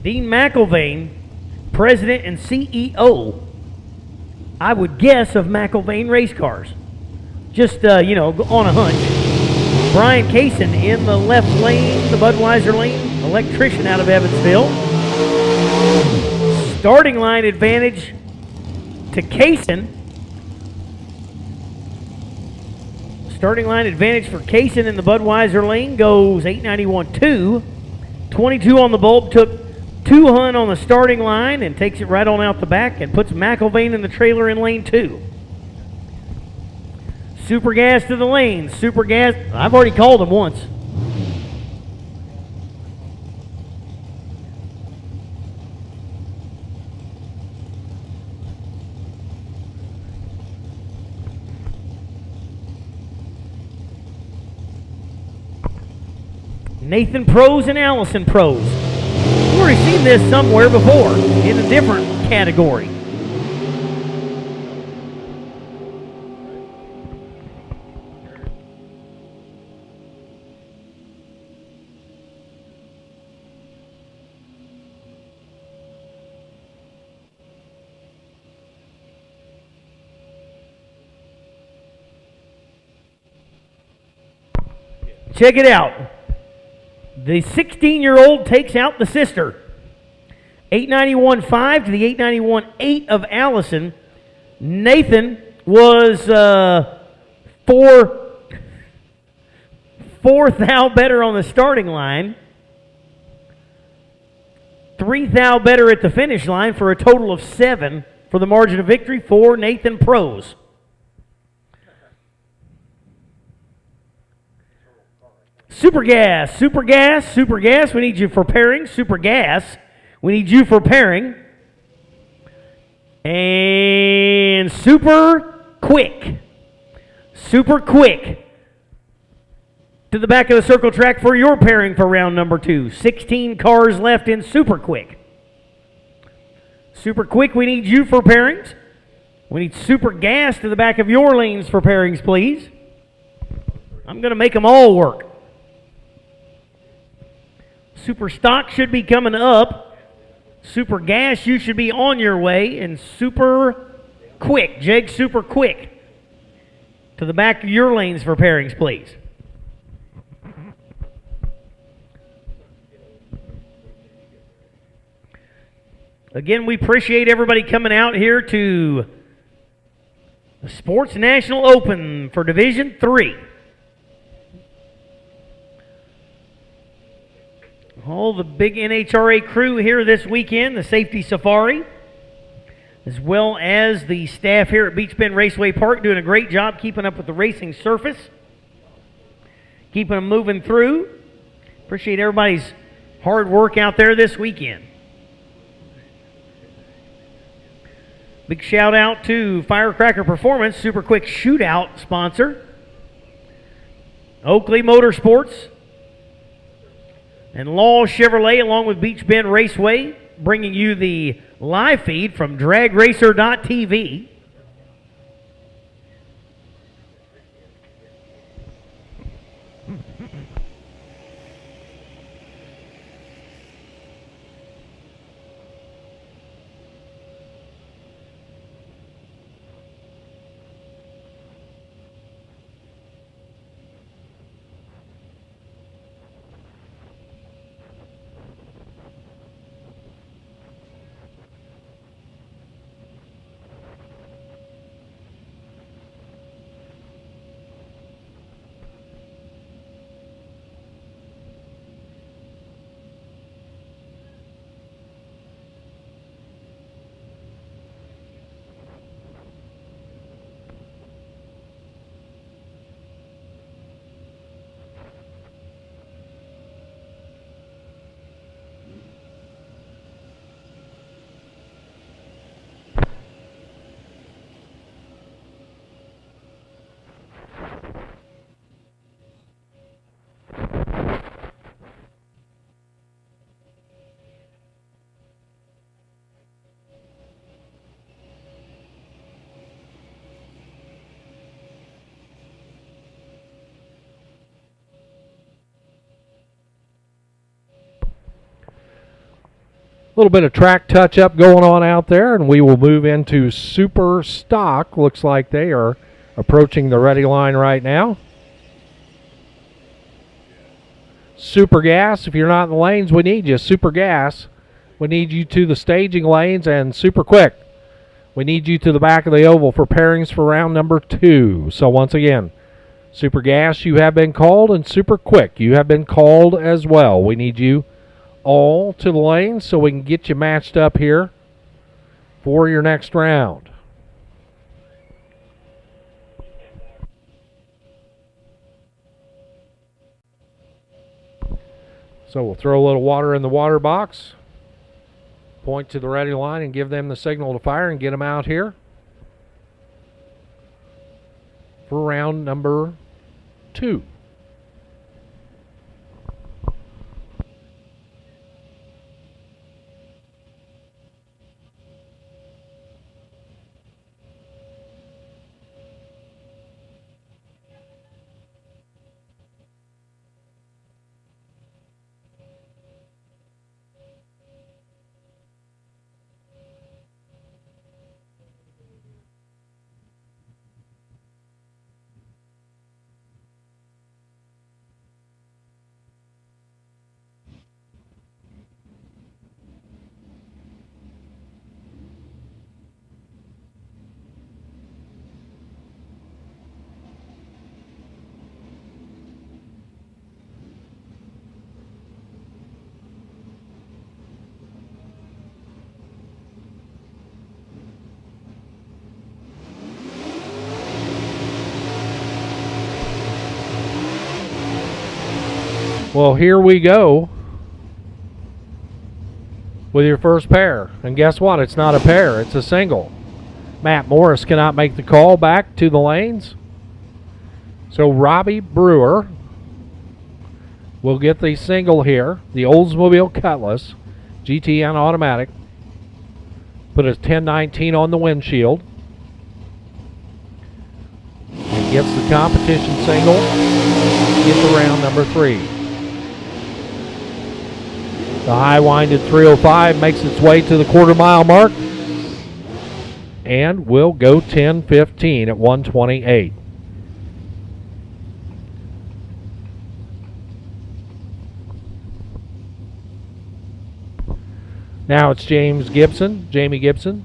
Dean McIlvain, president and CEO, I would guess, of McIlvain Race Cars. Just, on a hunch. Brian Kaysen in the left lane, the Budweiser lane, electrician out of Evansville. Starting line advantage to Kaysen. Starting line advantage for Kaysen in the Budweiser lane goes 891.2. 22 on the bulb, took 2 Hun on the starting line and takes it right on out the back and puts McIlvain in the trailer in lane 2. Super Gas to the lane. Super Gas, I've already called him once. Nathan Pros and Allison Pros. We've already seen this somewhere before in a different category. Check it out. The 16-year-old takes out the sister. 891.5 to the 891.8 of Allison. Nathan was four thou better on the starting line. 3 thou better at the finish line for a total of 7 for the margin of victory for Nathan Pros. Super Gas, Super Gas, Super Gas, we need you for pairing. Super Gas, we need you for pairing. And Super Quick. Super Quick. To the back of the circle track for your pairing for round number 2. 16 cars left in Super Quick. Super Quick, we need you for pairings. We need Super Gas to the back of your lanes for pairings, please. I'm going to make them all work. Super Stock should be coming up. Super Gas, you should be on your way. And Super Quick, Jeg Super Quick, to the back of your lanes for pairings, please. Again, we appreciate everybody coming out here to the Sportsnational Open for Division 3. All the big NHRA crew here this weekend, the Safety Safari, as well as the staff here at Beach Bend Raceway Park doing a great job keeping up with the racing surface. keeping them moving through. Appreciate everybody's hard work out there this weekend. Big shout out to Firecracker Performance, super quick shootout sponsor. Oakley Motorsports and Law Chevrolet along with Beach Bend Raceway bringing you the live feed from dragracer.tv. A little bit of track touch-up going on out there, and we will move into Super Stock. Looks like they are approaching the ready line right now. Super Gas, if you're not in the lanes, we need you. Super Gas, we need you to the staging lanes, and Super Quick, we need you to the back of the oval for pairings for round number 2. So once again, Super Gas, you have been called, and Super Quick, you have been called as well. We need you all to the lanes so we can get you matched up here for your next round. So we'll throw a little water in the water box, point to the ready line and give them the signal to fire and get them out here for round number 2. Well, here we go with your first pair. And guess what? It's not a pair, it's a single. Matt Morris cannot make the call back to the lanes. So Robbie Brewer will get the single here. The Oldsmobile Cutlass GTN automatic. Put a 1019 on the windshield. And gets the competition single. Gets around number 3. The high-winded 305 makes its way to the quarter-mile mark and will go 10:15 at 128. Now it's Jamie Gibson,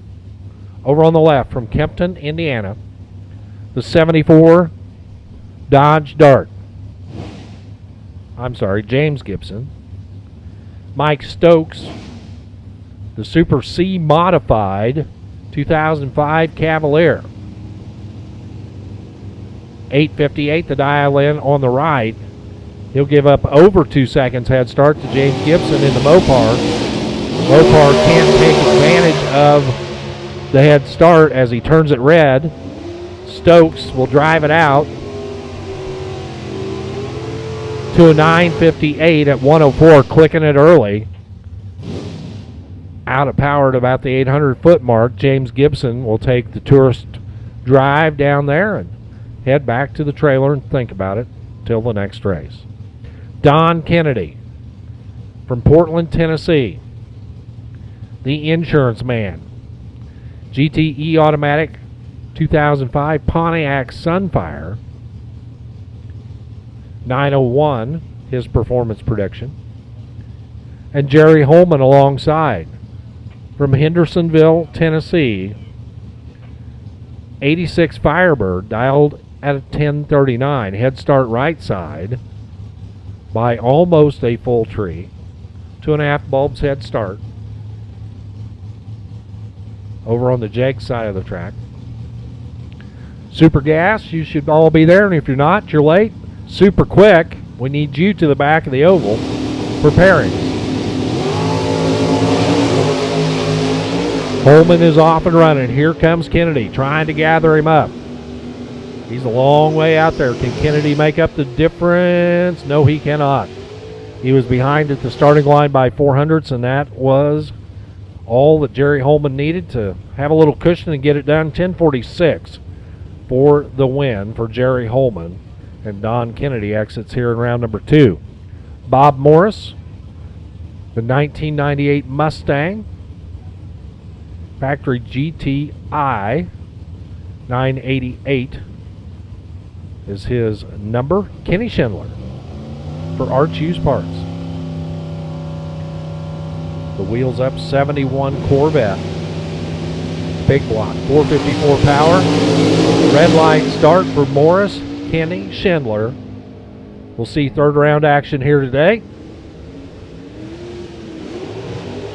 over on the left from Kempton, Indiana. The 74 Dodge Dart. I'm sorry, James Gibson. Mike Stokes, the Super C modified 2005 Cavalier. 858, the dial in on the right He'll give up over 2 seconds head start to James Gibson in the Mopar. Mopar can't take advantage of the head start as he turns it red. Stokes will drive it out to a 9:58 at 1:04, clicking it early. Out of power at about the 800-foot mark. James Gibson will take the tourist drive down there and head back to the trailer and think about it till the next race. Don Kennedy from Portland, Tennessee, the insurance man. GTE automatic 2005 Pontiac Sunfire. 901, his performance prediction. And Jerry Holman alongside from Hendersonville, Tennessee. 86 Firebird, dialed at a 1039. Head start right side by almost a full tree. 2.5 bulbs head start. Over on the Jake side of the track. Super Gas, you should all be there, and if you're not, you're late. Super Quick, we need you to the back of the oval, preparing. Holman is off and running. Here comes Kennedy, trying to gather him up. He's a long way out there. Can Kennedy make up the difference? No, he cannot. He was behind at the starting line by 400ths, and that was all that Jerry Holman needed to have a little cushion and get it done. 10:46 for the win for Jerry Holman. And Don Kennedy exits here in round number 2. Bob Morris, the 1998 Mustang, factory GTI 988 is his number. Kenny Schindler for Arch Used Parts. The wheels up 71 Corvette. Big block, 454 power. Red light start for Morris, Kenny Schindler. We'll see third round action here today.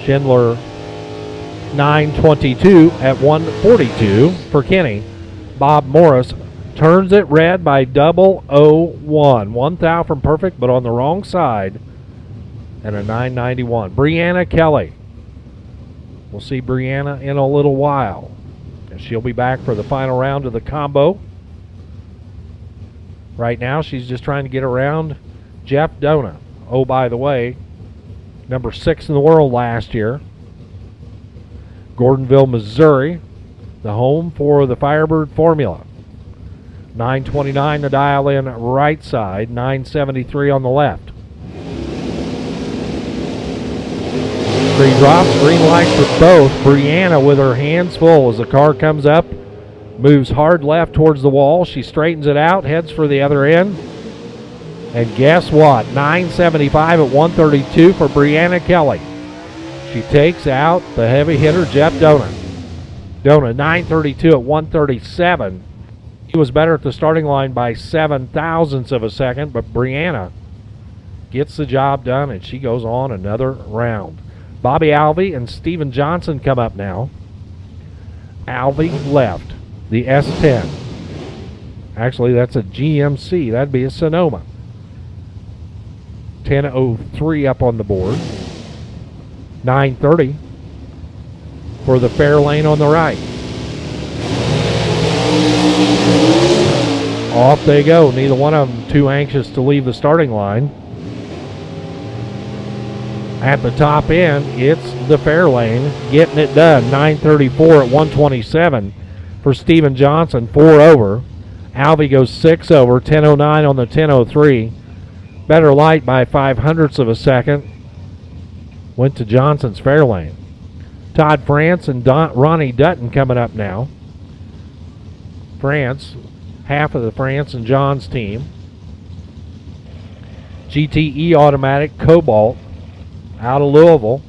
Schindler 922 at 142 for Kenny. Bob Morris turns it red by 001. 1 thou from perfect, but on the wrong side. And a 991. Brianna Kelly. We'll see Brianna in a little while. And she'll be back for the final round of the combo. Right now, she's just trying to get around Jeff Dona. Oh, by the way, number 6 in the world last year. Gordonville, Missouri, the home for the Firebird Formula. 929 to dial in right side, 973 on the left. 3 drops, green light for both. Brianna with her hands full as the car comes up, moves hard left towards the wall. She straightens it out, heads for the other end. And guess what? 975 at 132 for Brianna Kelly. She takes out the heavy hitter, Jeff Dona. Dona, 932 at 137. He was better at the starting line by 7 thousandths of a second, but Brianna gets the job done, and she goes on another round. Bobby Alvey and Steven Johnson come up now. Alvey left, the S10. Actually, that's a GMC. That'd be a Sonoma. 10:03 up on the board. 9:30 for the Fairlane on the right. Off they go. Neither one of them too anxious to leave the starting line. At the top end, it's the Fairlane getting it done. 934 at 127 for Steven Johnson, 4 over. Alvey goes 6 over, 1009 on the 1003. Better light by 0.05 of a second. Went to Johnson's Fairlane. Todd France and Ronnie Dutton coming up now. France, half of the France and John's team. GTE automatic Cobalt out of Louisville.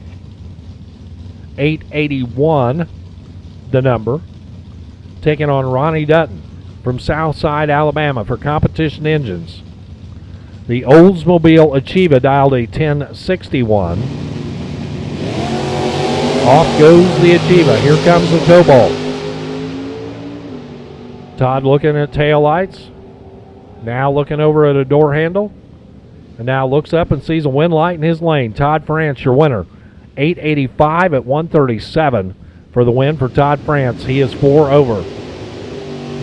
881 the number. Taking on Ronnie Dutton from Southside, Alabama for Competition Engines. The Oldsmobile Achieva dialed a 1061. Off goes the Achieva. Here comes the Cobalt. Todd looking at tail lights. Now looking over at a door handle. And now looks up and sees a win light in his lane. Todd France, your winner. 885 at 137 for the win for Todd France. He is 4 over.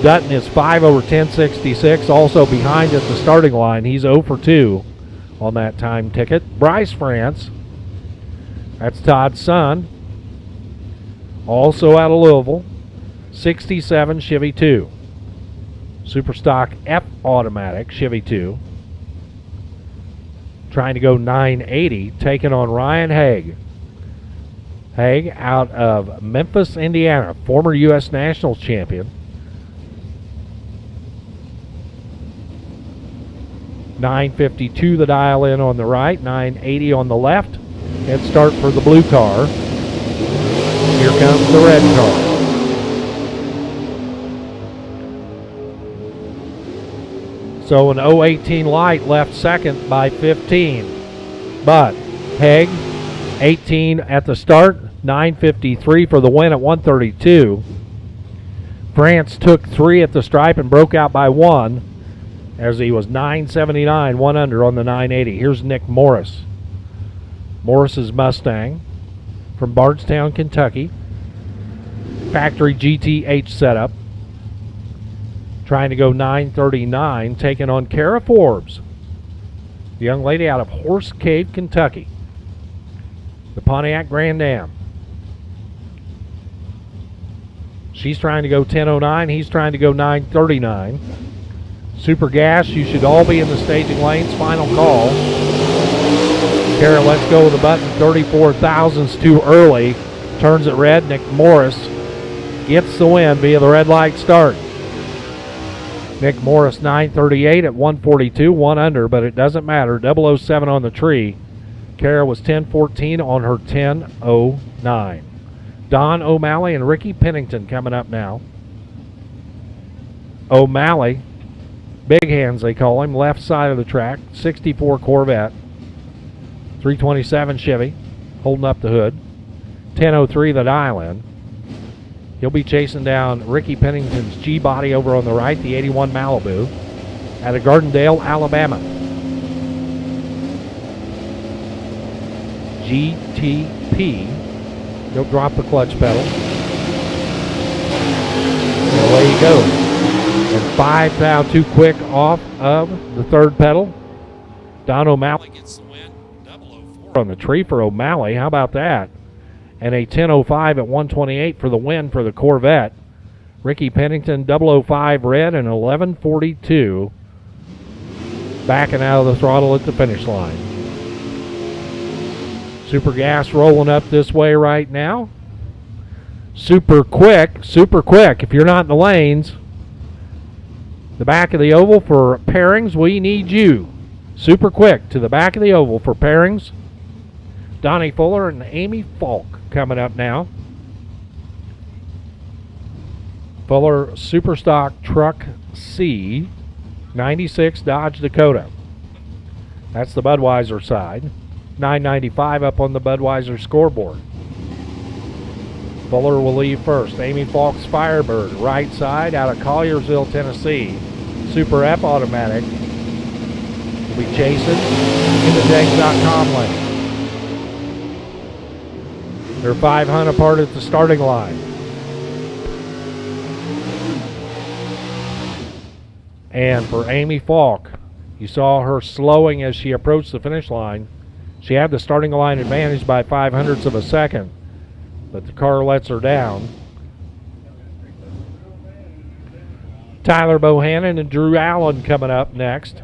Dutton is 5 over 1066, also behind at the starting line. He's 0 for 2 on that time ticket. Bryce France, that's Todd's son, also out of Louisville, 67 Chevy 2. Superstock F automatic Chevy 2. Trying to go 980, taking on Ryan Haig. Haig out of Memphis, Indiana, former U.S. Nationals champion. 952 the dial in on the right, 980 on the left. Head start for the blue car. Here comes the red car. So an 018 light left second by 15. But Haig, 18 at the start, 953 for the win at 132. France took 3 at the stripe and broke out by 1 as he was 979, 1 under on the 980. Here's Nick Morris. Morris's Mustang from Bardstown, Kentucky. Factory GTH setup. Trying to go 939, taking on Kara Forbes, the young lady out of Horse Cave, Kentucky. The Pontiac Grand Am. She's trying to go 1009, he's trying to go 939. Super Gas, you should all be in the staging lanes. Final call. Kara lets go of the button, 34 thousandths too early. Turns it red. Nick Morris gets the win via the red light start. Nick Morris 938 at 142, 1 under, but it doesn't matter. 007 on the tree. Kara was 1014 on her 1009. Don O'Malley and Ricky Pennington coming up now. O'Malley, big hands they call him, left side of the track, 64 Corvette, 327 Chevy, holding up the hood, 1003 the dial in. He'll be chasing down Ricky Pennington's G-Body over on the right, the 81 Malibu, out of Gardendale, Alabama. GTP. He'll drop the clutch pedal. And away he goes. And 5 now too quick off of the third pedal. Don O'Malley gets the win. 004 on the tree for O'Malley. How about that? And a 1005 at 128 for the win for the Corvette. Ricky Pennington 005 red and 1142 backing out of the throttle at the finish line. Super Gas rolling up this way right now. Super quick. If you're not in the lanes, the back of the oval for pairings, we need you. Super quick to the back of the oval for pairings. Donnie Fuller and Amy Falk coming up now. Fuller Superstock Truck C, 96 Dodge Dakota. That's the Budweiser side. 995 up on the Budweiser scoreboard. Fuller will leave first. Amy Falk's Firebird, right side out of Colliersville, Tennessee. Super F automatic. Will be chasing in the James.com lane. They're 500 apart at the starting line. And for Amy Falk, you saw her slowing as she approached the finish line. She had the starting line advantage by 0.05 of a second, but the car lets her down. Tyler Bohannon and Drew Allen coming up next.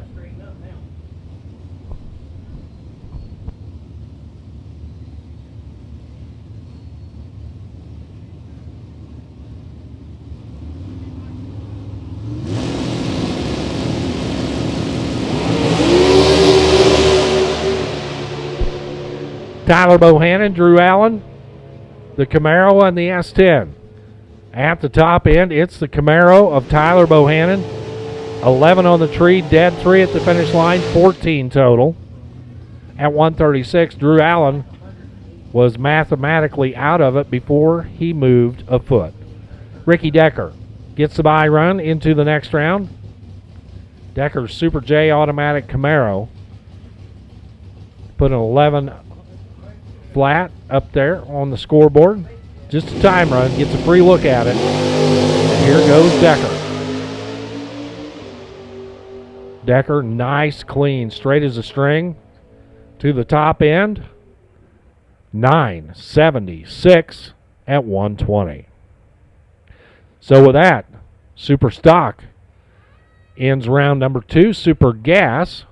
Tyler Bohannon, Drew Allen, the Camaro and the S10. At the top end, it's the Camaro of Tyler Bohannon. 11 on the tree, dead 3 at the finish line, 14 total. At 136, Drew Allen was mathematically out of it before he moved a foot. Ricky Decker gets the bye run into the next round. Decker's Super J automatic Camaro. Put an 11 flat up there on the scoreboard. Just a time run. Gets a free look at it. And here goes Decker. Decker, nice, clean, straight as a string to the top end. 976 at 120. So with that, Super Stock ends round number 2. Super Gas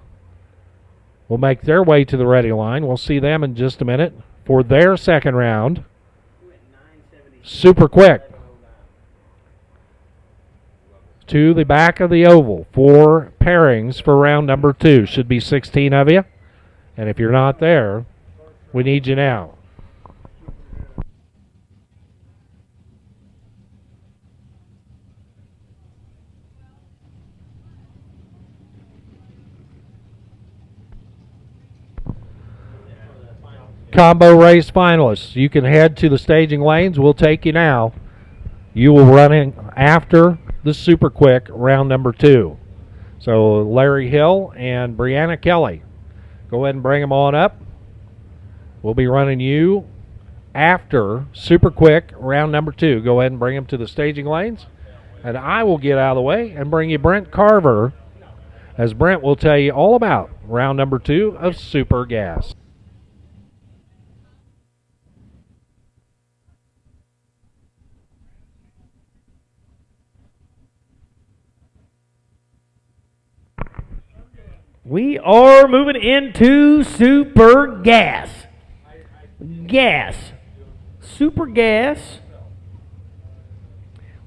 will make their way to the ready line. We'll see them in just a minute for their second round. Super Quick to the back of the oval. 4 pairings for round number 2. Should be 16 of you. And if you're not there, we need you now. Combo race finalists, you can head to the staging lanes. We'll take you now. You will run in after the Super Quick round number 2. So Larry Hill and Brianna Kelly, go ahead and bring them on up. We'll be running you after Super Quick round number 2. Go ahead and bring them to the staging lanes. And I will get out of the way and bring you Brent Carver, as Brent will tell you all about round number 2 of Super Gas. We are moving into Super Gas. Super Gas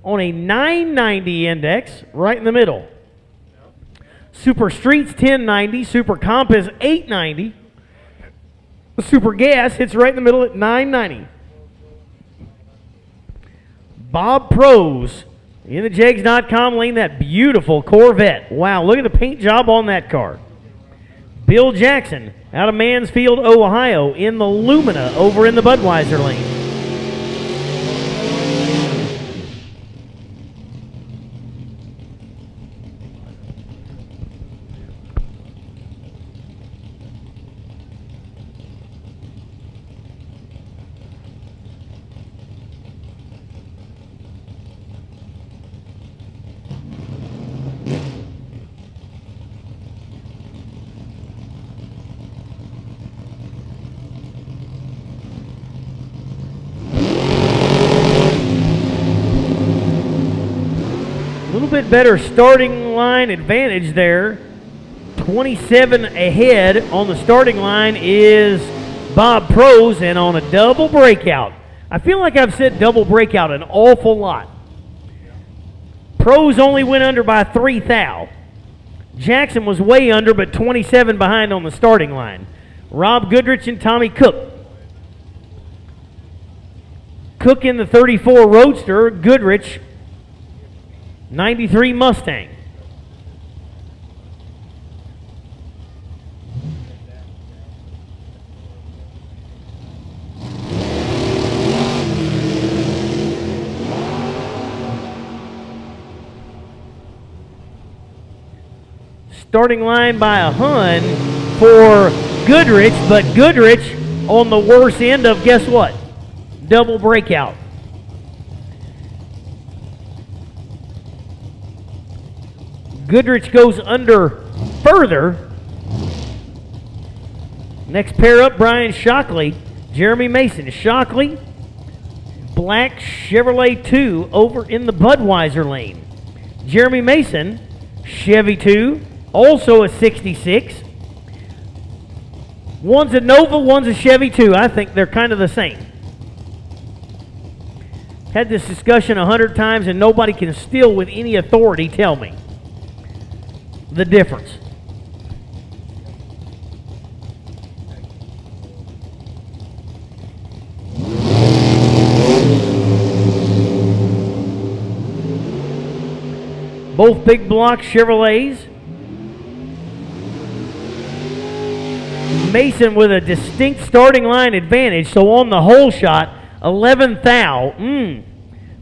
on a 990 index, right in the middle. Super Streets 1090, Super Comp is 890. Super Gas hits right in the middle at 990. Bob Pros in the Jegs.com lane, that beautiful Corvette. Wow, look at the paint job on that car. Bill Jackson out of Mansfield, Ohio in the Lumina over in the Budweiser lane. Bit better starting line advantage there. 27 ahead on the starting line is Bob Pros, and on a double breakout. I feel like I've said double breakout an awful lot. Pros only went under by 3 thou. Jackson was way under, but 27 behind on the starting line. Rob Goodrich and Tommy Cook. Cook in the 34 Roadster, Goodrich 93 Mustang. Starting line by a Hun for Goodrich, but Goodrich on the worst end of, guess what? Double breakout. Goodrich goes under further. Next pair up, Brian Shockley, Jeremy Mason. Shockley, black Chevrolet 2 over in the Budweiser lane. Jeremy Mason, Chevy 2, also a 66. One's a Nova, one's a Chevy 2. I think they're kind of the same. Had this discussion 100 times and nobody can still with any authority tell me the difference. Both big block Chevrolets. Mason with a distinct starting line advantage, so on the whole shot, 11 thou.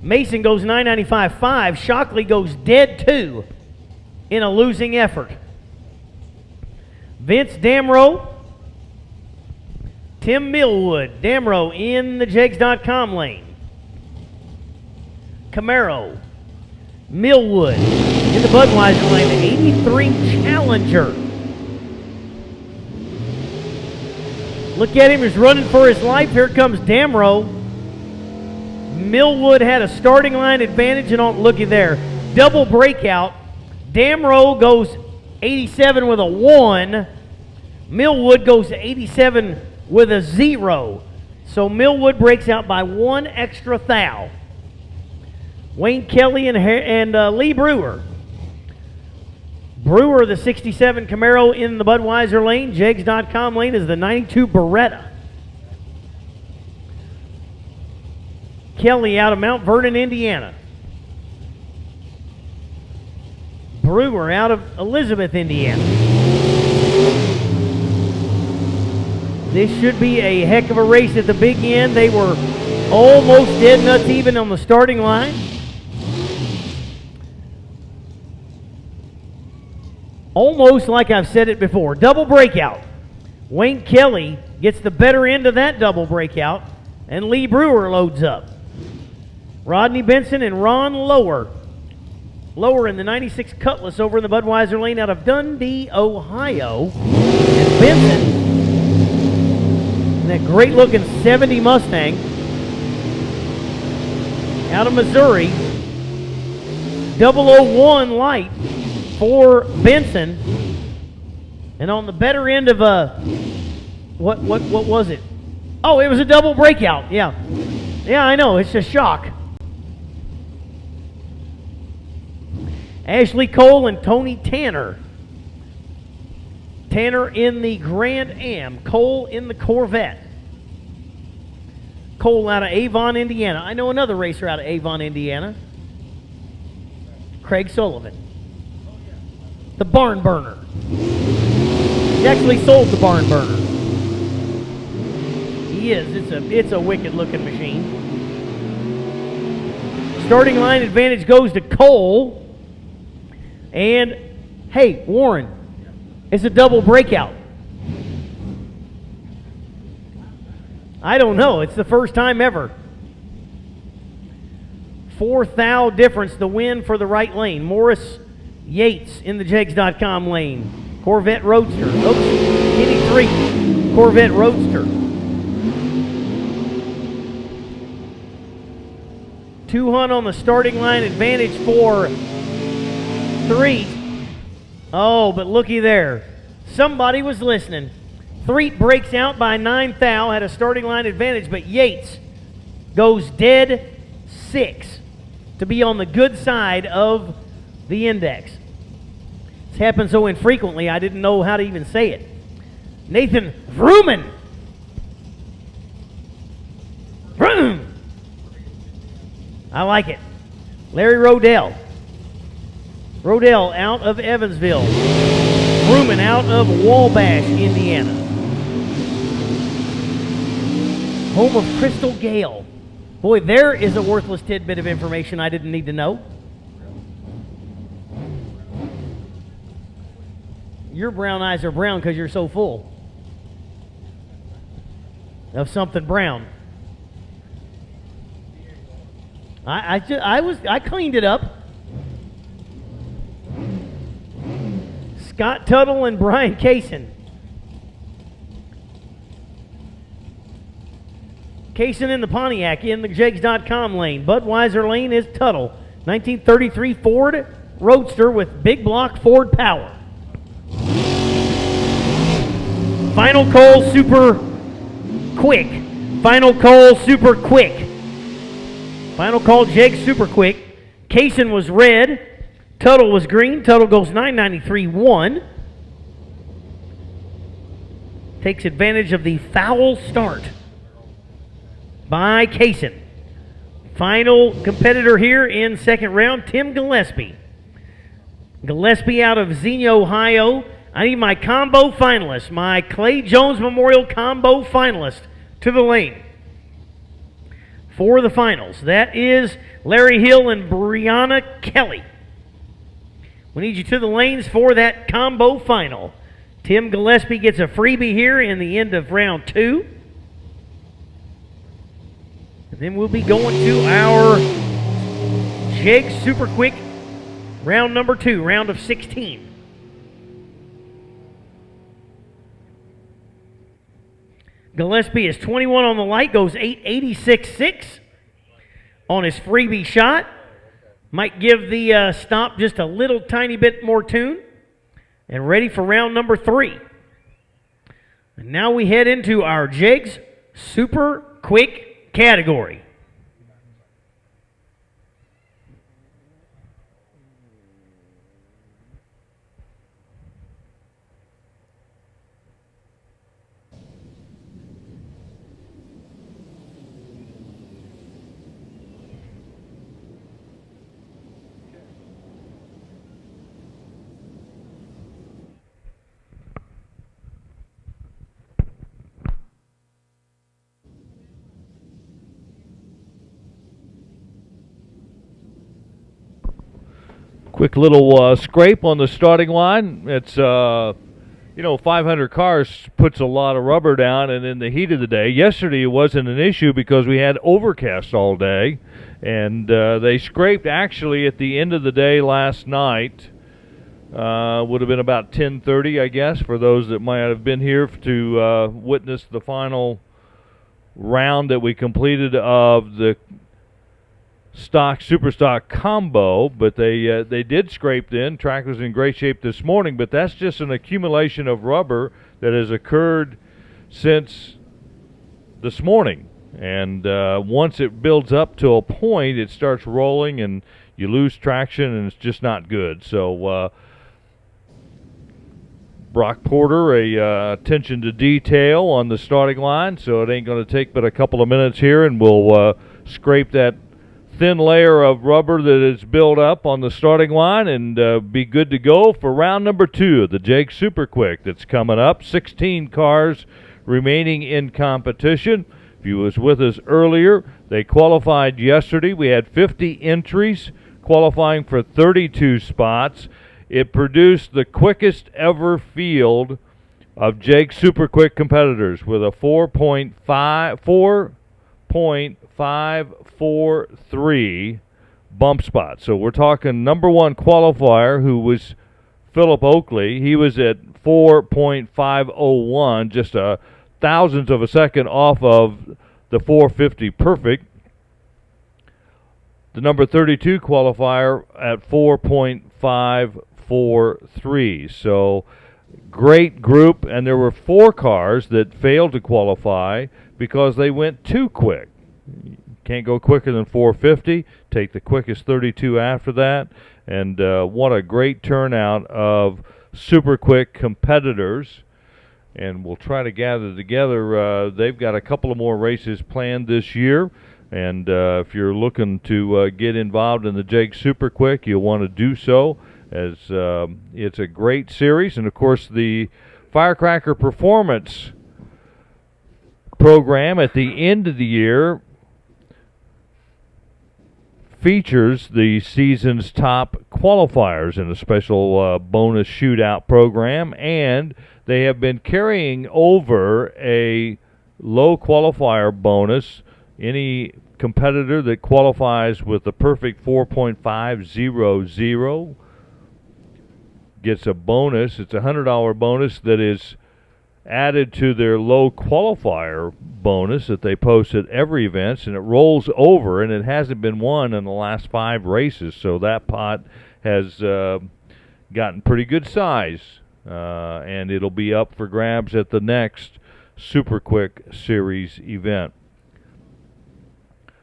Mason goes 995.5. Shockley goes dead 2 in a losing effort. Vince Damrow Tim Millwood, Damro in the Jegs.com lane. Camaro, Millwood in the Budweiser lane, the 83 Challenger. Look at him, he's running for his life. Here comes Damro. Millwood had a starting line advantage, and looky there. Double breakout. Damro goes 87 with a 1. Millwood goes to 87 with a 0. So Millwood breaks out by 1 extra thou. Wayne Kelly and Lee Brewer. Brewer, the 67 Camaro in the Budweiser lane. Jegs.com lane is the 92 Beretta. Kelly out of Mount Vernon, Indiana. Brewer out of Elizabeth, Indiana. This should be a heck of a race at the big end. They were almost dead nuts even on the starting line. Almost like I've said it before. Double breakout. Wayne Kelly gets the better end of that double breakout, and Lee Brewer loads up. Rodney Benson and Ron Lower. Lower in the 96 Cutlass over in the Budweiser lane out of Dundee, Ohio. And Benson in that great looking 70 Mustang out of Missouri. 001 light for Benson. And on the better end of what was it? Oh, it was a double breakout. Yeah. Yeah, I know. It's a shock. Ashley Cole and Tony Tanner. Tanner in the Grand Am. Cole in the Corvette. Cole out of Avon, Indiana. I know another racer out of Avon, Indiana. Craig Sullivan. The Barn Burner. He actually sold the Barn Burner. He is. It's a wicked looking machine. Starting line advantage goes to Cole. And, hey, Warren, it's a double breakout. I don't know. It's the first time ever. 4 thou difference, the win for the right lane. Morris Yates in the Jegs.com lane. Corvette Roadster. Oops, 83 Corvette Roadster. 200 on the starting line advantage for Threet. Oh, but looky there. Somebody was listening. Threet breaks out by 9 thou, had a starting line advantage, but Yates goes dead 6 to be on the good side of the index. It's happened so infrequently, I didn't know how to even say it. Nathan Vrooman. Vroom. I like it. Larry Rodell. Rodell out of Evansville. Vrooman out of Wabash, Indiana. Home of Crystal Gale. Boy, there is a worthless tidbit of information I didn't need to know. Your brown eyes are brown because you're so full of something brown. I cleaned it up. Scott Tuttle and Brian Kaysen. Kaysen in the Pontiac in the Jegs.com lane. Budweiser lane is Tuttle. 1933 Ford Roadster with big block Ford power. Final Cole Super Quick. Final Cole Super Quick. Final Call Jegs Super Quick. Kaysen was red. Tuttle was green. Tuttle goes 993-1. Takes advantage of the foul start by Kaysen. Final competitor here in second round, Tim Gillespie. Gillespie out of Xenia, Ohio. I need my combo finalist, my Clay Jones Memorial combo finalist to the lane for the finals. That is Larry Hill and Brianna Kelly. We need you to the lanes for that combo final. Tim Gillespie gets a freebie here in the end of round 2. Then we'll be going to our Jig Super Quick round number 2, round of 16. Gillespie is 21 on the light, goes 886.6 on his freebie shot. Might give the stomp just a little tiny bit more tune. And ready for round number 3. And now we head into our Jigs Super Quick category. Quick little scrape on the starting line. It's, 500 cars puts a lot of rubber down, and in the heat of the day, yesterday it wasn't an issue because we had overcast all day, and they scraped actually at the end of the day last night. Would have been about 10:30, I guess, for those that might have been here to witness the final round that we completed of the super stock combo, but they did scrape in. Track was in great shape this morning, but that's just an accumulation of rubber that has occurred since this morning. And once it builds up to a point, it starts rolling and you lose traction, and it's just not good. So Brock Porter, attention to detail on the starting line, so it ain't going to take but a couple of minutes here, and we'll scrape that thin layer of rubber that is built up on the starting line and be good to go for round number 2 of the Jake Super Quick that's coming up. 16 cars remaining in competition. If you was with us earlier, they qualified yesterday. We had 50 entries qualifying for 32 spots. It produced the quickest ever field of Jake Super Quick competitors with a 4.543 bump spot. So we're talking number 1 qualifier, who was Philip Oakley. He was at 4.501, just a thousandth of a second off of the 450 perfect. The number 32 qualifier at 4.543. So great group, and there were 4 cars that failed to qualify because they went too quick. Can't go quicker than 450. Take the quickest 32 after that. And what a great turnout of super quick competitors. And we'll try to gather together. They've got a couple of more races planned this year. And if you're looking to get involved in the Jake Super Quick, you'll want to do so, as it's a great series. And, of course, the Firecracker Performance program at the end of the year features the season's top qualifiers in a special bonus shootout program, and they have been carrying over a low qualifier bonus. Any competitor that qualifies with a perfect 4.500 gets a bonus. It's a $100 bonus that is added to their low qualifier bonus that they post at every event, and it rolls over, and it hasn't been won in the last 5 races, so that pot has gotten pretty good size, and it'll be up for grabs at the next Super Quick Series event.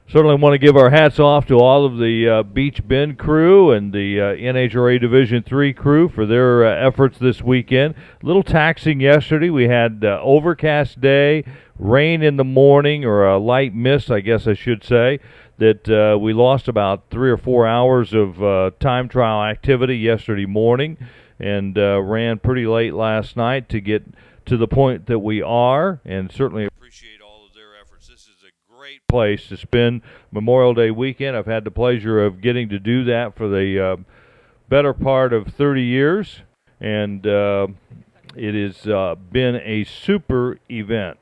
Certainly want to give our hats off to all of the Beach Bend crew and the NHRA Division III crew for their efforts this weekend. A little taxing yesterday. We had overcast day, rain in the morning, or a light mist, I guess I should say, that we lost about 3 or 4 hours of time trial activity yesterday morning, and ran pretty late last night to get to the point that we are, and certainly appreciate all of their efforts. This is a great place to spend Memorial Day weekend. I've had the pleasure of getting to do that for the better part of 30 years, and It has been a super event.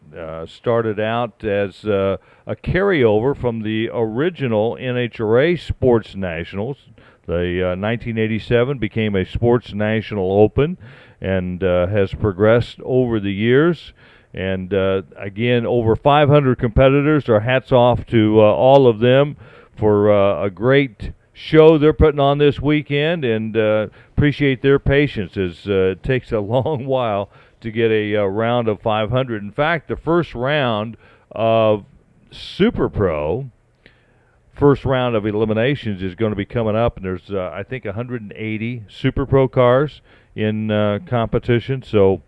Started out as a carryover from the original NHRA Sports Nationals. The 1987 became a Sports National Open and has progressed over the years. And again, over 500 competitors. Our hats off to all of them for a great show they're putting on this weekend, and appreciate their patience, as it takes a long while to get a round of 500. In fact, the first round of Super Pro, first round of eliminations, is going to be coming up, and there's I think 180 Super Pro cars in competition. So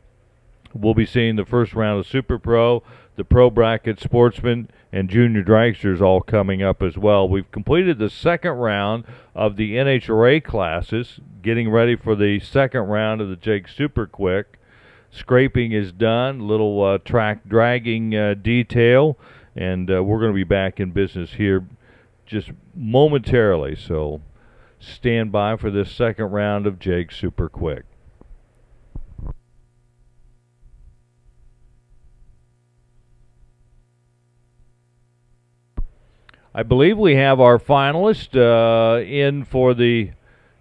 we'll be seeing the first round of Super Pro, the Pro Bracket, Sportsman, and Junior Dragsters all coming up as well. We've completed the second round of the NHRA classes, getting ready for the second round of the Jake Super Quick. Scraping is done, little track dragging detail, and we're going to be back in business here just momentarily. So stand by for this second round of Jake Super Quick. I believe we have our finalist in for the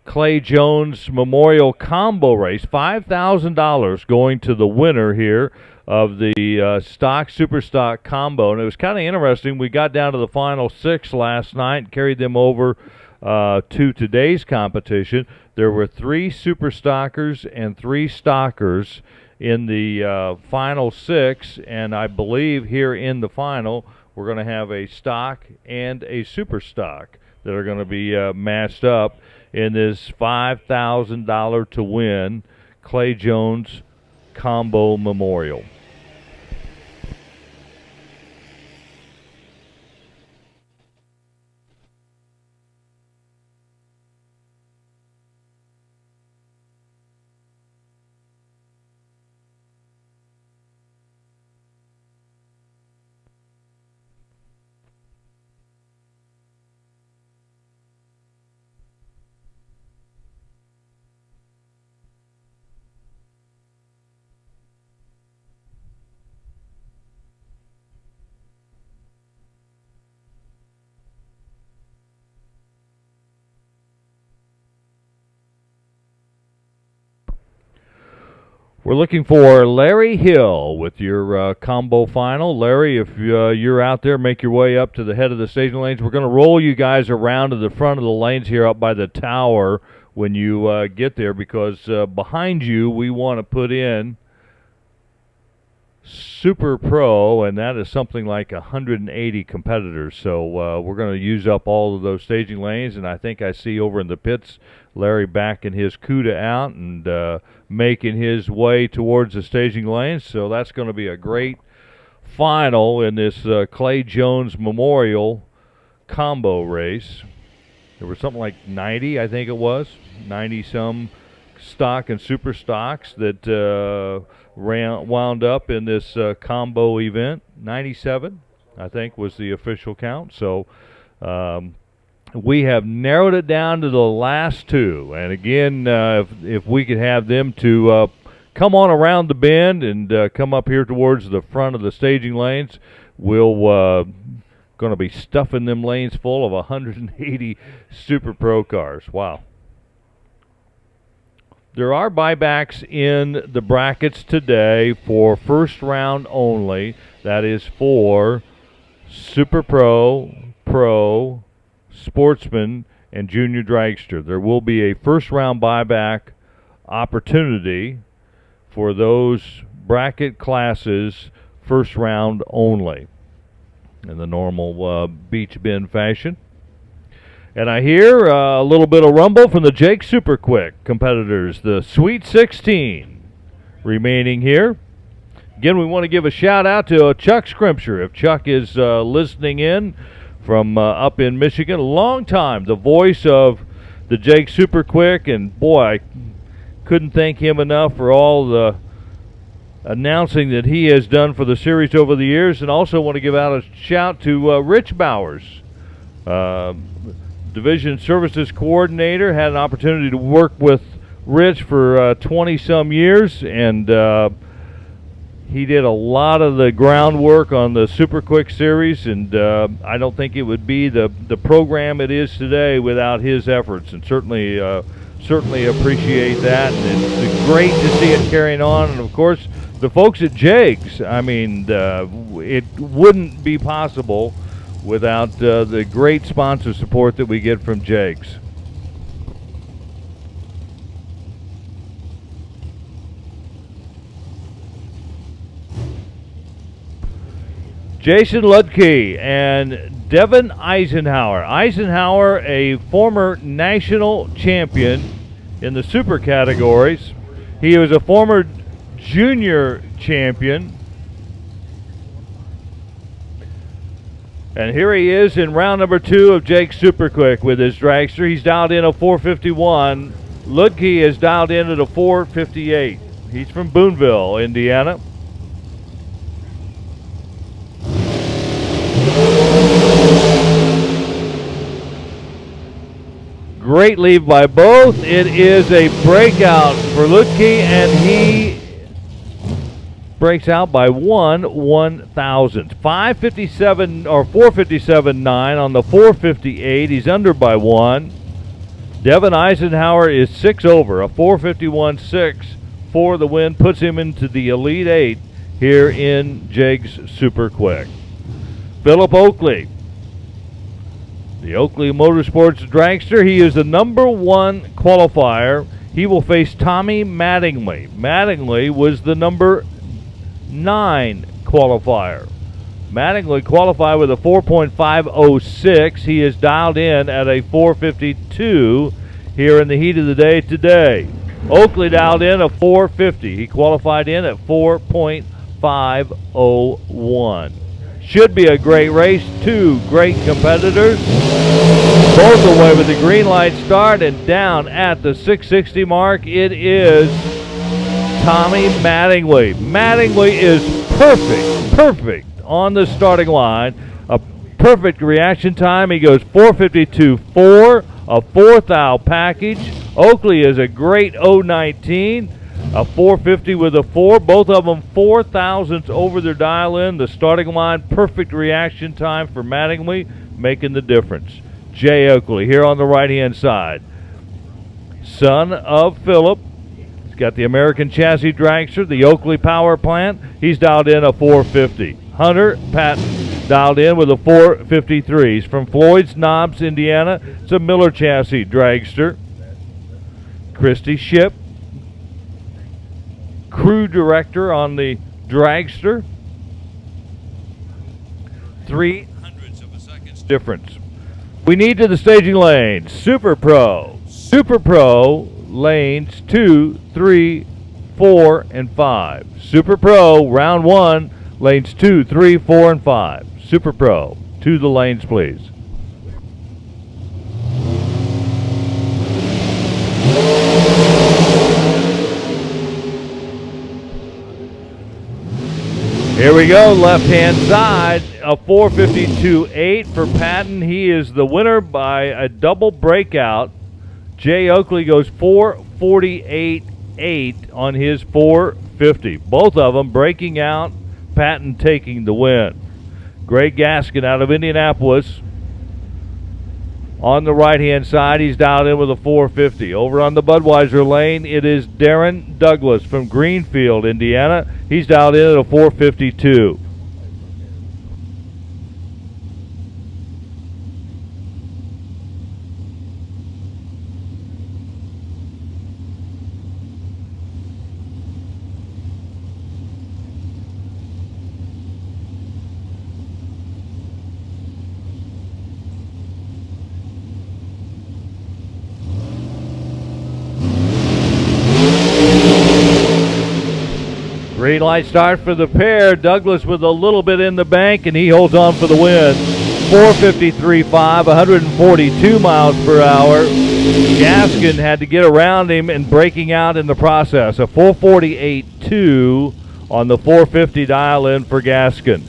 Clay Jones Memorial Combo Race. $5,000 going to the winner here of the Stock Super Stock Combo. And it was kind of interesting. We got down to the final 6 last night and carried them over to today's competition. There were 3 Super Stockers and 3 Stockers in the final 6, and I believe here in the final we're going to have a stock and a super stock that are going to be matched up in this $5,000 to win Clay Jones Combo Memorial. We're looking for Larry Hill with your combo final. Larry, if you're out there, make your way up to the head of the staging lanes. We're going to roll you guys around to the front of the lanes here up by the tower when you get there, because behind you we want to put in Super Pro, and that is something like 180 competitors. So we're going to use up all of those staging lanes, and I think I see over in the pits Larry backing his CUDA out and making his way towards the staging lanes. So that's going to be a great final in this Clay Jones Memorial Combo Race. There were something like 90, I think it was, 90-some stock and super stocks that wound up in this combo event. 97, I think, was the official count. So we have narrowed it down to the last 2. And again, if we could have them to come on around the bend and come up here towards the front of the staging lanes, we'll going to be stuffing them lanes full of 180 Super Pro cars. Wow. There are buybacks in the brackets today for first round only. That is for Super Pro, Pro, Sportsman, and Junior Dragster. There will be a first round buyback opportunity for those bracket classes, first round only, in the normal beach bin fashion. And I hear a little bit of rumble from the Jake Super Quick competitors, the Sweet 16 remaining here. Again, we want to give a shout out to Chuck Scrimshire. If Chuck is listening in from up in Michigan, a long time, the voice of the Jake Super Quick, and boy, I couldn't thank him enough for all the announcing that he has done for the series over the years. And also want to give out a shout to Rich Bowers, Division Services Coordinator. Had an opportunity to work with Rich for 20-some years, and he did a lot of the groundwork on the Super Quick Series, and I don't think it would be the program it is today without his efforts, and certainly appreciate that. And it's great to see it carrying on, and of course the folks at Jake's. I mean, it wouldn't be possible without the great sponsor support that we get from Jake's. Jason Ludke and Devin Eisenhower. Eisenhower, a former national champion in the super categories. He was a former junior champion. And here he is in round number 2 of Jake's Super Quick with his dragster. He's dialed in a 451. Ludke is dialed in at a 458. He's from Boonville, Indiana. Great lead by both. It is a breakout for Ludke, and he breaks out by 1/1000. 557 or 457.9 on the 458. He's under by 1. Devin Eisenhower is 6 over, a 451.6 for the win, puts him into the Elite 8 here in Jake's Super Quick. Philip Oakley, the Oakley Motorsports dragster. He is the number 1 qualifier. He will face Tommy Mattingly. Mattingly was the number 9 qualifier. Mattingly qualified with a 4.506. He is dialed in at a 452 here in the heat of the day today. Oakley dialed in a 450. He qualified in at 4.501. Should be a great race. 2 great competitors. Both away with the green light start, and down at the 660 mark, it is Tommy Mattingly. Mattingly is perfect on the starting line. A perfect reaction time. He goes 452.4, a 4th package. Oakley is a great 019. A 450 with a 4. Both of them 4,000ths over their dial-in. The starting line, perfect reaction time for Mattingly, making the difference. Jay Oakley here on the right-hand side. Son of Philip. He's got the American Chassis Dragster, the Oakley Power Plant. He's dialed in a 450. Hunter Patton dialed in with a 453. He's from Floyd's Knobs, Indiana. It's a Miller Chassis Dragster. Christy Ship, crew director on the dragster. 0.03 of a second difference. We need to the staging lanes. Super Pro lanes 2, 3, 4, and 5. Super Pro round 1 lanes 2, 3, 4, and 5. Super Pro to the lanes, please. Here we go, left-hand side, a 452.8 for Patton. He is the winner by a double breakout. Jay Oakley goes 448.8 on his 450. Both of them breaking out, Patton taking the win. Greg Gaskin out of Indianapolis. On the right-hand side, he's dialed in with a 450. Over on the Budweiser lane, it is Darren Douglas from Greenfield, Indiana. He's dialed in at a 452. Green light start for the pair. Douglas with a little bit in the bank, and he holds on for the win. 453.5, 142 miles per hour. Gaskin had to get around him and breaking out in the process. A 448.2 on the 450 dial-in for Gaskin.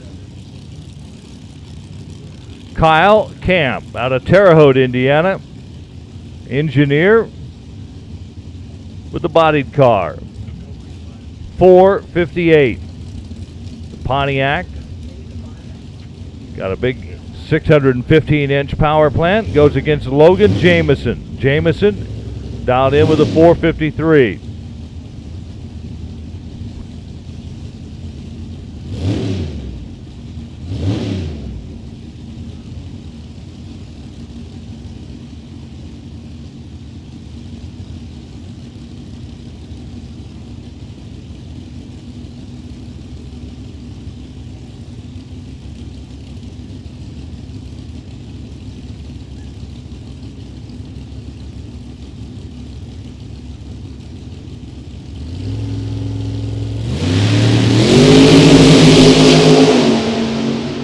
Kyle Camp out of Terre Haute, Indiana. Engineer with the bodied car. 458. The Pontiac. Got a big 615-inch power plant. Goes against Logan Jameson. Jameson dialed in with a 453.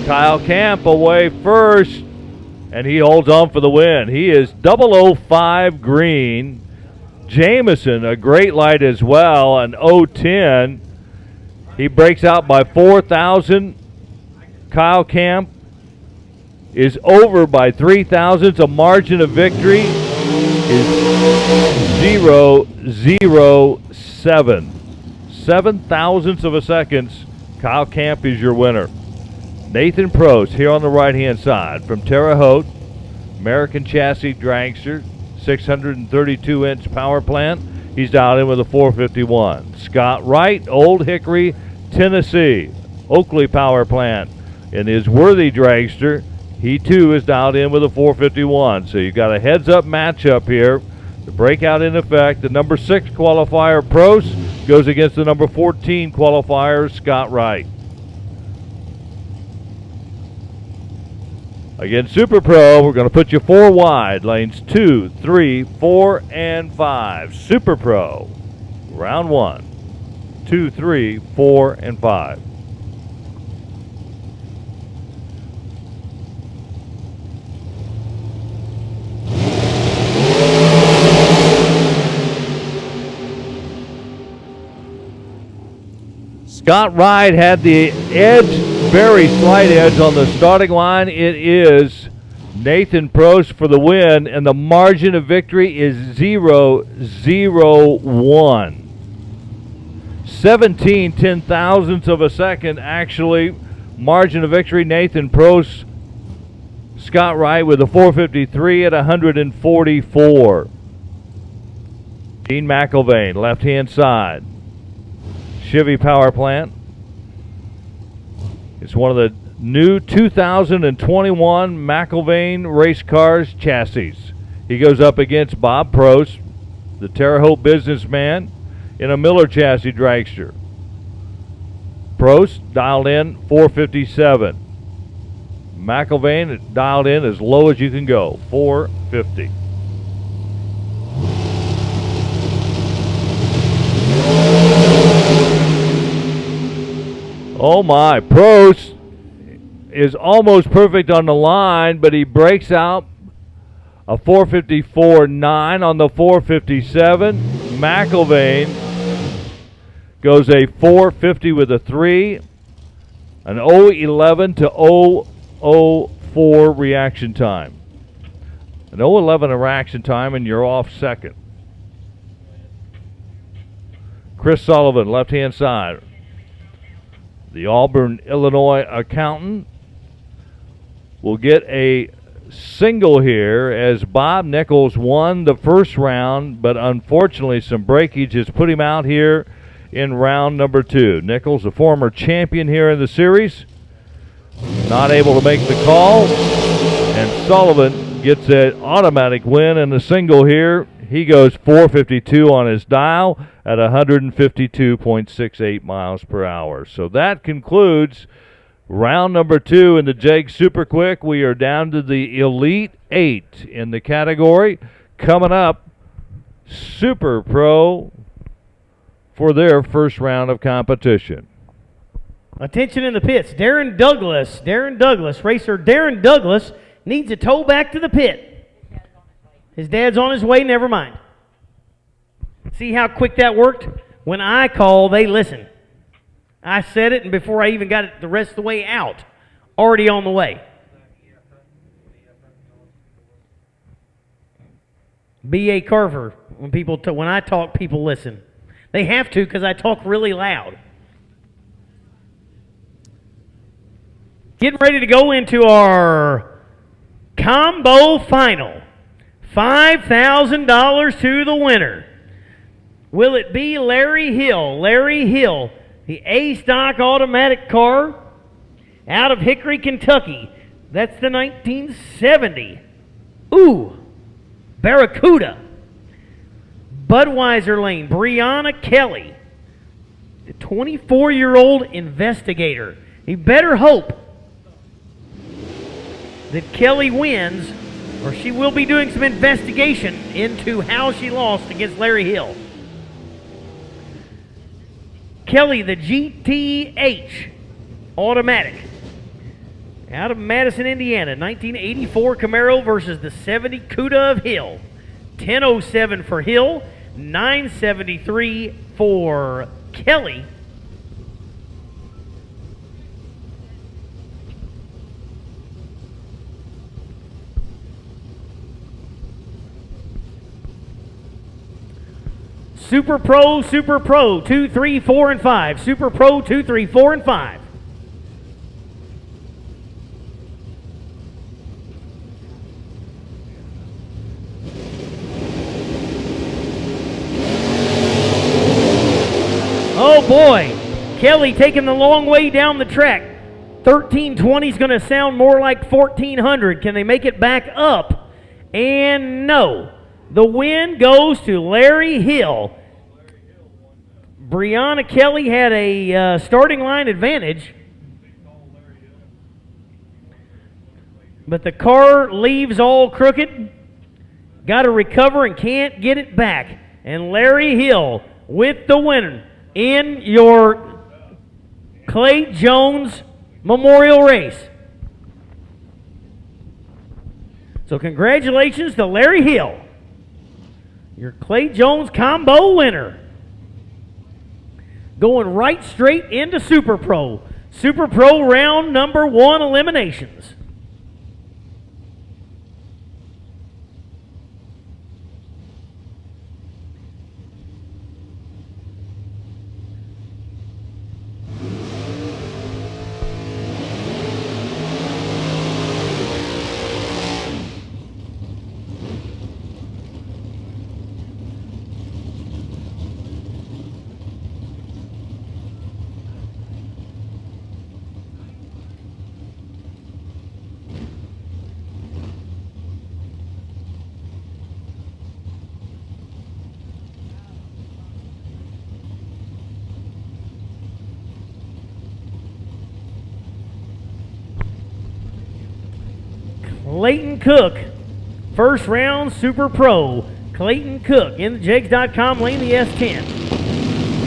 Kyle Camp away first, and he holds on for the win. He is 005 green. Jameson, a great light as well, an 010. He breaks out by 4,000. Kyle Camp is over by 3,000. A margin of victory is 0.007. 7 thousandths of a second. Kyle Camp is your winner. Nathan Prost here on the right-hand side from Terre Haute, American chassis dragster, 632-inch power plant. He's dialed in with a 451. Scott Wright, Old Hickory, Tennessee, Oakley power plant. In his Worthy dragster, he too is dialed in with a 451. So you've got a heads-up matchup here. The breakout in effect. The number 6 qualifier, Prost, goes against the number 14 qualifier, Scott Wright. Again, Super Pro, we're going to put you 4 wide, lanes 2, 3, 4, and 5. Super Pro, round 1, 2, 3, 4, and 5. Scott Wright had the edge, very slight edge on the starting line. It is Nathan Prost for the win, and the margin of victory is 0.001. 17 ten-thousandths of a second, actually. Margin of victory, Nathan Prost. Scott Wright with a 453 at 144. Gene McElvain, left-hand side. Chevy power plant. It's one of the new 2021 McElvain race cars chassis. He goes up against Bob Prost, the Terre Haute businessman, in a Miller chassis dragster. Prost dialed in 457. McElvain dialed in as low as you can go, 450. Oh my, Prost is almost perfect on the line, but he breaks out a 454.9 on the 457. McElvain goes a 450 with a 3, an 011 to 004 reaction time. An 011 reaction time, and you're off second. Chris Sullivan, left-hand side. The Auburn, Illinois accountant will get a single here as Bob Nichols won the first round, but unfortunately some breakage has put him out here in round number 2. Nichols, a former champion here in the series, not able to make the call, and Sullivan gets an automatic win in the single here. He goes 452 on his dial at 152.68 miles per hour. So that concludes round number 2 in the JEG Super Quick. We are down to the Elite 8 in the category. Coming up, Super Pro for their first round of competition. Attention in the pits. Darren Douglas, racer Darren Douglas needs a tow back to the pit. His dad's on his way, never mind. See how quick that worked? When I call, they listen. I said it, and before I even got it the rest of the way out, already on the way. B.A. Carver When I talk, people listen. They have to because I talk really loud. Getting ready to go into our combo final. $5,000 to the winner. Will it be Larry Hill? Larry Hill, the A-Stock automatic car out of Hickory, Kentucky. That's the 1970. Barracuda. Budweiser lane, Brianna Kelly, the 24-year-old investigator. You better hope that Kelly wins, or she will be doing some investigation into how she lost against Larry Hill. Kelly, the GTH automatic, out of Madison, Indiana, 1984 Camaro versus the 70 Cuda of Hill. 1007 for Hill, 973 for Kelly. Super Pro, 2, 3, 4, and 5. Super Pro, 2, 3, 4, and 5. Oh boy, Kelly taking the long way down the track. 1320 is going to sound more like 1400. Can they make it back up? And no. The win goes to Larry Hill. Brianna Kelly had a starting line advantage, but the car leaves all crooked. Got to recover and can't get it back. And Larry Hill with the win in your Clay Jones Memorial Race. So congratulations to Larry Hill, your Clay Jones combo winner. Going right straight into Super Pro. Super Pro round number 1 eliminations. Clayton Cook, first round Super Pro. Clayton Cook in the Jegs.com lane, the S10.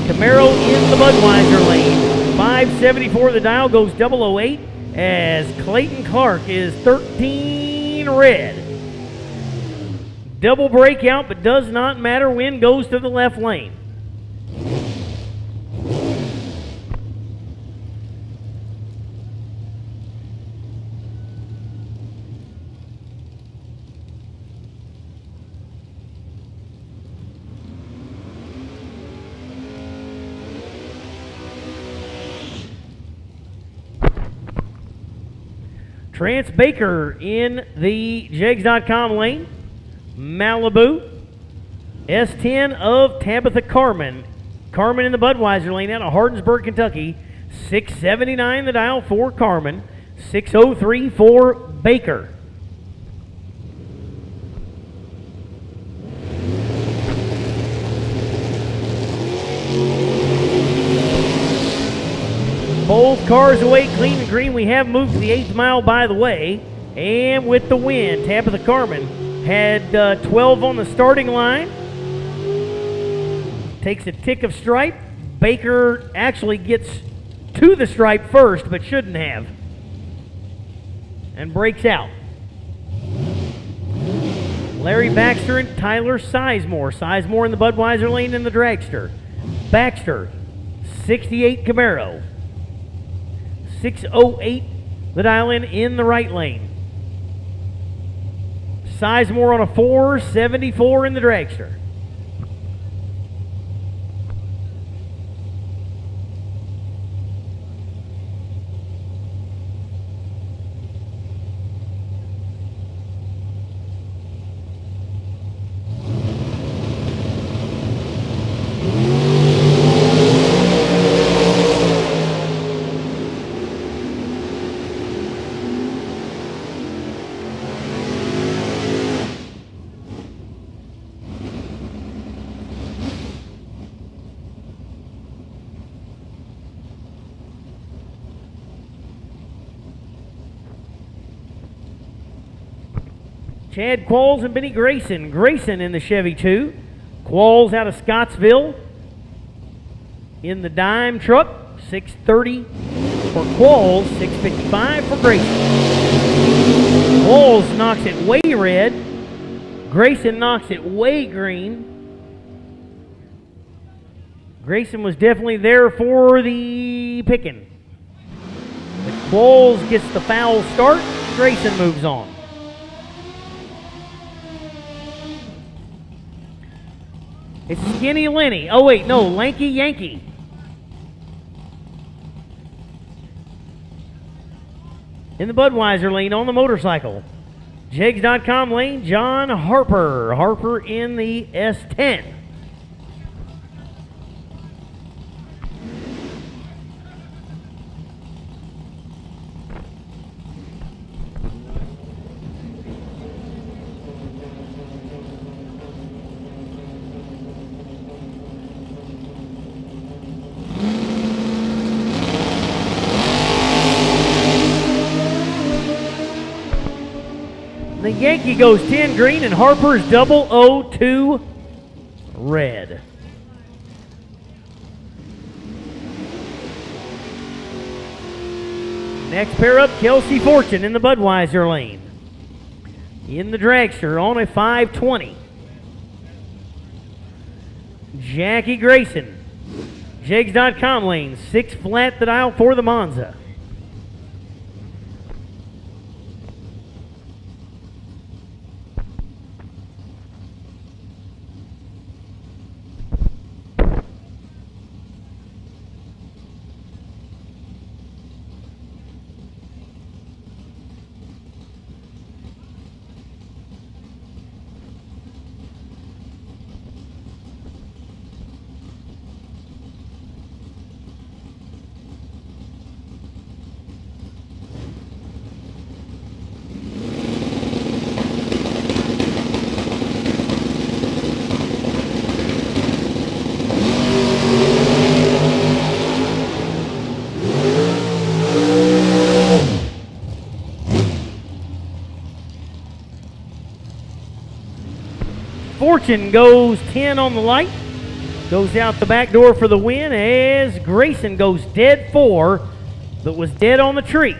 Camaro in the Budweiser lane. 574 the dial goes 008 as Clayton Clark is 13 red. Double breakout, but does not matter. Win goes to the left lane. Trance Baker in the Jegs.com lane. Malibu. S10 of Tabitha Carmen. Carmen in the Budweiser lane out of Hardinsburg, Kentucky. 679 the dial for Carmen. 603 for Baker. Both cars away clean and green. We have moved to the 8th mile, by the way. And with the win, Tabitha Carmen had 12 on the starting line. Takes a tick of stripe. Baker actually gets to the stripe first, but shouldn't have. And breaks out. Larry Baxter and Tyler Sizemore. Sizemore in the Budweiser lane in the Dragster. Baxter, 68 Camaro. 608 the dial in the right lane. Sizemore on a 474 in the Dragster. Chad Qualls and Benny Grayson. Grayson in the Chevy 2. Qualls out of Scottsville in the dime truck. 630 for Qualls, 655 for Grayson. Qualls knocks it way red. Grayson knocks it way green. Grayson was definitely there for the picking. But Qualls gets the foul start. Grayson moves on. It's Skinny Lenny. Oh, wait, no, Lanky Yankee. In the Budweiser lane on the motorcycle. Jegs.com lane, John Harper. Harper in the S10. The Yankee goes 10 green and Harper's 002 red. Next pair up, Kelsey Fortune in the Budweiser lane. In the Dragster on a 520. Jackie Grayson. Jegs.com lane, 6 flat the dial for the Monza. Fortune goes 10 on the light. Goes out the back door for the win as Grayson goes dead 4, but was dead on the tree.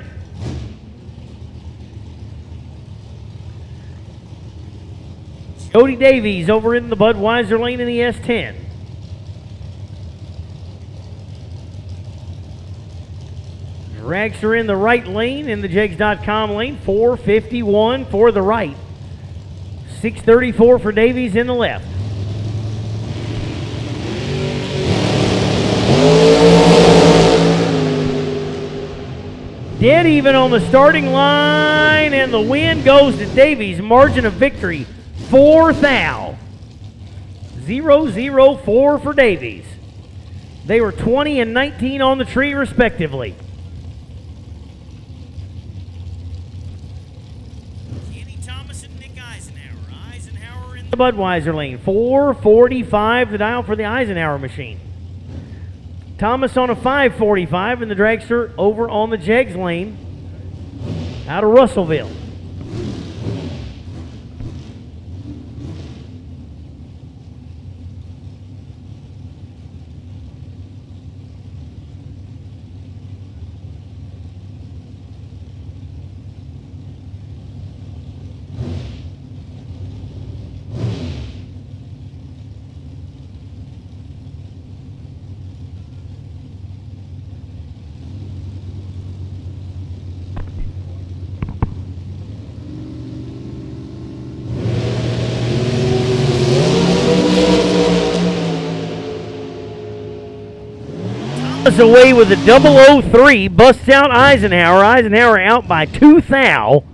Cody Davies over in the Budweiser lane in the S10. Dragster in the right lane in the Jegs.com lane. 451 for the right. 634 for Davies in the left. Dead even on the starting line, and the win goes to Davies. Margin of victory, 4 thou. 0-0-4 for Davies. They were 20 and 19 on the tree, respectively. The Budweiser lane, 445 the dial for the Eisenhower machine. Thomas on a 545 and the Dragster over on the Jegs lane out of Russellville. Away with a 003, busts out Eisenhower. Eisenhower out by 2 thou.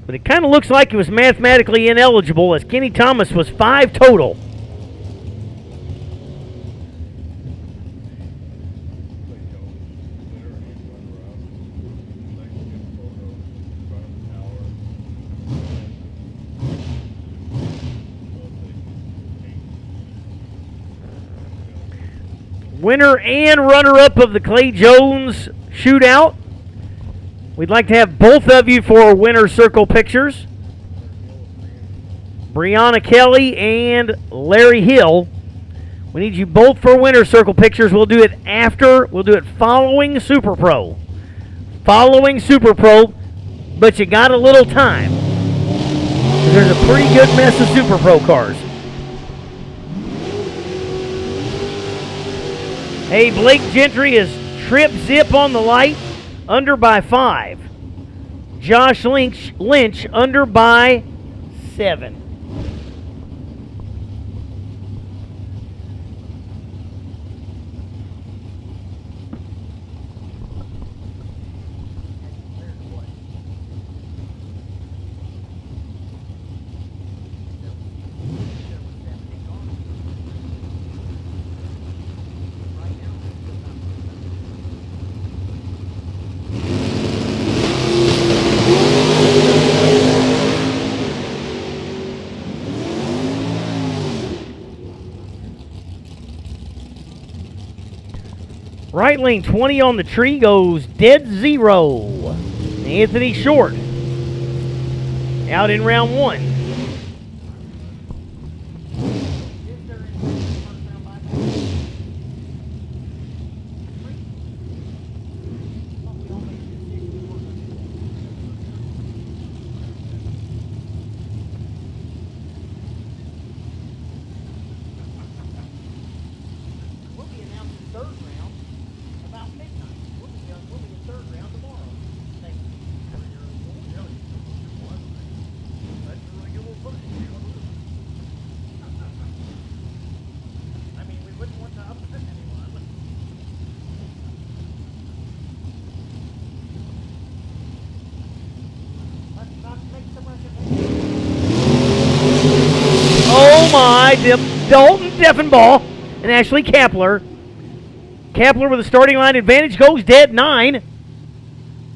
But it kind of looks like he was mathematically ineligible as Kenny Thomas was 5 total. Winner and runner-up of the Clay Jones shootout We'd like to have both of you for winner circle pictures. Brianna Kelly and Larry Hill. We need you both for winner circle pictures. We'll do it following Super Pro. Following Super Pro, but you got a little time. There's a pretty good mess of Super Pro cars. Hey, Blake Gentry is trip zip on the light, under by 5. Josh Lynch under by 7. Right lane 20 on the tree goes dead zero. Anthony Short out in round 1. Oh my, Dalton Deffenbaugh and Ashley Kapler. Kapler with a starting line advantage goes dead 9.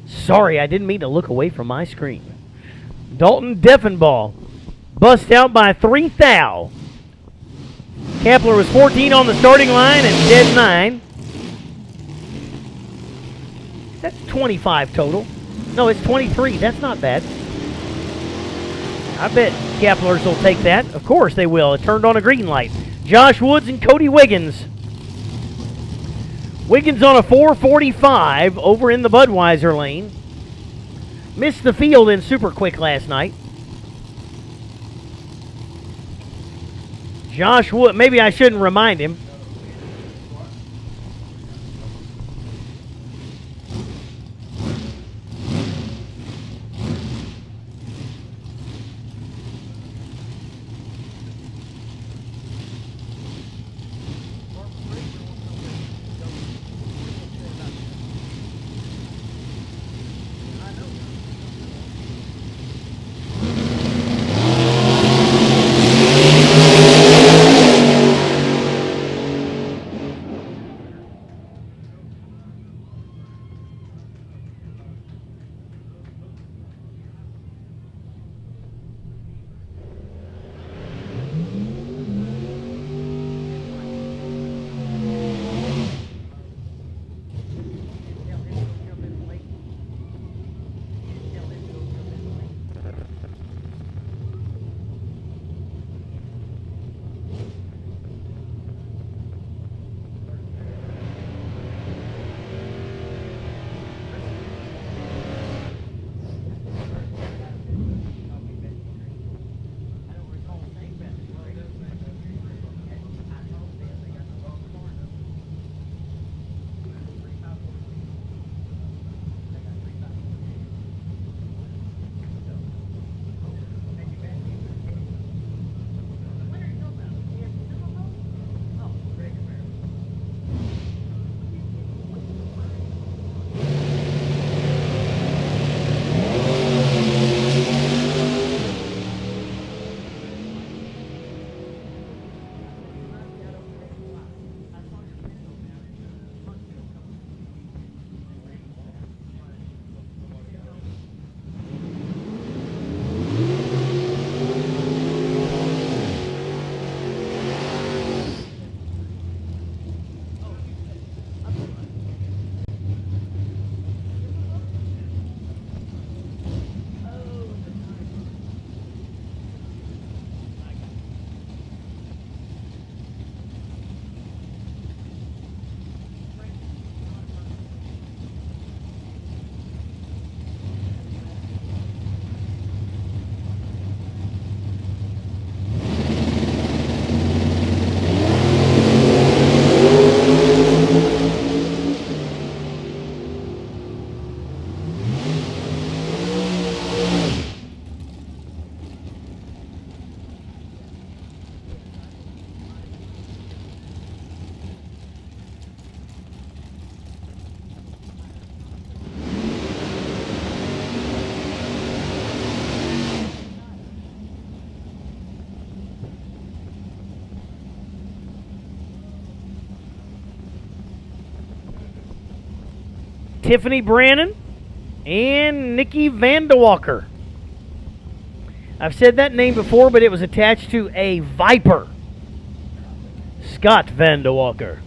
Sorry, I didn't mean to look away from my screen. Dalton Deffenbaugh bust out by 3 thou. Kapler was 14 on the starting line and dead 9. That's 25 total. No, it's 23. That's not bad. I bet Kapler's will take that. Of course they will. It turned on a green light. Josh Woods and Cody Wiggins. Wiggins on a 445 over in the Budweiser lane. Missed the field in super quick last night. Josh Wood, maybe I shouldn't remind him. Tiffany Brannon, and Nikki Vandewalker. I've said that name before, but it was attached to a Viper. Scott Vandewalker.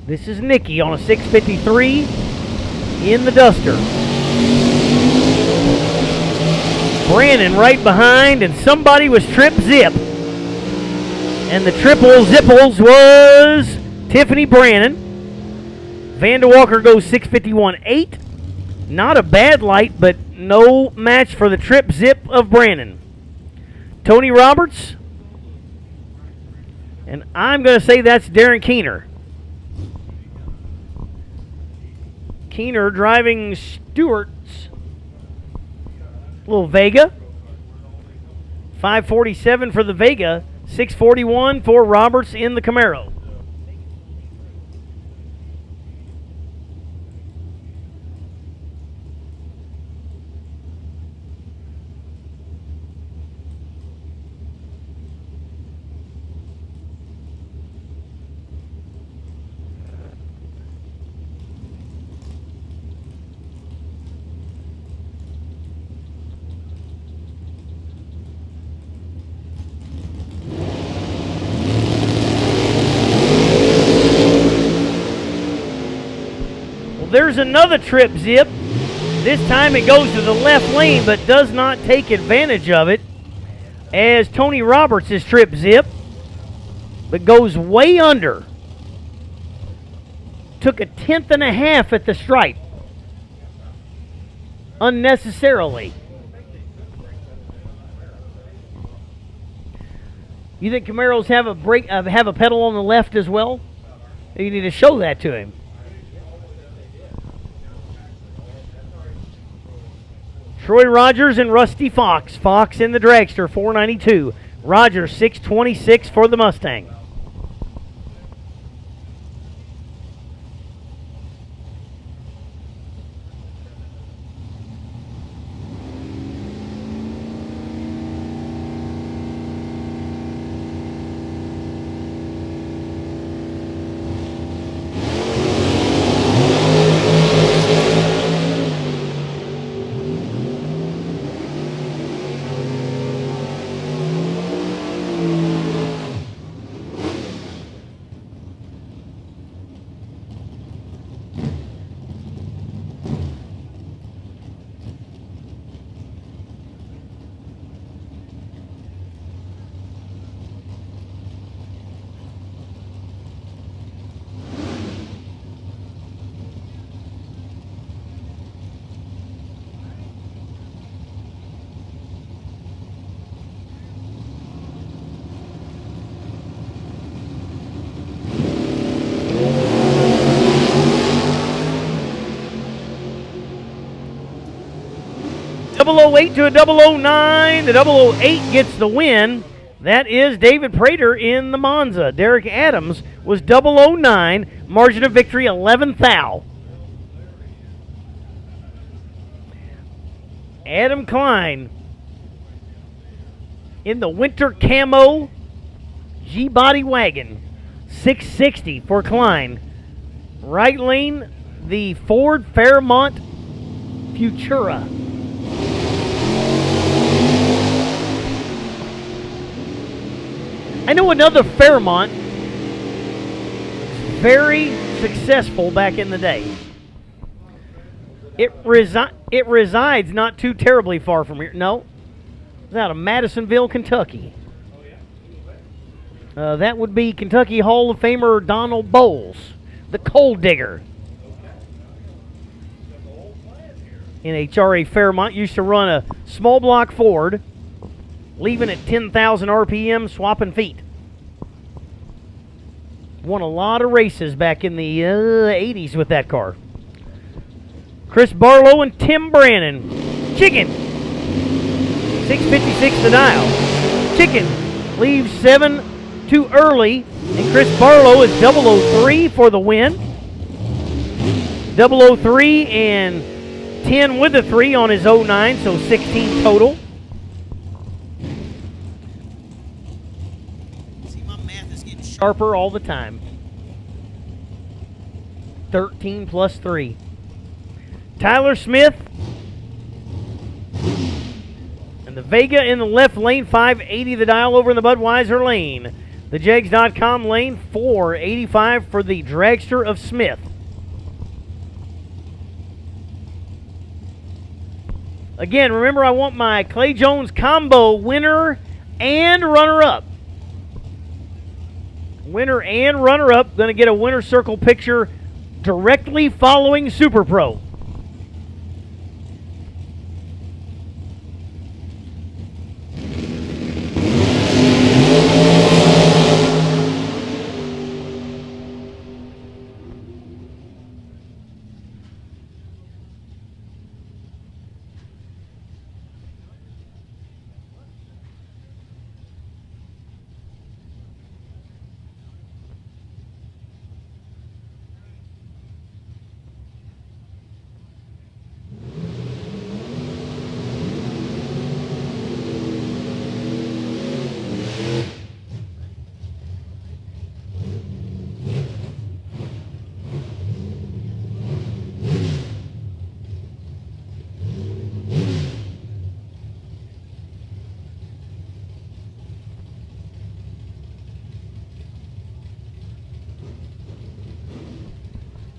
This is Nikki on a 653 in the Duster. Brannon right behind, and somebody was trip zip. And the triple zipples was Tiffany Brannon. Vandewalker goes 651.8. Not a bad light, but no match for the trip zip of Brannon. Tony Roberts. And I'm going to say that's Darren Keener. Keener driving Stewart's little Vega. 547 for the Vega. 641 for Roberts in the Camaro. There's another trip zip. This time it goes to the left lane, but does not take advantage of it, as Tony Roberts is trip zip, but goes way under. Took a 1/10.5 at the stripe, unnecessarily. You think Camaros have a brake, have a pedal on the left as well? You need to show that to him. Troy Rogers and Rusty Fox. Fox in the Dragster, 492. Rogers, 626 for the Mustang. .008 to a 009. The 008 gets the win. That is David Prater in the Monza. Derek Adams was 009. Margin of victory, 11 thou. Adam Klein in the winter camo G-body wagon. 660 for Klein. Right lane, the Ford Fairmont Futura. I know another Fairmont, very successful back in the day. It resides not too terribly far from here. No, it's out of Madisonville, Kentucky. That would be Kentucky Hall of Famer Donald Bowles, the coal digger. NHRA Fairmont used to run a small block Ford, leaving at 10,000 RPM, swapping feet. Won a lot of races back in the 80s with that car. Chris Barlow and Tim Brannon. Chicken. 656 the dial. Chicken leaves 7 too early, and Chris Barlow is 003 for the win. 003 and 10 with the 3 on his 09, so 16 total. See, my math is getting sharper all the time. 13 plus 3. Tyler Smith and the Vega in the left lane, 580 the dial over in the Budweiser lane. The Jegs.com lane, 485 for the Dragster of Smith. Again, remember I want my Clay Jones combo winner and runner-up. Winner and runner-up going to get a winner circle picture directly following Super Pro.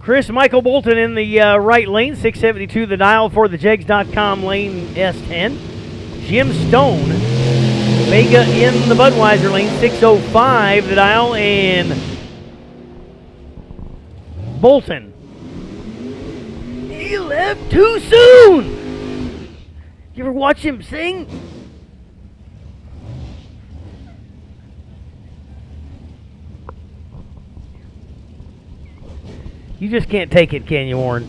Chris Michael Bolton in the right lane, 672 the dial for the Jegs.com lane S10. Jim Stone, Vega in the Budweiser lane, 605 the dial, and Bolton. He left too soon! You ever watch him sing? You just can't take it, can you, Warren?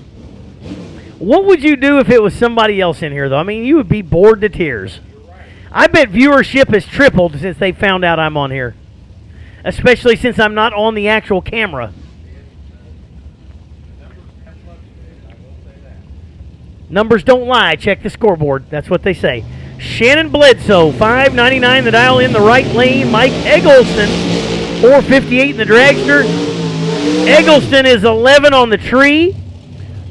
What would you do if it was somebody else in here, though? I mean, you would be bored to tears. I bet viewership has tripled since they found out I'm on here. Especially since I'm not on the actual camera. Numbers don't lie. Check the scoreboard. That's what they say. Shannon Bledsoe, 599 the dial in the right lane. Mike Eggleston, 458 in the Dragster. Eggleston is 11 on the tree.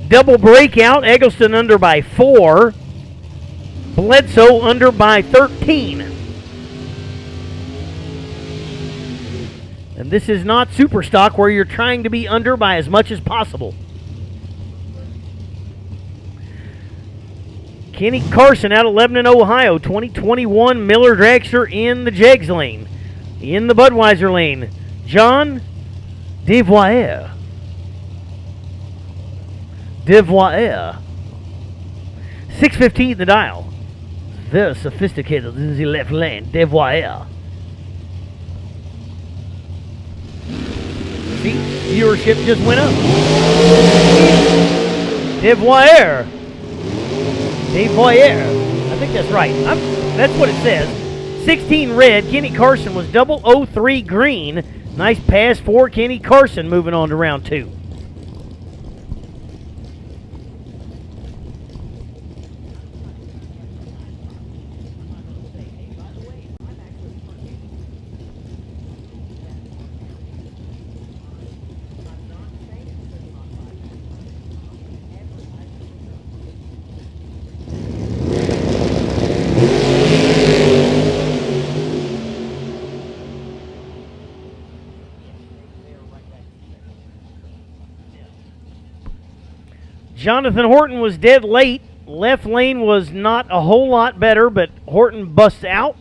Double breakout. Eggleston under by 4. Bledsoe under by 13. And this is not super stock where you're trying to be under by as much as possible. Kenny Carson out of Lebanon, Ohio. 2021 Miller Dragster in the Jegs lane. In the Budweiser lane, John Devoyer. 615 the dial. Very sophisticated in the left lane. Devoyer. See, viewership just went up. Devoyer. I think that's right. That's what it says. 16 red. Kenny Carson was 003 green. Nice pass for Kenny Carson, moving on to round 2. Jonathan Horton was dead late. Left lane was not a whole lot better, but Horton busts out.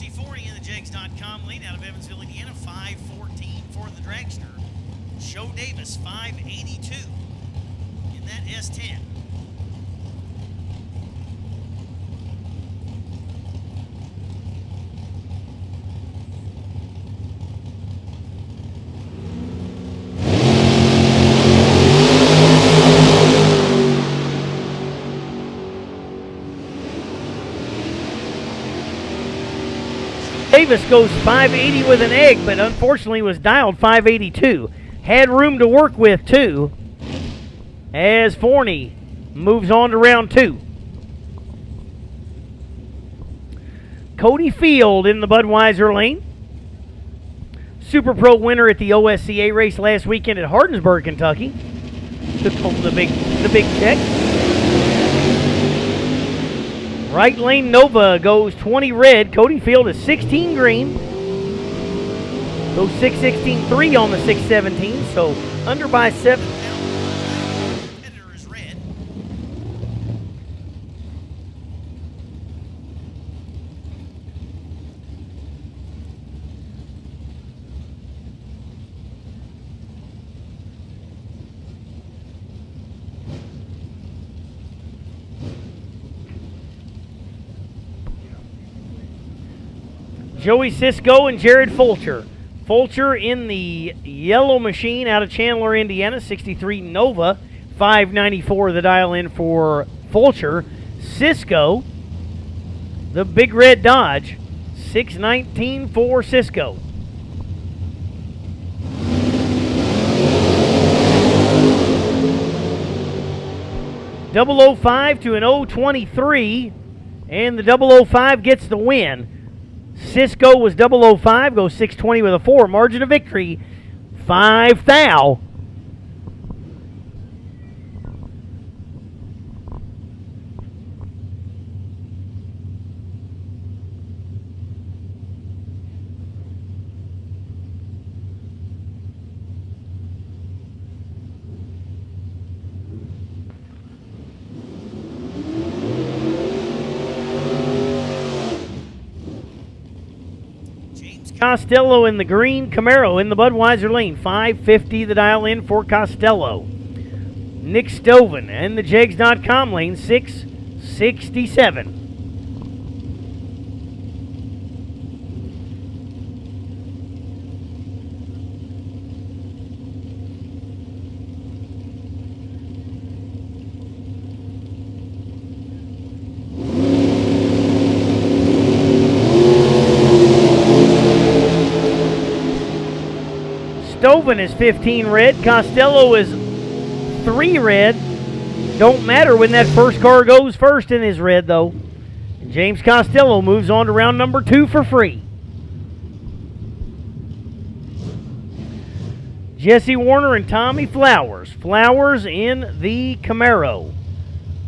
RC40 in the Jegs.com lane out of Evansville, Indiana, 5:14 for the Dragster. Joe Davis, 5:82 in that S10. Davis goes 580 with an egg, but unfortunately was dialed 582. Had room to work with, too, as Forney moves on to round 2. Cody Field in the Budweiser lane. Super Pro winner at the OSCA race last weekend at Hardinsburg, Kentucky. Took home the big check. Right lane Nova goes 20 red. Cody Field is 16 green. Goes 6:16.3 on the 6:17, so under by 7. Competitor is red. Joey Sisko and Jared Fulcher. Fulcher in the yellow machine out of Chandler, Indiana, 63 Nova, 594 the dial in for Fulcher. Sisko, the big red Dodge, 619 for Sisko. .005 to an 023, and the 005 gets the win. Cisco was 005, goes 620 with a 4. Margin of victory, 5 thou. Costello in the green Camaro in the Budweiser lane. 550 the dial in for Costello. Nick Stoven in the Jegs.com lane. 667. Stoven is 15 red. Costello is 3 red. Don't matter when that first car goes first in his red, though. And James Costello moves on to round number 2 for free. Jesse Warner and Tommy Flowers. Flowers in the Camaro.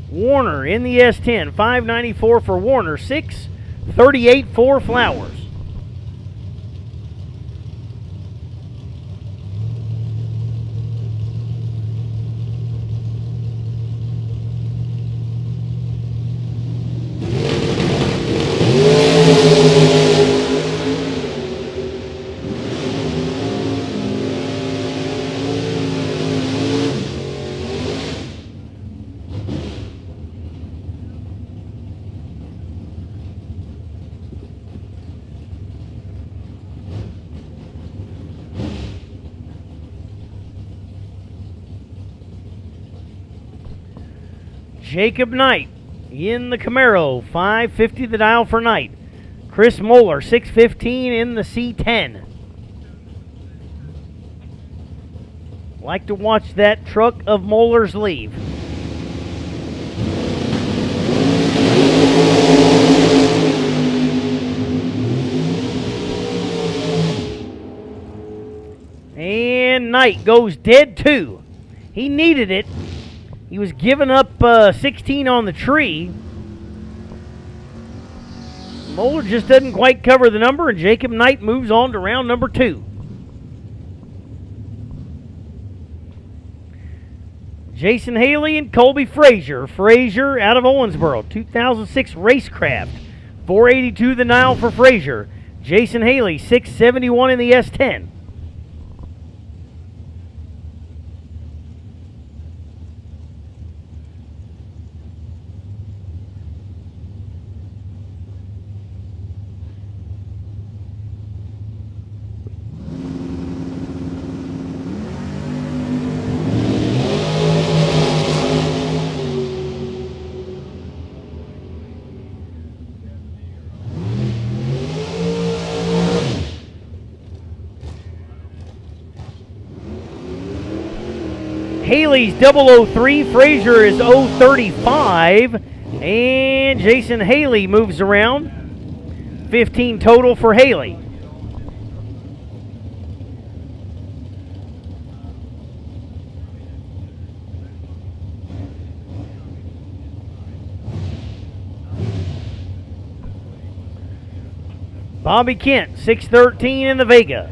Warner in the S10. 594 for Warner. 638 for Flowers. Jacob Knight in the Camaro, 550 the dial for Knight. Chris Moeller, 615 in the C10. Like to watch that truck of Moeller's leave. And Knight goes dead too. He needed it. He was giving up 16 on the tree. Moeller just doesn't quite cover the number, and Jacob Knight moves on to round number 2. Jason Haley and Colby Frazier. Frazier out of Owensboro, 2006 Racecraft. 482 the Nile for Frazier. Jason Haley, 671 in the S10. Haley's 003, Frazier is 035, and Jason Haley moves around. 15 total for Haley. Bobby Kent, 613 in the Vega.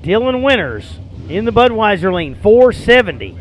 Dylan Winters in the Budweiser lane, 470.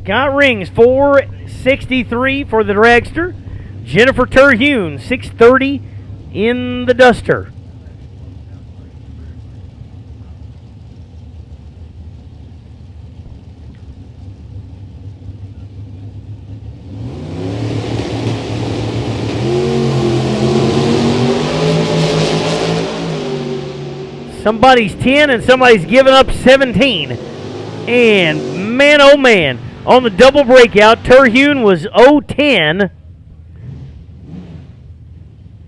Scott Rings, 463 for the Dragster. Jennifer Terhune, 630 in the Duster. Somebody's 10 and somebody's giving up 17. And man, oh man, on the double breakout, Terhune was 010.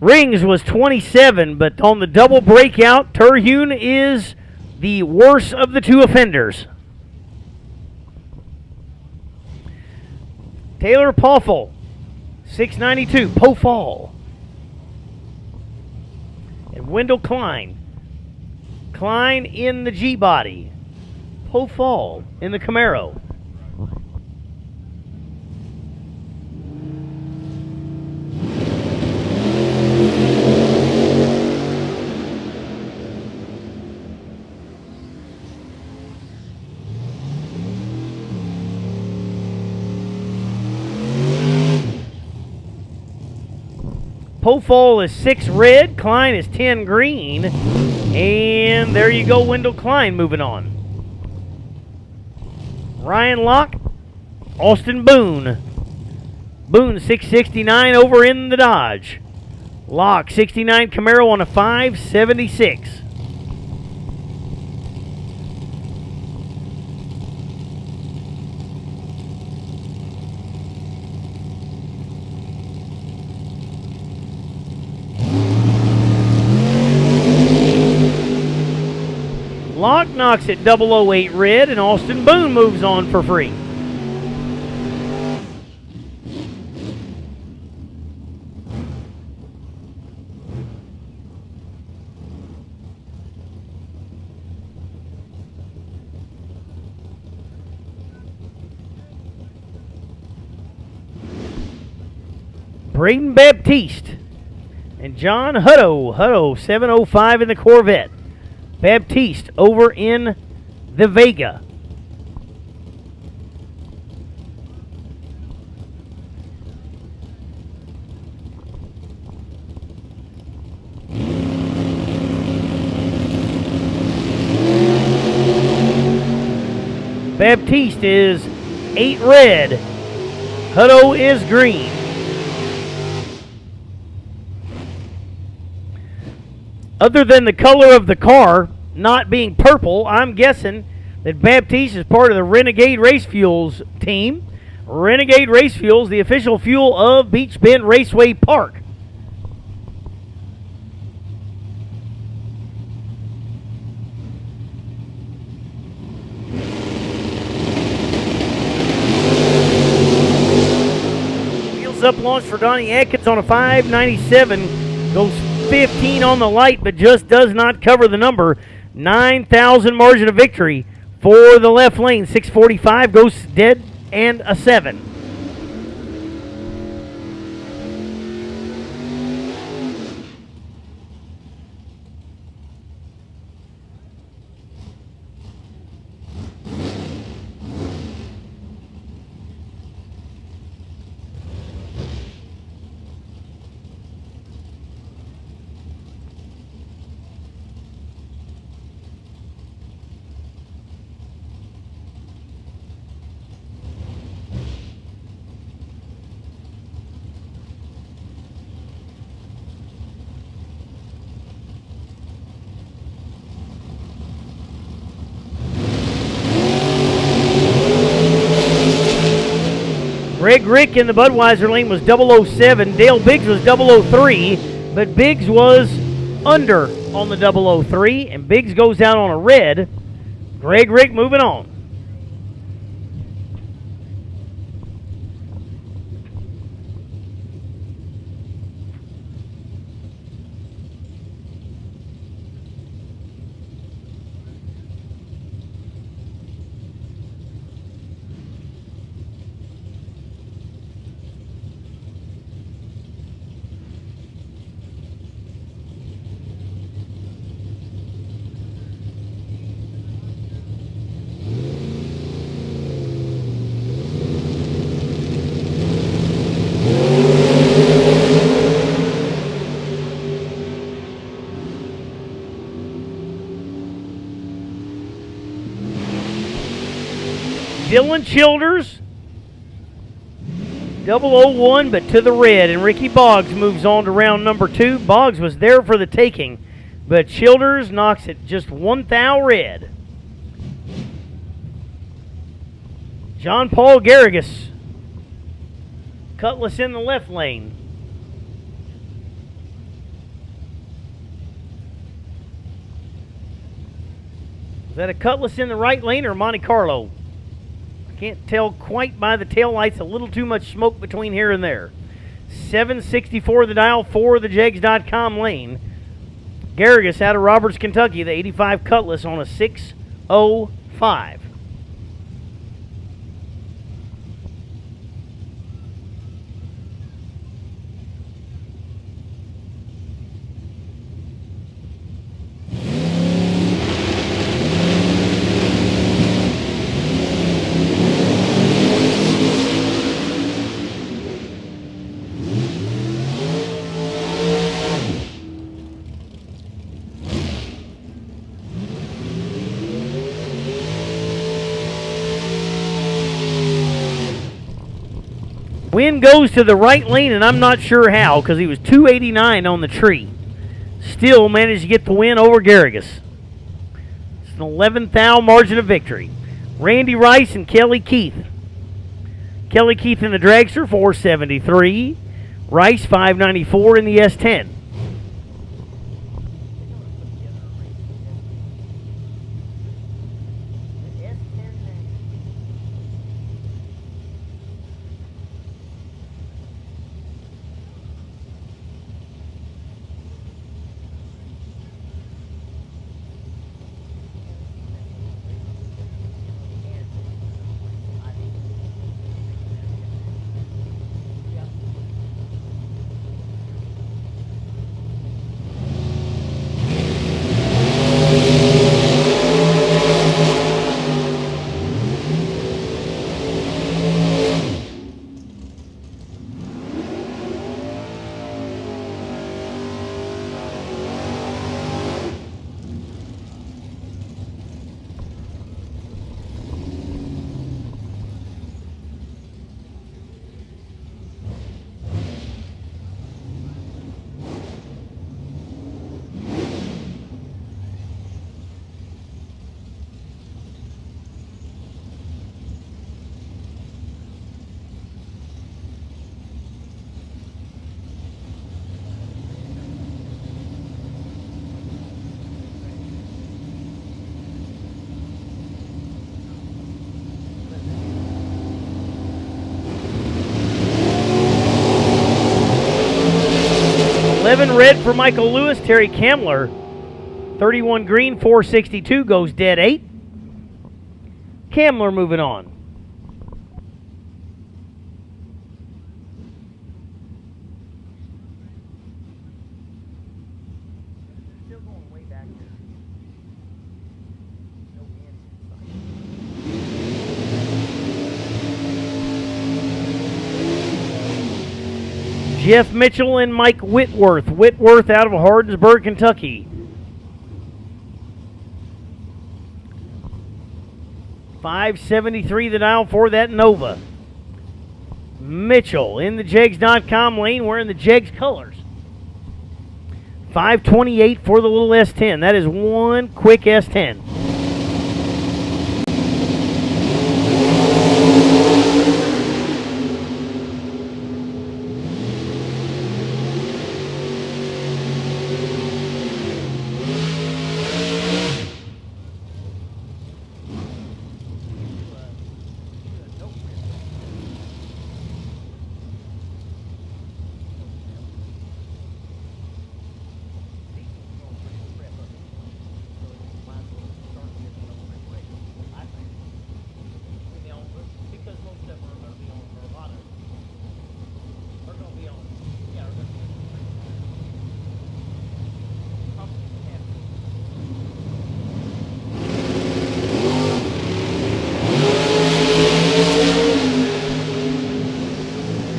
Rings was 27, but on the double breakout, Terhune is the worst of the two offenders. Taylor Poffel, 692, Pofall. And Wendell Klein. Klein in the G-body. Pofall in the Camaro. Pofall is 6 red, Klein is 10 green, and there you go, Wendell Klein moving on. Ryan Locke, Austin Boone. Boone 669 over in the Dodge. Locke 69 Camaro on a 576. Locke knocks it 008 red, and Austin Boone moves on for free. Braden Baptiste and John Hutto. Hutto 705 in the Corvette. Baptiste over in the Vega. Baptiste is 8 red. Hutto is green. Other than the color of the car not being purple, I'm guessing that Baptiste is part of the Renegade Race Fuels team. Renegade Race Fuels, the official fuel of Beach Bend Raceway Park. Wheels up launch for Donnie Atkins on a 597. Goes 15 on the light, but just does not cover the number. 9,000 margin of victory for the left lane. 645 goes dead and a 7. Greg Rick in the Budweiser lane was 007. Dale Biggs was 003, but Biggs was under on the 003, and Biggs goes out on a red. Greg Rick moving on. Dylan Childers, 001, but to the red. And Ricky Boggs moves on to round number 2. Boggs was there for the taking, but Childers knocks it just 1 thou red. John Paul Garrigus, Cutlass in the left lane. Is that a Cutlass in the right lane or Monte Carlo? Can't tell quite by the taillights. A little too much smoke between here and there. 764 the dial for the Jegs.com lane. Garrigus out of Roberts, Kentucky, the 85 Cutlass on a 605. Wind goes to the right lane, and I'm not sure how, because he was 289 on the tree. Still managed to get the win over Garrigus. It's an 11 thou margin of victory. Randy Rice and Kelly Keith. Kelly Keith in the Dragster, 473. Rice, 594 in the S10. 11 red for Michael Lewis. Terry Kamler. 31 green, 462 goes dead 8. Kamler moving on. Jeff Mitchell and Mike Whitworth. Whitworth out of Hardinsburg, Kentucky. 573 the dial for that Nova. Mitchell in the Jegs.com lane wearing the Jegs colors. 528 for the little S10. That is one quick S10.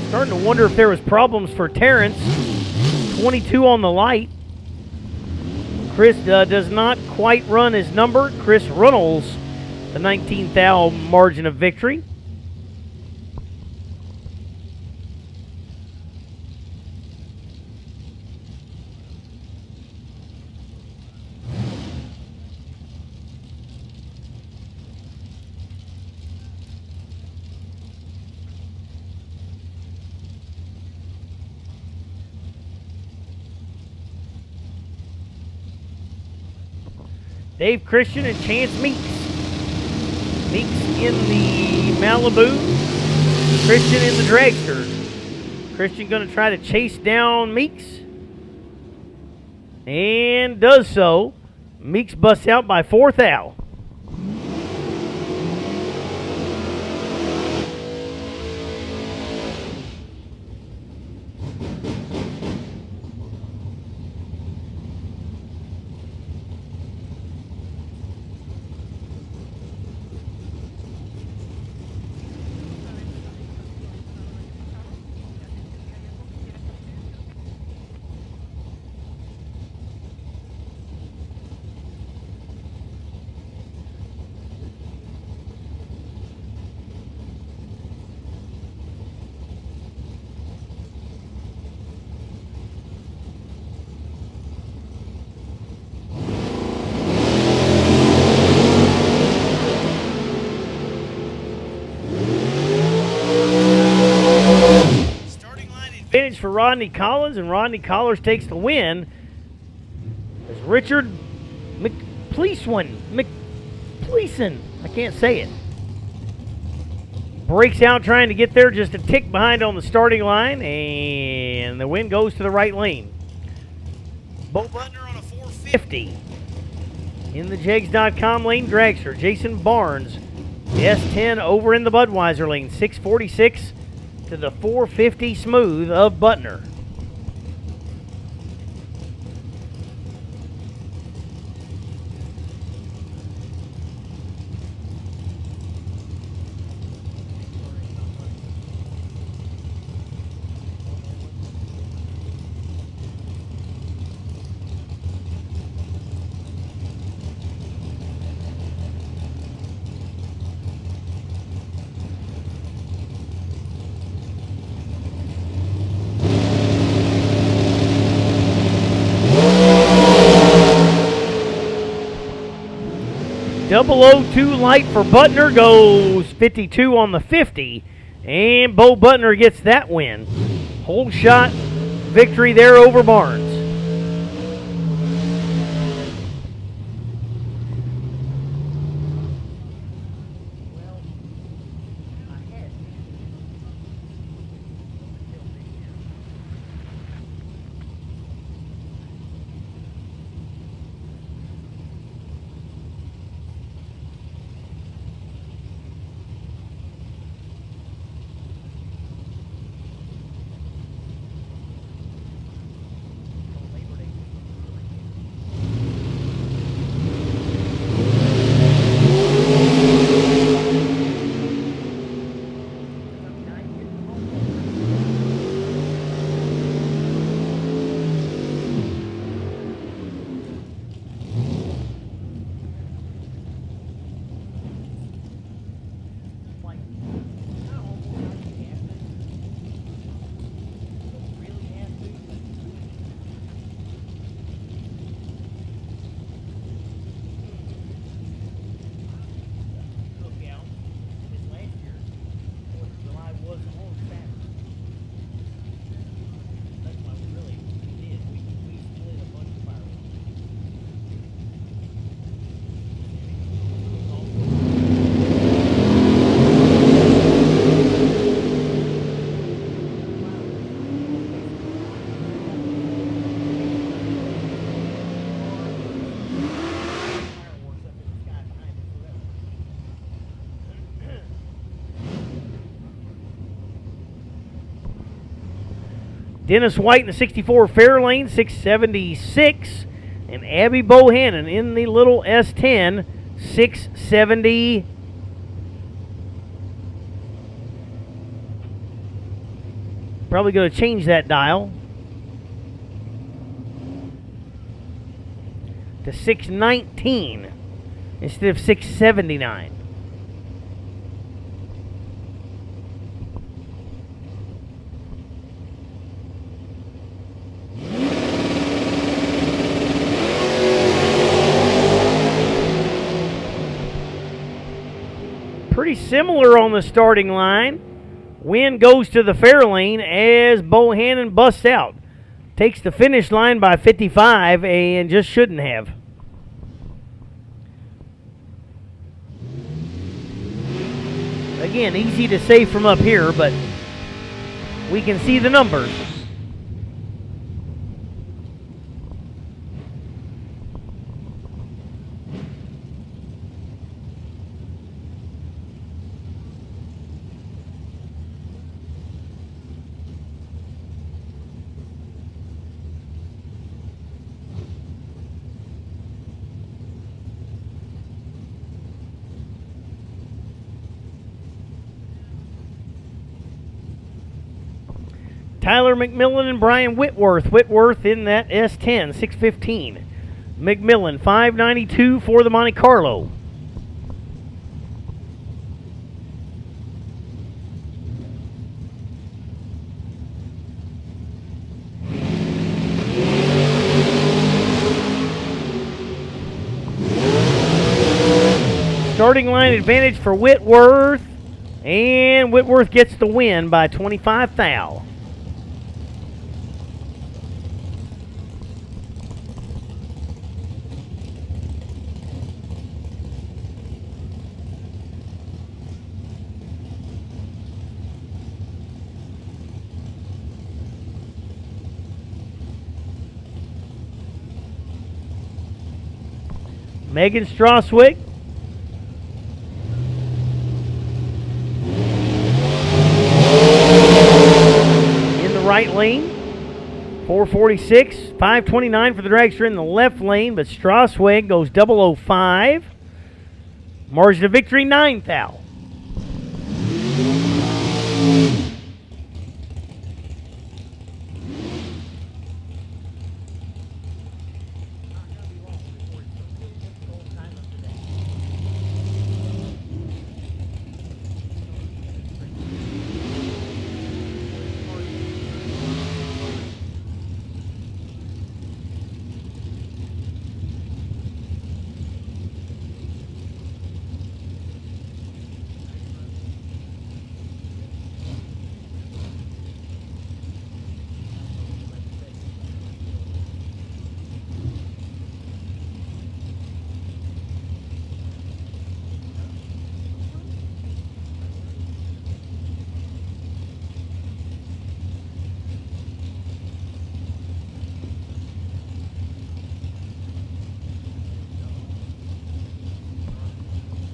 Starting to wonder if there was problems for Terrence. 22 on the light. Chris does not quite run his number. Chris Runnels, the 19th thou margin of victory. Dave Christian and Chance Meeks. Meeks in the Malibu. Christian in the Dragster. Christian going to try to chase down Meeks. And does so. Meeks busts out by 4th thou. Advantage for Rodney Collins, and Rodney Collins takes the win. As Richard McPleaswan, I can't say it, breaks out trying to get there, just a tick behind on the starting line, and the win goes to the right lane. Bo Butner on a 450. In the Jegs.com lane, Dragster. Jason Barnes, S10 over in the Budweiser lane, 646 to the 450 smooth of Butner. .002 light for Butner, goes 52 on the 50, and Bo Butner gets that win. Whole shot victory there over Barnes. Dennis White in the 64 Fairlane, 676. And Abby Bohannon in the little S10, 670. Probably going to change that dial to 619 instead of 679. Pretty similar on the starting line. Win goes to the Fairlane as Bohannon busts out. Takes the finish line by 55 and just shouldn't have. Again, easy to say from up here, but we can see the numbers. Tyler McMillan and Brian Whitworth. Whitworth in that S10, 615. McMillan, 592 for the Monte Carlo. Starting line advantage for Whitworth, and Whitworth gets the win by 25 thou. Megan Straswick. In the right lane. 446. 529 for the Dragster in the left lane, but Straswick goes 005. Margin of victory, 9 thou.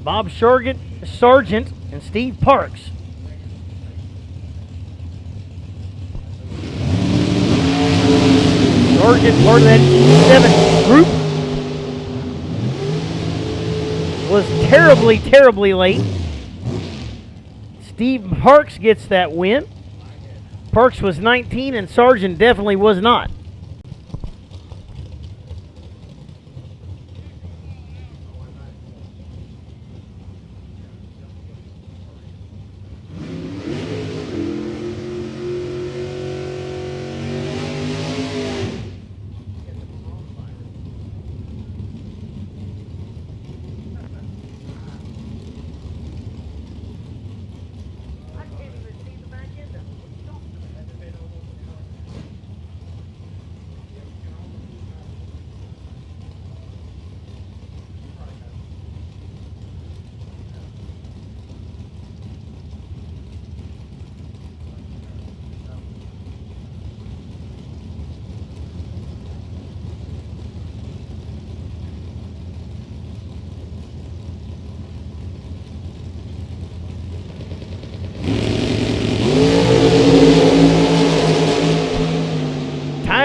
Bob Sargent and Steve Parks. Sargent, part of that 7th group, was terribly, terribly late. Steve Parks gets that win. Parks was 19 and Sargent definitely was not.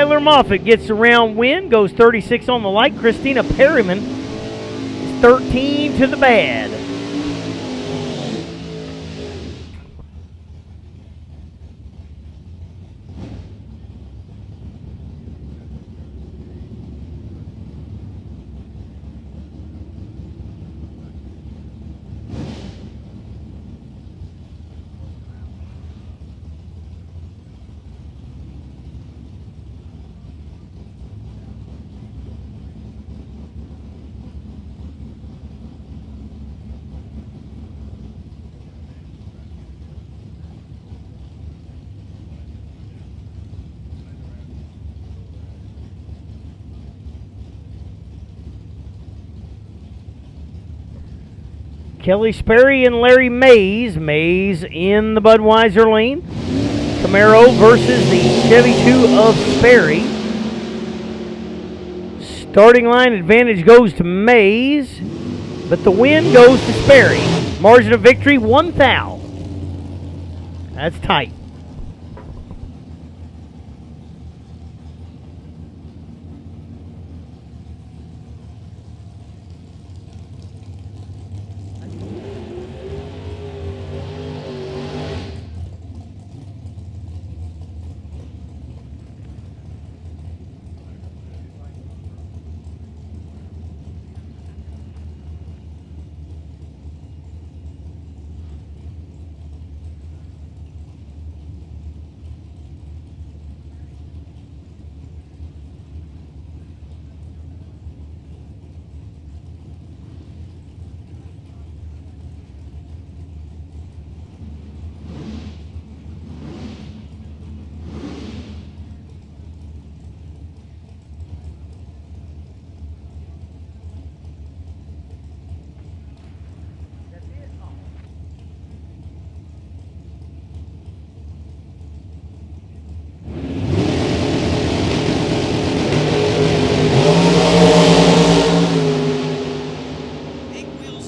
Skylar Moffitt gets the round win, goes 36 on the light. Christina Perryman is 13 to the bad. Kelly Sperry and Larry Mays. Mays in the Budweiser lane. Camaro versus the Chevy 2 of Sperry. Starting line advantage goes to Mays, but the win goes to Sperry. Margin of victory, 1 thou. That's tight.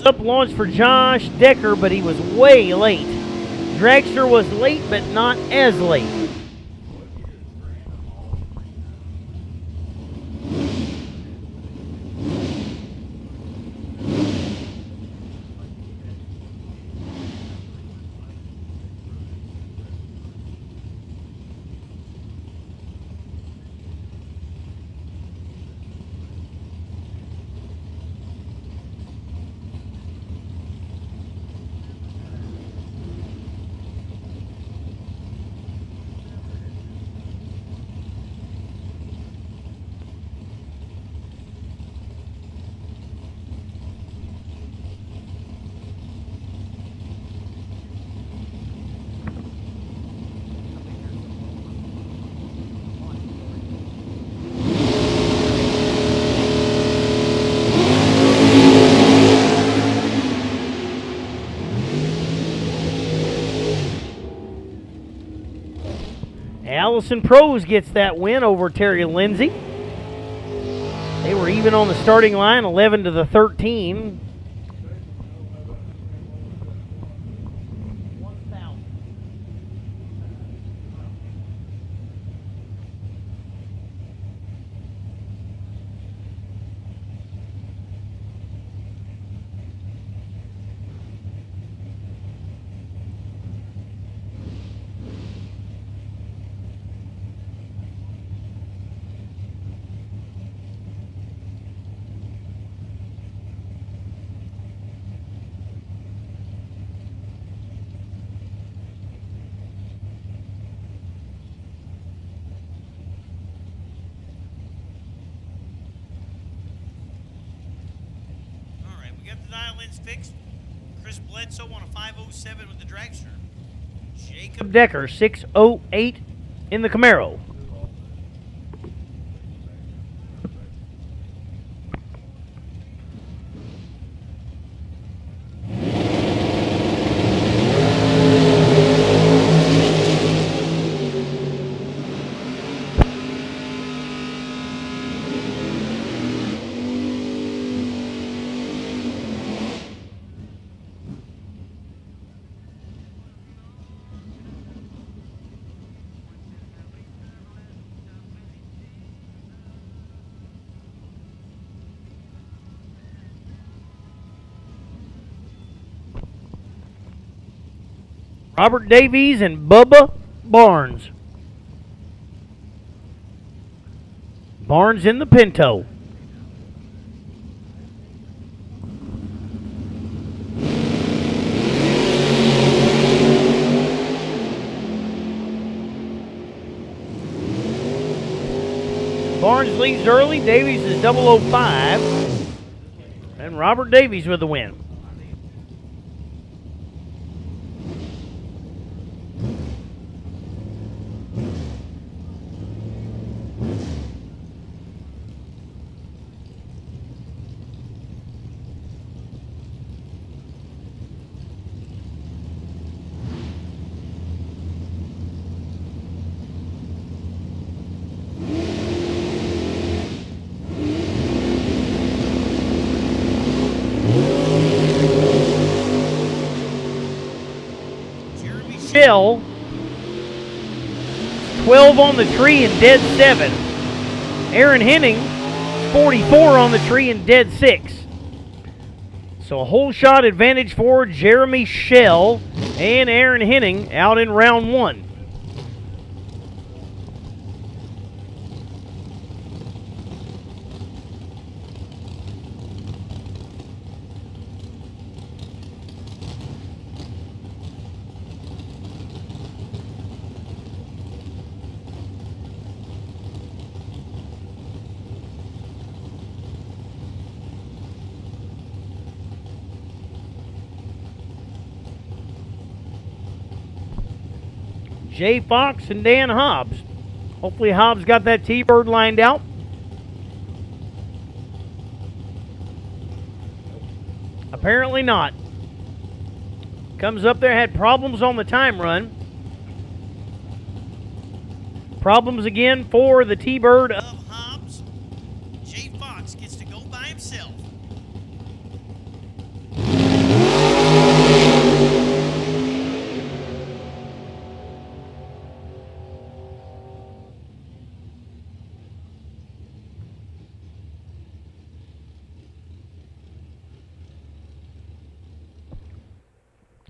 Up launch for Josh Decker, but he was way late. Dragster was late, but not as late. Allison Prose gets that win over Terry Lindsay. They were even on the starting line, 11 to the 13. Fixed. Chris Bledsoe on a 507 with the Dragster. Jacob Decker, 608 in the Camaro. Robert Davies and Bubba Barnes. Barnes in the Pinto. Barnes leads early. Davies is 005. And Robert Davies with the win. Shell, 12 on the tree and dead 7. Aaron Henning, 44 on the tree and dead 6. So a whole shot advantage for Jeremy Shell and Aaron Henning out in round 1. Jay Fox and Dan Hobbs. Hopefully Hobbs got that T-bird lined out. Apparently not. Comes up there, had problems on the time run. Problems again for the T-bird Of Hobbs. Jay Fox gets to go by himself.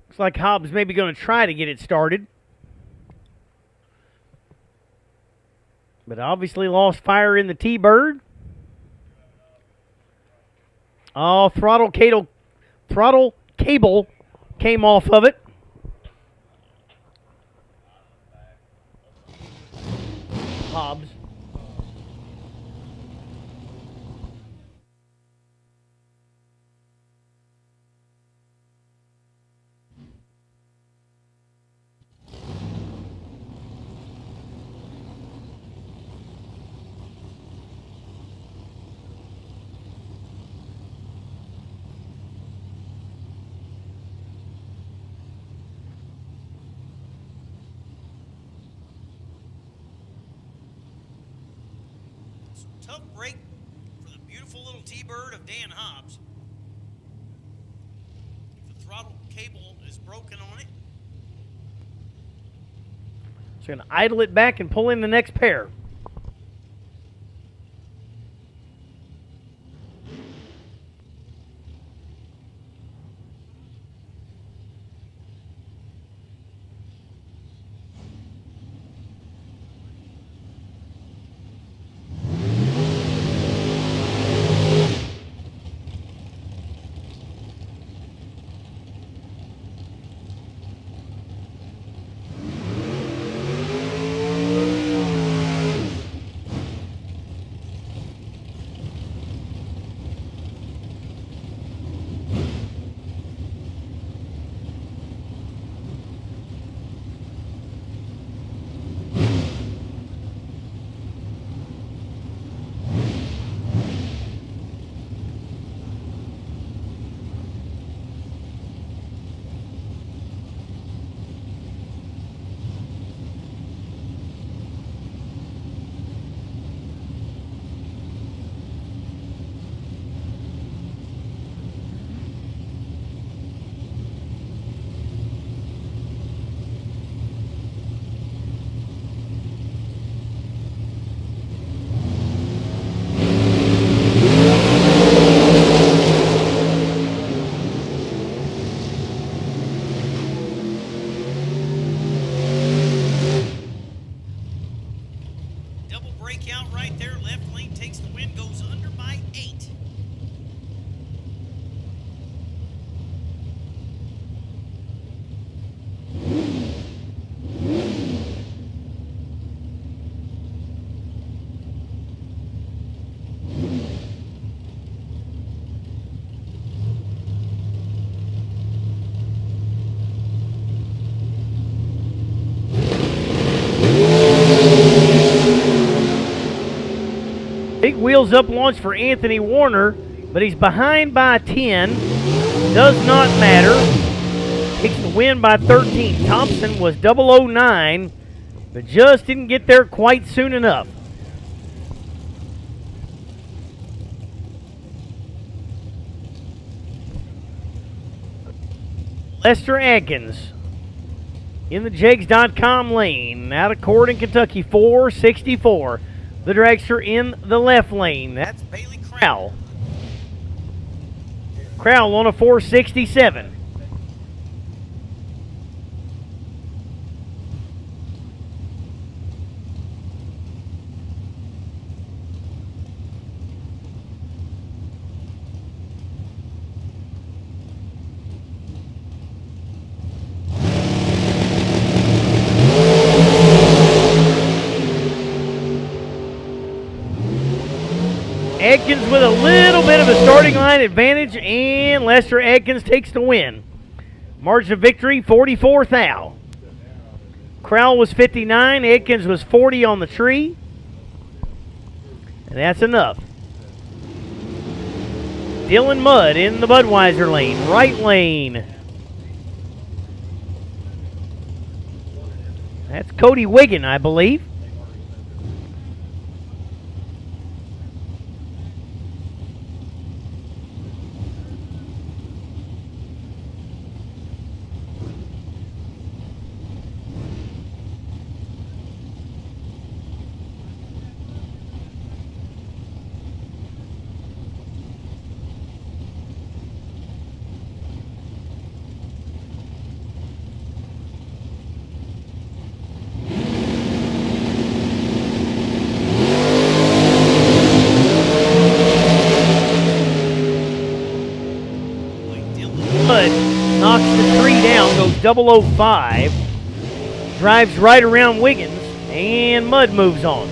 Looks like Hobbs maybe going to try to get it started. But obviously lost fire in the T-bird. Oh, throttle cable came off of it. Hobbs. Tough break for the beautiful little T-bird of Dan Hobbs. The throttle cable is broken on it. It's going to idle it back and pull in the next pair. double breakout right there. Left lane takes the win, goes under by 8. Big wheels up launch for Anthony Warner, but he's behind by 10. Does not matter. Takes the win by 13. Thompson was 009, but just didn't get there quite soon enough. Lester Adkins in the Jegs.com lane. Out of court in Kentucky, 464. The Dragster in the left lane. That's Bailey Crowell. Crowell on a 467. Adkins with a little bit of a starting line advantage, and Lester Adkins takes the win. Margin of victory, 44 thou. Crowell was 59, Adkins was 40 on the tree. And that's enough. Dylan Mudd in the Budweiser lane, right lane. That's Cody Wiggin, I believe. Knocks the tree down, goes 005, drives right around Wiggins, and Mudd moves on.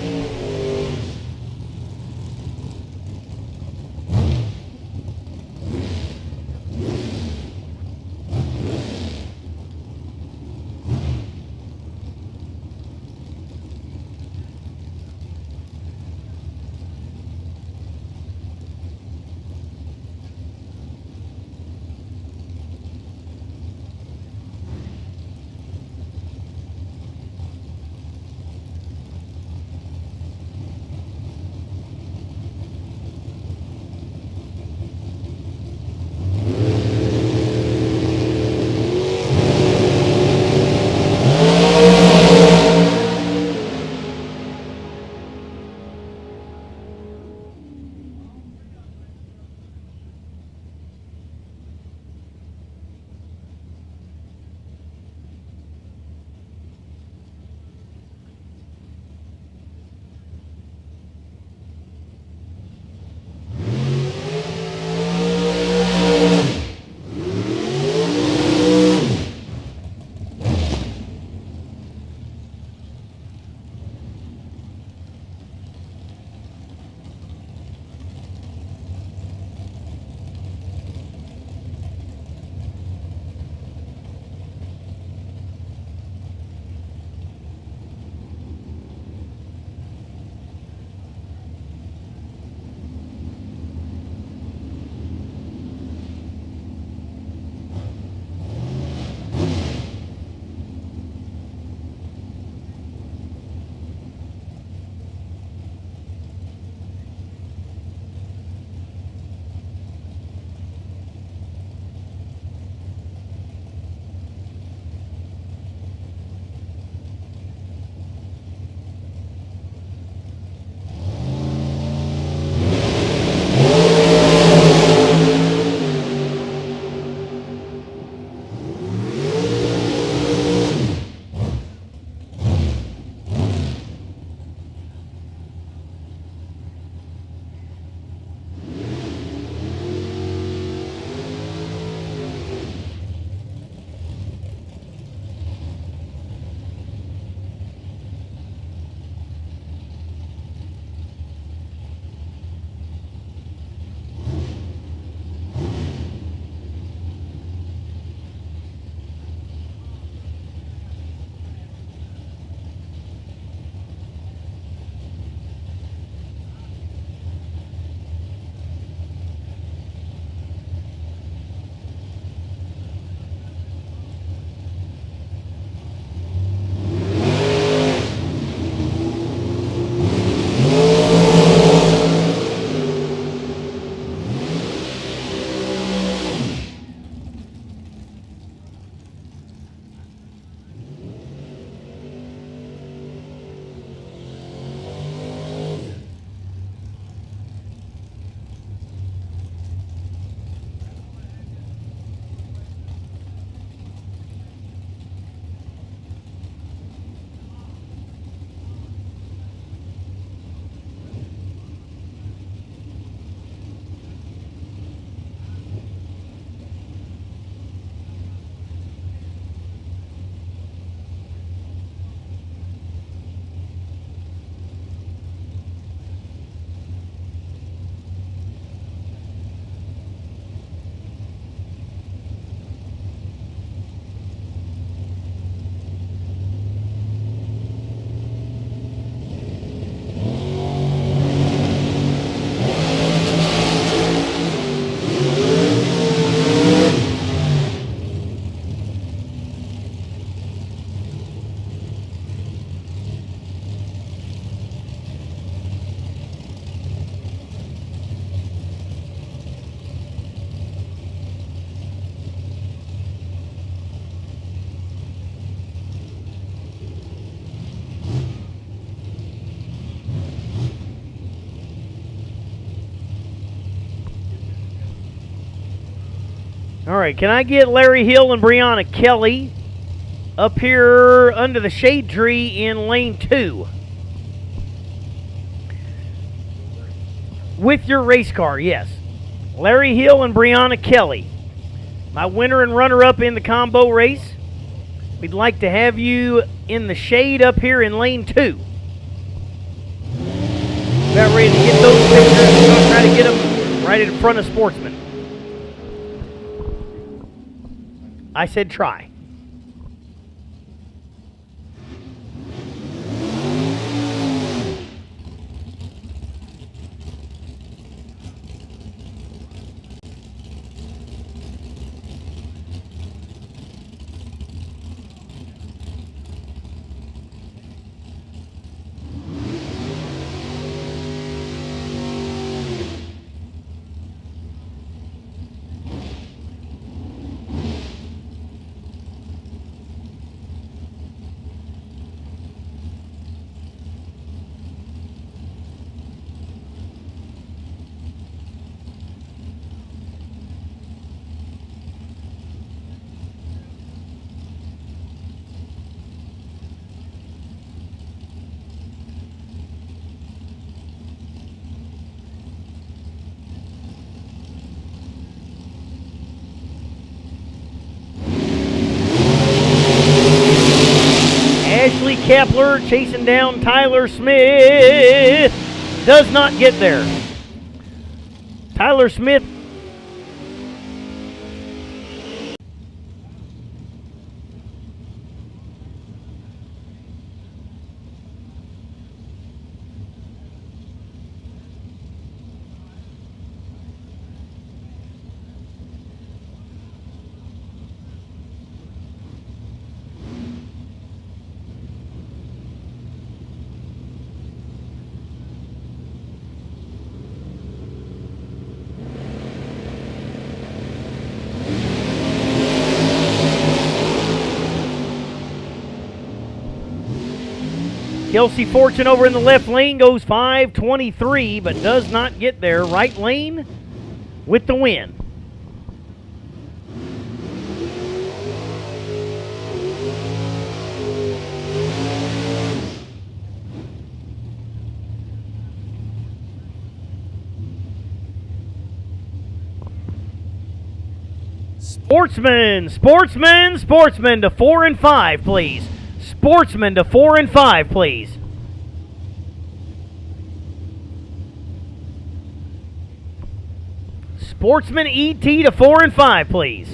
All right, can I get Larry Hill and Brianna Kelly up here under the shade tree in lane 2? With your race car, yes. Larry Hill and Brianna Kelly. My winner and runner-up in the combo race. We'd like to have you in the shade up here in lane 2. About ready to get those pictures. We're going to try to get them right in front of Sportsman. I said try. Ashley Kepler chasing down Tyler Smith. Does not get there. Tyler Smith. Kelsey Fortune over in the left lane goes 5:23, but does not get there. Right lane with the win. Sportsman, Sportsman, Sportsman to 4 and 5, please. Sportsman to 4 and 5, please. Sportsman ET to 4 and 5, please.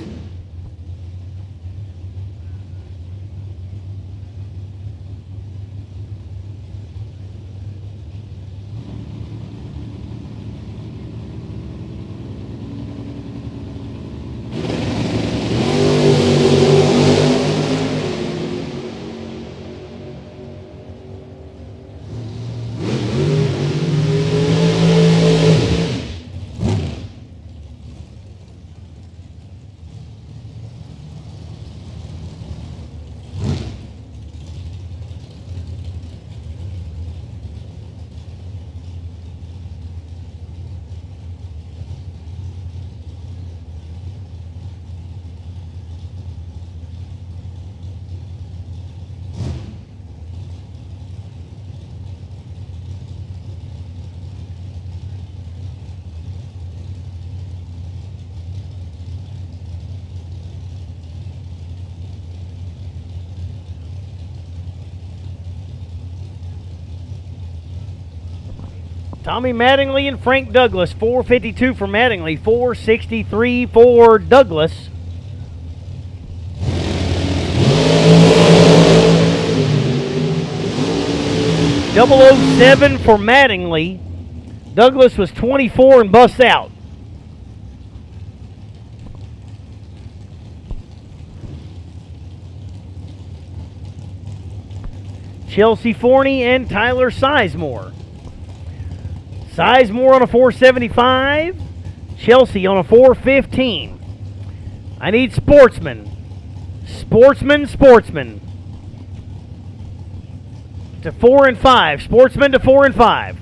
Tommy Mattingly and Frank Douglas, 452 for Mattingly, 463 for Douglas. .007 for Mattingly. Douglas was 24 and busts out. Chelsea Forney and Tyler Sizemore. Sizemore on a 475. Chelsea on a 415. I need Sportsman. Sportsman, Sportsman. To 4 and 5. Sportsman to 4 and 5.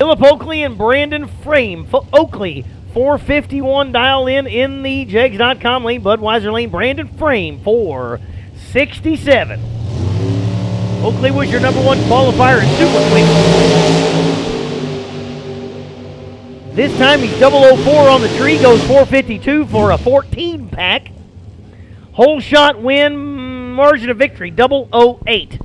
Philip Oakley and Brandon Frame. Oakley, 451 dial in the Jegs.com lane. Budweiser lane, Brandon Frame, 467. Oakley was your number one qualifier in Super Quick. This time he's 004 on the tree, goes 452 for a 14-pack. Whole shot win, margin of victory, 008.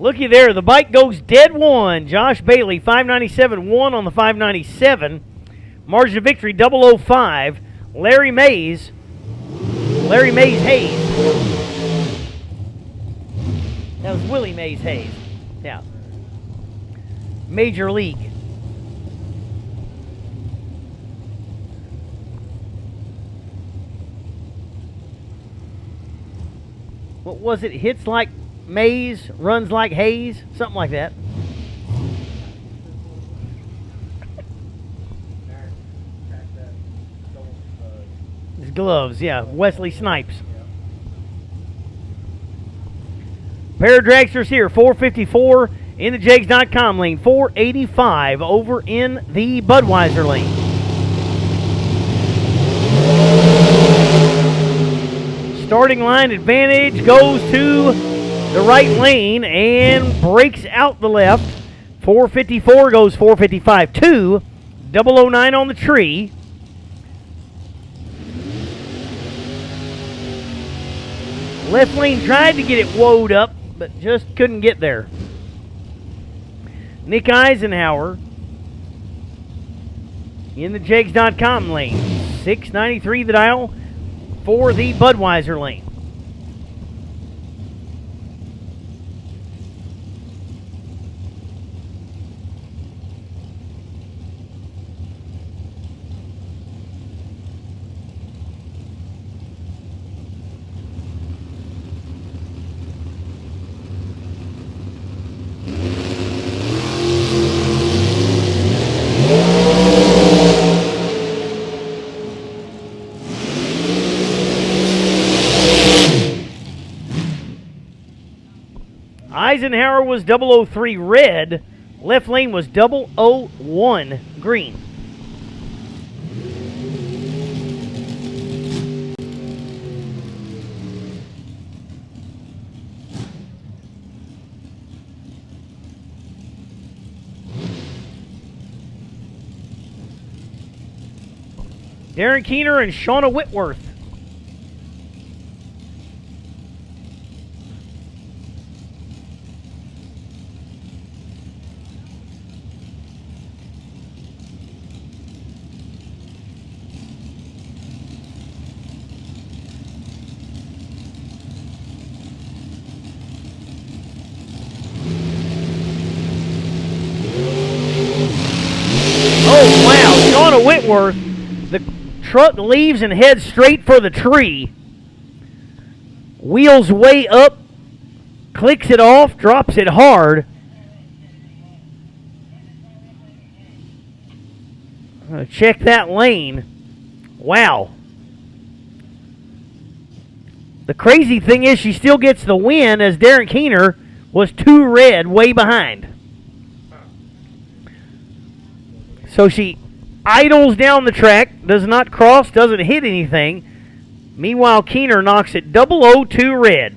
Looky there, the bike goes dead one. Josh Bailey, 597, 1 on the 597. Margin of victory, 005. Larry Mays Hayes. That was Willie Mays Hayes. Yeah. Major League. What was it? Hits like Mays, runs like Hayes, something like that. His gloves, yeah. Wesley Snipes. Pair of dragsters here, 454 in the Jegs.com lane, 485 over in the Budweiser lane. Starting line advantage goes to the right lane and breaks out the left. 454 goes 455. 2, 009 on the tree. Left lane tried to get it woed up, but just couldn't get there. Nick Eisenhower in the Jegs.com lane. 693 the dial for the Budweiser lane. Eisenhower was 003 red. Left lane was 001 green. Darren Keener and Shauna Whitworth. Oh, wow. Shauna Whitworth, the truck leaves and heads straight for the tree. Wheels way up, clicks it off, drops it hard. Check that lane. Wow. The crazy thing is she still gets the win as Darren Keener was 2 red way behind. So she idles down the track, does not cross, doesn't hit anything. Meanwhile, Keener knocks it 002 red.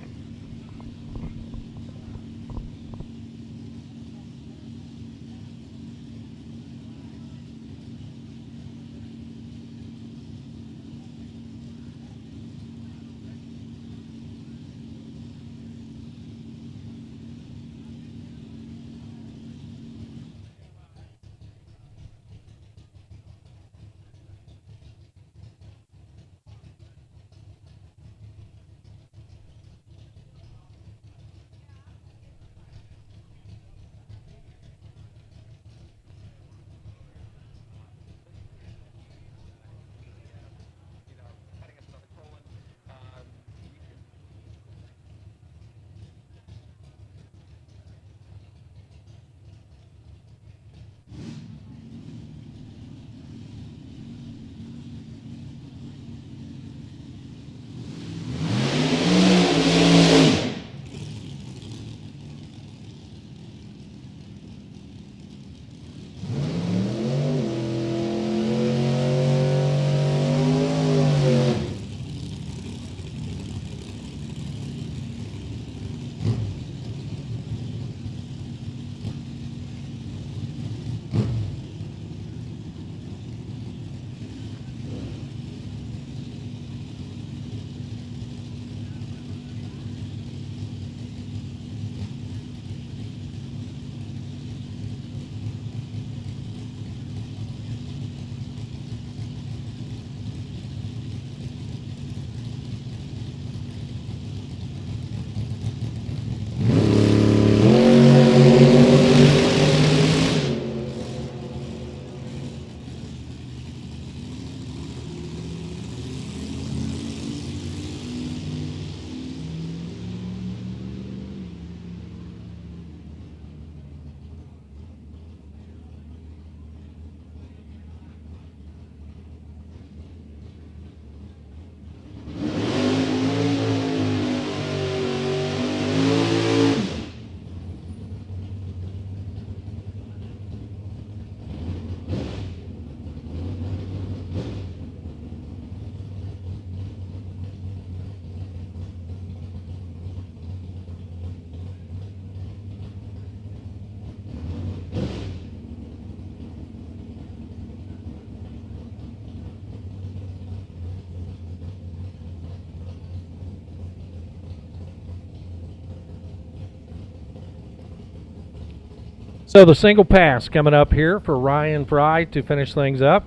So the single pass coming up here for Ryan Fry to finish things up.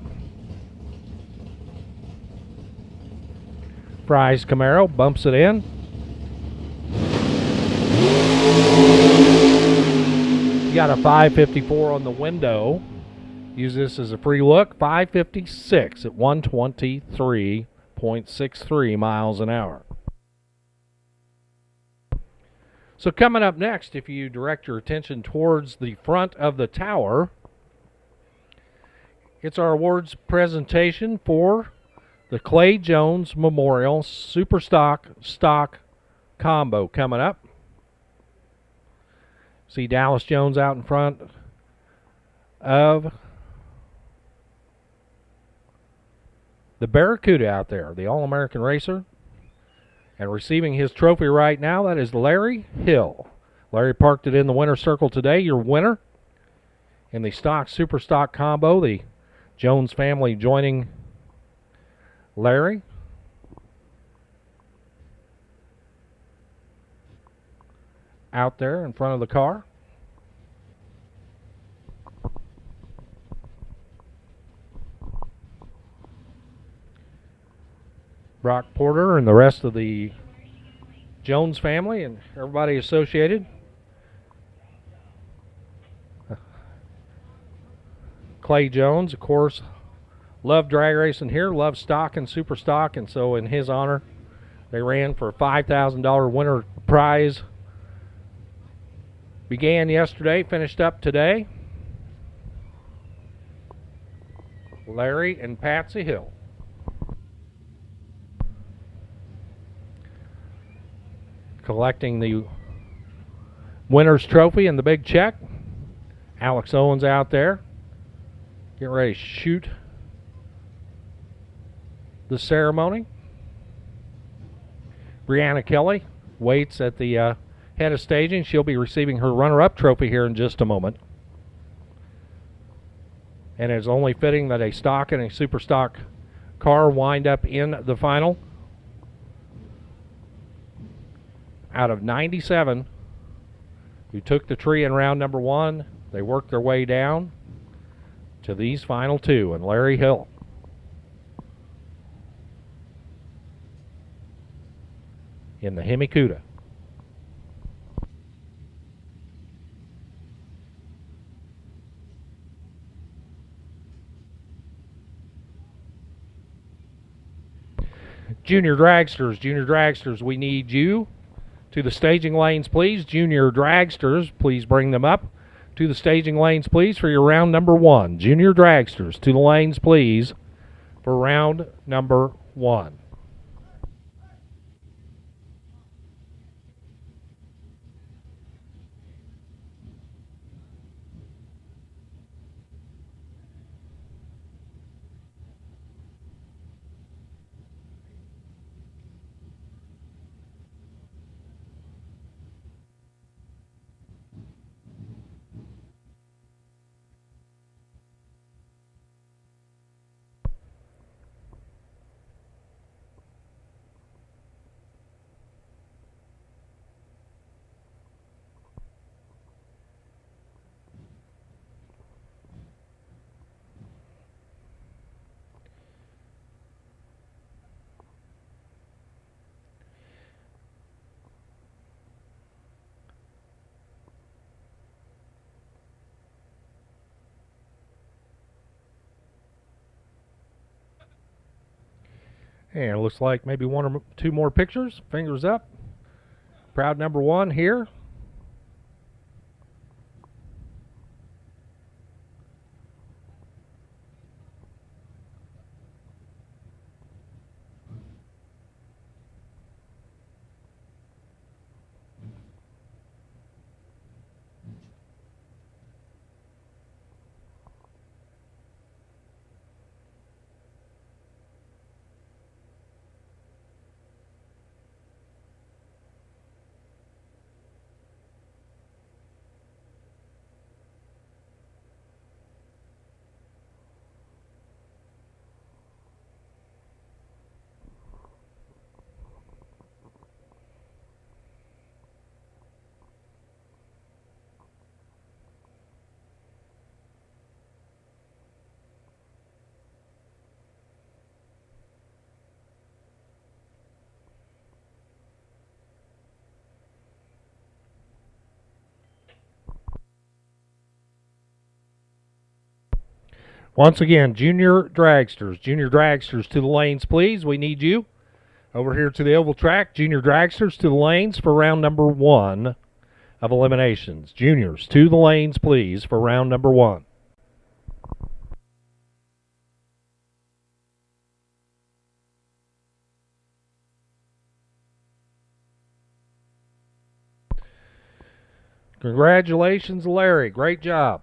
Fry's Camaro bumps it in. You got a 554 on the window. Use this as a free look. 556 at 123.63 miles an hour. So coming up next, if you direct your attention towards the front of the tower, it's our awards presentation for the Clay Jones Memorial Super Stock Combo coming up. See Dallas Jones out in front of the Barracuda out there, the All-American racer. And receiving his trophy right now, that is Larry Hill. Larry parked it in the winner's circle today. Your winner in the Super Stock Combo, the Jones family joining Larry. Out there in front of the car. Brock Porter and the rest of the Jones family and everybody associated. Clay Jones, of course, loved drag racing here, loved stock and super stock, and so in his honor, they ran for a $5,000 winner prize. Began yesterday, finished up today. Larry and Patsy Hill. Collecting the winner's trophy and the big check. Alex Owens out there getting ready to shoot the ceremony. Brianna Kelly waits at the head of staging. She'll be receiving her runner-up trophy here in just a moment. And it's only fitting that a stock and a super stock car wind up in the final. Out of 97 who took the tree in round number 1, they worked their way down to these final 2, and Larry Hill. In the Hemi Cuda. Junior Dragsters, we need you to the staging lanes, please. Junior Dragsters, please bring them up to the staging lanes, please, for your round number 1. Junior Dragsters, to the lanes, please, for round number 1. And it looks like maybe 1 or 2 more pictures. Fingers up. Proud number 1 here. Once again, junior dragsters to the lanes, please. We need you. Over here to the oval track, junior dragsters to the lanes for round number 1 of eliminations. Juniors to the lanes, please, for round number 1. Congratulations, Larry. Great job.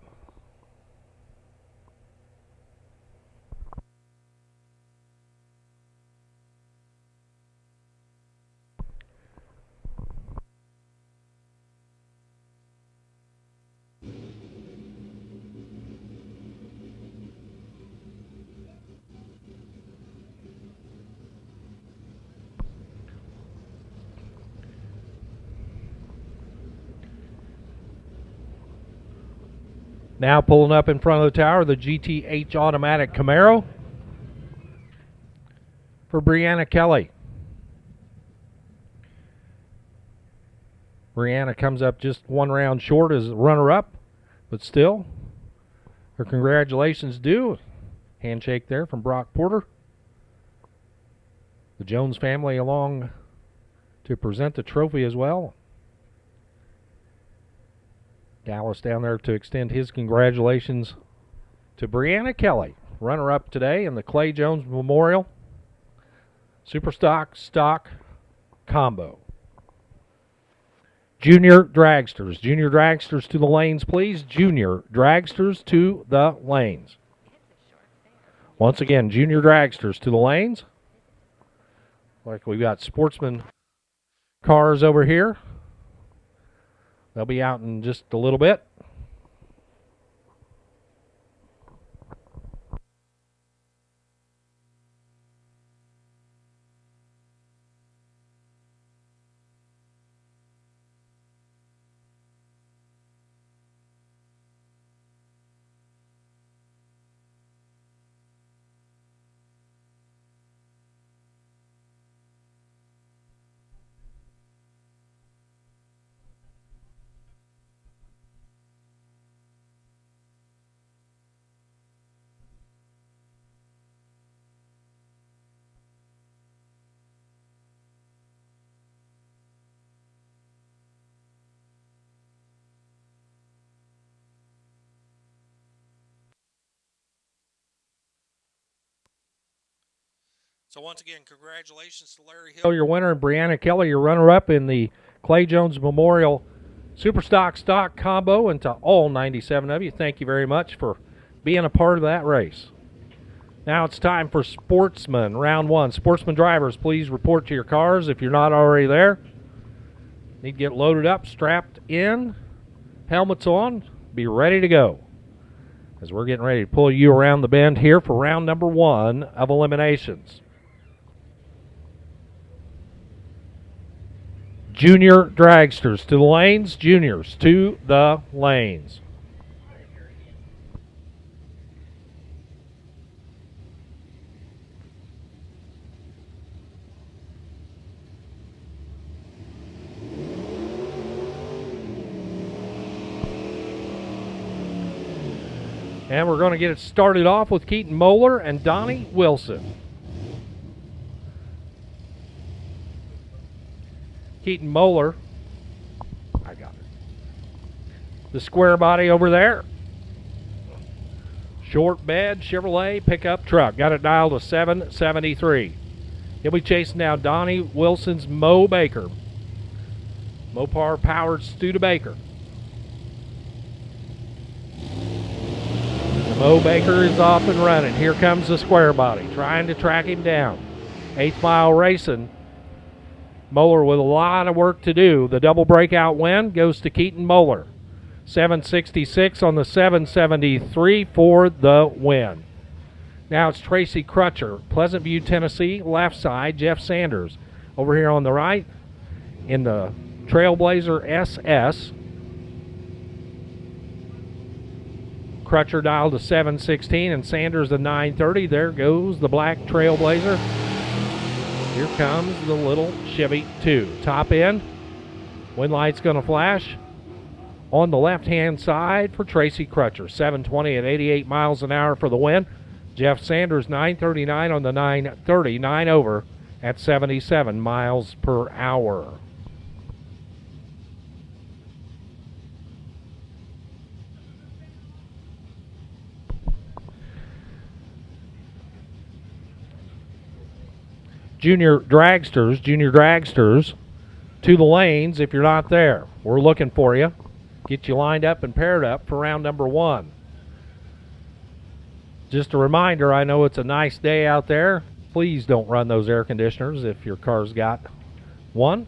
Now pulling up in front of the tower, the GTH automatic Camaro for Brianna Kelly. Brianna comes up just one round short as runner-up, but still, her congratulations due. Handshake there from Brock Porter. The Jones family along to present the trophy as well. Dallas down there to extend his congratulations to Brianna Kelly, runner-up today in the Clay Jones Memorial Super Stock Combo. Junior dragsters to the lanes, please. Junior dragsters to the lanes. Once again, junior dragsters to the lanes. Like we've got Sportsman cars over here. They'll be out in just a little bit. So once again, congratulations to Larry Hill, your winner, and Brianna Kelly, your runner-up in the Clay Jones Memorial Super Stock Combo. And to all 97 of you, thank you very much for being a part of that race. Now it's time for Sportsman, round 1. Sportsman drivers, please report to your cars if you're not already there. Need to get loaded up, strapped in, helmets on, be ready to go. As we're getting ready to pull you around the bend here for round number 1 of eliminations. Junior dragsters to the lanes, juniors to the lanes. And we're going to get it started off with Keaton Moeller and Donnie Wilson. Keaton Moeller, I got it. The square body over there. Short bed Chevrolet pickup truck. Got it dialed to 773. He'll be chasing now Donnie Wilson's Mo Baker. Mopar powered Studebaker. The Mo Baker is off and running. Here comes the square body, trying to track him down. 8th Mile Racing. Moeller with a lot of work to do. The double breakout win goes to Keaton Moeller. 766 on the 773 for the win. Now it's Tracy Crutcher, Pleasant View, Tennessee, left side, Jeff Sanders. Over here on the right in the Trailblazer SS. Crutcher dialed to 716 and Sanders to 930. There goes the black Trailblazer. Here comes the little Chevy 2. Top end. Wind light's going to flash. on the left-hand side for Tracy Crutcher. 7:20 at 88 miles an hour for the win. Jeff Sanders, 9:39 on the 9:30, 9 over at 77 miles per hour. Junior dragsters to the lanes if you're not there. We're looking for you. Get you lined up and paired up for round number 1. Just a reminder, I know it's a nice day out there. Please don't run those air conditioners if your car's got one.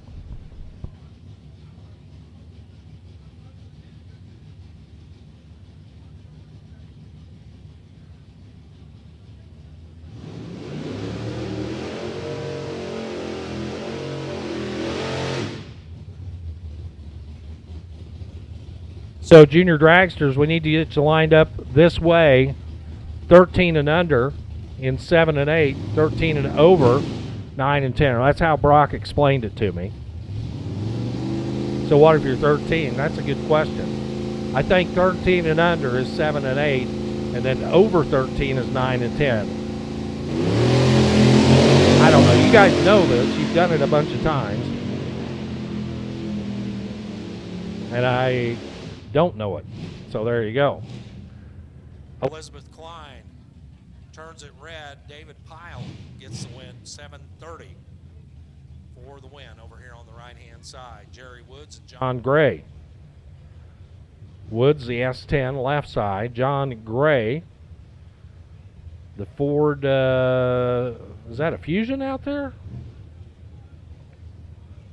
So junior dragsters, we need to get you lined up this way. 13 and under in 7 and 8, 13 and over 9 and 10. That's how Brock explained it to me. So what if you're 13? That's a good question. I think 13 and under is 7 and 8, and then over 13 is 9 and 10. I don't know. You guys know this. You've done it a bunch of times. And I don't know it. So there you go. Elizabeth Klein turns it red. David Pyle gets the win. 7:30 for the win over here on the right-hand side. Jerry Woods and John Gray. Woods, the S10, left side. John Gray, the Ford, is that a Fusion out there?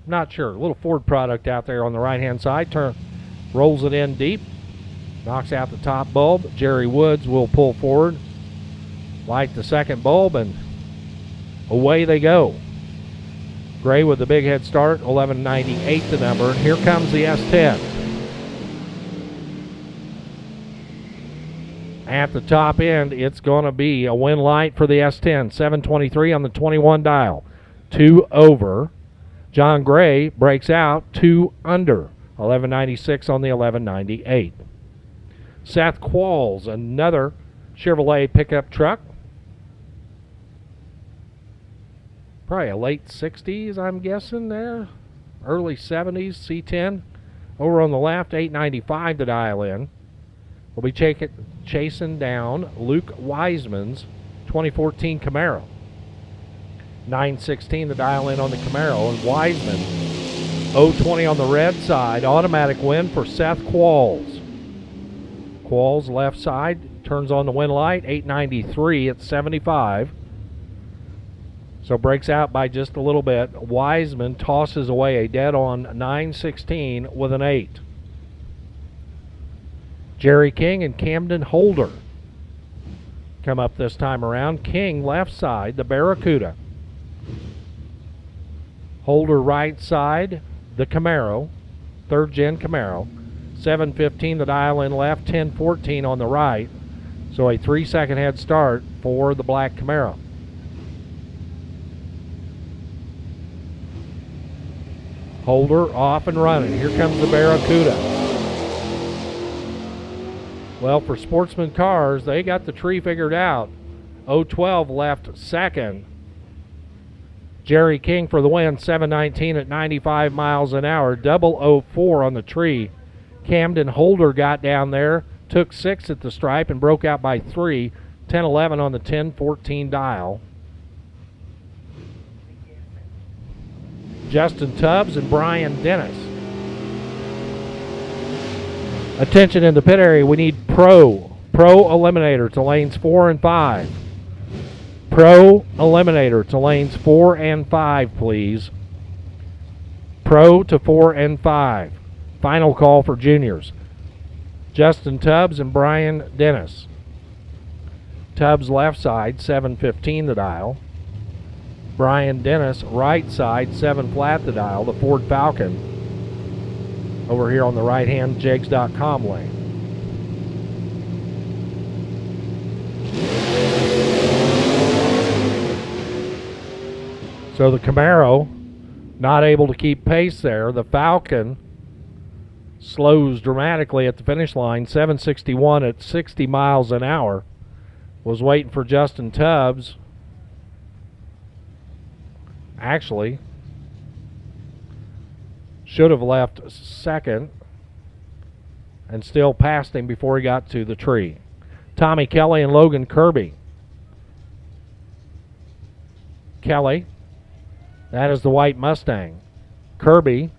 Not sure. A little Ford product out there on the right-hand side. Rolls it in deep. Knocks out the top bulb. Jerry Woods will pull forward, light the second bulb, and away they go. Gray with the big head start, 1198 the number. And here comes the S10. At the top end, it's going to be a win light for the S10. 723 on the 21 dial. 2 over. John Gray breaks out 2 under. 1196 on the 1198. Seth Qualls, another Chevrolet pickup truck. Probably a late 60s, I'm guessing there. Early 70s, C10. Over on the left, 895 to dial in. We'll be chasing down Luke Wiseman's 2014 Camaro. 916 to dial in on the Camaro. And Wiseman, 020 on the red side. Automatic win for Seth Qualls. Qualls left side, turns on the win light, 893 at 75. So breaks out by just a little bit. Wiseman tosses away a dead on 916 with an 8. Jerry King and Camden Holder come up this time around. King left side, the Barracuda. Holder right side, the Camaro, 3rd gen Camaro. 715 the dial in left, 1014 on the right. So a 3-second head start for the black Camaro. Holder off and running. Here comes the Barracuda. Well, for Sportsman cars, they got the tree figured out. 012 left second. Jerry King for the win, 719 at 95 miles an hour. 004 on the tree. Camden Holder got down there, took 6 at the stripe and broke out by 3. 1011 on the 1014 dial. Justin Tubbs and Brian Dennis. Attention in the pit area, we need Pro Eliminator to lanes 4 and 5. Pro Eliminator to lanes 4 and 5, please. Pro to 4 and 5. Final call for juniors. Justin Tubbs and Brian Dennis. Tubbs left side, 715 the dial. Brian Dennis right side, 7 flat the dial, the Ford Falcon. Over here on the right hand, Jegs.com lane. So the Camaro not able to keep pace there. The Falcon slows dramatically at the finish line. 7:61 at 60 miles an hour. Was waiting for Justin Tubbs. Actually, should have left second and still passed him before he got to the tree. Tommy Kelly and Logan Kirby. Kelly, that is the white Mustang. Kirby,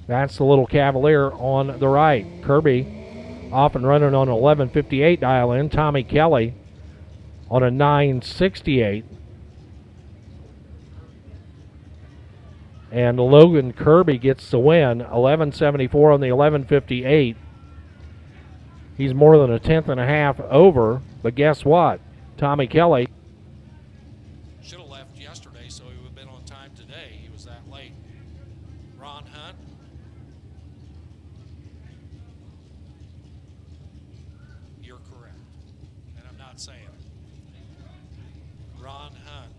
that's the little Cavalier on the right. Kirby off and running on an 11:58 dial in. Tommy Kelly on a 9:68. And Logan Kirby gets the win, 11:74 on the 11:58. He's more than a tenth and a half over, but guess what? Tommy Kelly should have left yesterday, so he would have been on time today. He was that late. Ron Hunt. You're correct. And I'm not saying it. Ron Hunt.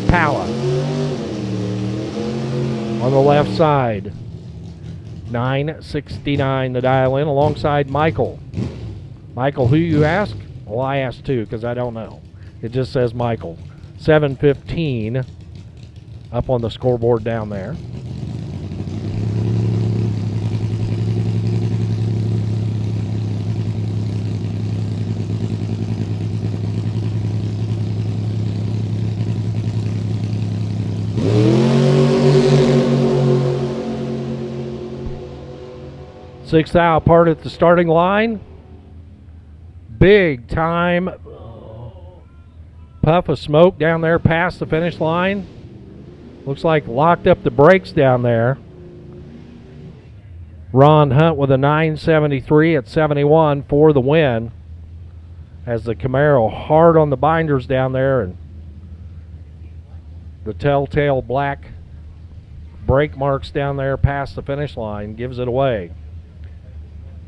Pala on the left side. 9:69 the dial in alongside Michael. Michael, who you ask? Well, I asked too because I don't know. It just says Michael. 7:15 up on the scoreboard down there. Sixth hour apart at the starting line. Big time puff of smoke down there past the finish line. Looks like locked up the brakes down there. Ron Hunt with a 9:73 at 71 for the win. As the Camaro hard on the binders down there, and the telltale black brake marks down there past the finish line gives it away.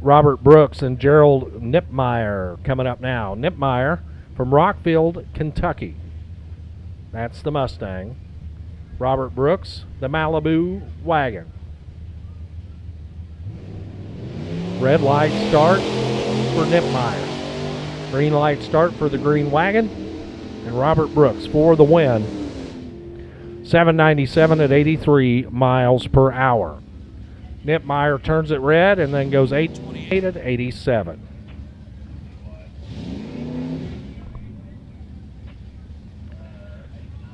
Robert Brooks and Gerald Nipmeyer coming up now. Nipmeyer from Rockfield, Kentucky. That's the Mustang. Robert Brooks, the Malibu wagon. Red light start for Nipmeyer. Green light start for the green wagon. And Robert Brooks for the win. 797 at 83 miles per hour. Nipmeyer turns it red and then goes 828 at 87.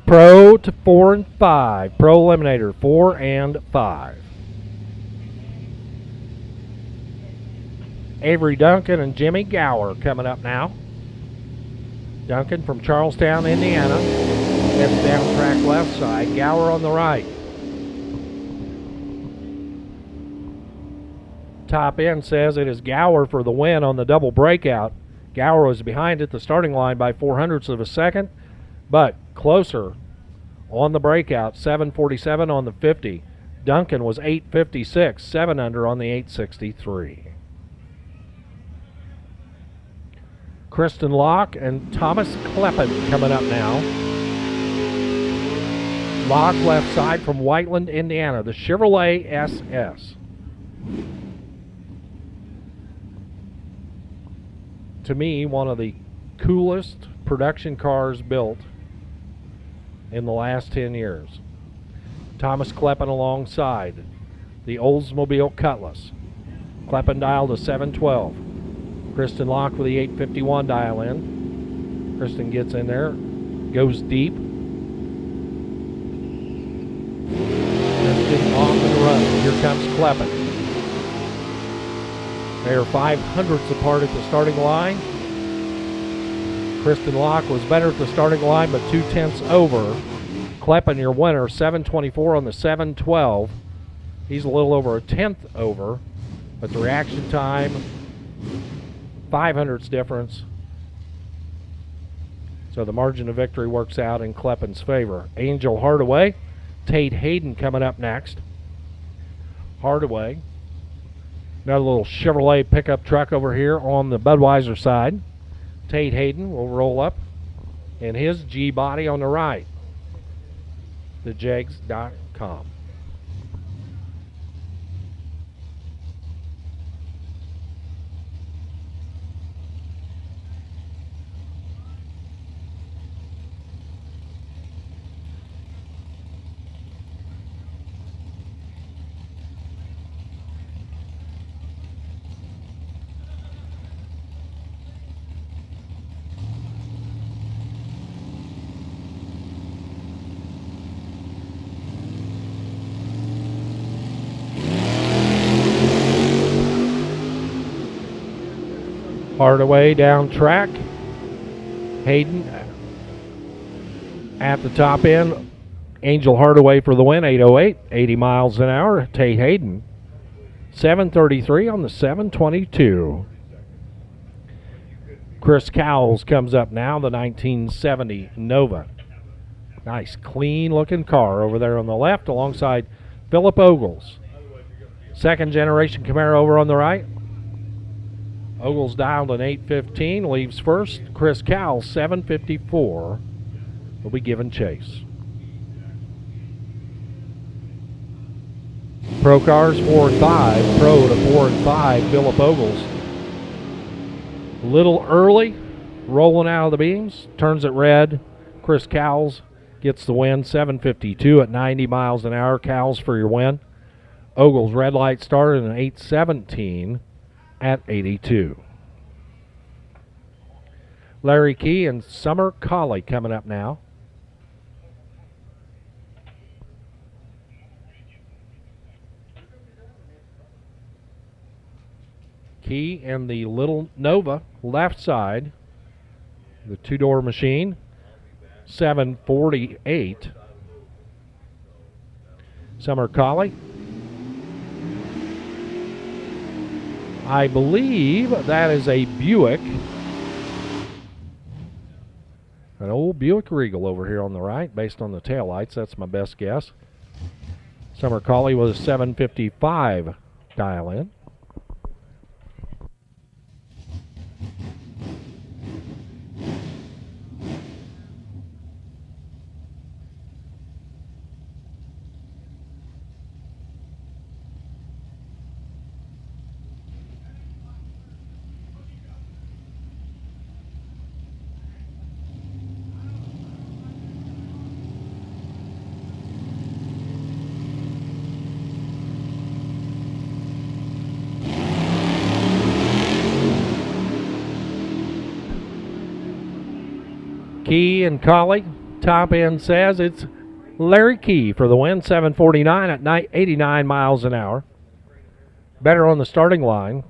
Pro to 4 and 5. Pro Eliminator 4 and 5. Avery Duncan and Jimmy Gower coming up now. Duncan from Charlestown, Indiana. Heads down track left side. Gower on the right. Top end says it is Gower for the win on the double breakout. Gower was behind at the starting line by 0.04 of a second, but closer on the breakout, 7:47 on the 50. Duncan was 8:56, 7 under on the 8:63. Kristen Locke and Thomas Kleppen coming up now. Locke left side from Whiteland, Indiana, the Chevrolet SS. To me, one of the coolest production cars built in the last 10 years. Thomas Kleppen alongside the Oldsmobile Cutlass. Kleppen dial to 712. Kristen Locke with the 851 dial in. Kristen gets in there, goes deep. Kristen off and run. Here comes Kleppen. They are 0.05 apart at the starting line. Kristen Locke was better at the starting line, but 0.2 over. Kleppen, your winner, 724 on the 712. He's a little over a tenth over, but the reaction time, 0.05 difference. So the margin of victory works out in Kleppen's favor. Angel Hardaway, Tate Hayden coming up next. Hardaway. Another little Chevrolet pickup truck over here on the Budweiser side. Tate Hayden will roll up in his G-body on the right. TheJegs.com. Hardaway down track. Hayden at the top end. Angel Hardaway for the win, 8:08, 80 miles an hour. Tate Hayden, 7:33 on the 7:22. Chris Cowles comes up now, the 1970 Nova. Nice, clean-looking car over there on the left alongside Philip Ogles. Second generation Camaro over on the right. Ogles dialed an 8:15, leaves first. Chris Cowles, 7:54, will be given chase. Pro cars 4 and 5. Pro to 4 and 5. Philip Ogles. A little early, rolling out of the beams. Turns it red. Chris Cowles gets the win. 7:52 at 90 miles an hour. Cowles for your win. Ogles red light started in 8:17 at 82. Larry Key and Summer Colley coming up now. Key and the little Nova, left side, the two-door machine, 7:48. Summer Colley. I believe that is a Buick. An old Buick Regal over here on the right, based on the taillights. That's my best guess. Summer Colley was 7:55 dial in. Key and Colley. Top end says it's Larry Key for the win, 7:49 at 89 miles an hour. Better on the starting line.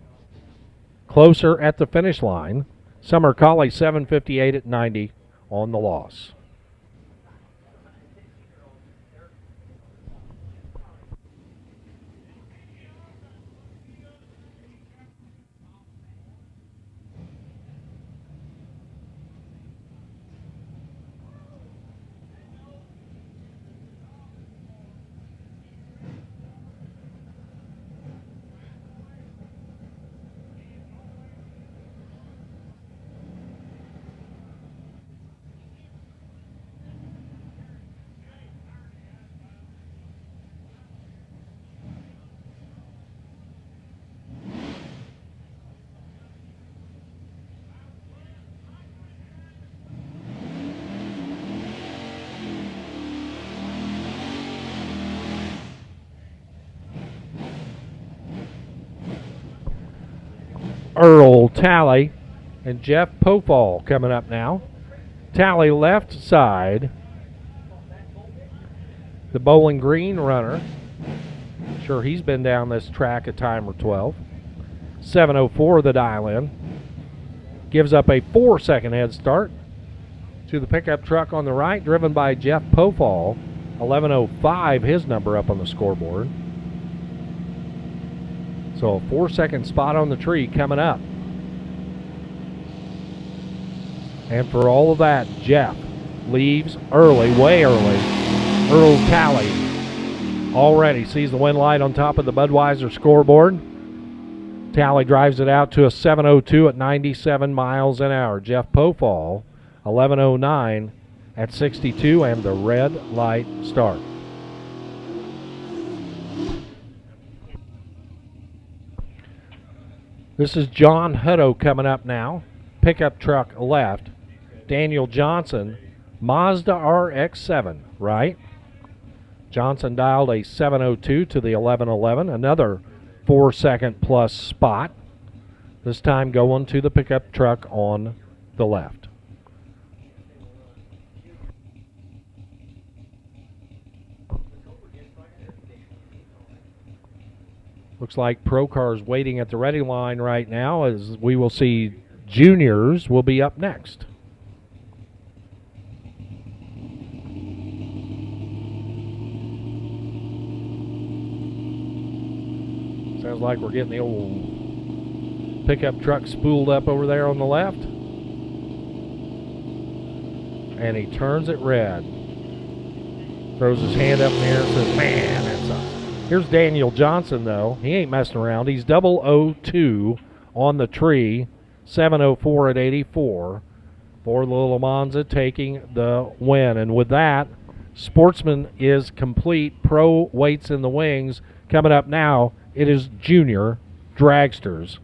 Closer at the finish line. Summer Colley, 7:58 at 90 on the loss. Earl Talley and Jeff Pofall coming up now. Talley left side. The Bowling Green runner. Sure, he's been down this track a time or 12. 7:04 the dial in. Gives up a 4-second head start to the pickup truck on the right, driven by Jeff Pofall. 11:05 his number up on the scoreboard. So a 4-second spot on the tree coming up. And for all of that, Jeff leaves early, way early. Earl Talley already sees the win light on top of the Budweiser scoreboard. Talley drives it out to a 7:02 at 97 miles an hour. Jeff Pofall, 11:09 at 62, and the red light start. This is John Hutto coming up now. Pickup truck left. Daniel Johnson, Mazda RX-7 right. Johnson dialed a 7:02 to the 11:11. Another 4-second plus spot. This time going to the pickup truck on the left. Looks like Pro Cars waiting at the ready line right now, as we will see Juniors will be up next. Sounds like we're getting the old pickup truck spooled up over there on the left. And he turns it red. Throws his hand up in the air and says, man, that's awesome. Here's Daniel Johnson, though. He ain't messing around. He's 002 on the tree, 704 at 84 for the Little Monza, taking the win. And with that, Sportsman is complete. Pro waits in the wings. Coming up now, it is junior dragsters.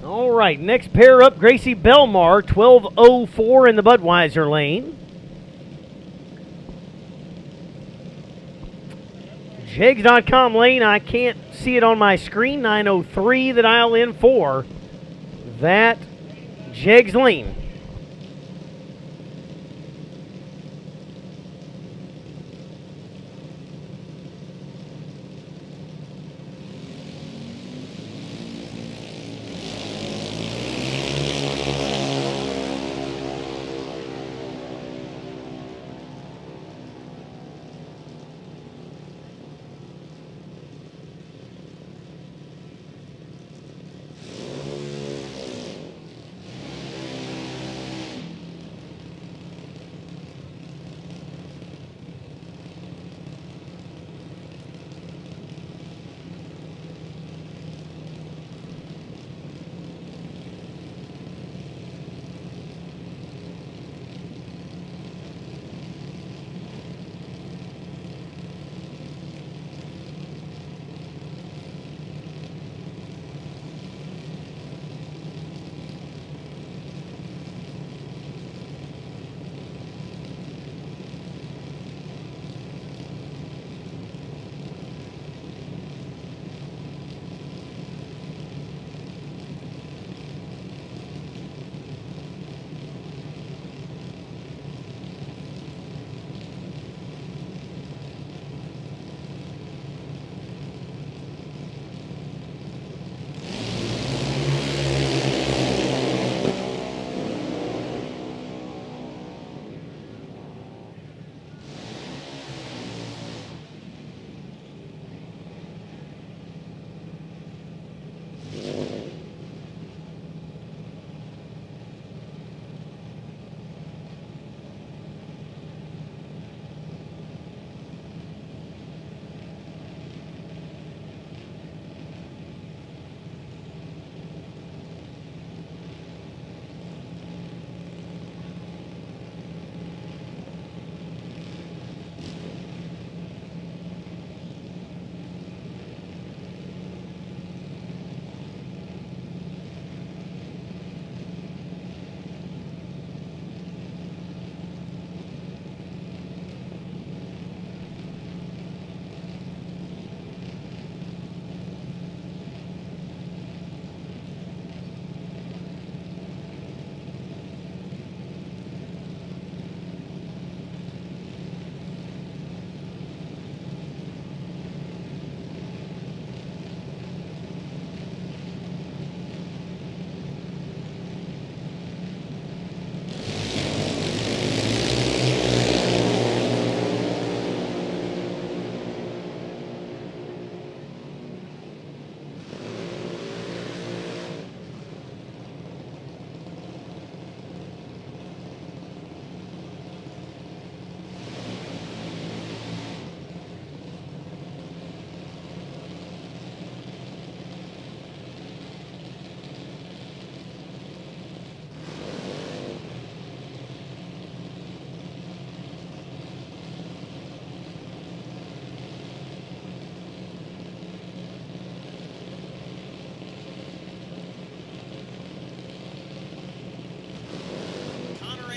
All right, next pair up, Gracie Belmar, 12:04 in the Budweiser lane. Jegs.com lane, I can't see it on my screen, 9:03 the dial in for that Jegs lane.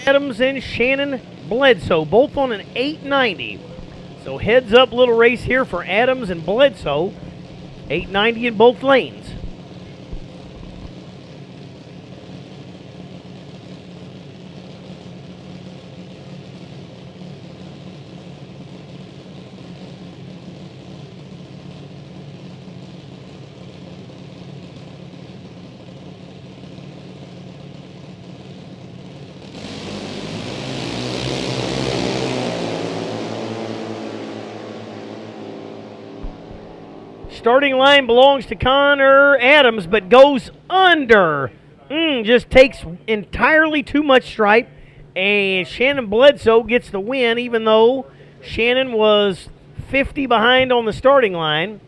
Adams and Shannon Bledsoe, both on an 890. So heads up little race here for Adams and Bledsoe. 890 in both lanes. Starting line belongs to Connor Adams, but goes under. Just takes entirely too much stripe, and Shannon Bledsoe gets the win, even though Shannon was 50 behind on the starting line.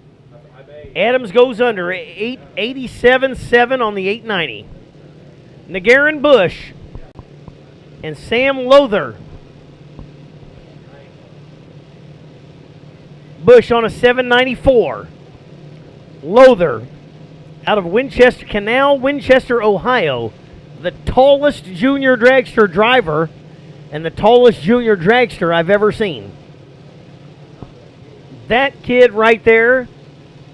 Adams goes under, 887.7 on the 890. Nagarin Bush and Sam Lowther. Bush on a 794. Lowther, out of Winchester Canal, Winchester, Ohio, the tallest junior dragster driver and the tallest junior dragster I've ever seen. That kid right there,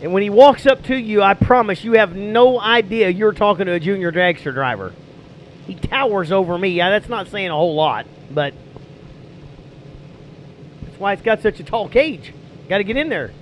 and when he walks up to you, I promise you have no idea you're talking to a junior dragster driver. He towers over me. That's not saying a whole lot, but that's why it's got such a tall cage. Got to get in there.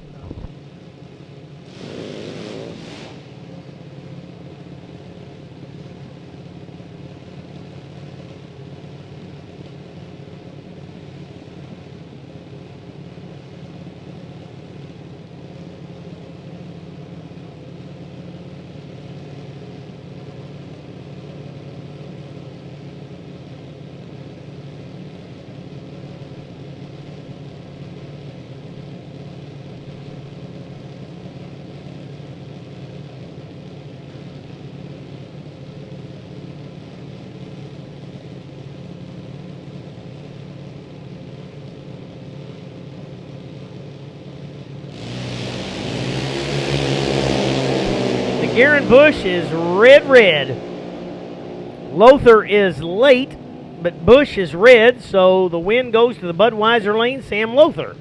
Aaron Bush is red. Lowther is late, but Bush is red, so the win goes to the Budweiser lane, Sam Lowther.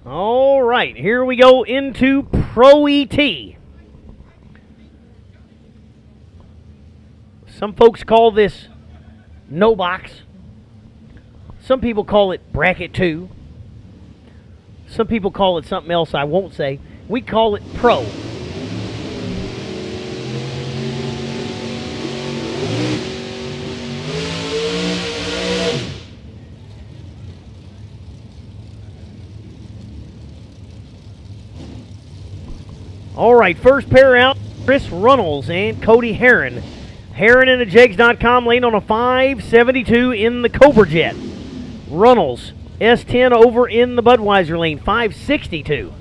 All right, here we go into Pro ET. Some folks call this no box. Some people call it bracket 2. Some people call it something else I won't say. We call it Pro. All right, first pair out, Chris Runnels and Cody Herron. Herron in the Jegs.com lane on a 572 in the Cobra Jet. Runnels, S10 over in the Budweiser lane, 562.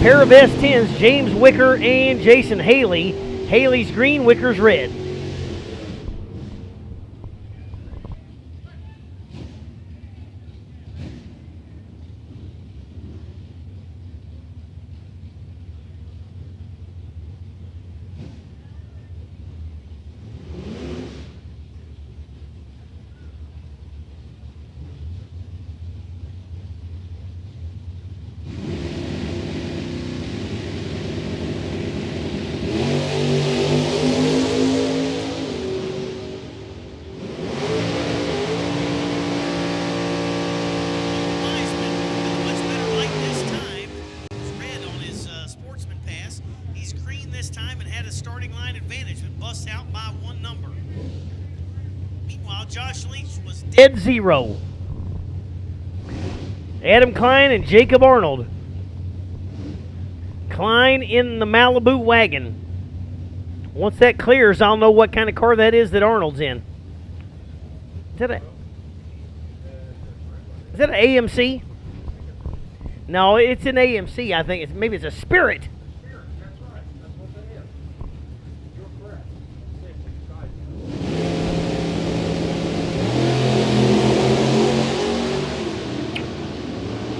Pair of S10s, James Wicker and Jason Haley. Haley's green, Wicker's red. Wiseman with a much better light this time. He's red on his Sportsman pass. He's green this time and had a starting line advantage, but busts out by 1 number. Meanwhile, Josh Leach was Dead zero. Adam Klein and Jacob Arnold. Klein in the Malibu wagon. Once that clears, I'll know what kind of car that is that Arnold's in. Is that an AMC? No, it's an AMC. I think maybe it's a Spirit.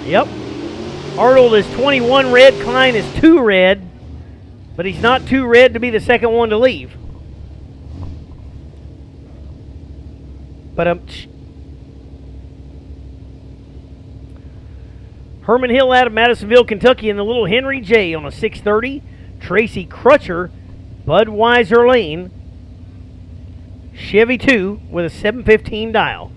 Yep. Arnold is 21 red, Klein is 2 red, but he's not 2 red to be the second one to leave. But Herman Hill out of Madisonville, Kentucky in the Little Henry J on a 630. Tracy Crutcher, Budweiser lane, Chevy 2 with a 715 dial.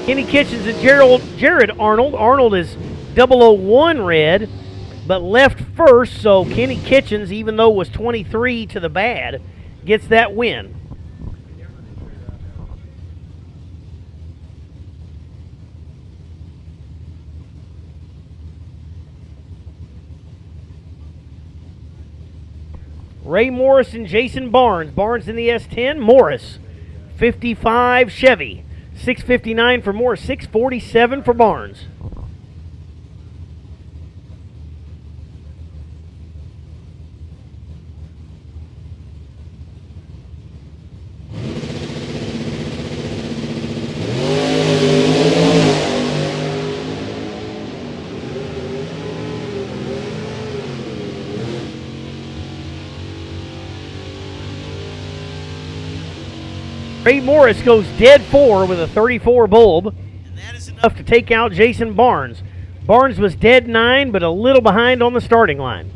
Kenny Kitchens and Jared Arnold. Arnold is 001 red, but left first, so Kenny Kitchens, even though it was 23 to the bad, gets that win. Ray Morris and Jason Barnes. Barnes in the S10. Morris, 55 Chevy. 659 for Morris, 647 for Barnes. Ray Morris goes dead 4 with a 34 bulb, and that is enough to take out Jason Barnes. Barnes was dead 9, but a little behind on the starting line.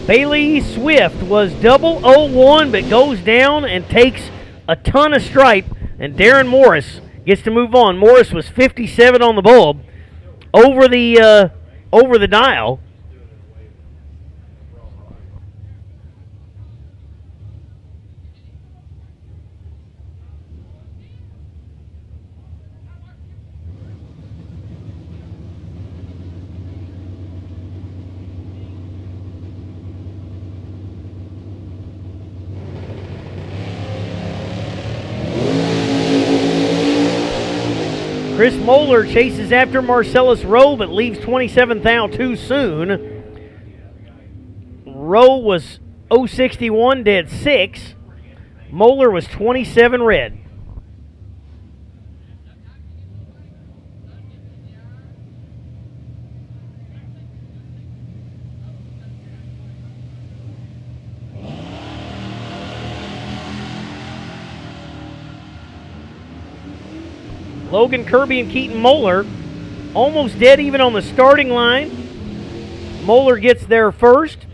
Bailey Swift was 001, but goes down and takes a ton of stripe, and Darren Morris gets to move on. Morris was 57 on the bulb, over the dial. Chris Moeller chases after Marcellus Rowe, but leaves 27th out too soon. Rowe was 061, dead 6. Moeller was 27 red. Logan Kirby and Keaton Moeller almost dead even on the starting line. Moeller gets there first.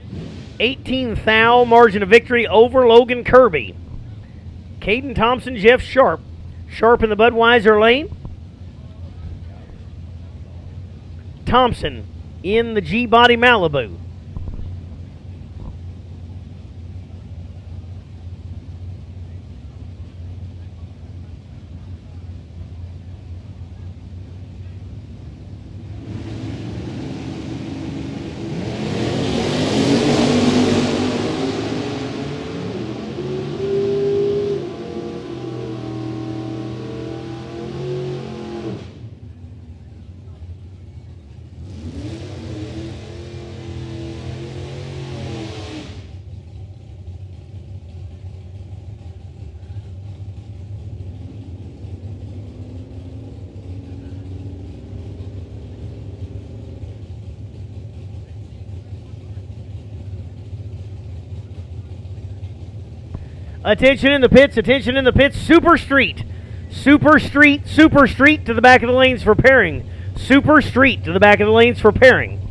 18th thou margin of victory over Logan Kirby. Caden Thompson, Jeff Sharp. Sharp in the Budweiser lane. Thompson in the G-Body Malibu. Attention in the pits, attention in the pits. Super Street. Super Street, Super Street to the back of the lanes for pairing. Super Street to the back of the lanes for pairing.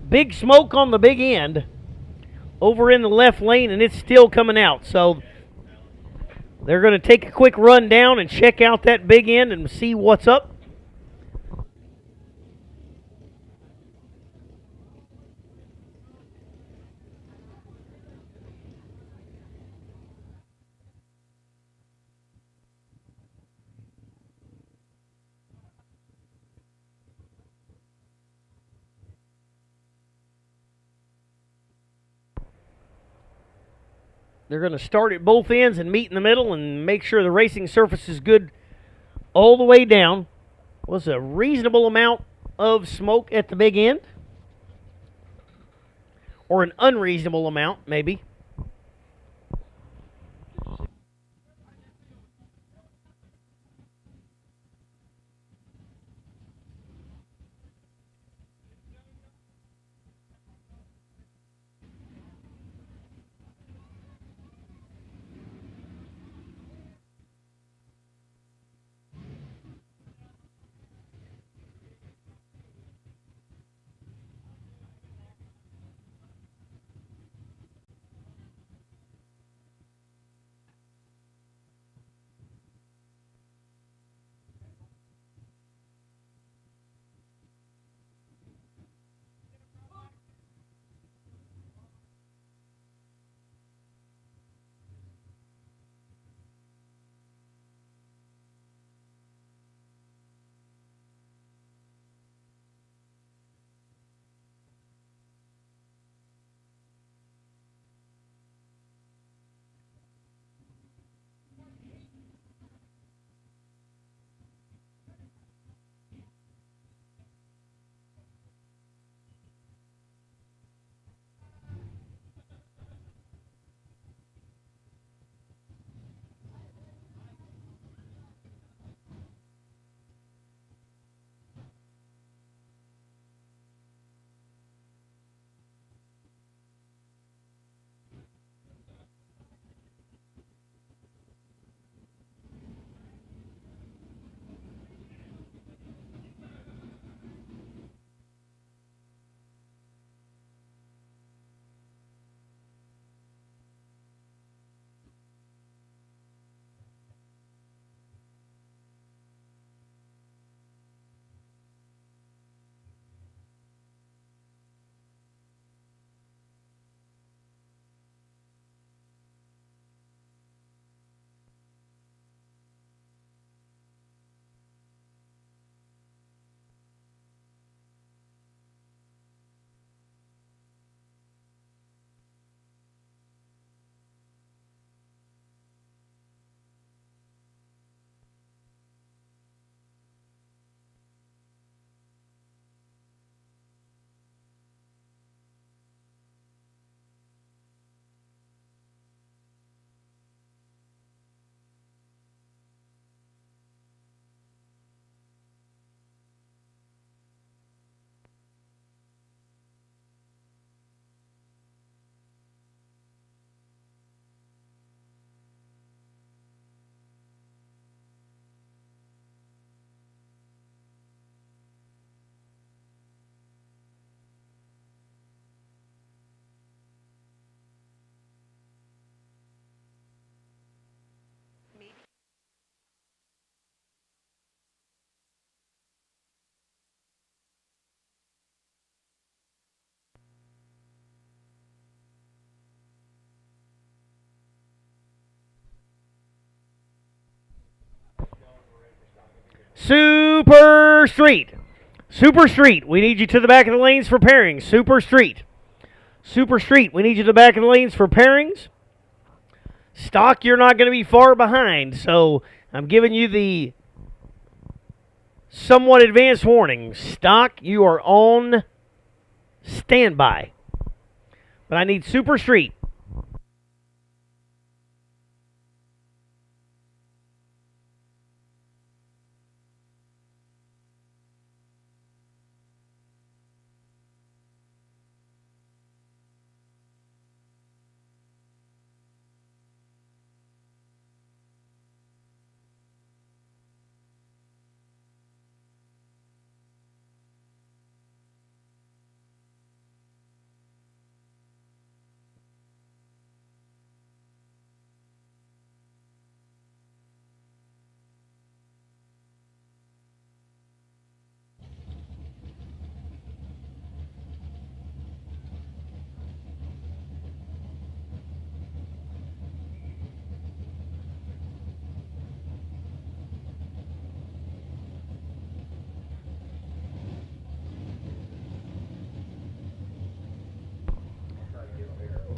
Big smoke on the big end over in the left lane, and it's still coming out. So they're going to take a quick run down and check out that big end and see what's up. They're going to start at both ends and meet in the middle and make sure the racing surface is good all the way down. Was a reasonable amount of smoke at the big end, or an unreasonable amount, maybe. Super Street. Super Street, we need you to the back of the lanes for pairings. Super Street. Super Street, we need you to the back of the lanes for pairings. Stock, you're not going to be far behind, so I'm giving you the somewhat advanced warning. Stock, you are on standby. But I need Super Street.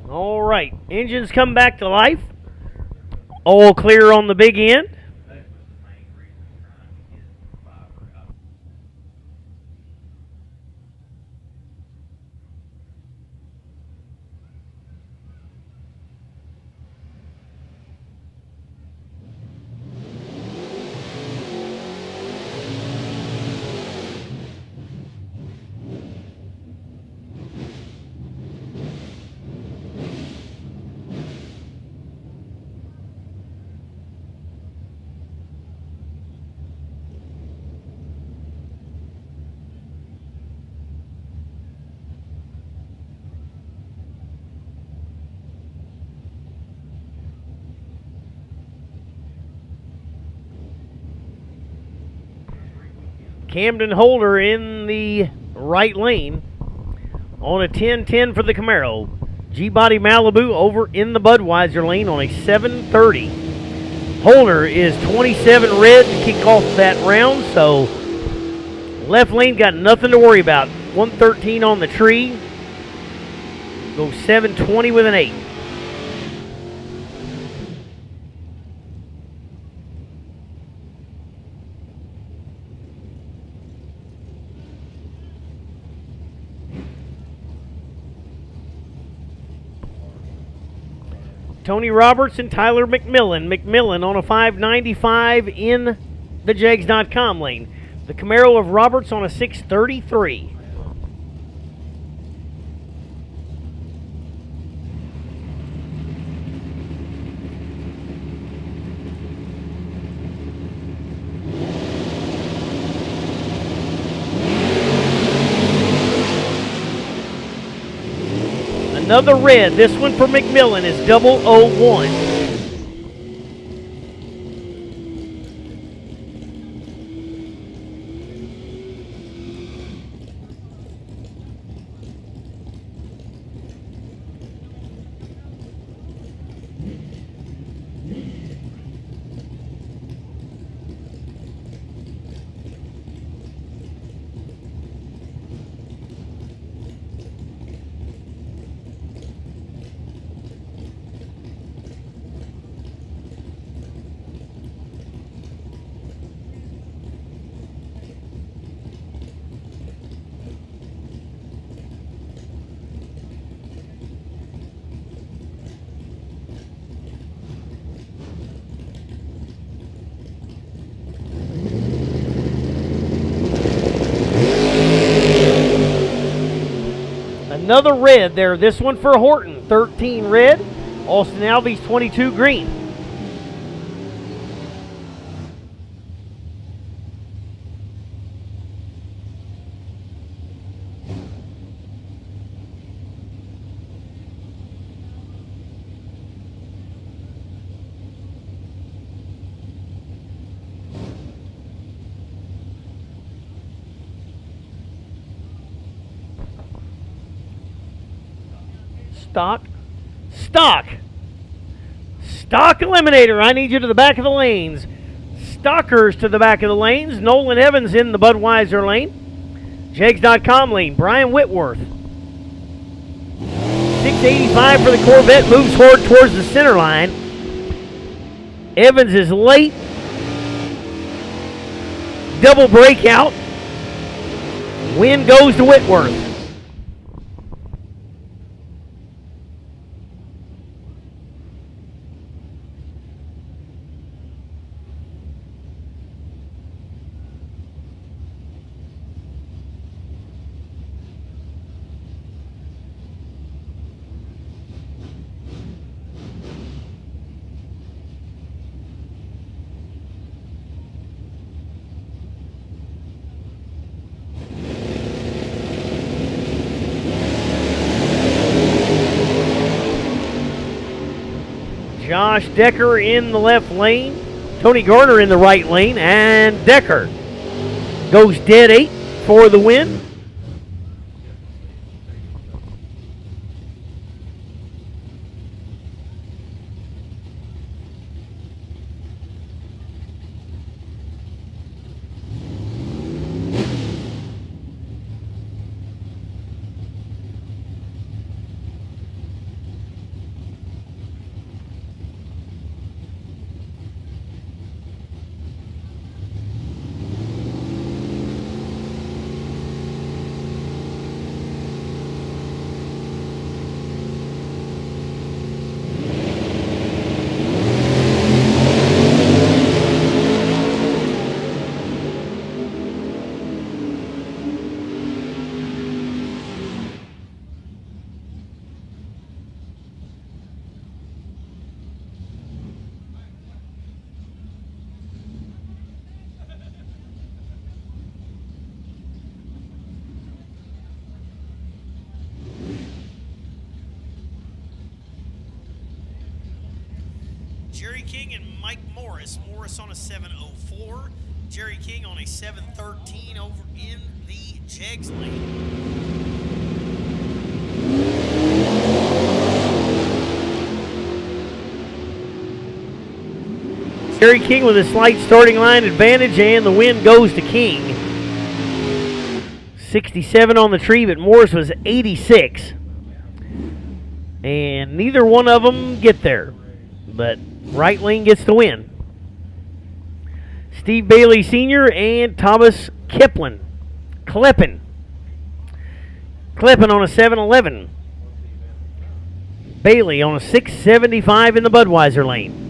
All right, engines come back to life. All clear on the big end. Camden Holder in the right lane on a 10-10 for the Camaro. G-Body Malibu over in the Budweiser lane on a 730. Holder is 27 red to kick off that round, so left lane got nothing to worry about. 113 on the tree. Go 720 with an 8. Tony Roberts and Tyler McMillan. McMillan on a 595 in the Jags.com lane. The Camaro of Roberts on a 633. Another red. This one for McMillan is 001. Another red there. This one for Horton. 13 red. Austin Alves 22 green. Stock Eliminator. I need you to the back of the lanes. Stockers to the back of the lanes. Nolan Evans in the Budweiser lane. Jags.com lane. Brian Whitworth. 685 for the Corvette. Moves forward towards the center line. Evans is late. Double breakout. Win goes to Whitworth. Josh Decker in the left lane. Tony Garner in the right lane. And Decker goes dead 8 for the win. Jerry King and Mike Morris. Morris on a 7:04. Jerry King on a 7:13 over in the Jegs lane. Jerry King with a slight starting line advantage, and the win goes to King. 67 on the tree, but Morris was 86. And neither one of them get there. But right lane gets the win. Steve Bailey Sr. and Thomas Kleppen on a 7:11. Bailey on a 6:75 in the Budweiser lane.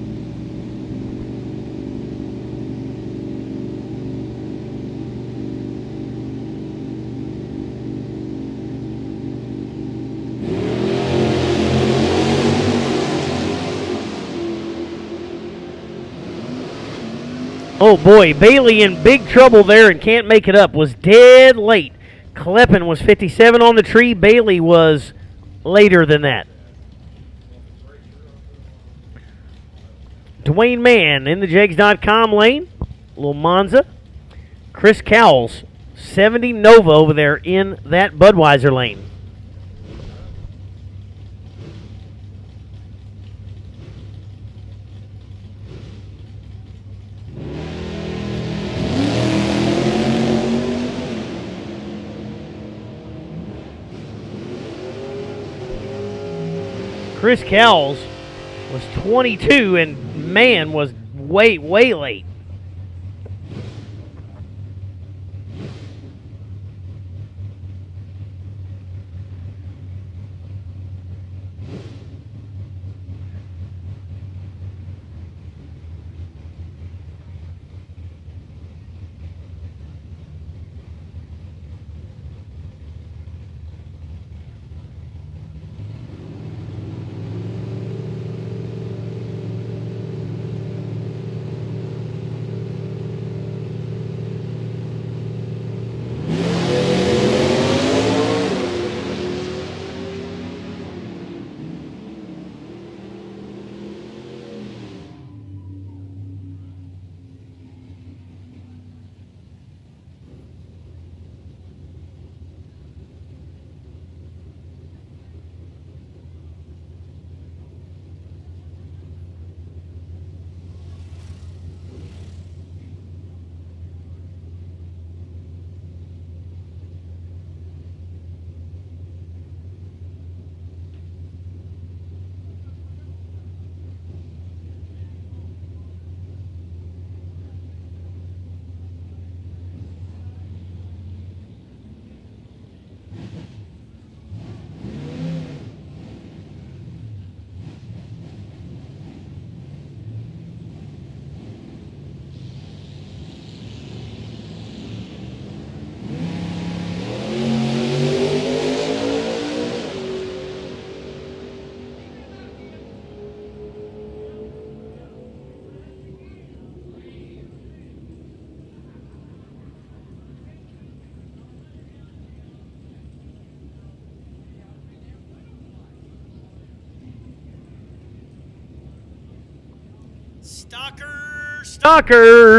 Oh boy, Bailey in big trouble there and can't make it up. Was dead late. Kleppen was 57 on the tree. Bailey was later than that. Dwayne Mann in the Jegs.com lane. Little Monza. Chris Cowles, 70 Nova over there in that Budweiser lane. Chris Cowles was 22, and man was way late.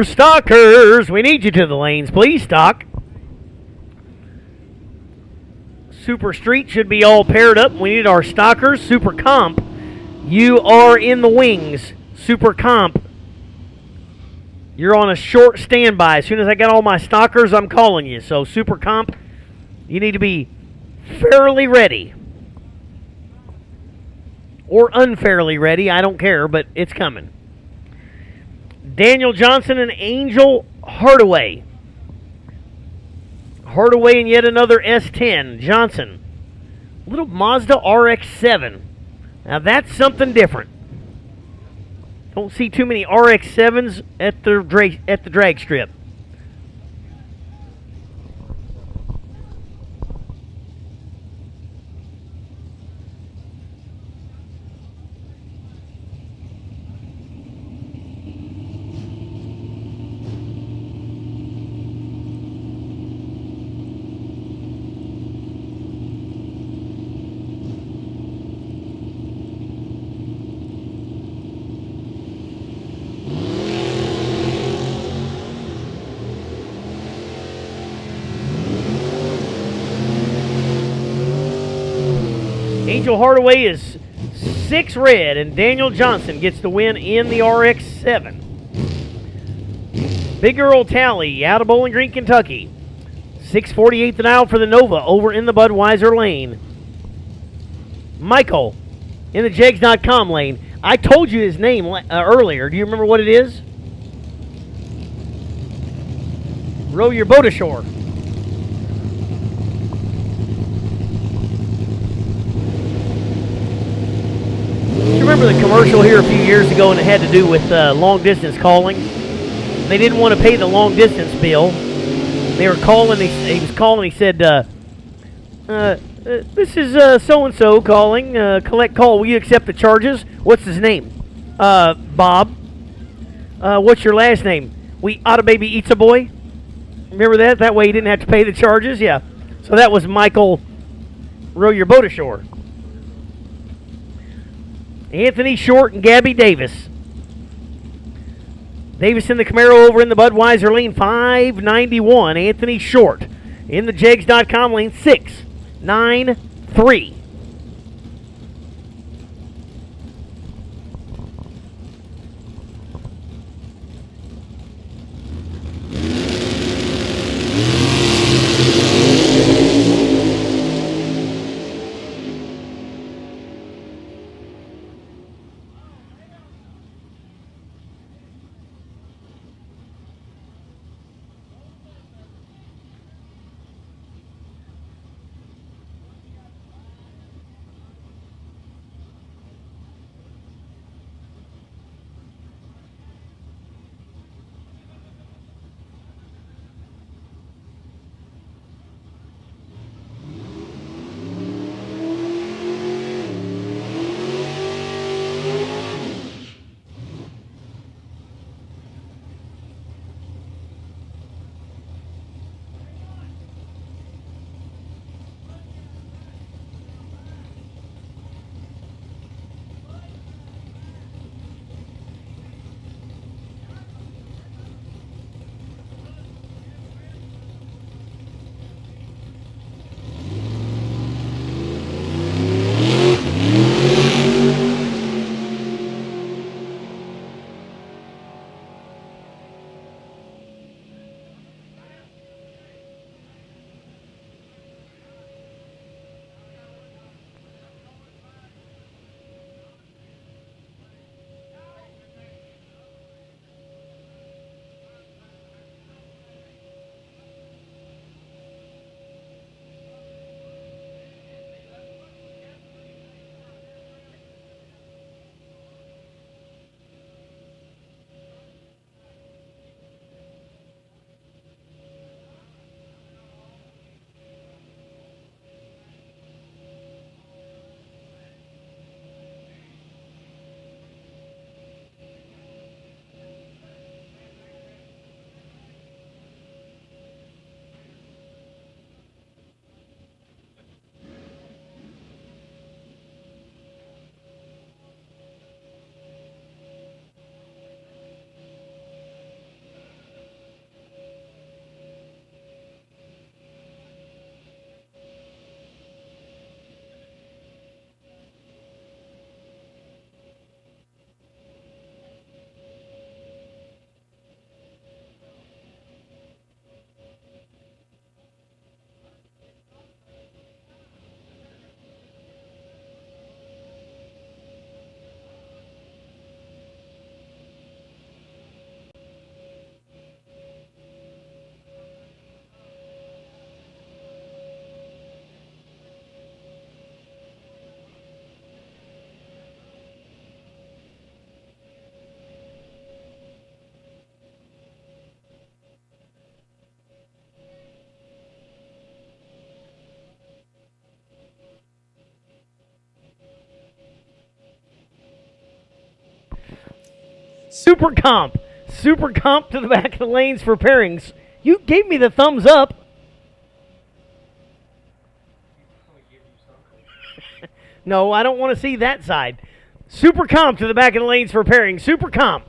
Stalkers, we need you to the lanes, please, Stock. Super Street should be all paired up. We need our Stalkers. Super Comp, you are in the wings. Super Comp, you're on a short standby. As soon as I got all my Stalkers, I'm calling you. So, Super Comp, you need to be fairly ready. Or unfairly ready, I don't care, but it's coming. Daniel Johnson and Angel Hardaway. Hardaway and yet another S10. Johnson. Little Mazda RX-7. Now that's something different. Don't see too many RX-7s at the drag strip. Angel Hardaway is 6 red, and Daniel Johnson gets the win in the RX-7. Big Earl Talley out of Bowling Green, Kentucky. 6:48 an hour for the Nova over in the Budweiser lane. Michael in the Jegs.com lane. I told you his name earlier. Do you remember what it is? Row your boat ashore. You remember the commercial here a few years ago, and it had to do with long distance calling? They didn't want to pay the long distance bill. They were calling. He was calling. He said, "This is so and so calling. Collect call. Will you accept the charges? What's his name? Bob. What's your last name? We Otta Baby Eats a Boy. Remember that? That way he didn't have to pay the charges. Yeah. So that was Michael. Row your boat ashore. Anthony Short and Gabby Davis. Davis in the Camaro over in the Budweiser lane, 591. Anthony Short in the Jegs.com lane, 693. Super comp. Super comp to the back of the lanes for pairings. You gave me the thumbs up. No, I don't want to see that side. Super comp to the back of the lanes for pairings. Super comp.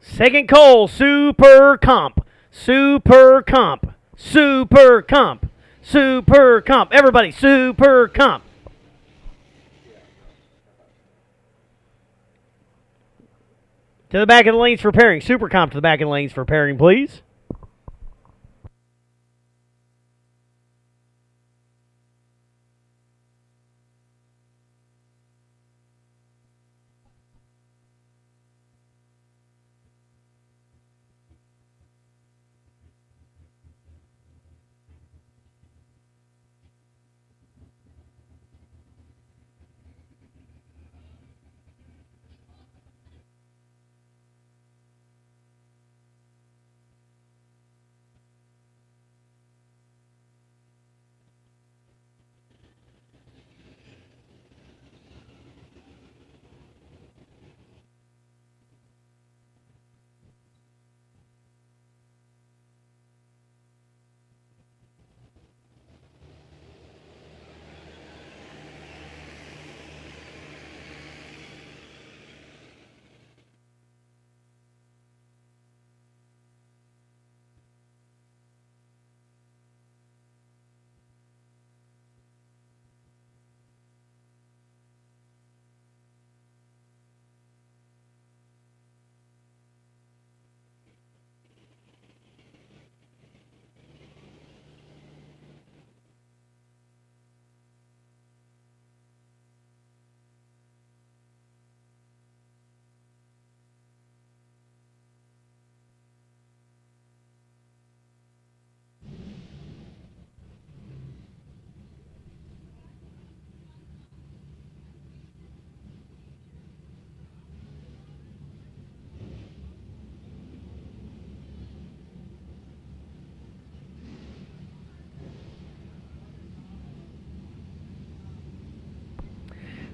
Second call, super comp, super comp, super comp, super comp. Everybody, super comp. To the back of the lanes for pairing. Super comp to the back of the lanes for pairing, please.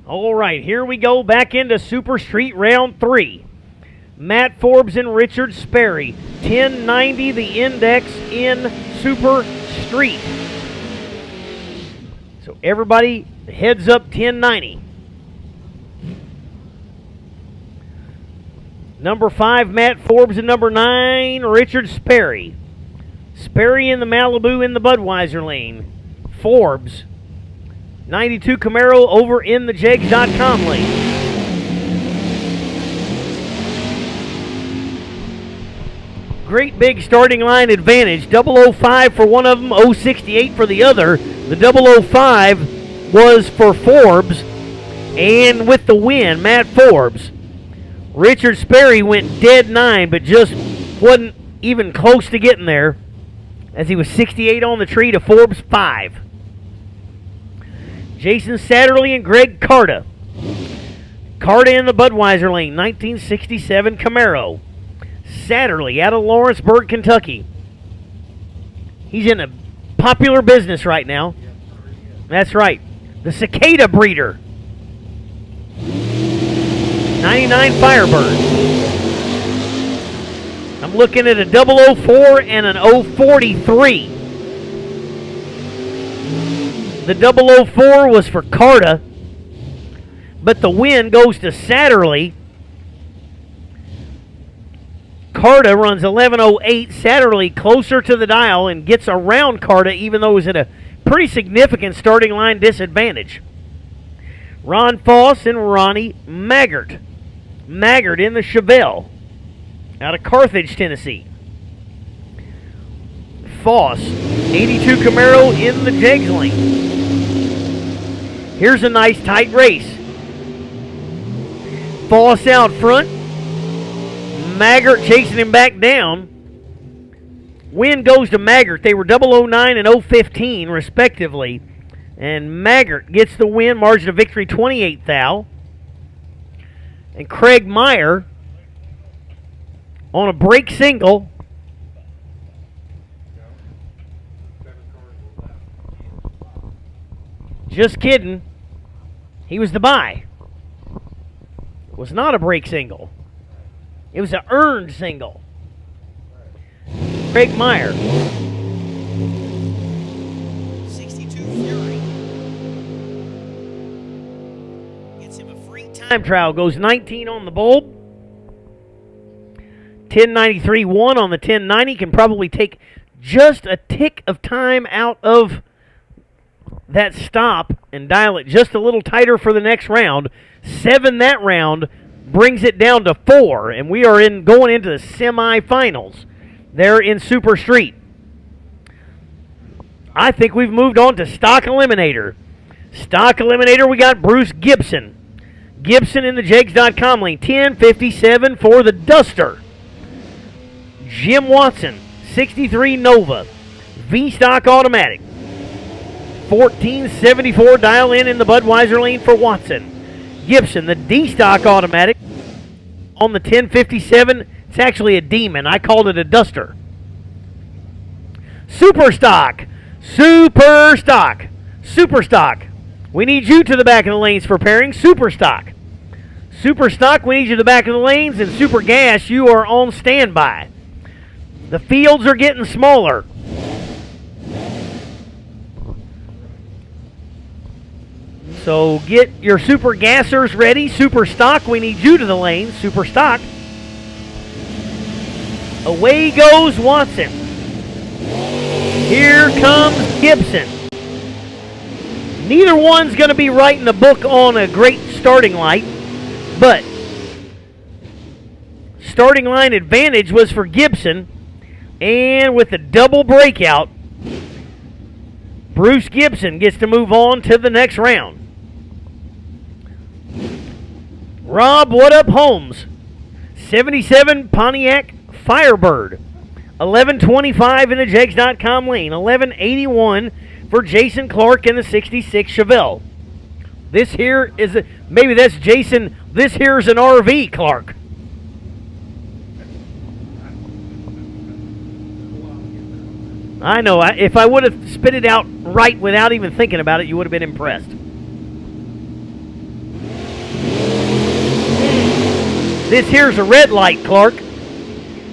All right, here we go back into Super Street Round 3. Matt Forbes and Richard Sperry. 1090 the index in Super Street. So everybody heads up 1090. Number 5, Matt Forbes, and number 9, Richard Sperry. Sperry in the Malibu in the Budweiser lane. Forbes, 92 Camaro over in the Jegs.com lane. Great big starting line advantage. 005 for one of them, 068 for the other. The 005 was for Forbes, and with the win, Matt Forbes. Richard Sperry went dead 9, but just wasn't even close to getting there, as he was 68 on the tree to Forbes 5. Jason Satterley and Greg Carta. Carta in the Budweiser lane, 1967 Camaro. Satterley out of Lawrenceburg, Kentucky. He's in a popular business right now. That's right. The Cicada breeder. 99 Firebird. I'm looking at a 004 and an 043. The 004 was for Carta, but the win goes to Satterley. Carta runs 11:08. Satterley closer to the dial and gets around Carta, even though it was at a pretty significant starting line disadvantage. Ron Foss and Ronnie Maggart. Maggart in the Chevelle out of Carthage, Tennessee. Foss, 82 Camaro in the Jegs lane. Here's a nice tight race. Foss out front. Maggart chasing him back down. Win goes to Maggart. They were 009 and 015 respectively. And Maggart gets the win, margin of victory 28 thou. And Craig Meyer on a break single. Just kidding. He was the bye. It was not a break single. It was an earned single. Craig Meyer. 62 Fury. Gets him a free Time trial goes 19 on the bulb. 1093-1 on the 1090 can probably take just a tick of time out of that stop and dial it just a little tighter for the next round. 7 that round brings it down to 4, and we are going into the semifinals there in Super Street. I think we've moved on to Stock Eliminator. Stock Eliminator, we got Bruce Gibson. Gibson in the Jegs.com lane, 1057 for the Duster. Jim Watson, 63 Nova, V-Stock Automatic. 1474 dial in the Budweiser lane for Watson. Gibson, the D-Stock Automatic on the 1057. It's actually a Demon. I called it a Duster. Super Stock. Super Stock. Super Stock. We need you to the back of the lanes for pairing. Super Stock. Super Stock, we need you to the back of the lanes. And Super Gas, you are on standby. The fields are getting smaller. So get your Super Gassers ready. Super Stock, we need you to the lane. Super Stock. Away goes Watson. Here comes Gibson. Neither one's going to be writing the book on a great starting light, but starting line advantage was for Gibson, and with the double breakout, Bruce Gibson gets to move on to the next round. Rob, what up, Holmes? 77 Pontiac Firebird. 1125 in the Jegs.com lane. 1181 for Jason Clark in the 66 Chevelle. This here is, maybe that's Jason, this here's an RV, Clark. I know, if I would have spit it out right without even thinking about it, you would have been impressed. This here's a red light, Clark.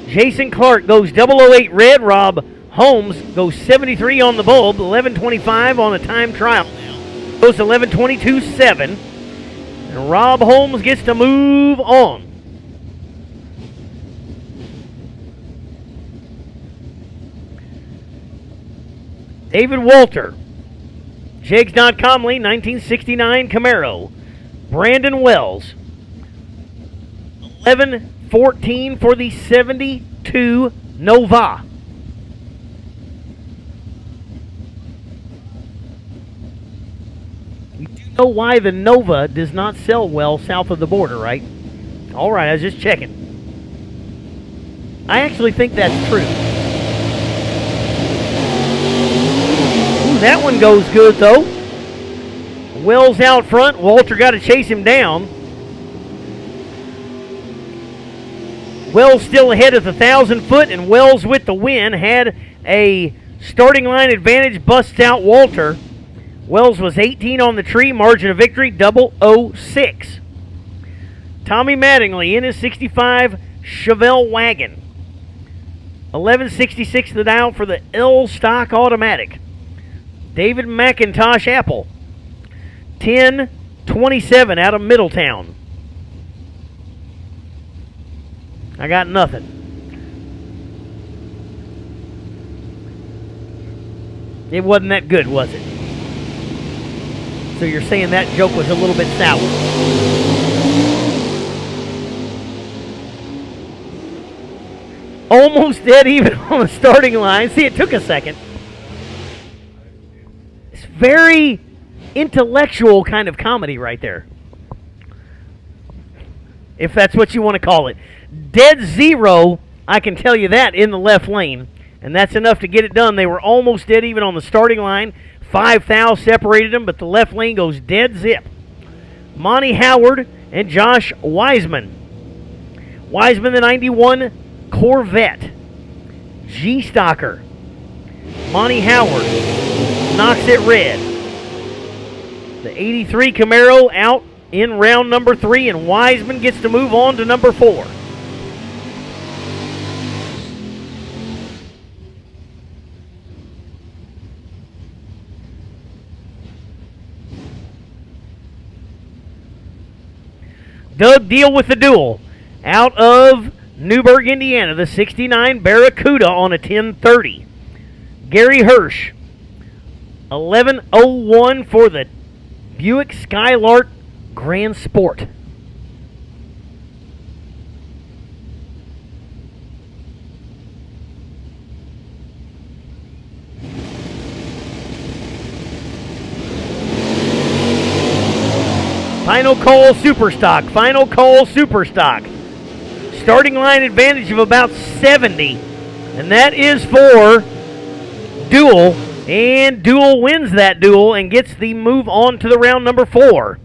Jason Clark goes 008 red. Rob Holmes goes 73 on the bulb. 1125 on the time trial. Goes to 1122.7. And Rob Holmes gets to move on. David Walter. Jegs.com lane, 1969 Camaro. Brandon Wells. 1114 for the 72 Nova. You do know why the Nova does not sell well south of the border, right? All right, I was just checking. I actually think that's true. Ooh, that one goes good, though. Wells out front. Walter got to chase him down. Wells still ahead at the 1,000 foot, and Wells with the win had a starting line advantage, busts out Walter. Wells was 18 on the tree, margin of victory 006. Tommy Mattingly in his 65 Chevelle wagon. 1166 the dial for the L stock automatic. David McIntosh Apple. 1027 out of Middletown. I got nothing. It wasn't that good, was it? So you're saying that joke was a little bit sour. Almost dead even on the starting line. See, it took a second. It's very intellectual kind of comedy right there, if that's what you want to call it. Dead zero, I can tell you that, in the left lane. And that's enough to get it done. They were almost dead even on the starting line. 5 thou separated them, but the left lane goes dead zip. Monty Howard and Josh Wiseman. Wiseman, the 91 Corvette. G-Stocker. Monty Howard knocks it red. The 83 Camaro out in round number 3, and Wiseman gets to move on to number 4. Doug Deal with the duel. Out of Newburgh, Indiana, the 69 Barracuda on a 10:30. Gary Hirsch, 11:01 for the Buick Skylark Grand Sport. Final call super stock. Final call super stock. Starting line advantage of about 70. And that is for Duel. And Duel wins that duel and gets the move on to the round number 4.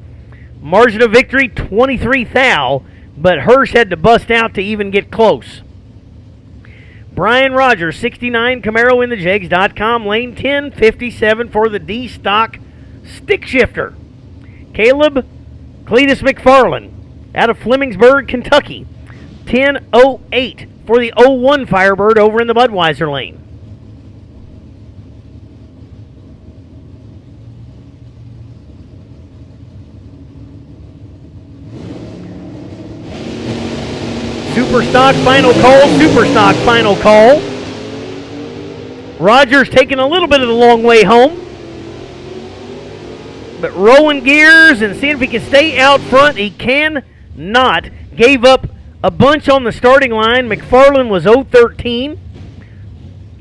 Margin of victory, 23 thou. But Hirsch had to bust out to even get close. Brian Rogers, 69 Camaro in the Jegs.com. Lane 10, 57 for the D-Stock Stick Shifter. Caleb Cletus McFarland out of Flemingsburg, Kentucky. 10:08 for the 01 Firebird over in the Budweiser lane. Super stock final call, super stock final call. Rogers taking a little bit of the long way home. But rolling gears and seeing if he can stay out front. He cannot. Gave up a bunch on the starting line. McFarland was 0-13.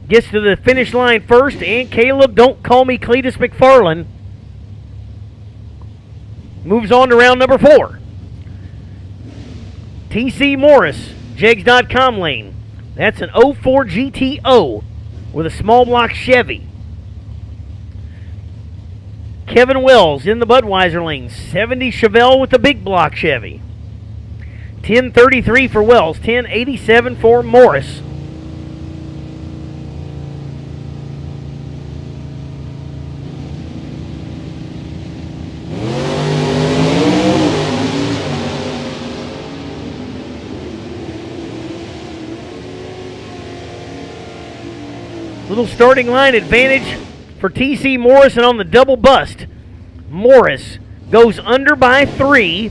Gets to the finish line first. And Caleb, don't call me Cletus McFarland, moves on to round number 4. TC Morris, Jegs.com lane. That's an 04 GTO with a small block Chevy. Kevin Wells in the Budweiser lane, 70 Chevelle with the big block Chevy. 10:33 for Wells, 10:87 for Morris. Little starting line advantage for TC Morris, and on the double bust, Morris goes under by 3,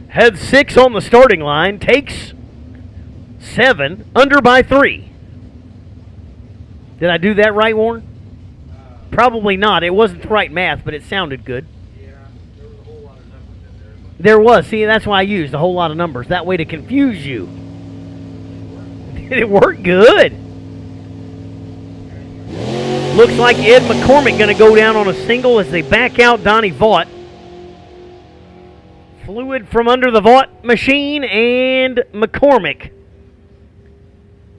had 6 on the starting line, takes 7, under by 3. Did I do that right, Warren? Probably not. It wasn't the right math, but it sounded good. Yeah, there was a whole lot of numbers in there. There was. See, that's why I used a whole lot of numbers. That way to confuse you. It worked good. Looks like Ed McCormick going to go down on a single as they back out Donnie Vaught. Fluid from under the Vaught machine, and McCormick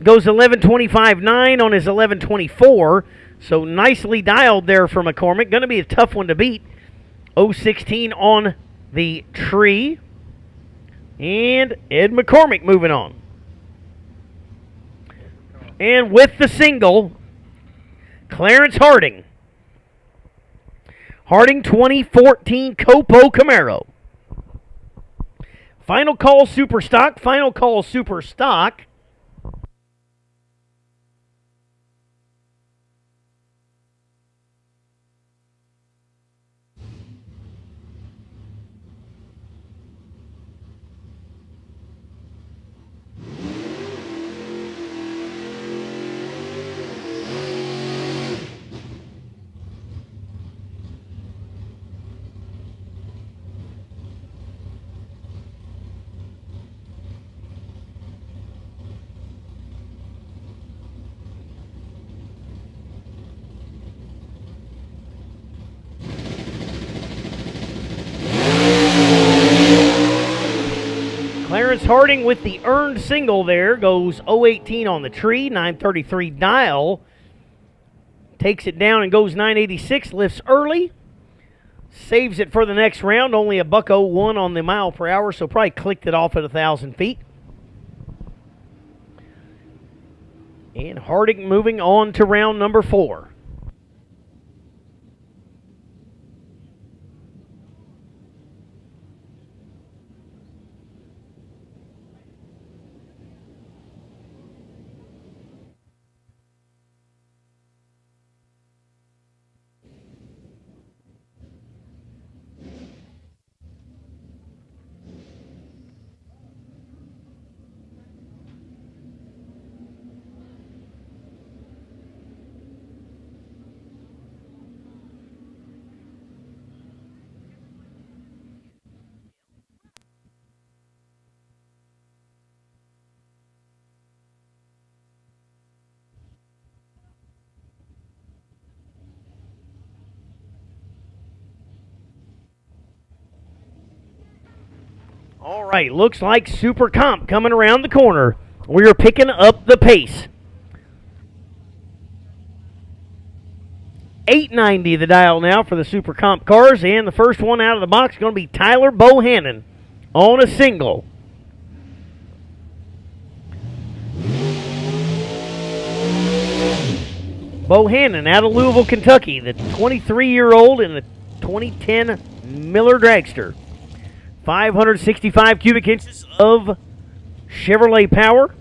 goes 11:25.9 on his 11:24. So nicely dialed there for McCormick. Going to be a tough one to beat. 0:16 on the tree. And Ed McCormick moving on. And with the single, Clarence Harding. Harding 2014 Copo Camaro. Final call super stock. Final call super stock. Clarence Harding with the earned single there goes 0:18 on the tree, 933 dial. Takes it down and goes 986, lifts early. Saves it for the next round, only a $1.01 on the mile per hour, so probably clicked it off at 1,000 feet. And Harding moving on to round number 4. All right, looks like Super Comp coming around the corner. We're picking up the pace. 890 the dial now for the Super Comp cars, and the first one out of the box is going to be Tyler Bohannon on a single. Bohannon out of Louisville, Kentucky, the 23-year-old in the 2010 Miller Dragster. 565 cubic inches of Chevrolet power.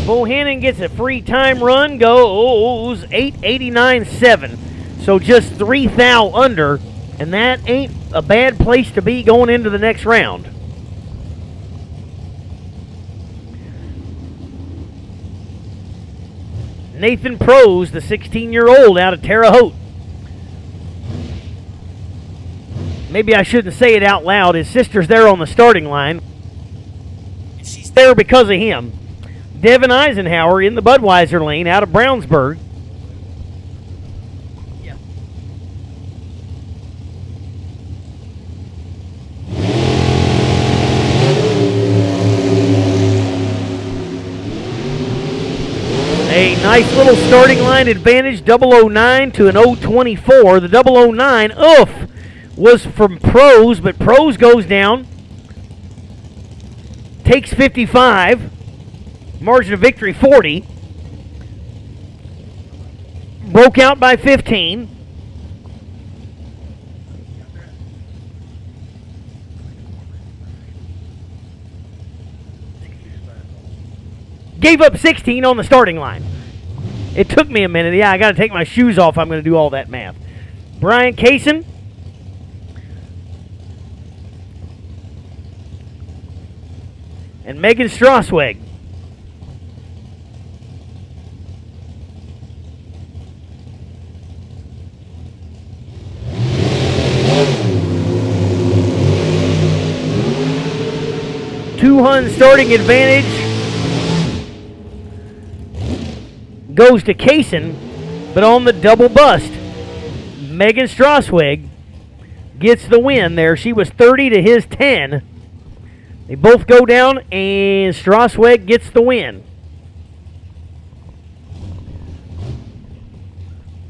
Bohannon gets a free time run, goes 889.7. So just 3 thou under, and that ain't a bad place to be going into the next round. Nathan Prose, the 16-year-old out of Terre Haute. Maybe I shouldn't say it out loud. His sister's there on the starting line. She's there because of him. Devin Eisenhower in the Budweiser lane out of Brownsburg. Yeah. A nice little starting line advantage, 009 to an 024. The 009, was from Prose, but Prose goes down, takes 55. Margin of victory 40. Broke out by 15. Gave up 16 on the starting line. It took me a minute. Yeah, I got to take my shoes off. I'm going to do all that math. Brian Kaysen. And Megan Strasweg. Two-hun starting advantage goes to Kaysen, but on the double bust, Megan Strasweg gets the win there. She was 30 to his 10. They both go down, and Strasweg gets the win.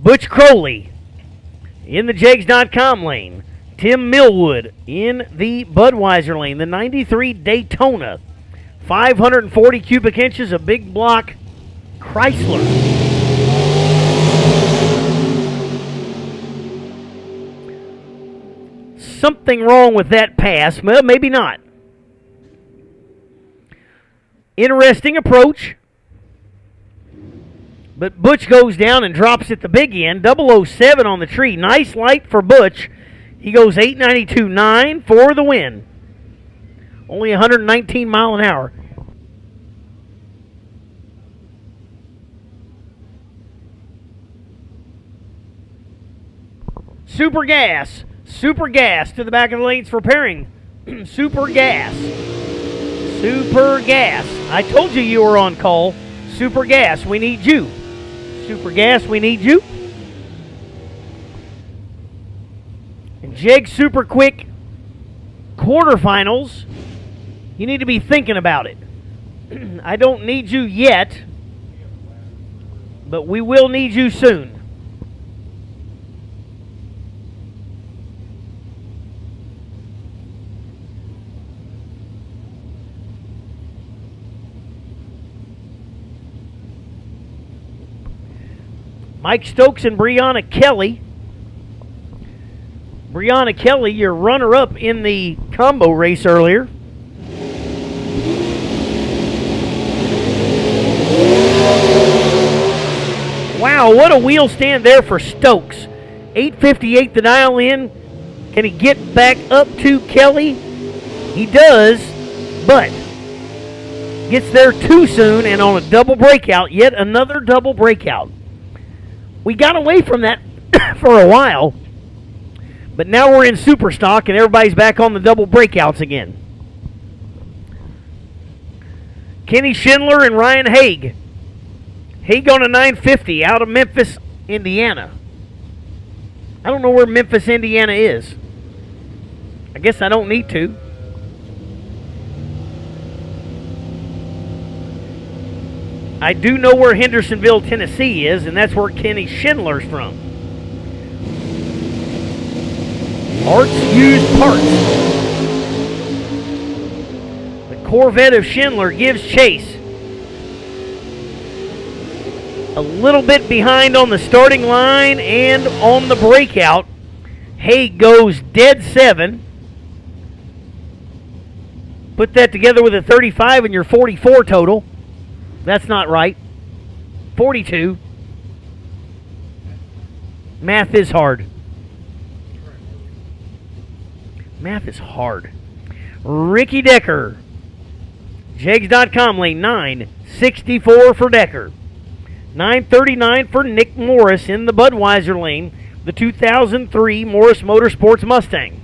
Butch Crowley in the Jegs.com lane. Tim Millwood in the Budweiser lane. The 93 Daytona. 540 cubic inches of big block Chrysler. Something wrong with that pass. Well, maybe not. Interesting approach. But Butch goes down and drops at the big end. 007 on the tree. Nice light for Butch. He goes 892.9 for the win. Only 119 mile an hour. Super gas. Super gas to the back of the lanes for pairing. Super gas. Super gas. I told you were on call. Super gas, we need you. Super gas, we need you. And Jeg Super Quick quarterfinals, you need to be thinking about it. I don't need you yet, but we will need you soon. Mike Stokes and Brianna Kelly. Brianna Kelly, your runner-up in the combo race earlier. Wow, what a wheel stand there for Stokes. 8:58 the dial in. Can he get back up to Kelly? He does, but gets there too soon and on a double breakout. Yet another double breakout. We got away from that for a while, but now we're in super stock and everybody's back on the double breakouts again. Kenny Schindler and Ryan Haig. Haig on a 950 out of Memphis, Indiana. I don't know where Memphis, Indiana is. I guess I don't need to. I do know where Hendersonville, Tennessee is, and that's where Kenny Schindler's from. Arts Used Parts. The Corvette of Schindler gives chase. A little bit behind on the starting line and on the breakout. Haig goes dead 7. Put that together with a 35 and your 44 total. That's not right. 42. Math is hard. Math is hard. Ricky Decker. Jegs.com lane 964 for Decker. 939 for Nick Morris in the Budweiser lane. The 2003 Morris Motorsports Mustang.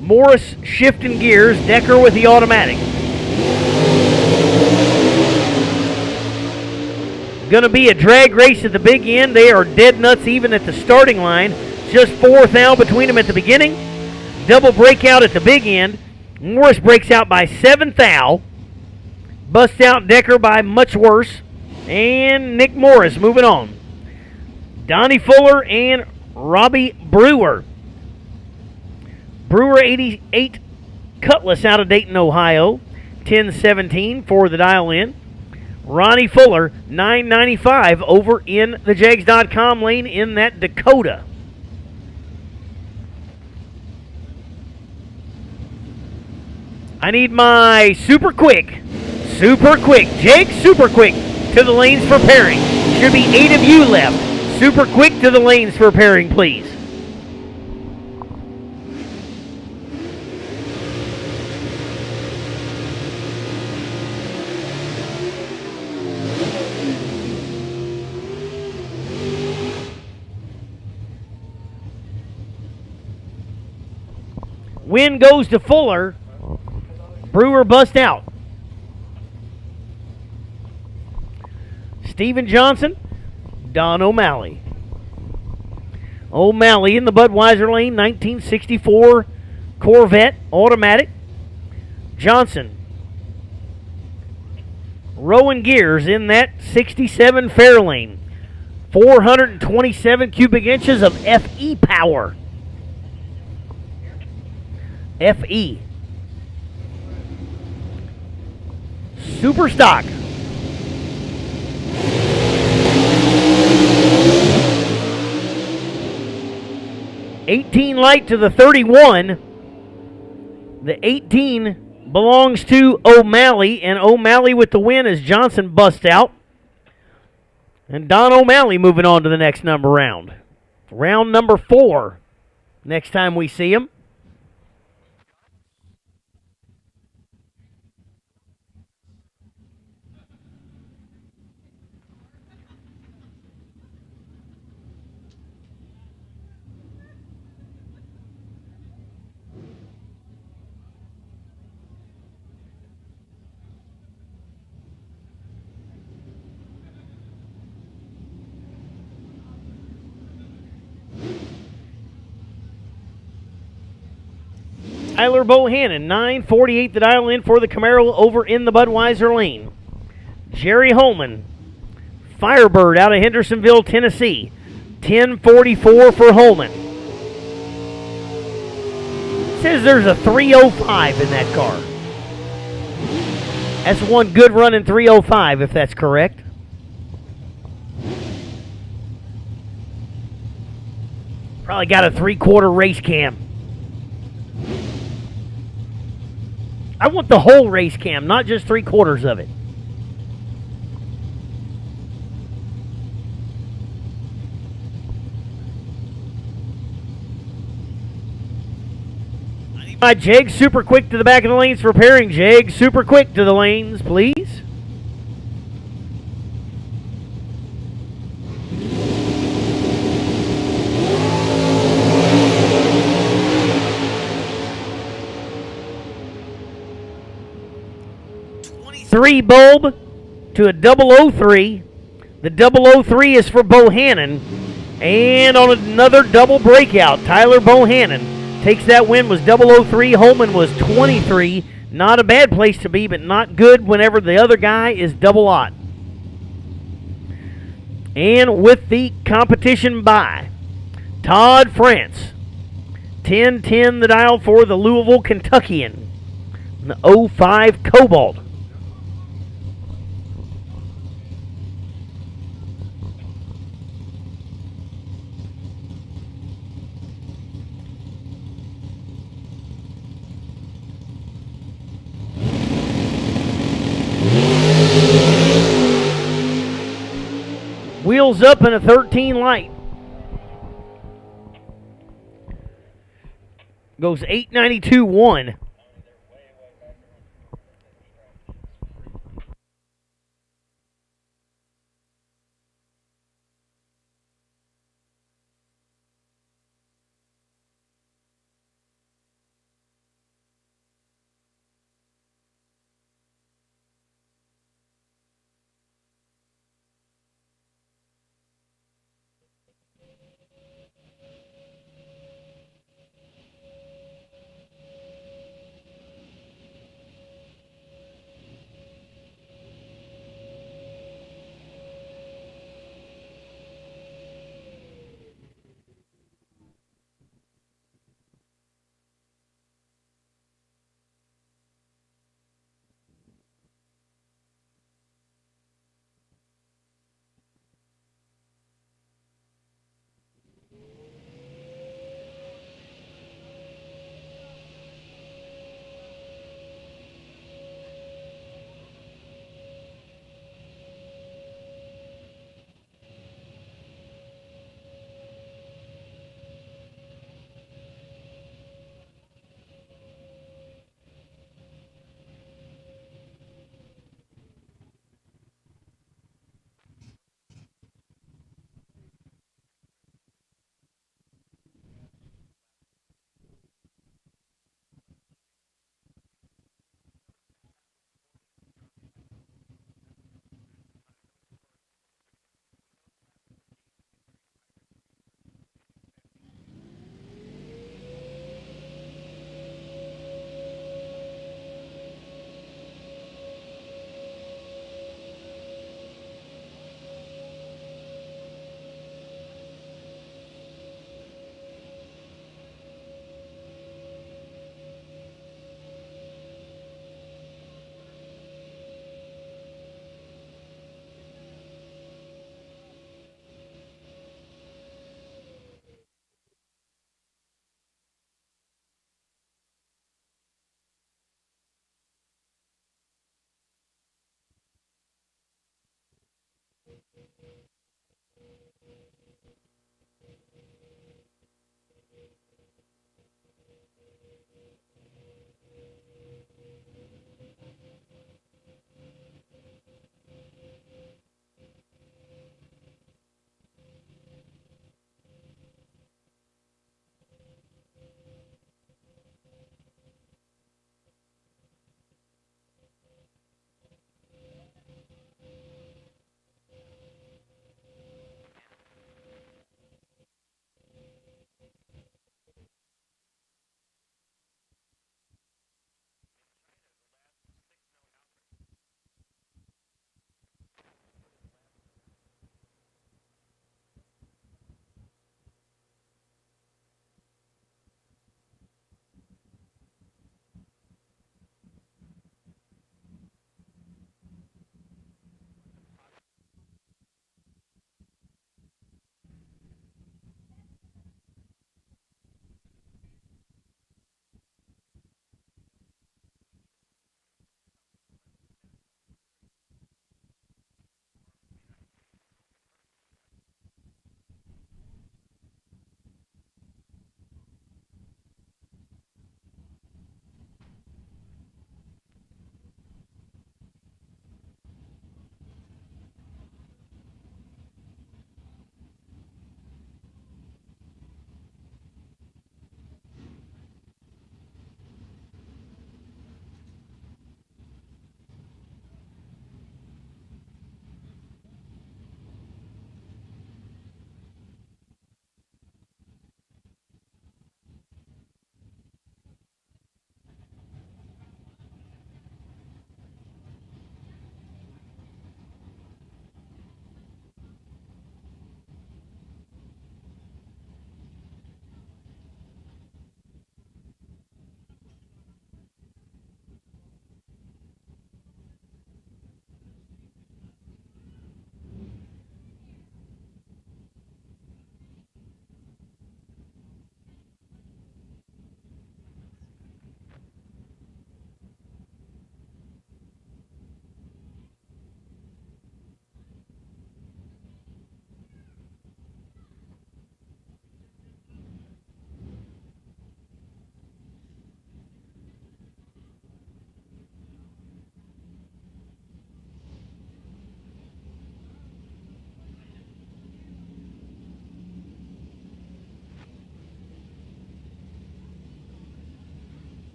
Morris shifting gears. Decker with the automatic. Going to be a drag race at the big end. They are dead nuts even at the starting line. Just 4th thou between them at the beginning. Double breakout at the big end. Morris breaks out by 7th thou. Busts out Decker by much worse. And Nick Morris moving on. Donnie Fuller and Robbie Brewer. Brewer 88 Cutlass out of Dayton, Ohio. 10-17 for the dial in. Ronnie Fuller, 995 over in the Jags.com lane in that Dakota. I need my super quick, Jake super quick to the lanes for pairing. Should be 8 of you left. Super quick to the lanes for pairing, please. Win goes to Fuller. Brewer bust out. Steven Johnson, Don O'Malley. O'Malley in the Budweiser lane, 1964 Corvette automatic. Johnson. Rowan Gears in that 67 Fairlane. 427 cubic inches of FE power. FE. Super stock. $18 light to the 31. The 18 belongs to O'Malley, and O'Malley with the win as Johnson busts out. And Don O'Malley moving on to the next number round. Round number 4. Next time we see him. Tyler Bohannon, 948 the dial in for the Camaro over in the Budweiser lane. Jerry Holman, Firebird out of Hendersonville, Tennessee. 1044 for Holman. Says there's a 305 in that car. That's one good running 305 if that's correct. Probably got a 3/4 race cam. I want the whole race cam, not just 3/4 of it. Jeg, super quick to the back of the lanes for pairing. Jeg, super quick to the lanes, please. Three bulb to a 003. The 003 is for Bohannon. And on another double breakout, Tyler Bohannon takes that win. Was 003. Holman was 23. Not a bad place to be, but not good whenever the other guy is double aught. And with the competition by Todd France. 10-10 the dial for the Louisville Kentuckian. The 05 Cobalt. Wheels up in a 13 light. Goes 892.1.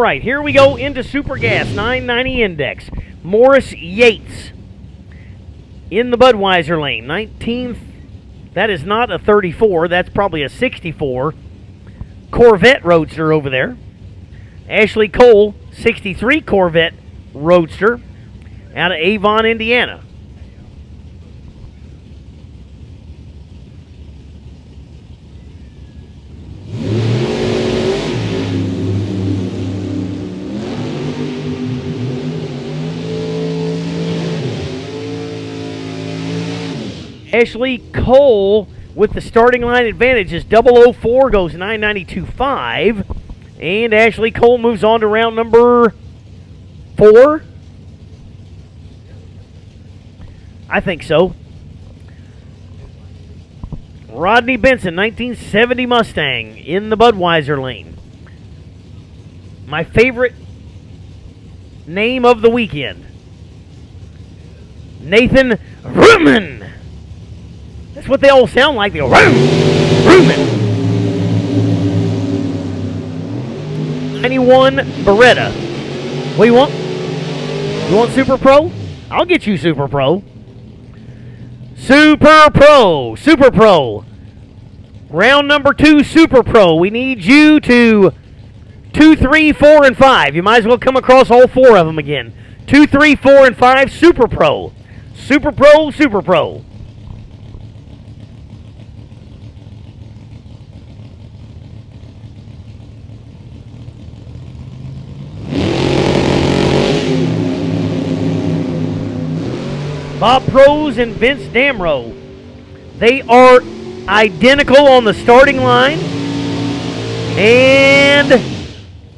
right, here we go into Super Gas 990 Index. Morris Yates in the Budweiser lane. 19th. That is not a 34. That's probably a 64. Corvette Roadster over there. Ashley Cole, 63 Corvette Roadster out of Avon, Indiana. Ashley Cole with the starting line advantage as 004 goes 992.5. And Ashley Cole moves on to round number 4. I think so. Rodney Benson, 1970 Mustang in the Budweiser lane. My favorite name of the weekend. Nathan Ruman. That's what they all sound like. They go, Ruman. 91 Beretta. What do you want? You want Super Pro? I'll get you Super Pro. Super Pro. Super Pro. Round number 2, Super Pro. We need you to 2, 3, 4, and 5. You might as well come across all 4 of them again. 2, 3, 4, and 5, Super Pro. Super Pro, Super Pro. Bob Prose and Vince Damrow. They are identical on the starting line. And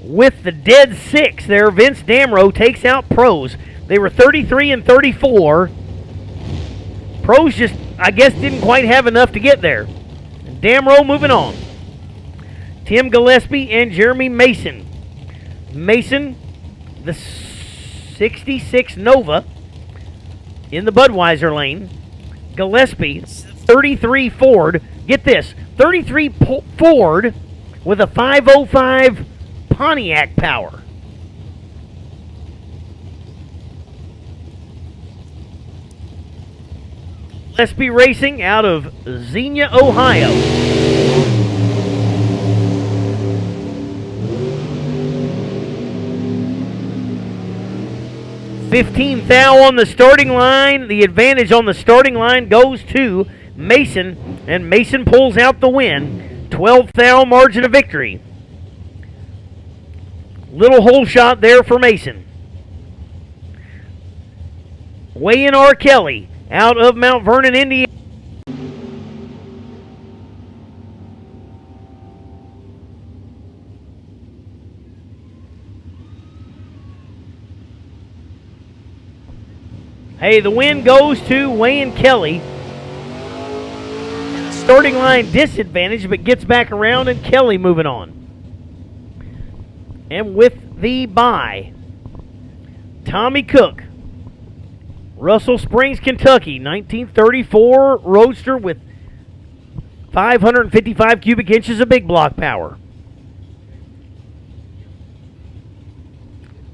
with the dead 6 there, Vince Damrow takes out Prose. They were 33 and 34. Prose just, I guess, didn't quite have enough to get there. Damrow moving on. Tim Gillespie and Jeremy Mason. Mason, the 66 Nova in the Budweiser lane. Gillespie, 33 Ford. Get this, 33 Ford with a 505 Pontiac power. Gillespie Racing out of Xenia, Ohio. 15 thou on the starting line. The advantage on the starting line goes to Mason, and Mason pulls out the win. 12 thou margin of victory. Little hole shot there for Mason. Wayne R. Kelly out of Mount Vernon, Indiana. Hey, the win goes to Wayne Kelly. Starting line disadvantage, but gets back around, and Kelly moving on. And with the bye, Tommy Cook, Russell Springs, Kentucky, 1934 Roadster with 555 cubic inches of big block power.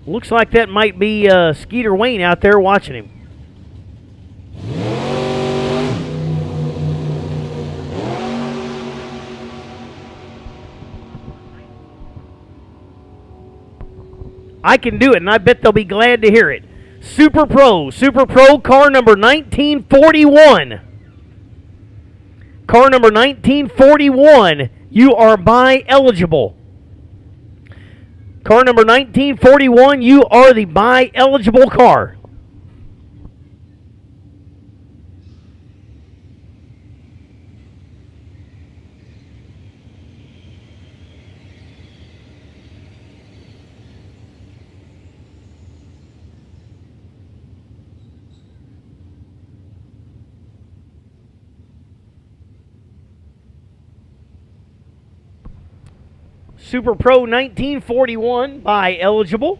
Looks like that might be Skeeter Wayne out there watching him. I can do it, and I bet they'll be glad to hear it. Super Pro car number 1941. Car number 1941, you are buy eligible. Car number 1941, you are the buy eligible car. Super Pro 1941 buy eligible.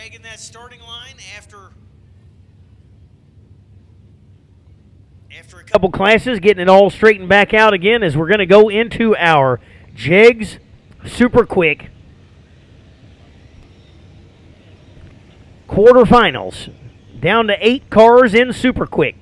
dragging that starting line after a couple classes, getting it all straightened back out again as we're going to go into our Jegs Super Quick quarterfinals. Down to 8 cars in Super Quick.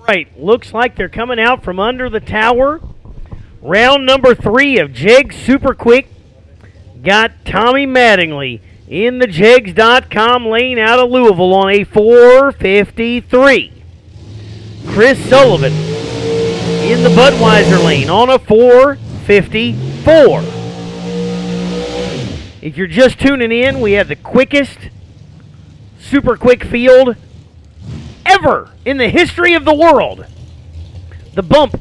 Right, looks like they're coming out from under the tower. Round number 3 of Jegs Super Quick. Got Tommy Mattingly in the Jegs.com lane out of Louisville on a 4:53. Chris Sullivan in the Budweiser lane on a 4:54. If you're just tuning in, we have the quickest Super Quick field ever in the history of the world. The bump,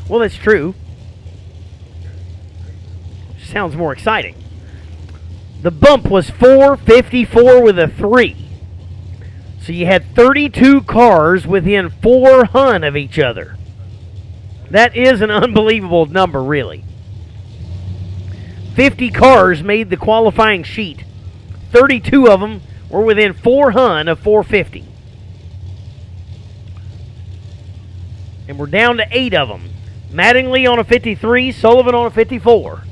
well, that's true. Sounds more exciting. The bump was 4:54 with a 3. So you had 32 cars within 4 hun of each other. That is an unbelievable number, really. 50 cars made the qualifying sheet. 32 of them were within 4 hun of 450. And we're down to 8 of them. Mattingly on a 53, Sullivan on a 54.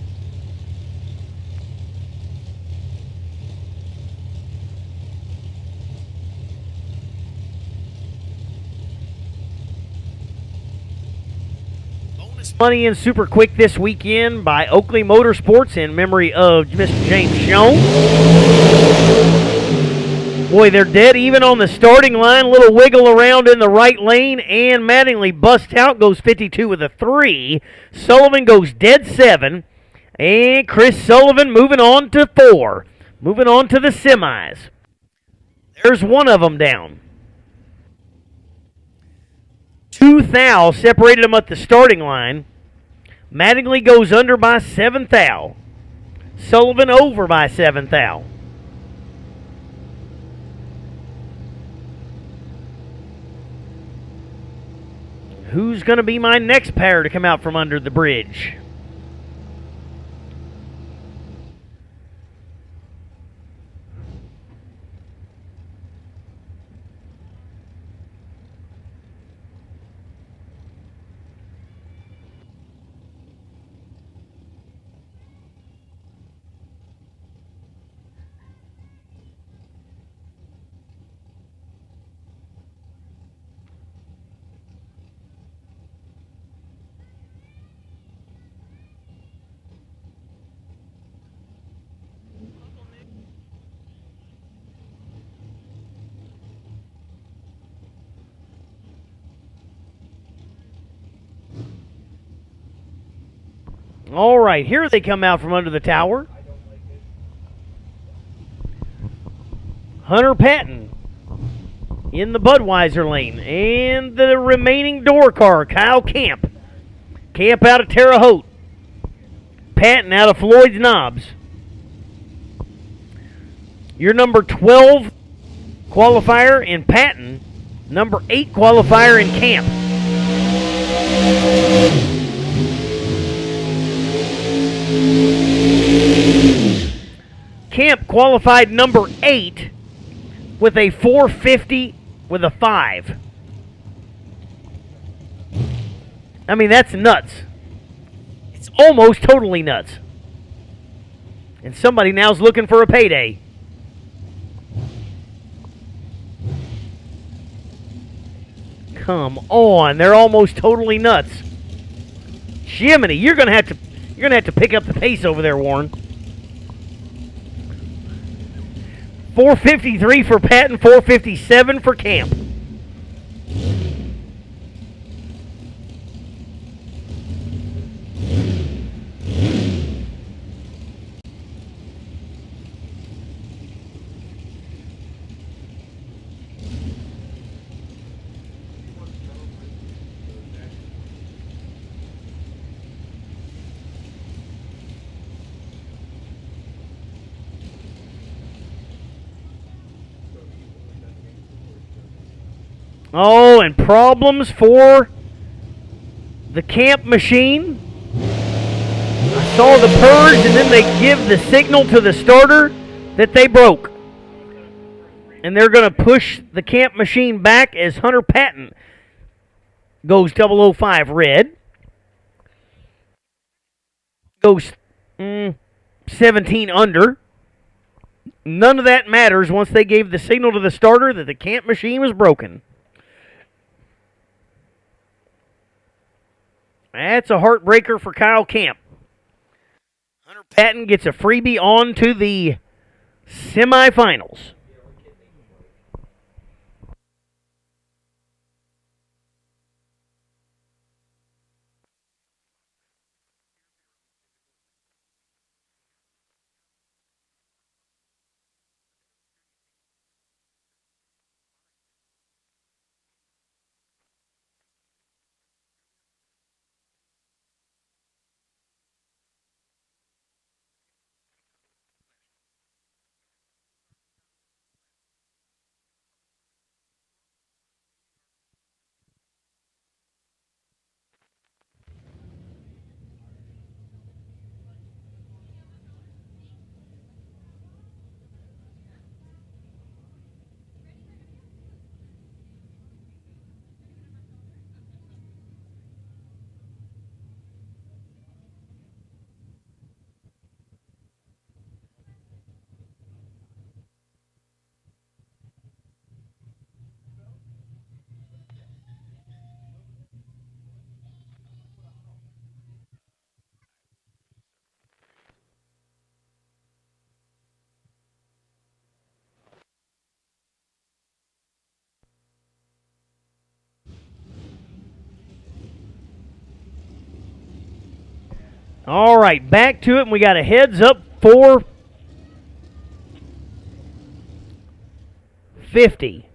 Bonus money in Super Quick this weekend by Oakley Motorsports in memory of Mr. James Schoen. Boy, they're dead even on the starting line. Little wiggle around in the right lane, and Mattingly busts out, goes 52 with a 3. Sullivan goes dead 7, and Chris Sullivan moving on to 4. Moving on to the semis. There's one of them down. 2 thou separated them at the starting line. Mattingly goes under by 7 thou. Sullivan over by 7 thou. Who's going to be my next pair to come out from under the bridge? All right, here they come out from under the tower. Hunter Patton in the Budweiser lane. And the remaining door car, Kyle Camp. Camp out of Terre Haute. Patton out of Floyd's Knobs. Your number 12 qualifier in Patton. Number 8 qualifier in Camp. Camp qualified number 8 with a 450 with a 5. I mean, that's nuts. It's almost totally nuts. And somebody now's looking for a payday. Come on, they're almost totally nuts. Jiminy, you're gonna have to pick up the pace over there, Warren. 453 for Patton, 457 for Camp. Oh, and problems for the Camp machine. I saw the purge, and then they give the signal to the starter that they broke. And they're going to push the Camp machine back as Hunter Patton goes 005 red. Goes 17 under. None of that matters once they gave the signal to the starter that the Camp machine was broken. That's a heartbreaker for Kyle Camp. Hunter Patton gets a freebie on to the semifinals. All right, back to it, and we got a heads up for 50.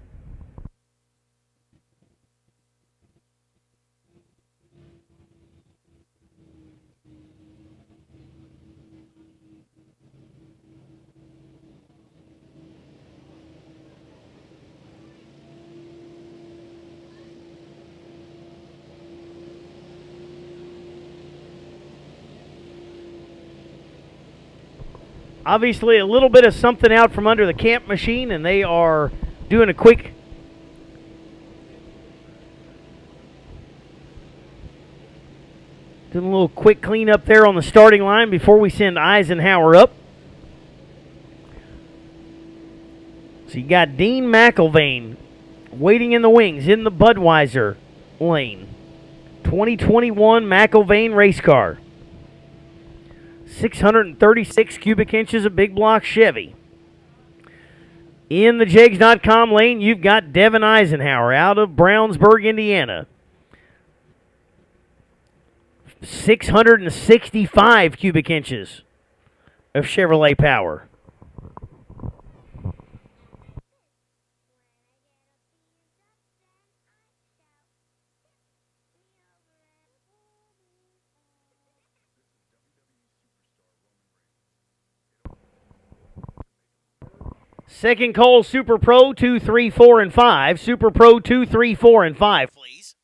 Obviously, a little bit of something out from under the Camp machine, and they are doing a quick cleanup there on the starting line before we send Eisenhower up. So you got Dean McIlvain waiting in the wings in the Budweiser lane. 2021 McIlvain race car. 636 cubic inches of big block Chevy. In the Jegs.com lane, you've got Devin Eisenhower out of Brownsburg, Indiana. 665 cubic inches of Chevrolet power. Second call, Super Pro 2, 3, 4, and 5. Super Pro 2, 3, 4, and 5. Please.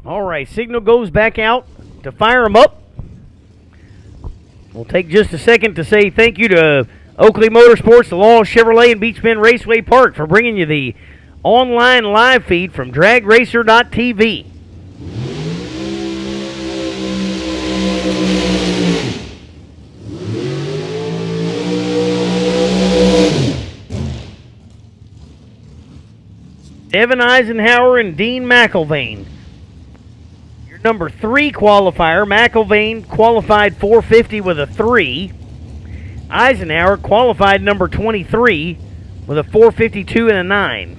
All right, signal goes back out to fire them up. We'll take just a second to say thank you to Oakley Motorsports, the Law Chevrolet, and Beachbend Raceway Park for bringing you the online live feed from dragracer.tv. Evan Eisenhower and Dean McIlvain. Your number 3 qualifier, McIlvain, qualified 450 with a 3. Eisenhower qualified number 23 with a 452 and a 9.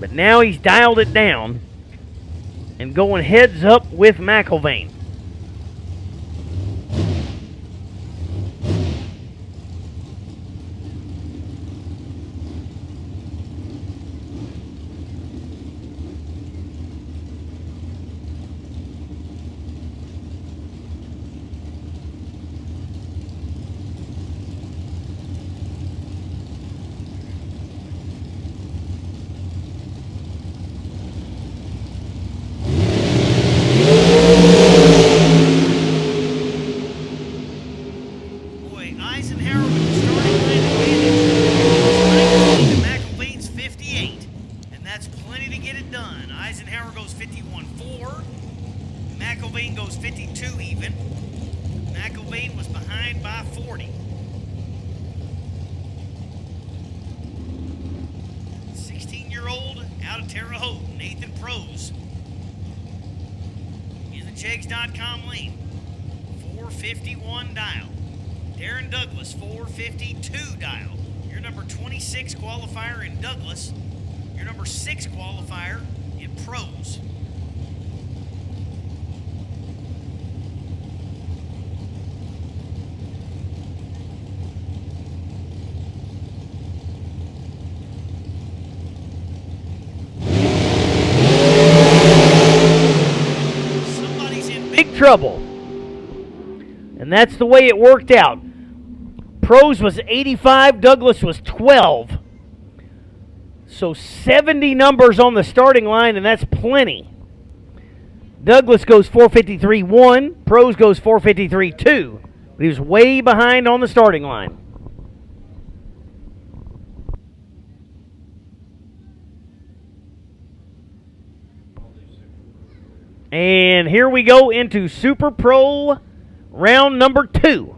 But now he's dialed it down and going heads up with McIlvain. 51-4. McIlvain goes 52 even. McIlvain was behind by 40. 16-year-old out of Terre Haute, Nathan Prose. In the Jegs.com lane, 451 dial. Darren Douglas, 452 dial. Your number 26 qualifier in Douglas. Your number 6 qualifier in Prose. Somebody's in big trouble. And that's the way it worked out. Prose was 85, Douglas was 12. So 70 numbers on the starting line, and that's plenty. Douglas goes 453-1, Prose goes 453-2. But he was way behind on the starting line. And here we go into Super Pro round number 2.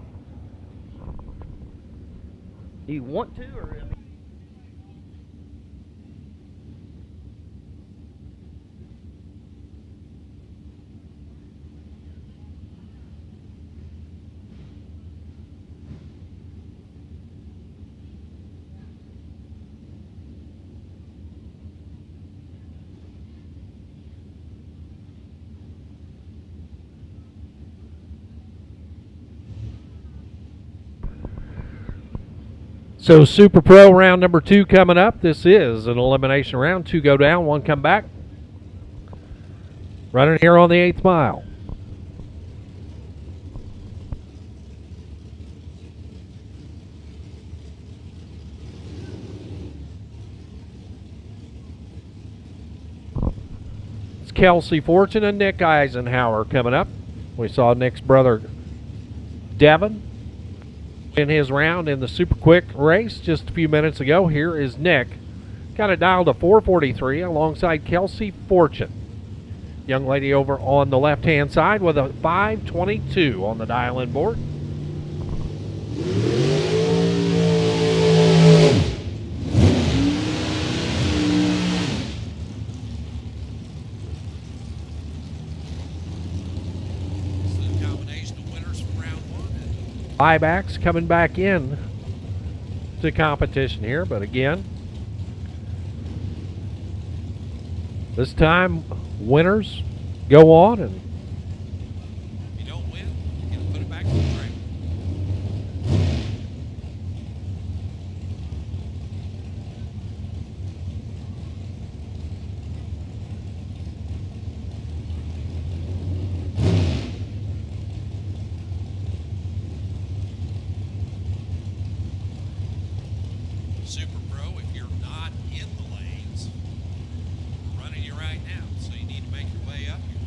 Do you want to, or? So Super Pro round number 2 coming up. This is an elimination round. 2 go down, 1 come back. Running here on the 8th mile. It's Kelsey Fortune and Nick Eisenhower coming up. We saw Nick's brother Devin in his round in the super quick race just a few minutes ago. Here is Nick. Got it dialed to 443 alongside Kelsey Fortune. Young lady over on the left-hand side with a 522 on the dial-in board. Buybacks coming back in to competition here, but again, this time winners go on, and If you don't win, you can put it back to the track. Super Pro, if you're not in the lanes, we're running you right now, so you need to make your way up here.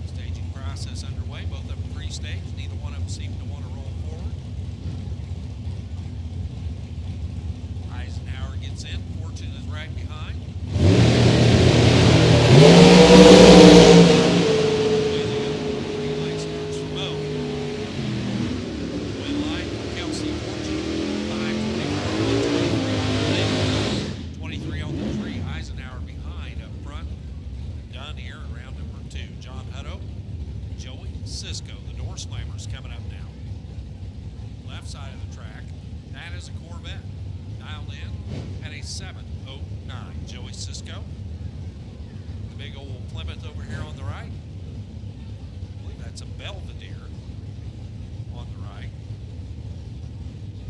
Staging process underway, both of them pre-staged, neither one of them seem to want to roll forward. Eisenhower gets in, Fortune is right behind. Green light starts for both. Win line for Kelsey Fortune, 5:24, 23 on the tree. Eisenhower behind up front. Done here in round number 2. John Hutto, Joey Cisco, the door slammers coming up now. Left side of the track, that is a Corvette. Dialed in at a 709. Joey Cisco. The big old Plymouth over here on the right. I believe that's a Belvedere on the right.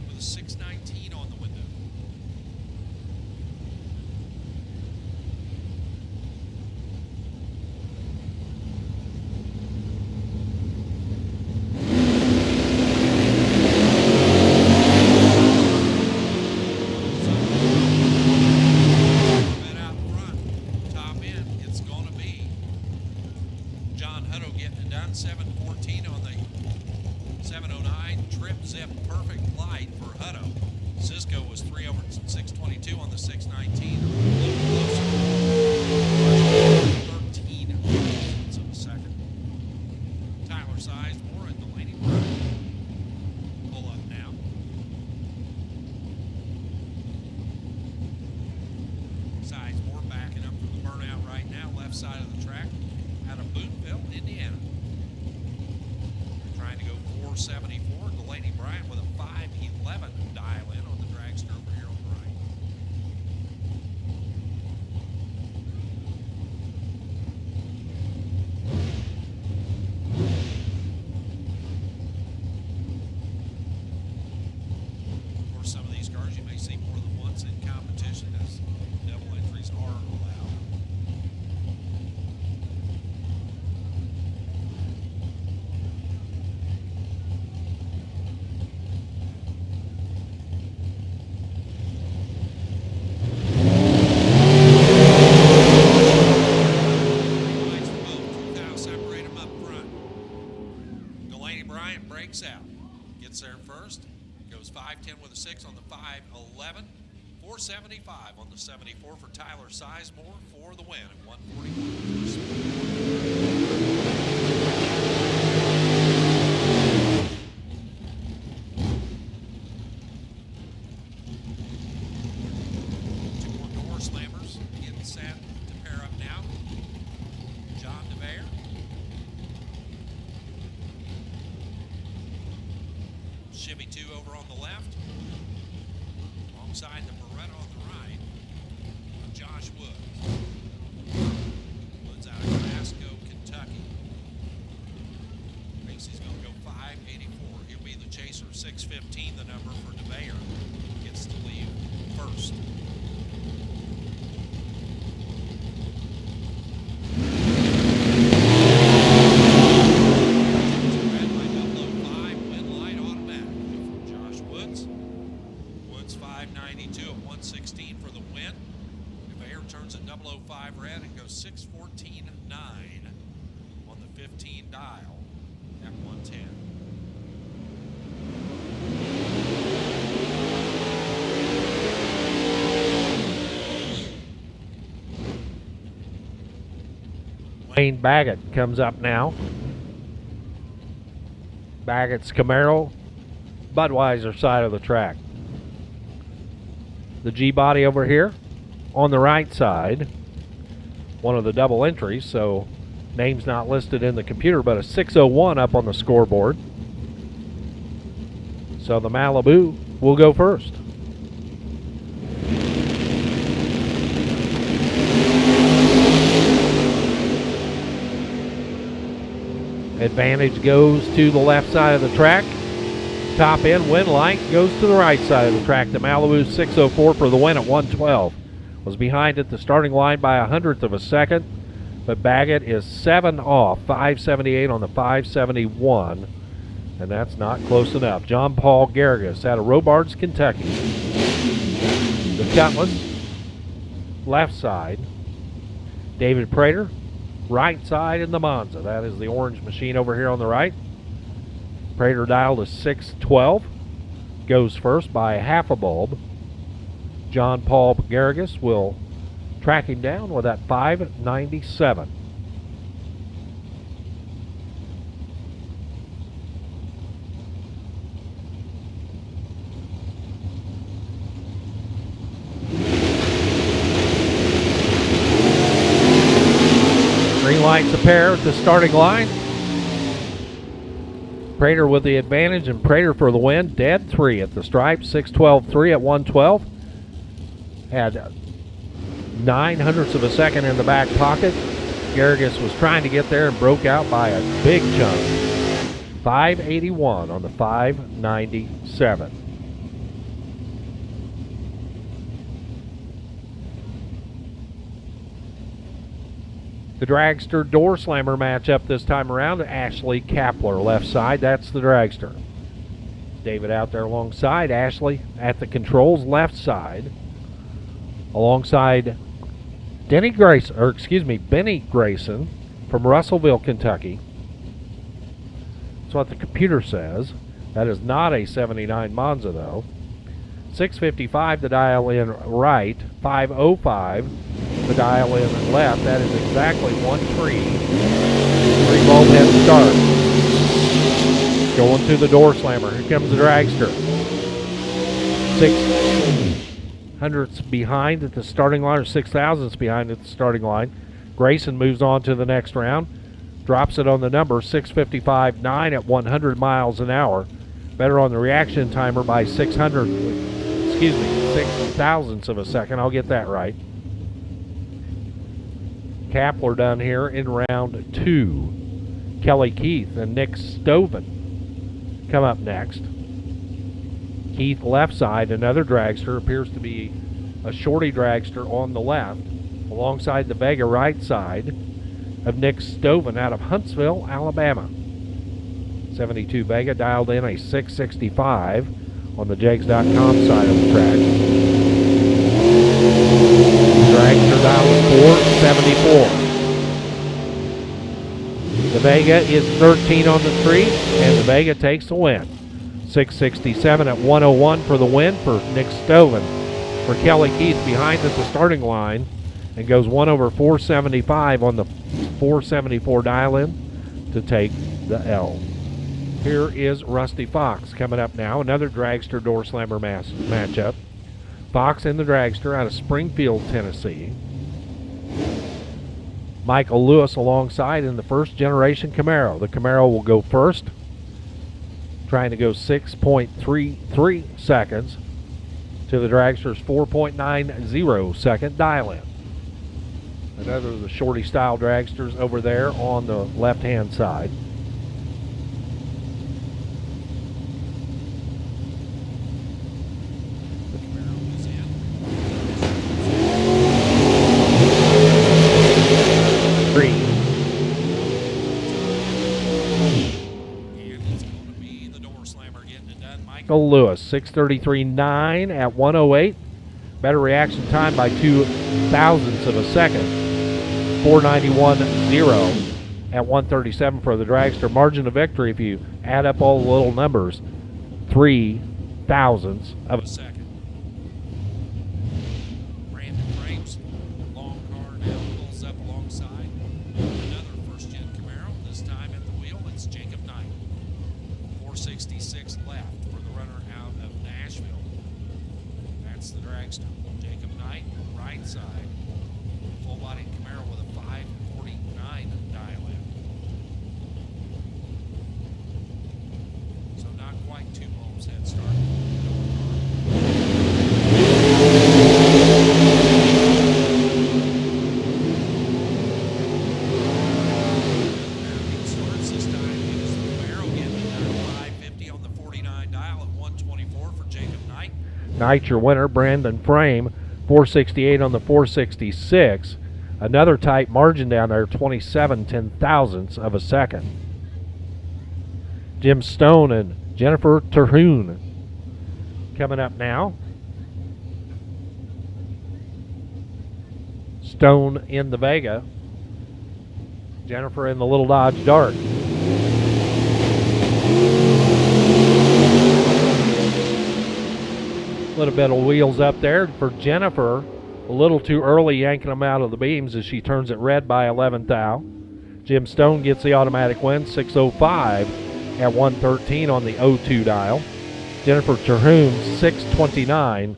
With a 619 on the window. Corvette out front. Top end, it's going to be John Hutto getting it done. 714 on the 709. Trip zip perfect light for Hutto. Cisco was 3 over 622 on the 619. A little close left side of the track out of Boonville, Indiana. Trying to go 474. Delaney Bryant with a 511 dial in on the Dragster over here on the right. Of course, some of these cars you may see more than once in competition as double entries are allowed. Lights for both. Now separate them up front. Delaney Bryant breaks out. Gets there first. Goes 5'10 with a 6 on the 5'11. 475 on the 74 for Tyler Sizemore for the win at 141. Two more door slammers getting set to pair up now. John DeVere. Chevy 2 over on the left. Alongside the Beretta on the right. Josh Woods. Woods out of Glasgow, Kentucky. Thinks he's going to go 584. He'll be the chaser. 615 the number for DeVere. Gets to leave first. Red light 005, win light automatically for Josh Woods. Woods 592 at 116 for the win. DeVere turns at 005 red and goes 614.9 on the 15 dial at 110. Wayne Baggett comes up now. Baggett's Camaro, Budweiser side of the track. The G-body over here on the right side, one of the double entries, so name's not listed in the computer, but a 601 up on the scoreboard. So the Malibu will go first. Advantage goes to the left side of the track. Top end win light goes to the right side of the track. The Malibu 604 for the win at 112. Was behind at the starting line by 100th of a second, but Baggett is 7 off, 578 on the 571, and that's not close enough. John Paul Garrigus out of Robards, Kentucky. The Cutlass, left side. David Prater, right side in the Monza. That is the orange machine over here on the right. Prater dialed is 612. Goes first by half a bulb. John Paul Garrigus will track him down with that 597. Green lights a pair at the starting line. Prater with the advantage and Prater for the win. Dead 3 at the stripe. 612.3 at 112. Had 900ths of a second in the back pocket. Garrigus was trying to get there and broke out by a big chunk. 581 on the 597. The Dragster door slammer matchup this time around. Ashley Kapler left side. That's the Dragster. David out there alongside. Ashley at the controls left side. Alongside Benny Grayson from Russellville, Kentucky. That's what the computer says. That is not a 79 Monza though. 655 the dial in right, 505 the dial in left. That is exactly 1-3. 3-bulb head start. Going to the door slammer. Here comes the Dragster. 600ths behind at the starting line, or 6,000ths behind at the starting line. Grayson moves on to the next round. Drops it on the number 6:55.9 at 100 miles an hour. Better on the reaction timer by 6 thousandths of a second. I'll get that right. Kapler done here in round 2. Kelly Keith and Nick Stoven come up next. Keith left side, another dragster, appears to be a shorty dragster on the left, alongside the Vega right side of Nick Stoven out of Huntsville, Alabama. 72 Vega dialed in a 665 on the Jegs.com side of the track. Dragster dialed 474. The Vega is 13 on the tree, and the Vega takes the win. 667 at 101 for the win for Nick Stoven. For Kelly Keith behind at the starting line and goes 1 over 475 on the 474 dial-in to take the L. Here is Rusty Fox coming up now, another dragster door slammer matchup. Fox in the dragster out of Springfield, Tennessee. Michael Lewis alongside in the first generation Camaro. The Camaro will go first, trying to go 6.33 seconds to the dragster's 4.90 second dial-in. Another of the shorty style dragsters over there on the left hand side. Michael Lewis, 6:33.9 at 108. Better reaction time by 2 thousandths of a second. 491.0 at 137 for the dragster. Margin of victory, if you add up all the little numbers, 3 thousandths of a second. Brandon Frames, long car now pulls up alongside another first-gen Camaro. This time at the wheel, it's Jacob Knight. 466 left for the runner out of Nashville. That's the dragster. Jacob Knight, right side. Full-bodied Camaro with a 549 dial-in. So not quite 2 bulbs head start. Knight, your winner. Brandon Frame, 468 on the 466. Another tight margin down there, 27 10,000ths of a second. Jim Stone and Jennifer Terhune coming up now. Stone in the Vega. Jennifer in the little Dodge Dart. A little bit of wheels up there for Jennifer. A little too early yanking them out of the beams as she turns it red by 11 thou. Jim Stone gets the automatic win, 605 at 113 on the 02 dial. Jennifer Terhune, 629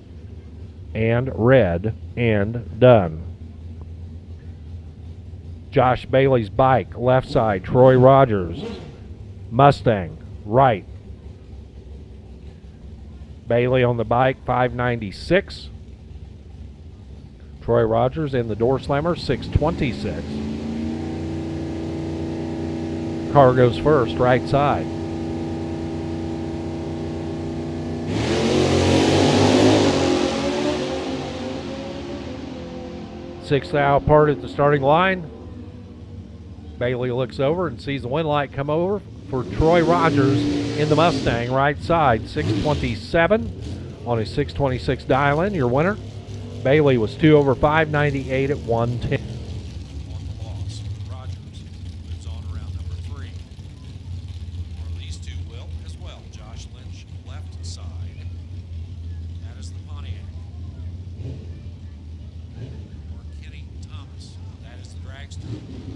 and red and done. Josh Bailey's bike, left side. Troy Rogers, Mustang, right. Bailey on the bike, 596. Troy Rogers in the door slammer, 626. Car goes first, right side. Sixth thou apart at the starting line. Bailey looks over and sees the wind light come over for Troy Rogers in the Mustang, right side, 627 on his 626 dial-in. Your winner, Bailey, was 2 over 598 at 110. On the loss, Rogers moves on around number 3. Or these two will as well. Josh Lynch, left side. That is the Pontiac. Or Kenny Thomas. That is the dragster,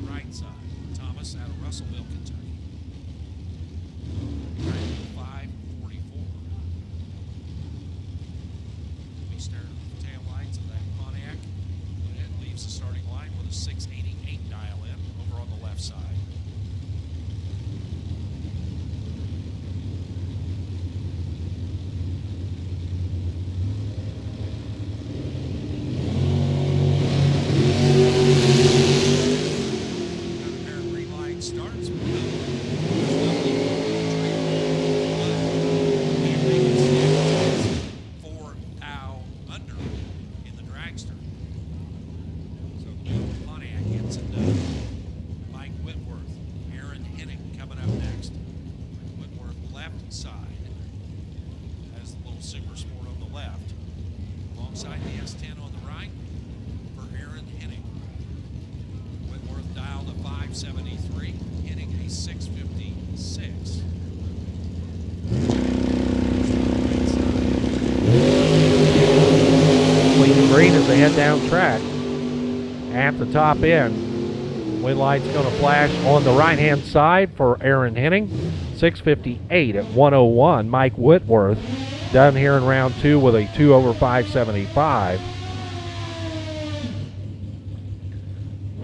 right side. Thomas out of Russellville, Kentucky. 544. We stare at the tail lights of that Pontiac, and it leaves the starting line with a 688 Johnson done. Mike Whitworth, Aaron Henning coming up next. Whitworth left side. Has the little super sport on the left. Alongside the S10 on the right for Aaron Henning. Whitworth dialed a 573, Henning a 656. Clean green as they head down track. At the top end, wind light's going to flash on the right-hand side for Aaron Henning. 6:58 at 1:01. Mike Whitworth done here in round 2 with a 2 over 575.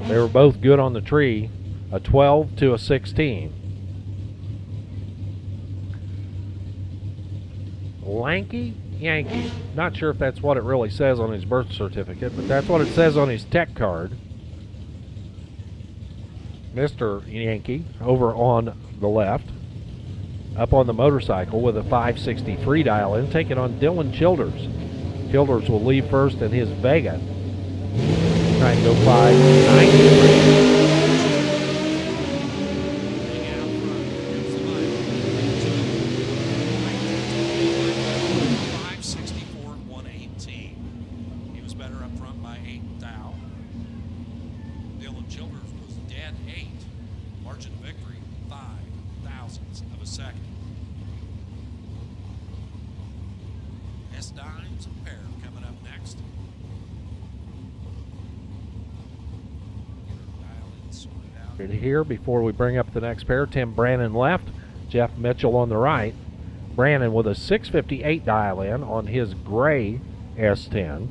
They were both good on the tree, a 12 to a 16. Lanky Yankee. Not sure if that's what it really says on his birth certificate, but that's what it says on his tech card. Mr. Yankee over on the left. Up on the motorcycle with a 563 dial in, taking on Dylan Childers. Childers will leave first in his Vega. Trying to go 593. Here before we bring up the next pair. Tim Brannon left, Jeff Mitchell on the right. Brannon with a 658 dial in on his gray S10.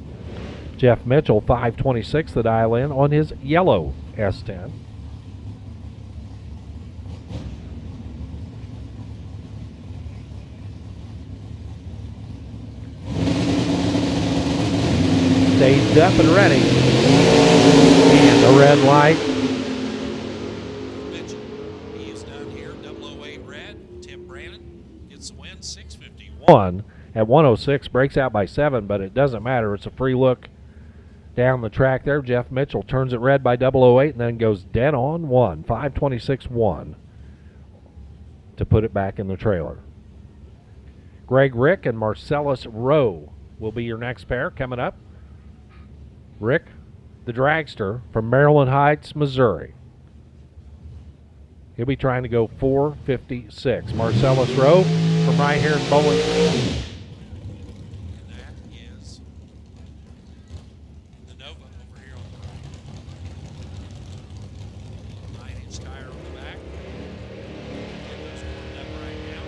Jeff Mitchell 526 the dial in on his yellow S10. Staged up and ready. And the red light. At 106, breaks out by 7, but it doesn't matter. It's a free look down the track there. Jeff Mitchell turns it red by 008 and then goes dead on 1, 526-1 to put it back in the trailer. Greg Rick and Marcellus Rowe will be your next pair coming up. Rick, the dragster from Maryland Heights, Missouri. He'll be trying to go 456. Marcellus Rowe from right here in Bowling. And that is the Nova over here on the right. 9-inch tire on the back. Get those warmed up right now.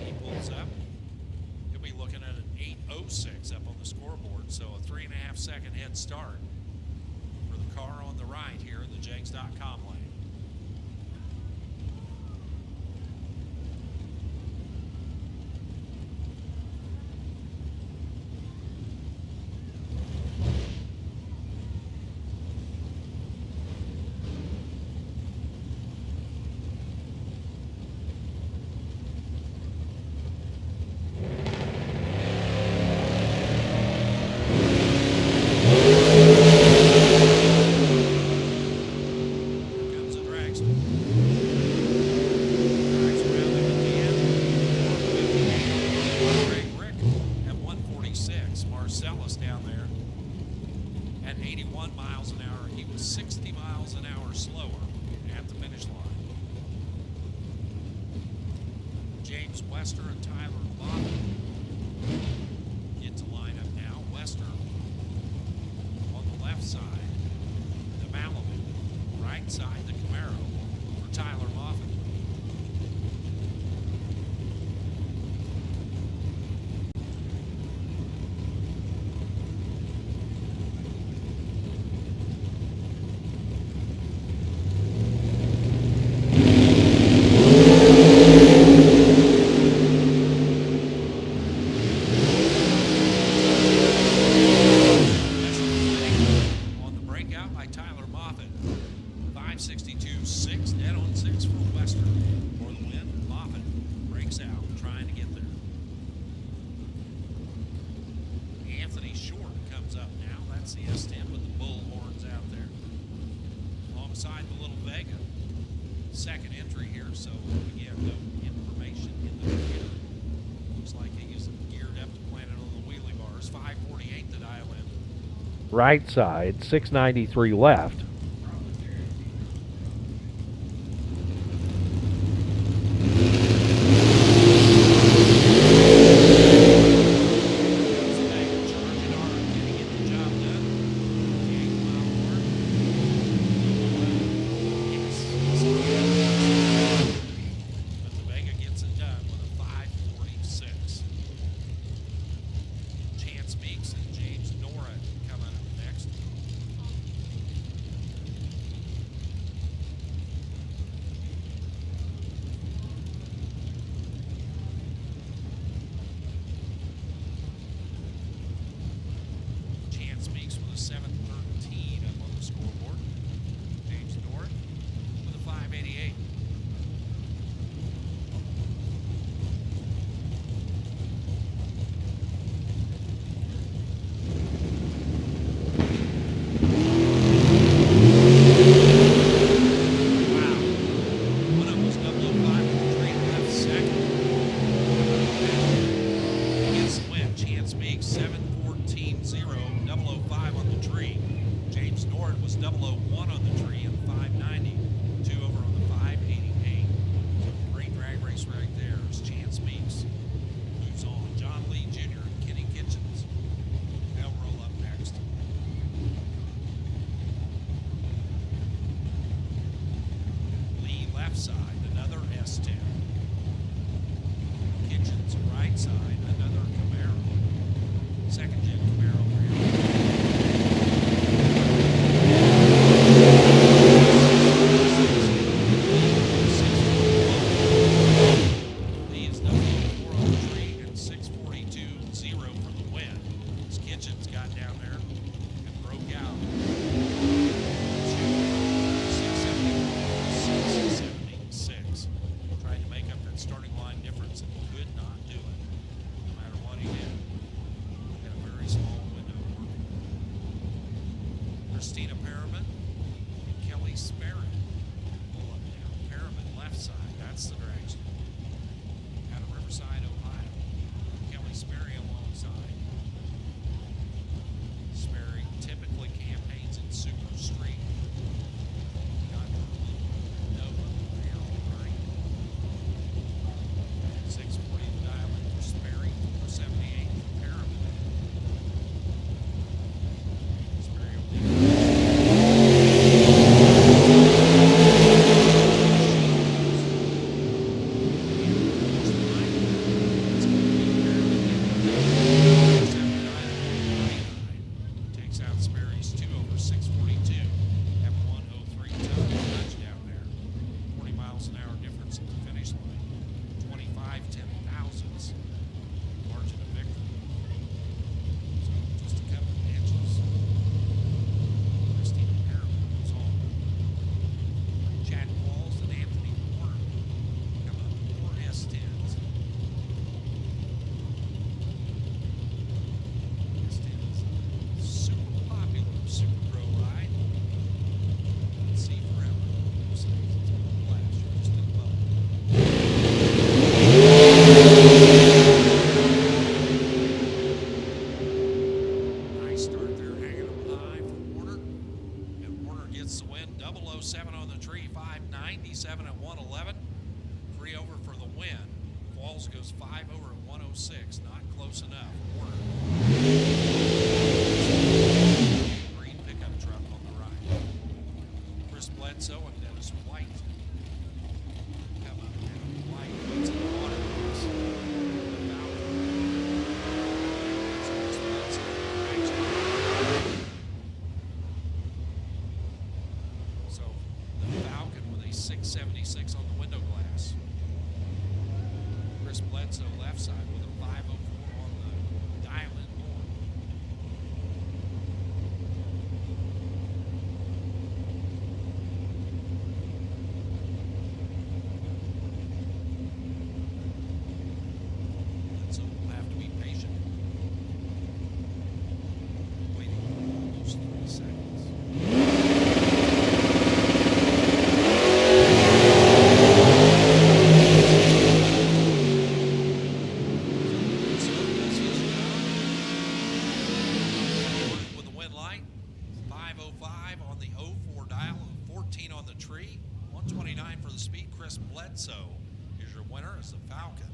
He pulls up. He'll be looking at an 8:06 up on the scoreboard, so a 3.5 second head start for the car on the right here in the Jags.com lane. Anthony Short comes up now. That's the S10 with the alongside the Little Vega. Second entry here, so again, no information in the computer. Looks like he's geared up to plant it on the wheelie bars. 5:48 to dial in. Right side, 693 left. 505 on the 04 dial, 14 on the tree, 129 for the speed. Chris Bledsoe is your winner as the Falcon.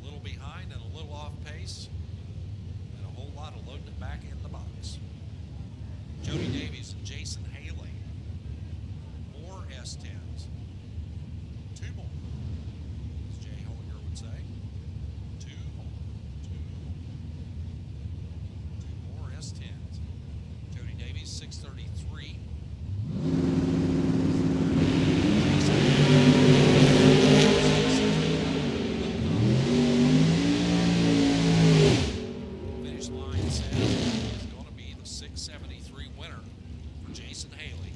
A little behind and a little off pace, and a whole lot of loading it back in the box. Jody Davies and Jason Haley. More S10s. 2 more, as Jay Hollinger would say. 2 more. 2 more S10s. Jody Davies, 633. Finish line says it's going to be the 673 winner for Jason Haley.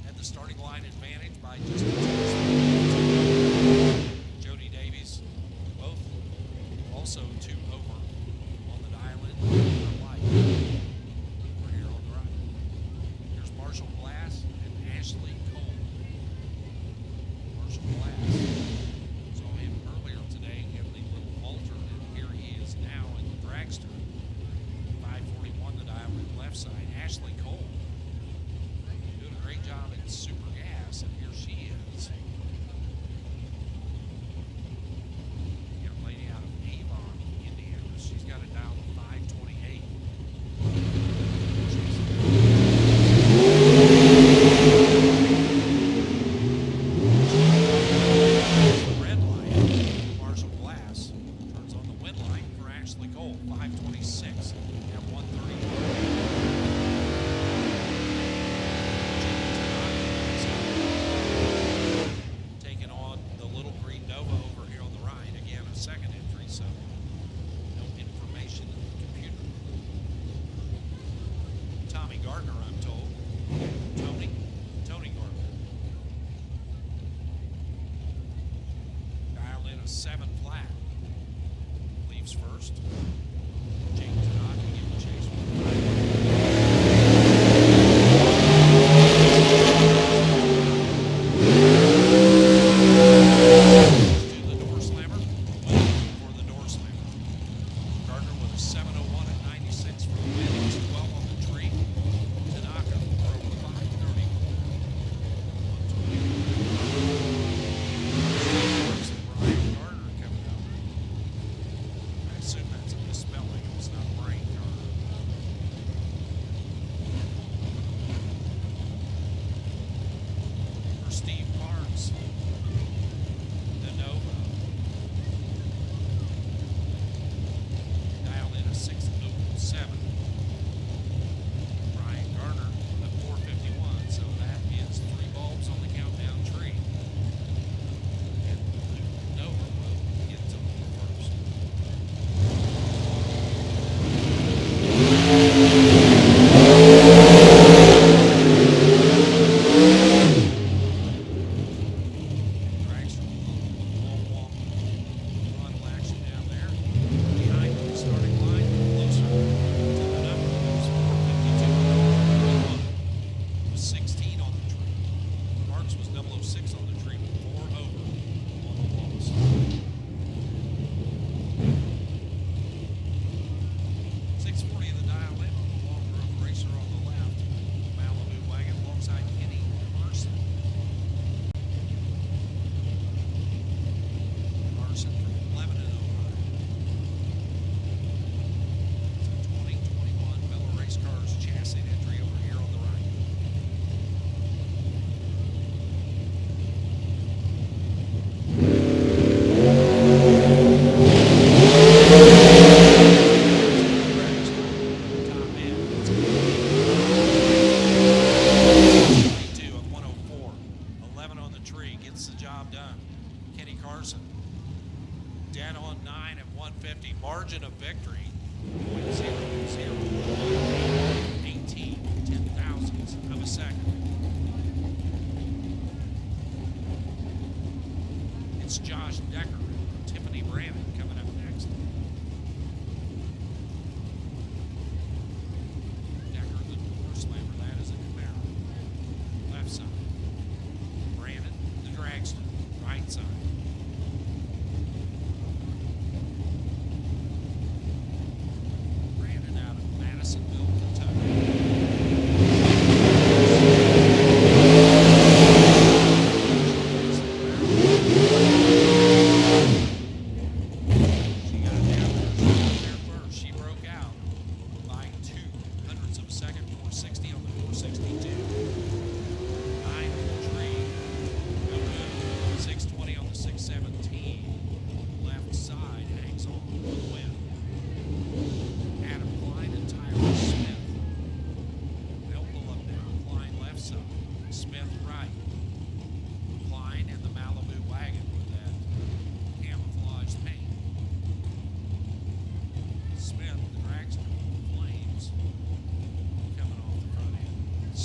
Had the starting line advantage by just a touch. Jody Davies, both also 2 over on the dial in. Light. We're here on the right. Here's Marshall Glass and Ashley Cole. Marshall Glass. Saw him earlier today in the little altar, and here he is now in the Dragster. 541 the dial in left side. Ashley Cole doing a great job in super gas, and here she is. Young lady out of Avon, Indiana. She's got it down to 528. The red light, Marshall Glass turns on the wind light for Ashley Cole, 526 at 131.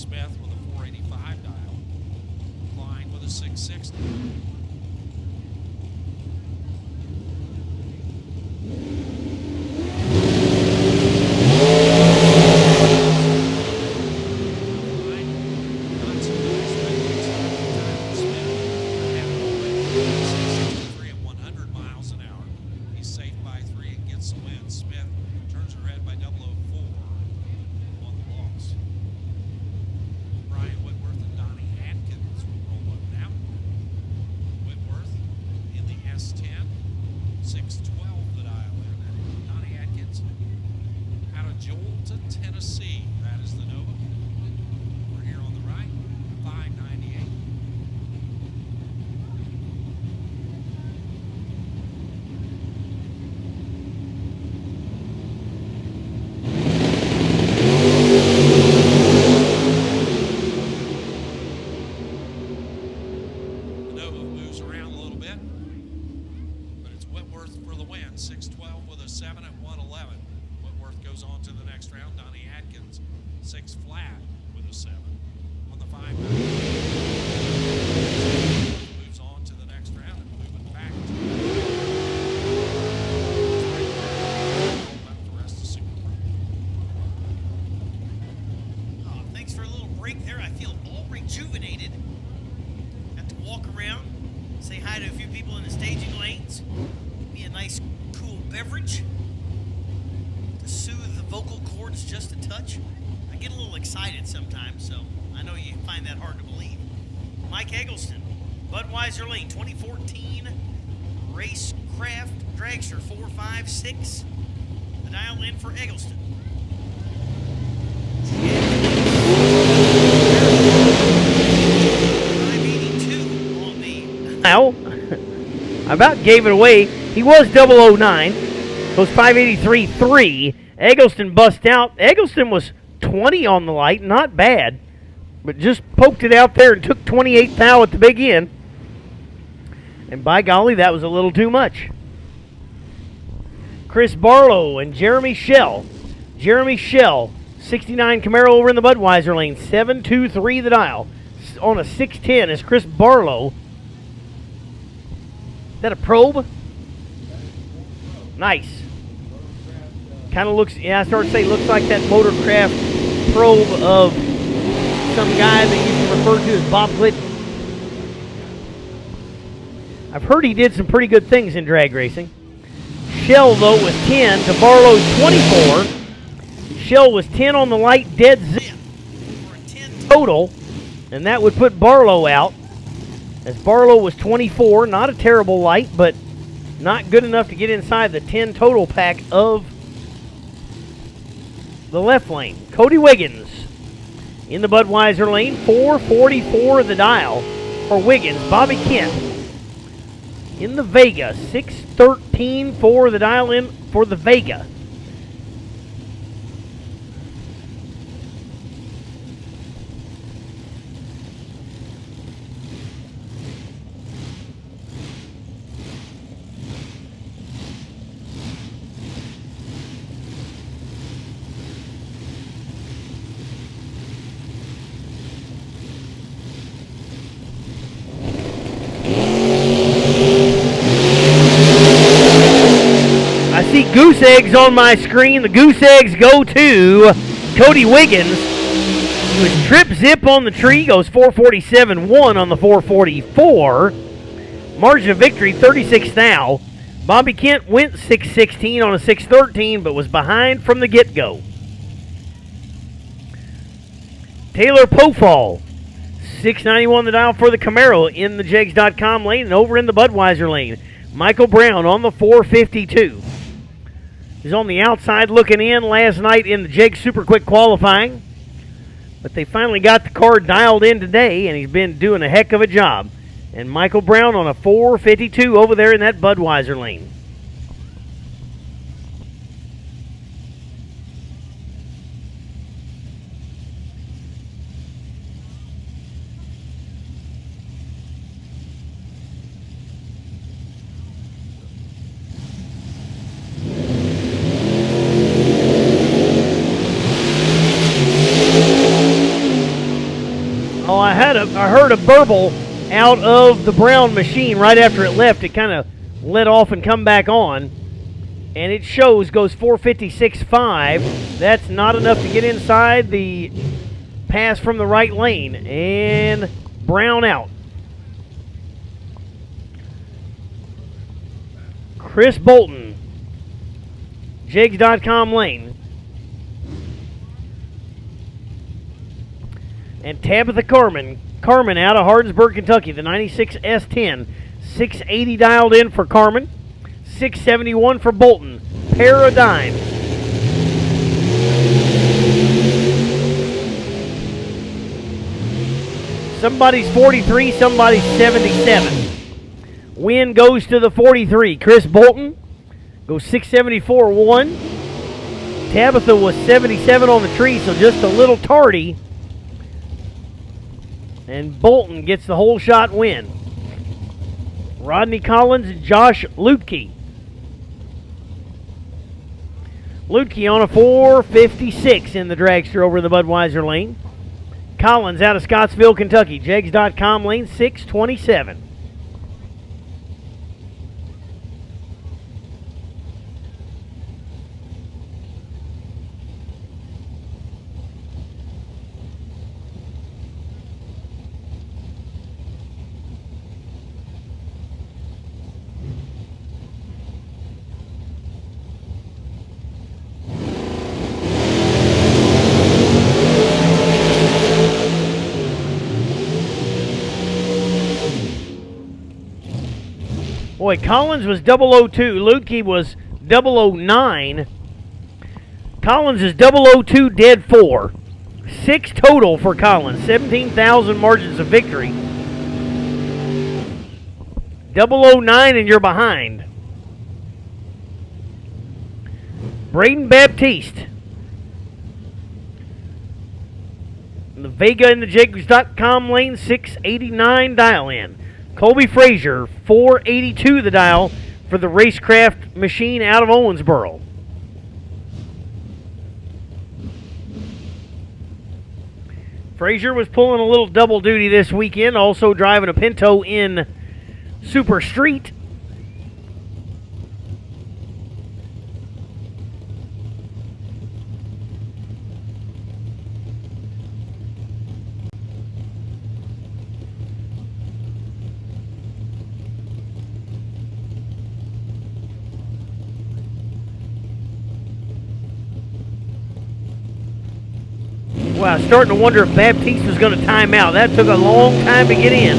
Smith with a 485 dial. Klein with a 660. Tennessee. That is the Nova. We're here on the right, 598. The Nova moves around a little bit, but it's Whitworth for the win, 612 with a 7 at 111. Whitworth goes on to the next round. Donnie Atkins, 6 flat with a 7 on the 5. Moves on to the next round and moving back to the rest of Super Pro. Oh, thanks for a little break there. I feel all rejuvenated. Got to walk around, say hi to a few people in the staging lanes, give me a nice cool beverage to soothe the vocal cords just a touch. I get a little excited sometimes, so I know you find that hard to believe. Mike Eggleston, Budweiser Lane, 2014 Racecraft Dragster 456. The dial in for Eggleston. 582 on the. Now, I about gave it away. He was 009. Goes 583.3. Eggleston bust out. Eggleston was 20 on the light. Not bad. But just poked it out there and took 28 thou at the big end. And by golly, that was a little too much. Chris Barlow and Jeremy Shell. Jeremy Shell, 69 Camaro over in the Budweiser lane. 723 the dial. On a 610 is Chris Barlow. Is that a probe? Nice. Kind of looks, yeah, I started to say, looks like that Motorcraft probe of some guy that you can refer to as Bob Glidden. I've heard he did some pretty good things in drag racing. Shell, though, was 10 to Barlow's 24. Shell was 10 on the light, dead zip For a 10 total, and that would put Barlow out. As Barlow was 24, not a terrible light, but not good enough to get inside the 10 total pack of the left lane. Cody Wiggins in the Budweiser lane, 444 the dial for Wiggins. Bobby Kent in the Vega, 613 for the dial in for the Vega. I see goose eggs on my screen. The goose eggs go to Cody Wiggins, who is trip zip on the tree, goes 447.1 on the 444. Margin of victory, 36 thou. Bobby Kent went 616 on a 613, but was behind from the get-go. Taylor Pofall, 691 the dial for the Camaro in the Jegs.com lane and over in the Budweiser lane. Michael Brown on the 452. He's on the outside looking in last night in the Jegs Super Quick qualifying. But they finally got the car dialed in today, and he's been doing a heck of a job. And Michael Brown on a 452 over there in that Budweiser lane. I heard a burble out of the brown machine right after it left. It kind of let off and come back on. And it goes 456.5. That's not enough to get inside the pass from the right lane. And Brown out. Chris Bolton, Jigs.com lane. And Tabitha Carmen out of Hardinsburg, Kentucky, the 96 S10. 680 dialed in for Carmen. 671 for Bolton. Pair of dimes. Somebody's 43, somebody's 77. Win goes to the 43. Chris Bolton goes 674-1. Tabitha was 77 on the tree, so just a little tardy. And Bolton gets the whole shot win. Rodney Collins and Josh Lutke. Lutke on a 456 in the dragster over the Budweiser lane. Collins out of Scottsville, Kentucky. Jegs.com lane 627. Boy, Collins was 002. Lutke was 009. Collins is 002, dead 4. 6 total for Collins. 17,000 margins of victory. 009 and you're behind. Braden Baptiste. The Vega in the Jigs.com lane, 689 dial in. Colby Frazier, 482 the dial for the Racecraft machine out of Owensboro. Frazier was pulling a little double duty this weekend, also driving a Pinto in Super Street. Well, I was starting to wonder if Baptiste was going to time out. That took a long time to get in.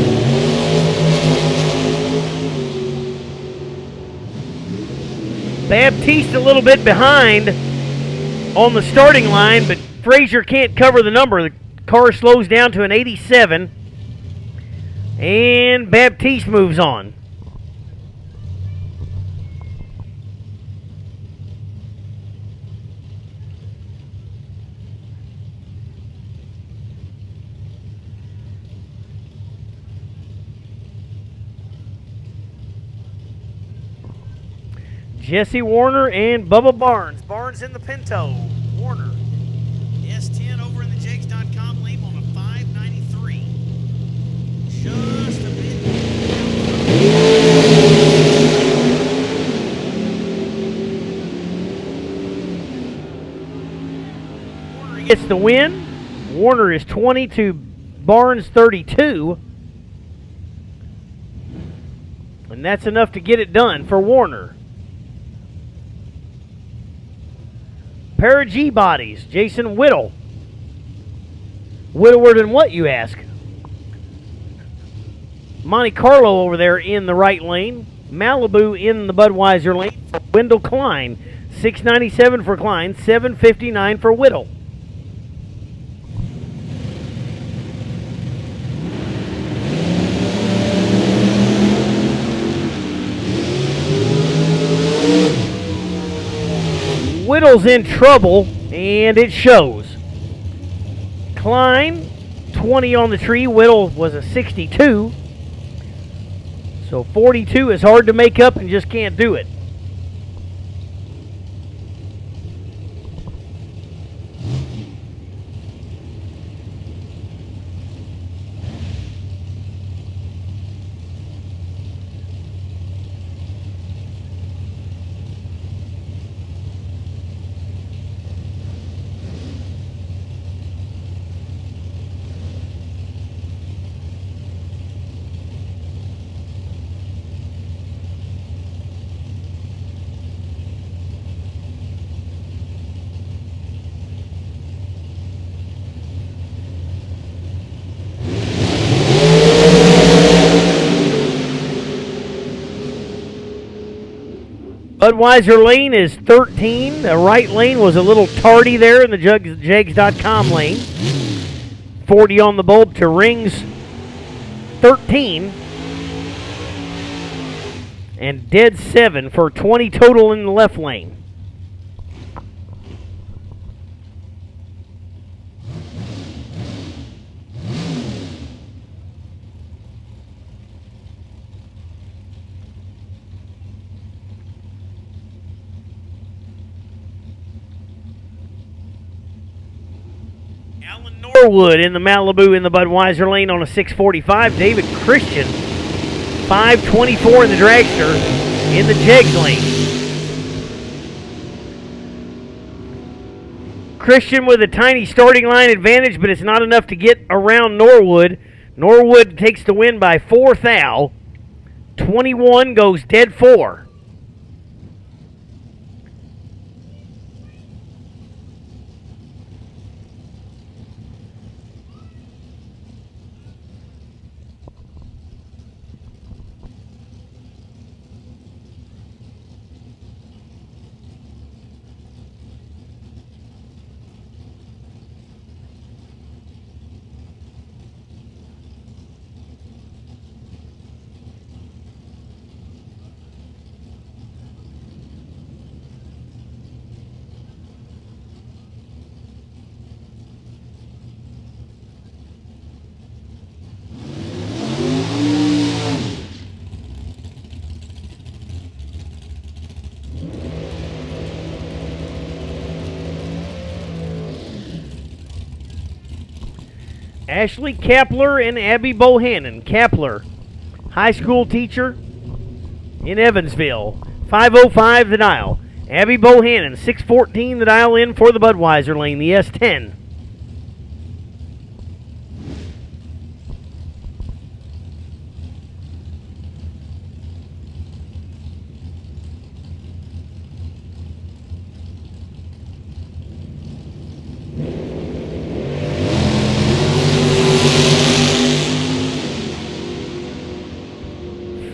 Baptiste a little bit behind on the starting line, but Frazier can't cover the number. The car slows down to an 87, and Baptiste moves on. Jesse Warner and Bubba Barnes. Barnes in the Pinto. Warner. S10 over in the Jigs.com lane on a 593. Just a bit. Warner gets the win. Warner is 20 to Barnes 32. And that's enough to get it done for Warner. Pair of G bodies, Jason Whittle. Whittlewer than what, you ask? Monte Carlo over there in the right lane. Malibu in the Budweiser lane for Wendell Klein. 697 for Klein, 759 for Whittle. Whittle's in trouble, and it shows. Klein, 20 on the tree. Whittle was a 62. So 42 is hard to make up and just can't do it. Budweiser lane is 13. The right lane was a little tardy there in the Jegs.com lane. 40 on the bulb to rings 13. And dead 7 for 20 total in the left lane. Alan Norwood in the Malibu in the Budweiser lane on a 645. David Christian, 524 in the Dragster in the Jegs lane. Christian with a tiny starting line advantage, but it's not enough to get around Norwood. Norwood takes the win by 4 thou. 21 goes dead 4. Ashley Kapler and Abby Bohannon. Kapler, high school teacher in Evansville. 505 the dial. Abby Bohannon, 614 the dial in for the Budweiser lane, the S10.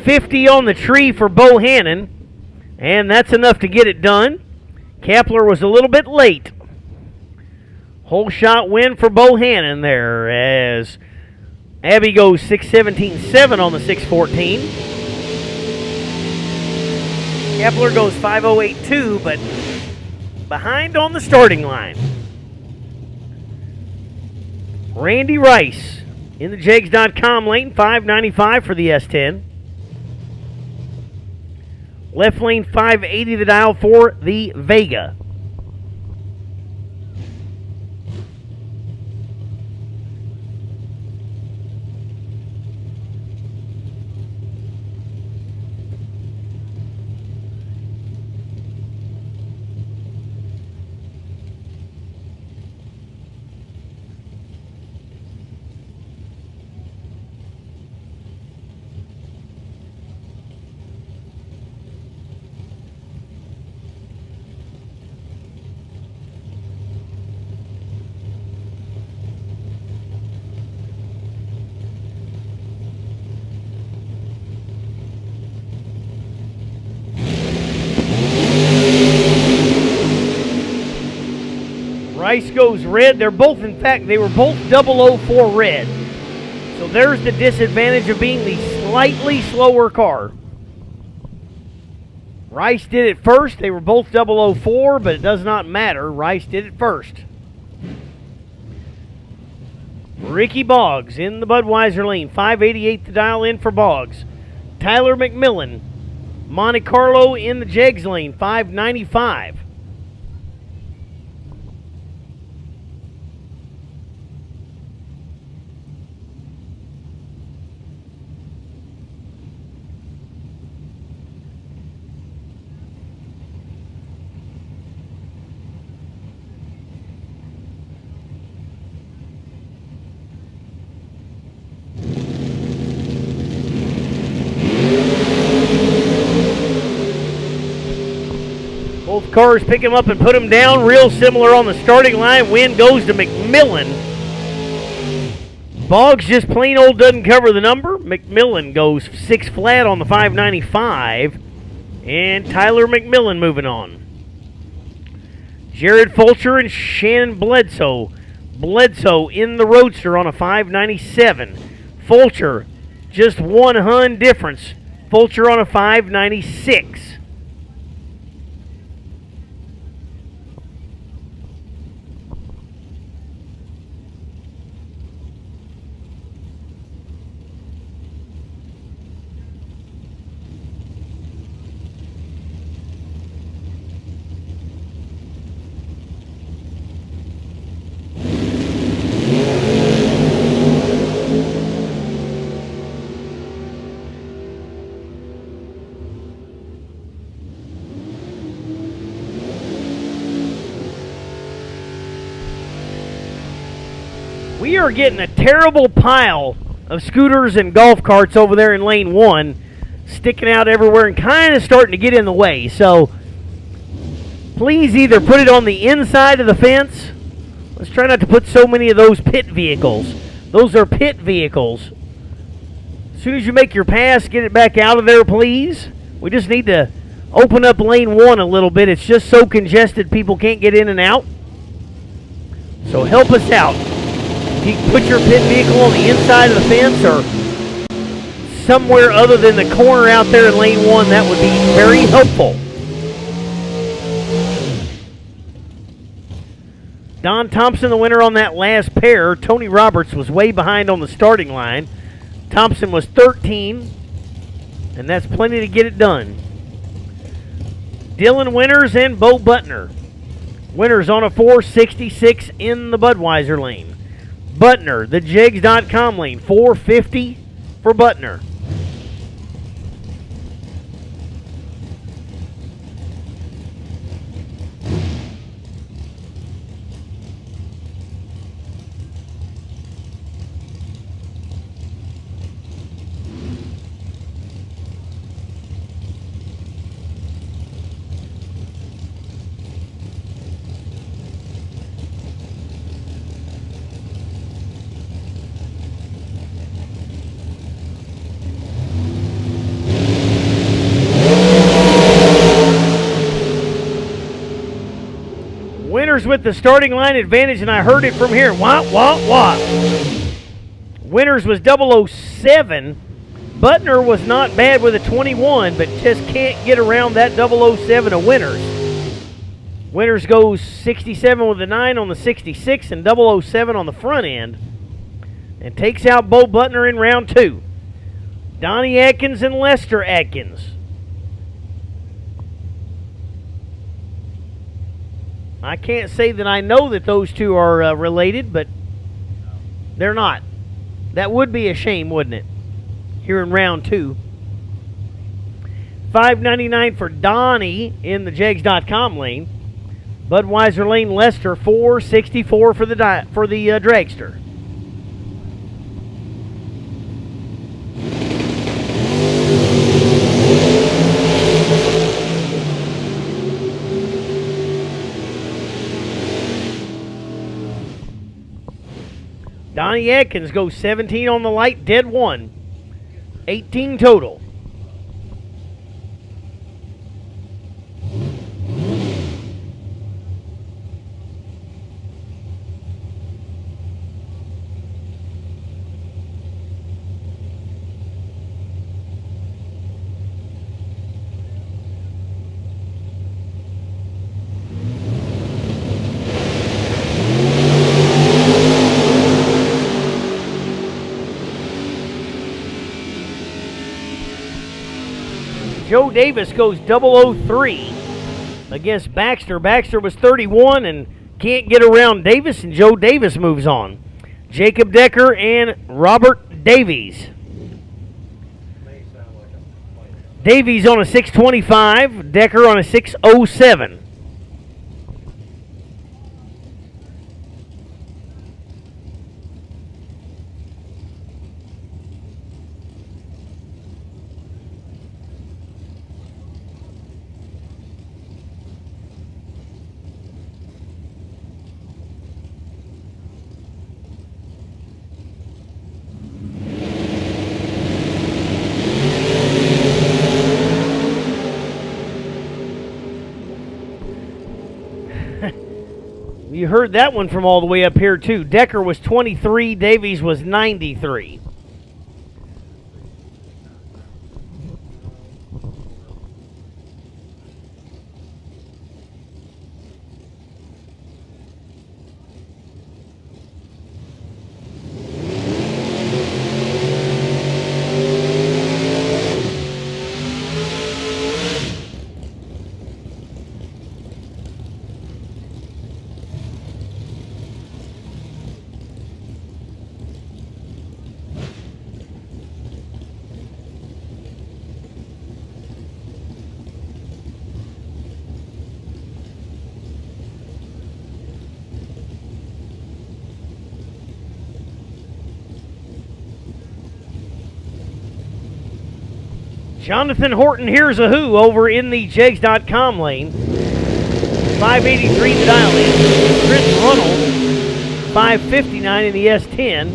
$50 on the tree for Bohannon, and that's enough to get it done. Kapler was a little bit late. Whole shot win for Bohannon there as Abby goes 617.7 on the 614. Kapler goes 508.2, but behind on the starting line. Randy Rice in the Jegs.com lane, 595 for the S10. Left lane 580 the dial for the Vega. Rice goes red. They're both, in fact, they were both 004 red. So there's the disadvantage of being the slightly slower car. Rice did it first. They were both 004, but it does not matter. Rice did it first. Ricky Boggs in the Budweiser lane. 588 the dial in for Boggs. Tyler McMillan, Monte Carlo in the Jegs lane. 595. Both cars pick him up and put him down. Real similar on the starting line. Win goes to McMillan. Boggs just plain old doesn't cover the number. McMillan goes 6 flat on the 595. and Tyler McMillan moving on. Jared Fulcher and Shannon Bledsoe. Bledsoe in the Roadster on a 597. Fulcher, just 1 hun difference. Fulcher on a 596. We are getting a terrible pile of scooters and golf carts over there in lane 1, sticking out everywhere and kind of starting to get in the way. So please either put it on the inside of the fence. Let's try not to put so many of those pit vehicles. Those are pit vehicles. As soon as you make your pass, get it back out of there, please. We just need to open up lane 1 a little bit. It's just so congested people can't get in and out. So help us out. If you can put your pit vehicle on the inside of the fence or somewhere other than the corner out there in lane 1, that would be very helpful. Don Thompson, the winner on that last pair. Tony Roberts was way behind on the starting line. Thompson was 13, and that's plenty to get it done. Dylan Winters and Bo Butner. Winters on a 466 in the Budweiser lane. Butner, the Jigs.com lane, 450 for Butner. Winters with the starting line advantage, and I heard it from here. Wah, wah, wah. Winters was 007. Butner was not bad with a 21, but just can't get around that 007 of Winters. Winters goes 67 with a 9 on the 66 and 007 on the front end, and takes out Bo Butner in round 2. Donnie Atkins and Lester Atkins. I can't say that I know that those two are related, but they're not. That would be a shame, wouldn't it? Here in round 2. $5.99 for Donnie in the Jags.com lane. Budweiser lane Lester, $4.64 for the Dragster. Donnie Atkins goes 17 on the light, dead 1. 18 total. Joe Davis goes 003 against Baxter. Baxter was 31 and can't get around Davis, and Joe Davis moves on. Jacob Decker and Robert Davies. Davies on a 625, Decker on a 607. heard that one from all the way up here, too. Decker was 23, Davies was 93. Jonathan Horton, here's a who over in the Jegs.com lane. 583 the dial in. Chris Runnels, 559 in the S10.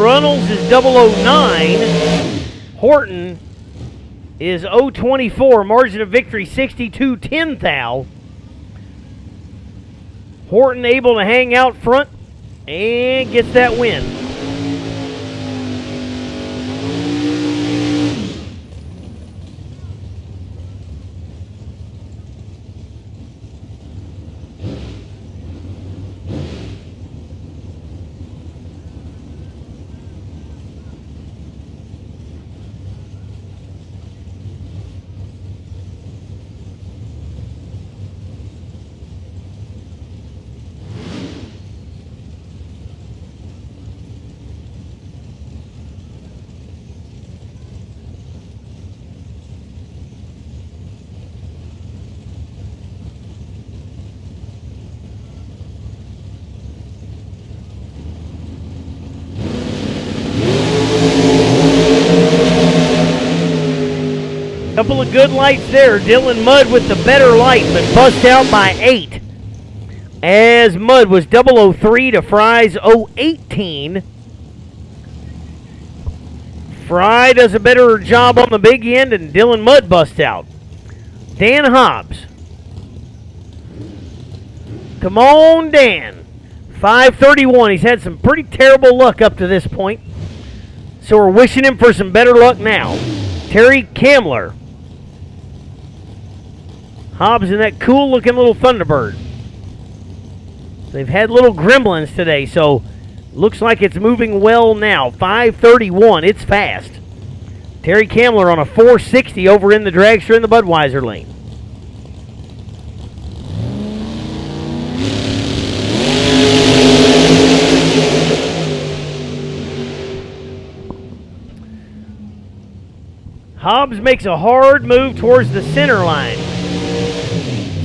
Runnels is 009. Horton is 024. Margin of victory 62-10 thou. Horton able to hang out front and gets that win. Couple of good lights there. Dylan Mudd with the better light, but bust out by 8. As Mudd was 003 to Fry's 018. Fry does a better job on the big end, and Dylan Mudd busts out. Dan Hobbs. Come on, Dan. 531. He's had some pretty terrible luck up to this point, so we're wishing him for some better luck now. Terry Kamler. Hobbs in that cool-looking little Thunderbird. They've had little gremlins today, so looks like it's moving well now. 531, it's fast. Terry Kamler on a 460 over in the Dragster in the Budweiser lane. Hobbs makes a hard move towards the center line.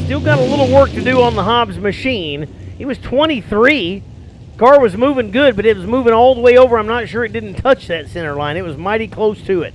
Still got a little work to do on the Hobbs machine. He was 23. Car was moving good, but it was moving all the way over. I'm not sure it didn't touch that center line. It was mighty close to it.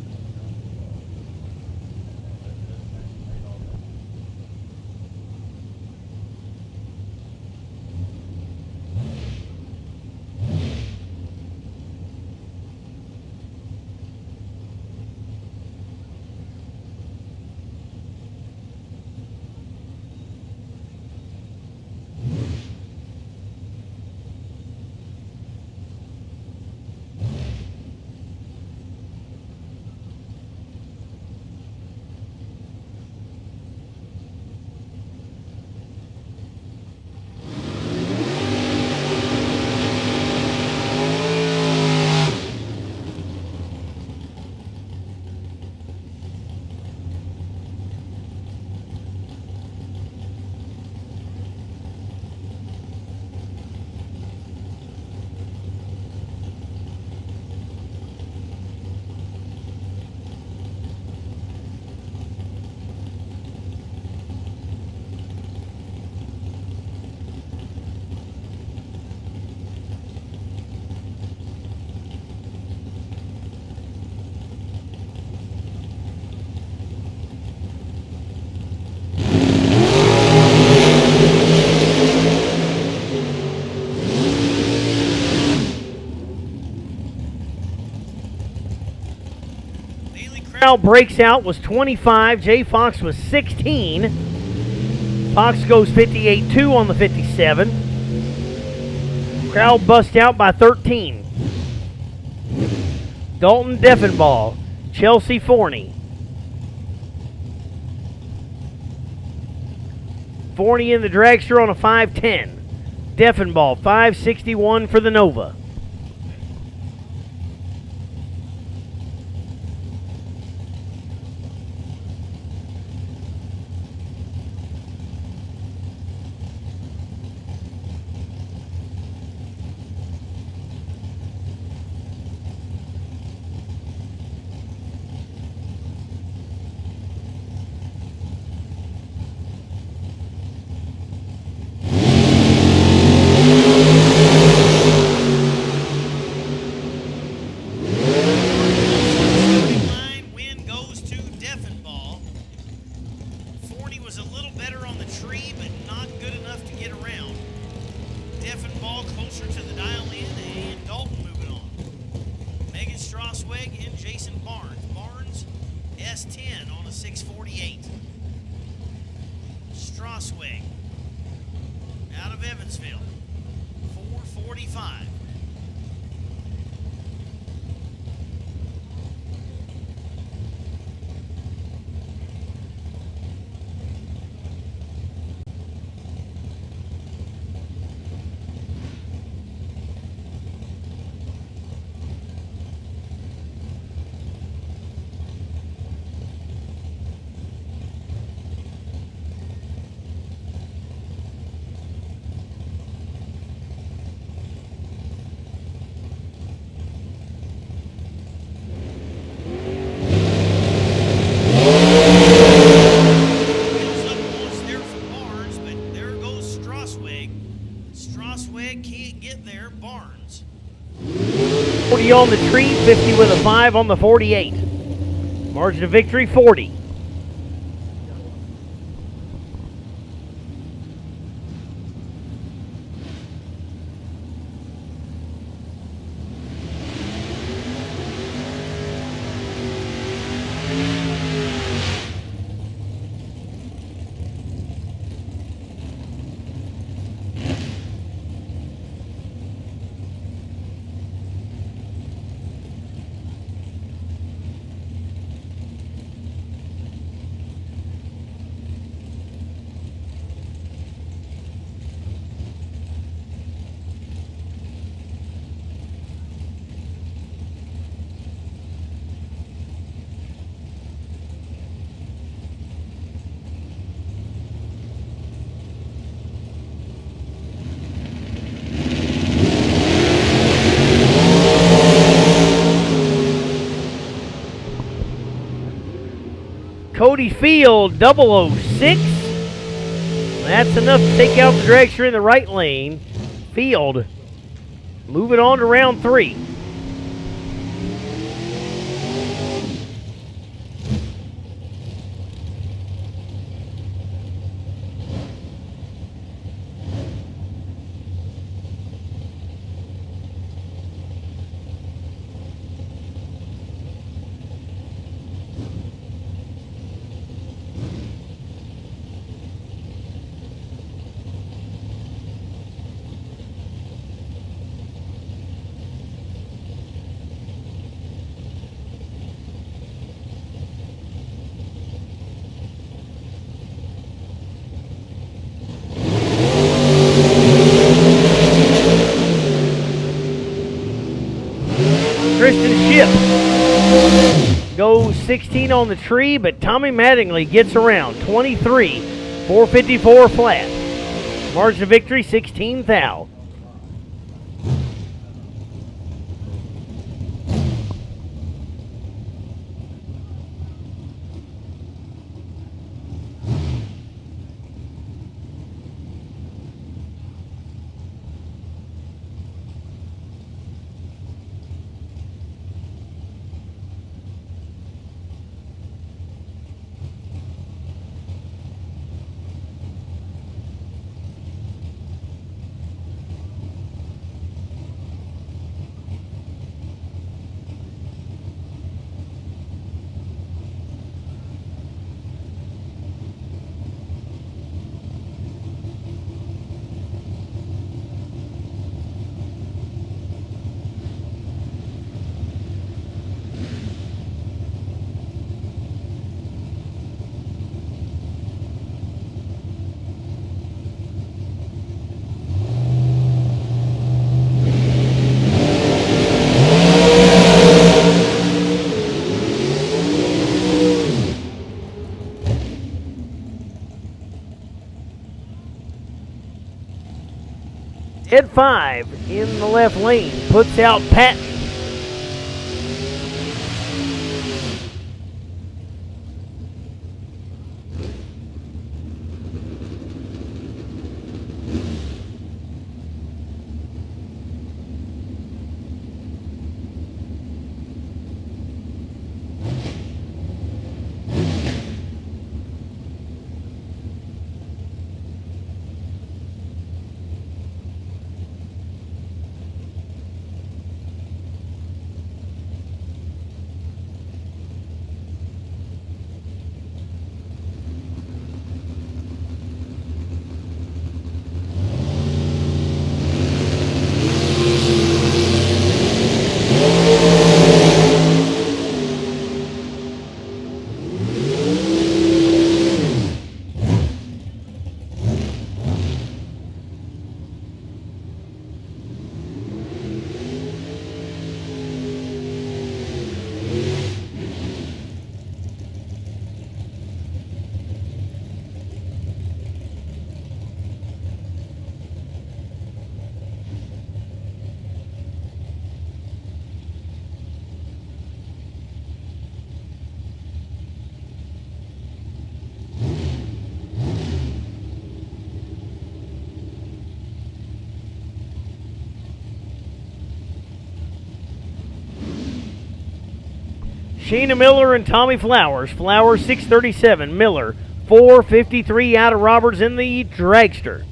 Breaks out was 25. Jay Fox was 16. Fox goes 58-2 on the 57. Crowd bust out by 13. Dalton Deffenbaugh, Chelsea Forney. Forney in the dragster on a 5:10. Deffenbaugh 5:61 for the Nova. Out of Evansville, 4:45. On the tree, 50 with a 5 on the 48. Margin of victory, 40. Cody Field, 006. That's enough to take out the dragster in the right lane. Field moving on to round 3. Goes 16 on the tree, but Tommy Mattingly gets around. 23, 454 flat. Margin of victory, 16 thou. 5 in the left lane. Puts out Patton. Sheena Miller and Tommy Flowers. Flowers 637. Miller 453 out of Roberts in the Dragster.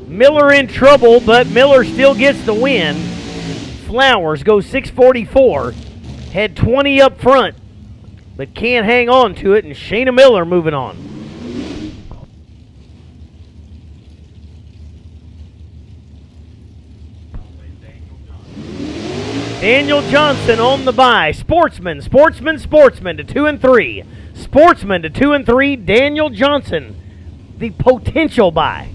Miller in trouble, but Miller still gets the win. Flowers goes 644. Had 20 up front, but can't hang on to it, and Shayna Miller moving on. Daniel Johnson on the bye. Sportsman to 2-3. Sportsman to 2-3. Daniel Johnson, the potential bye.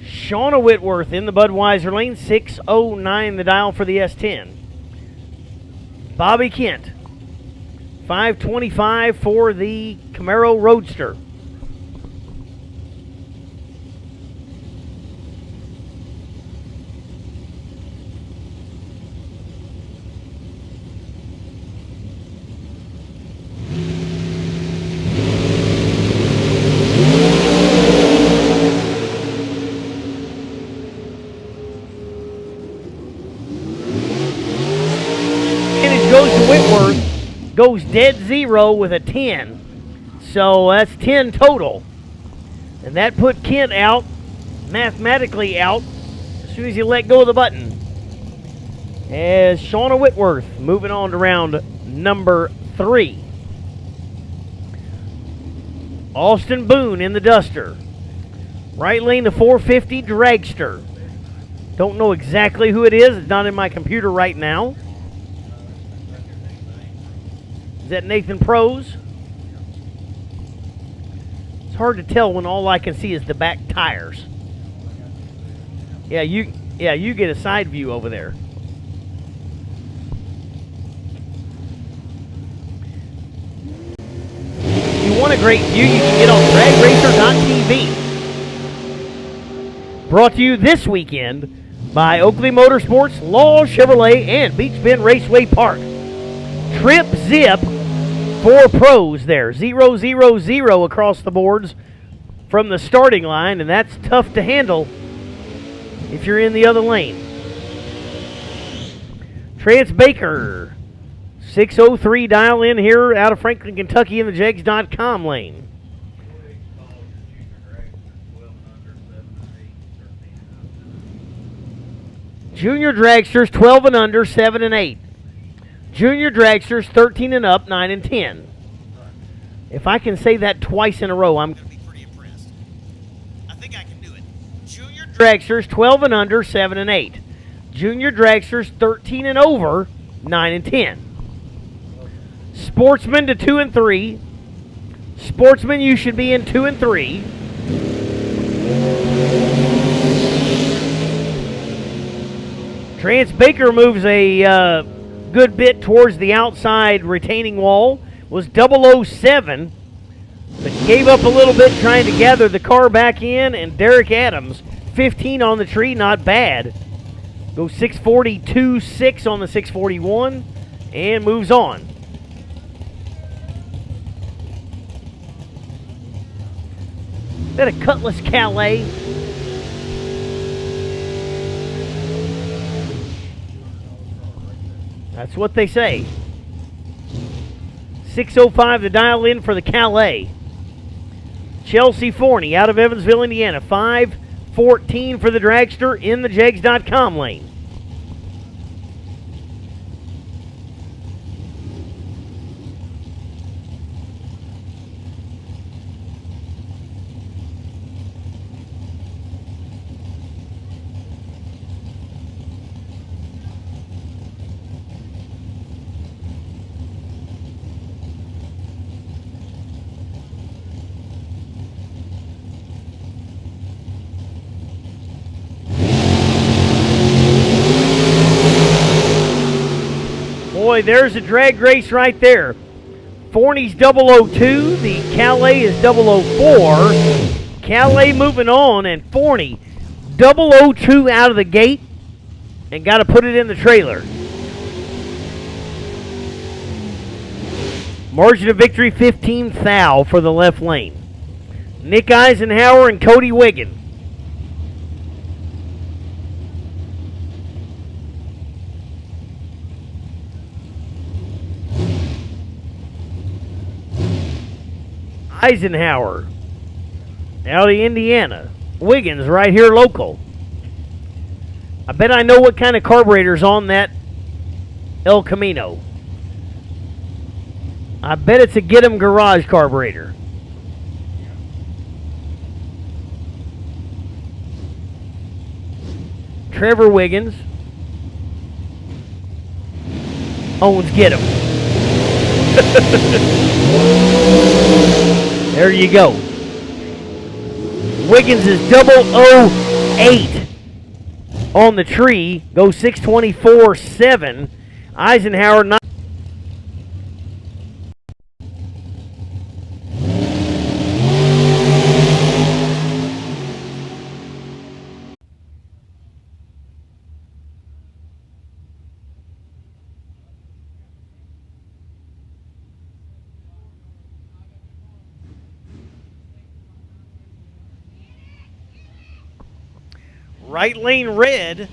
Shauna Whitworth in the Budweiser lane, 609 the dial for the S10. Bobby Kent, 525 for the Camaro Roadster. Goes dead zero with a 10. So that's 10 total. And that put Kent out, mathematically out, as soon as you let go of the button. As Shauna Whitworth moving on to round number 3. Austin Boone in the Duster. Right lane, the 450 Dragster. Don't know exactly who it is. It's not in my computer right now. Is that Nathan Prose? It's hard to tell when all I can see is the back tires. Yeah, you get a side view over there. If you want a great view, you can get on dragracer.tv. Brought to you this weekend by Oakley Motorsports, Law Chevrolet, and Beach Bend Raceway Park. Trip Zip for pros there. 0-0-0 across the boards from the starting line, and that's tough to handle if you're in the other lane. Trance Baker, 603 dial in here out of Franklin, Kentucky in the jegs.com lane. Junior Dragsters 12 and under, 7 and 8. Junior Dragsters 13 and up, 9 and 10. If I can say that twice in a row, I'm going to be pretty impressed. I think I can do it. Junior Dragsters 12 and under, 7 and 8. Junior Dragsters 13 and over, 9 and 10. Sportsman to 2 and 3. Sportsman, you should be in 2 and 3. Trance Baker moves a good bit towards the outside retaining wall. Was 007, but gave up a little bit trying to gather the car back in. And Derek Adams, 15 on the tree, not bad. Goes 642.6 on the 641 and moves on. Is that a Cutlass Calais? That's what they say. 6:05 to dial in for the Calais. Chelsea Forney out of Evansville, Indiana. 5:14 for the Dragster in the jegs.com lane. Boy, there's a drag race right there. Forney's 002. The Calais is 004. Calais moving on, and Forney 002 out of the gate and got to put it in the trailer. Margin of victory 15 thou for the left lane. Nick Eisenhower and Cody Wiggin. Eisenhower out of Indiana. Wiggins right here local. I bet I know what kind of carburetor's on that El Camino. I bet it's a Get 'em garage carburetor. Trevor Wiggins owns Get 'em. There you go. Wiggins is 008 on the tree. Goes 624.7. Eisenhower not. Right lane red.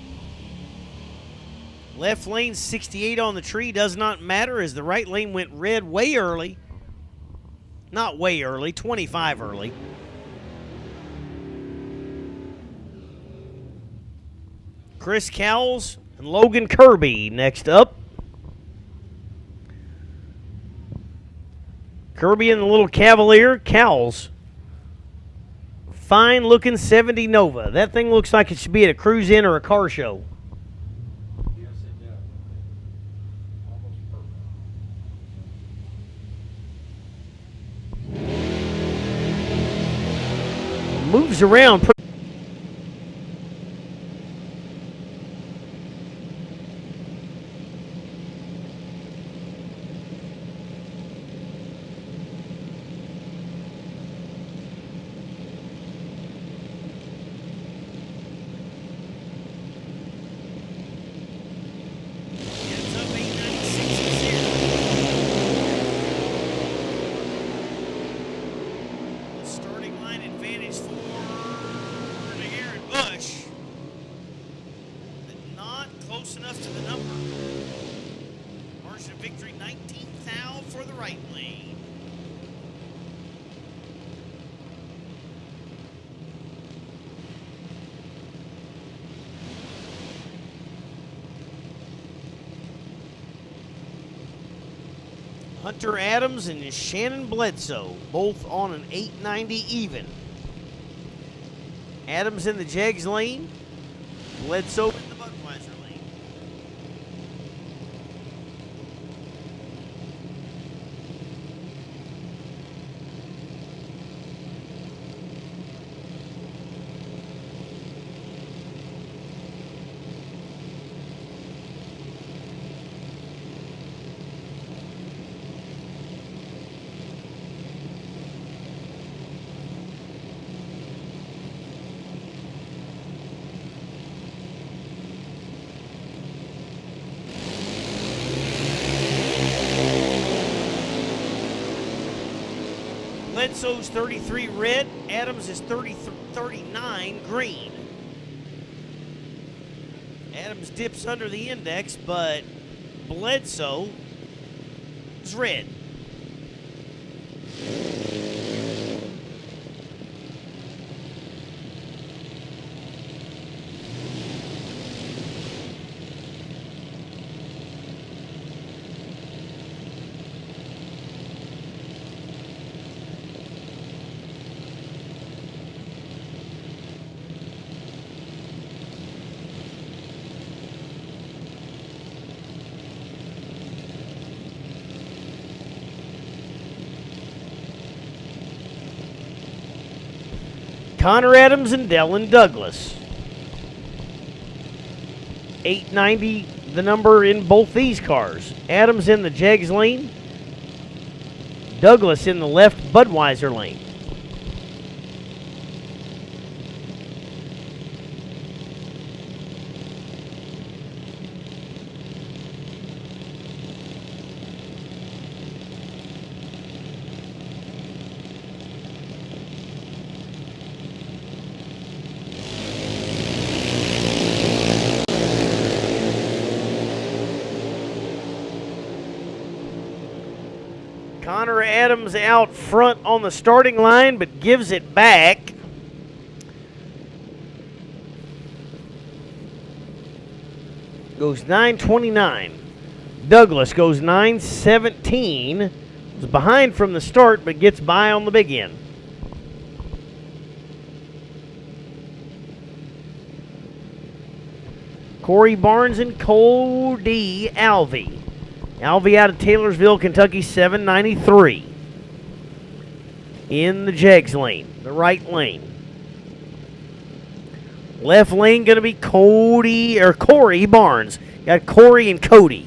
Left lane 68 on the tree. Does not matter as the right lane went red way early. Not way early, 25 early. Chris Cowles and Logan Kirby next up. Kirby in the little Cavalier. Cowles. Fine looking 70 Nova. That thing looks like it should be at a cruise in or a car show. Yes, it does. Almost perfect. Moves around. Ends up 896 The starting line advantage for the Aaron Bush, but not close enough to the number. Margin of victory 19 thou for the right lane. Hunter Adams and Shannon Bledsoe, both on an 890 even. Adams in the Jegs lane, Bledsoe in the Budweiser lane. Bledsoe's 33 red, Adams is 39 green. Adams dips under the index, but Bledsoe is red. Connor Adams and Dylan Douglas. 890, the number in both these cars. Adams in the Jegs lane. Douglas in the left Budweiser lane. Connor Adams out front on the starting line, but gives it back. Goes 9:29. Douglas goes 9:17. Was behind from the start, but gets by on the big end. Corey Barnes and Cody Alvey. Alvey out of Taylorsville, Kentucky, 793. In the Jegs lane, the right lane. Left lane going to be Corey Barnes. Got Corey and Cody.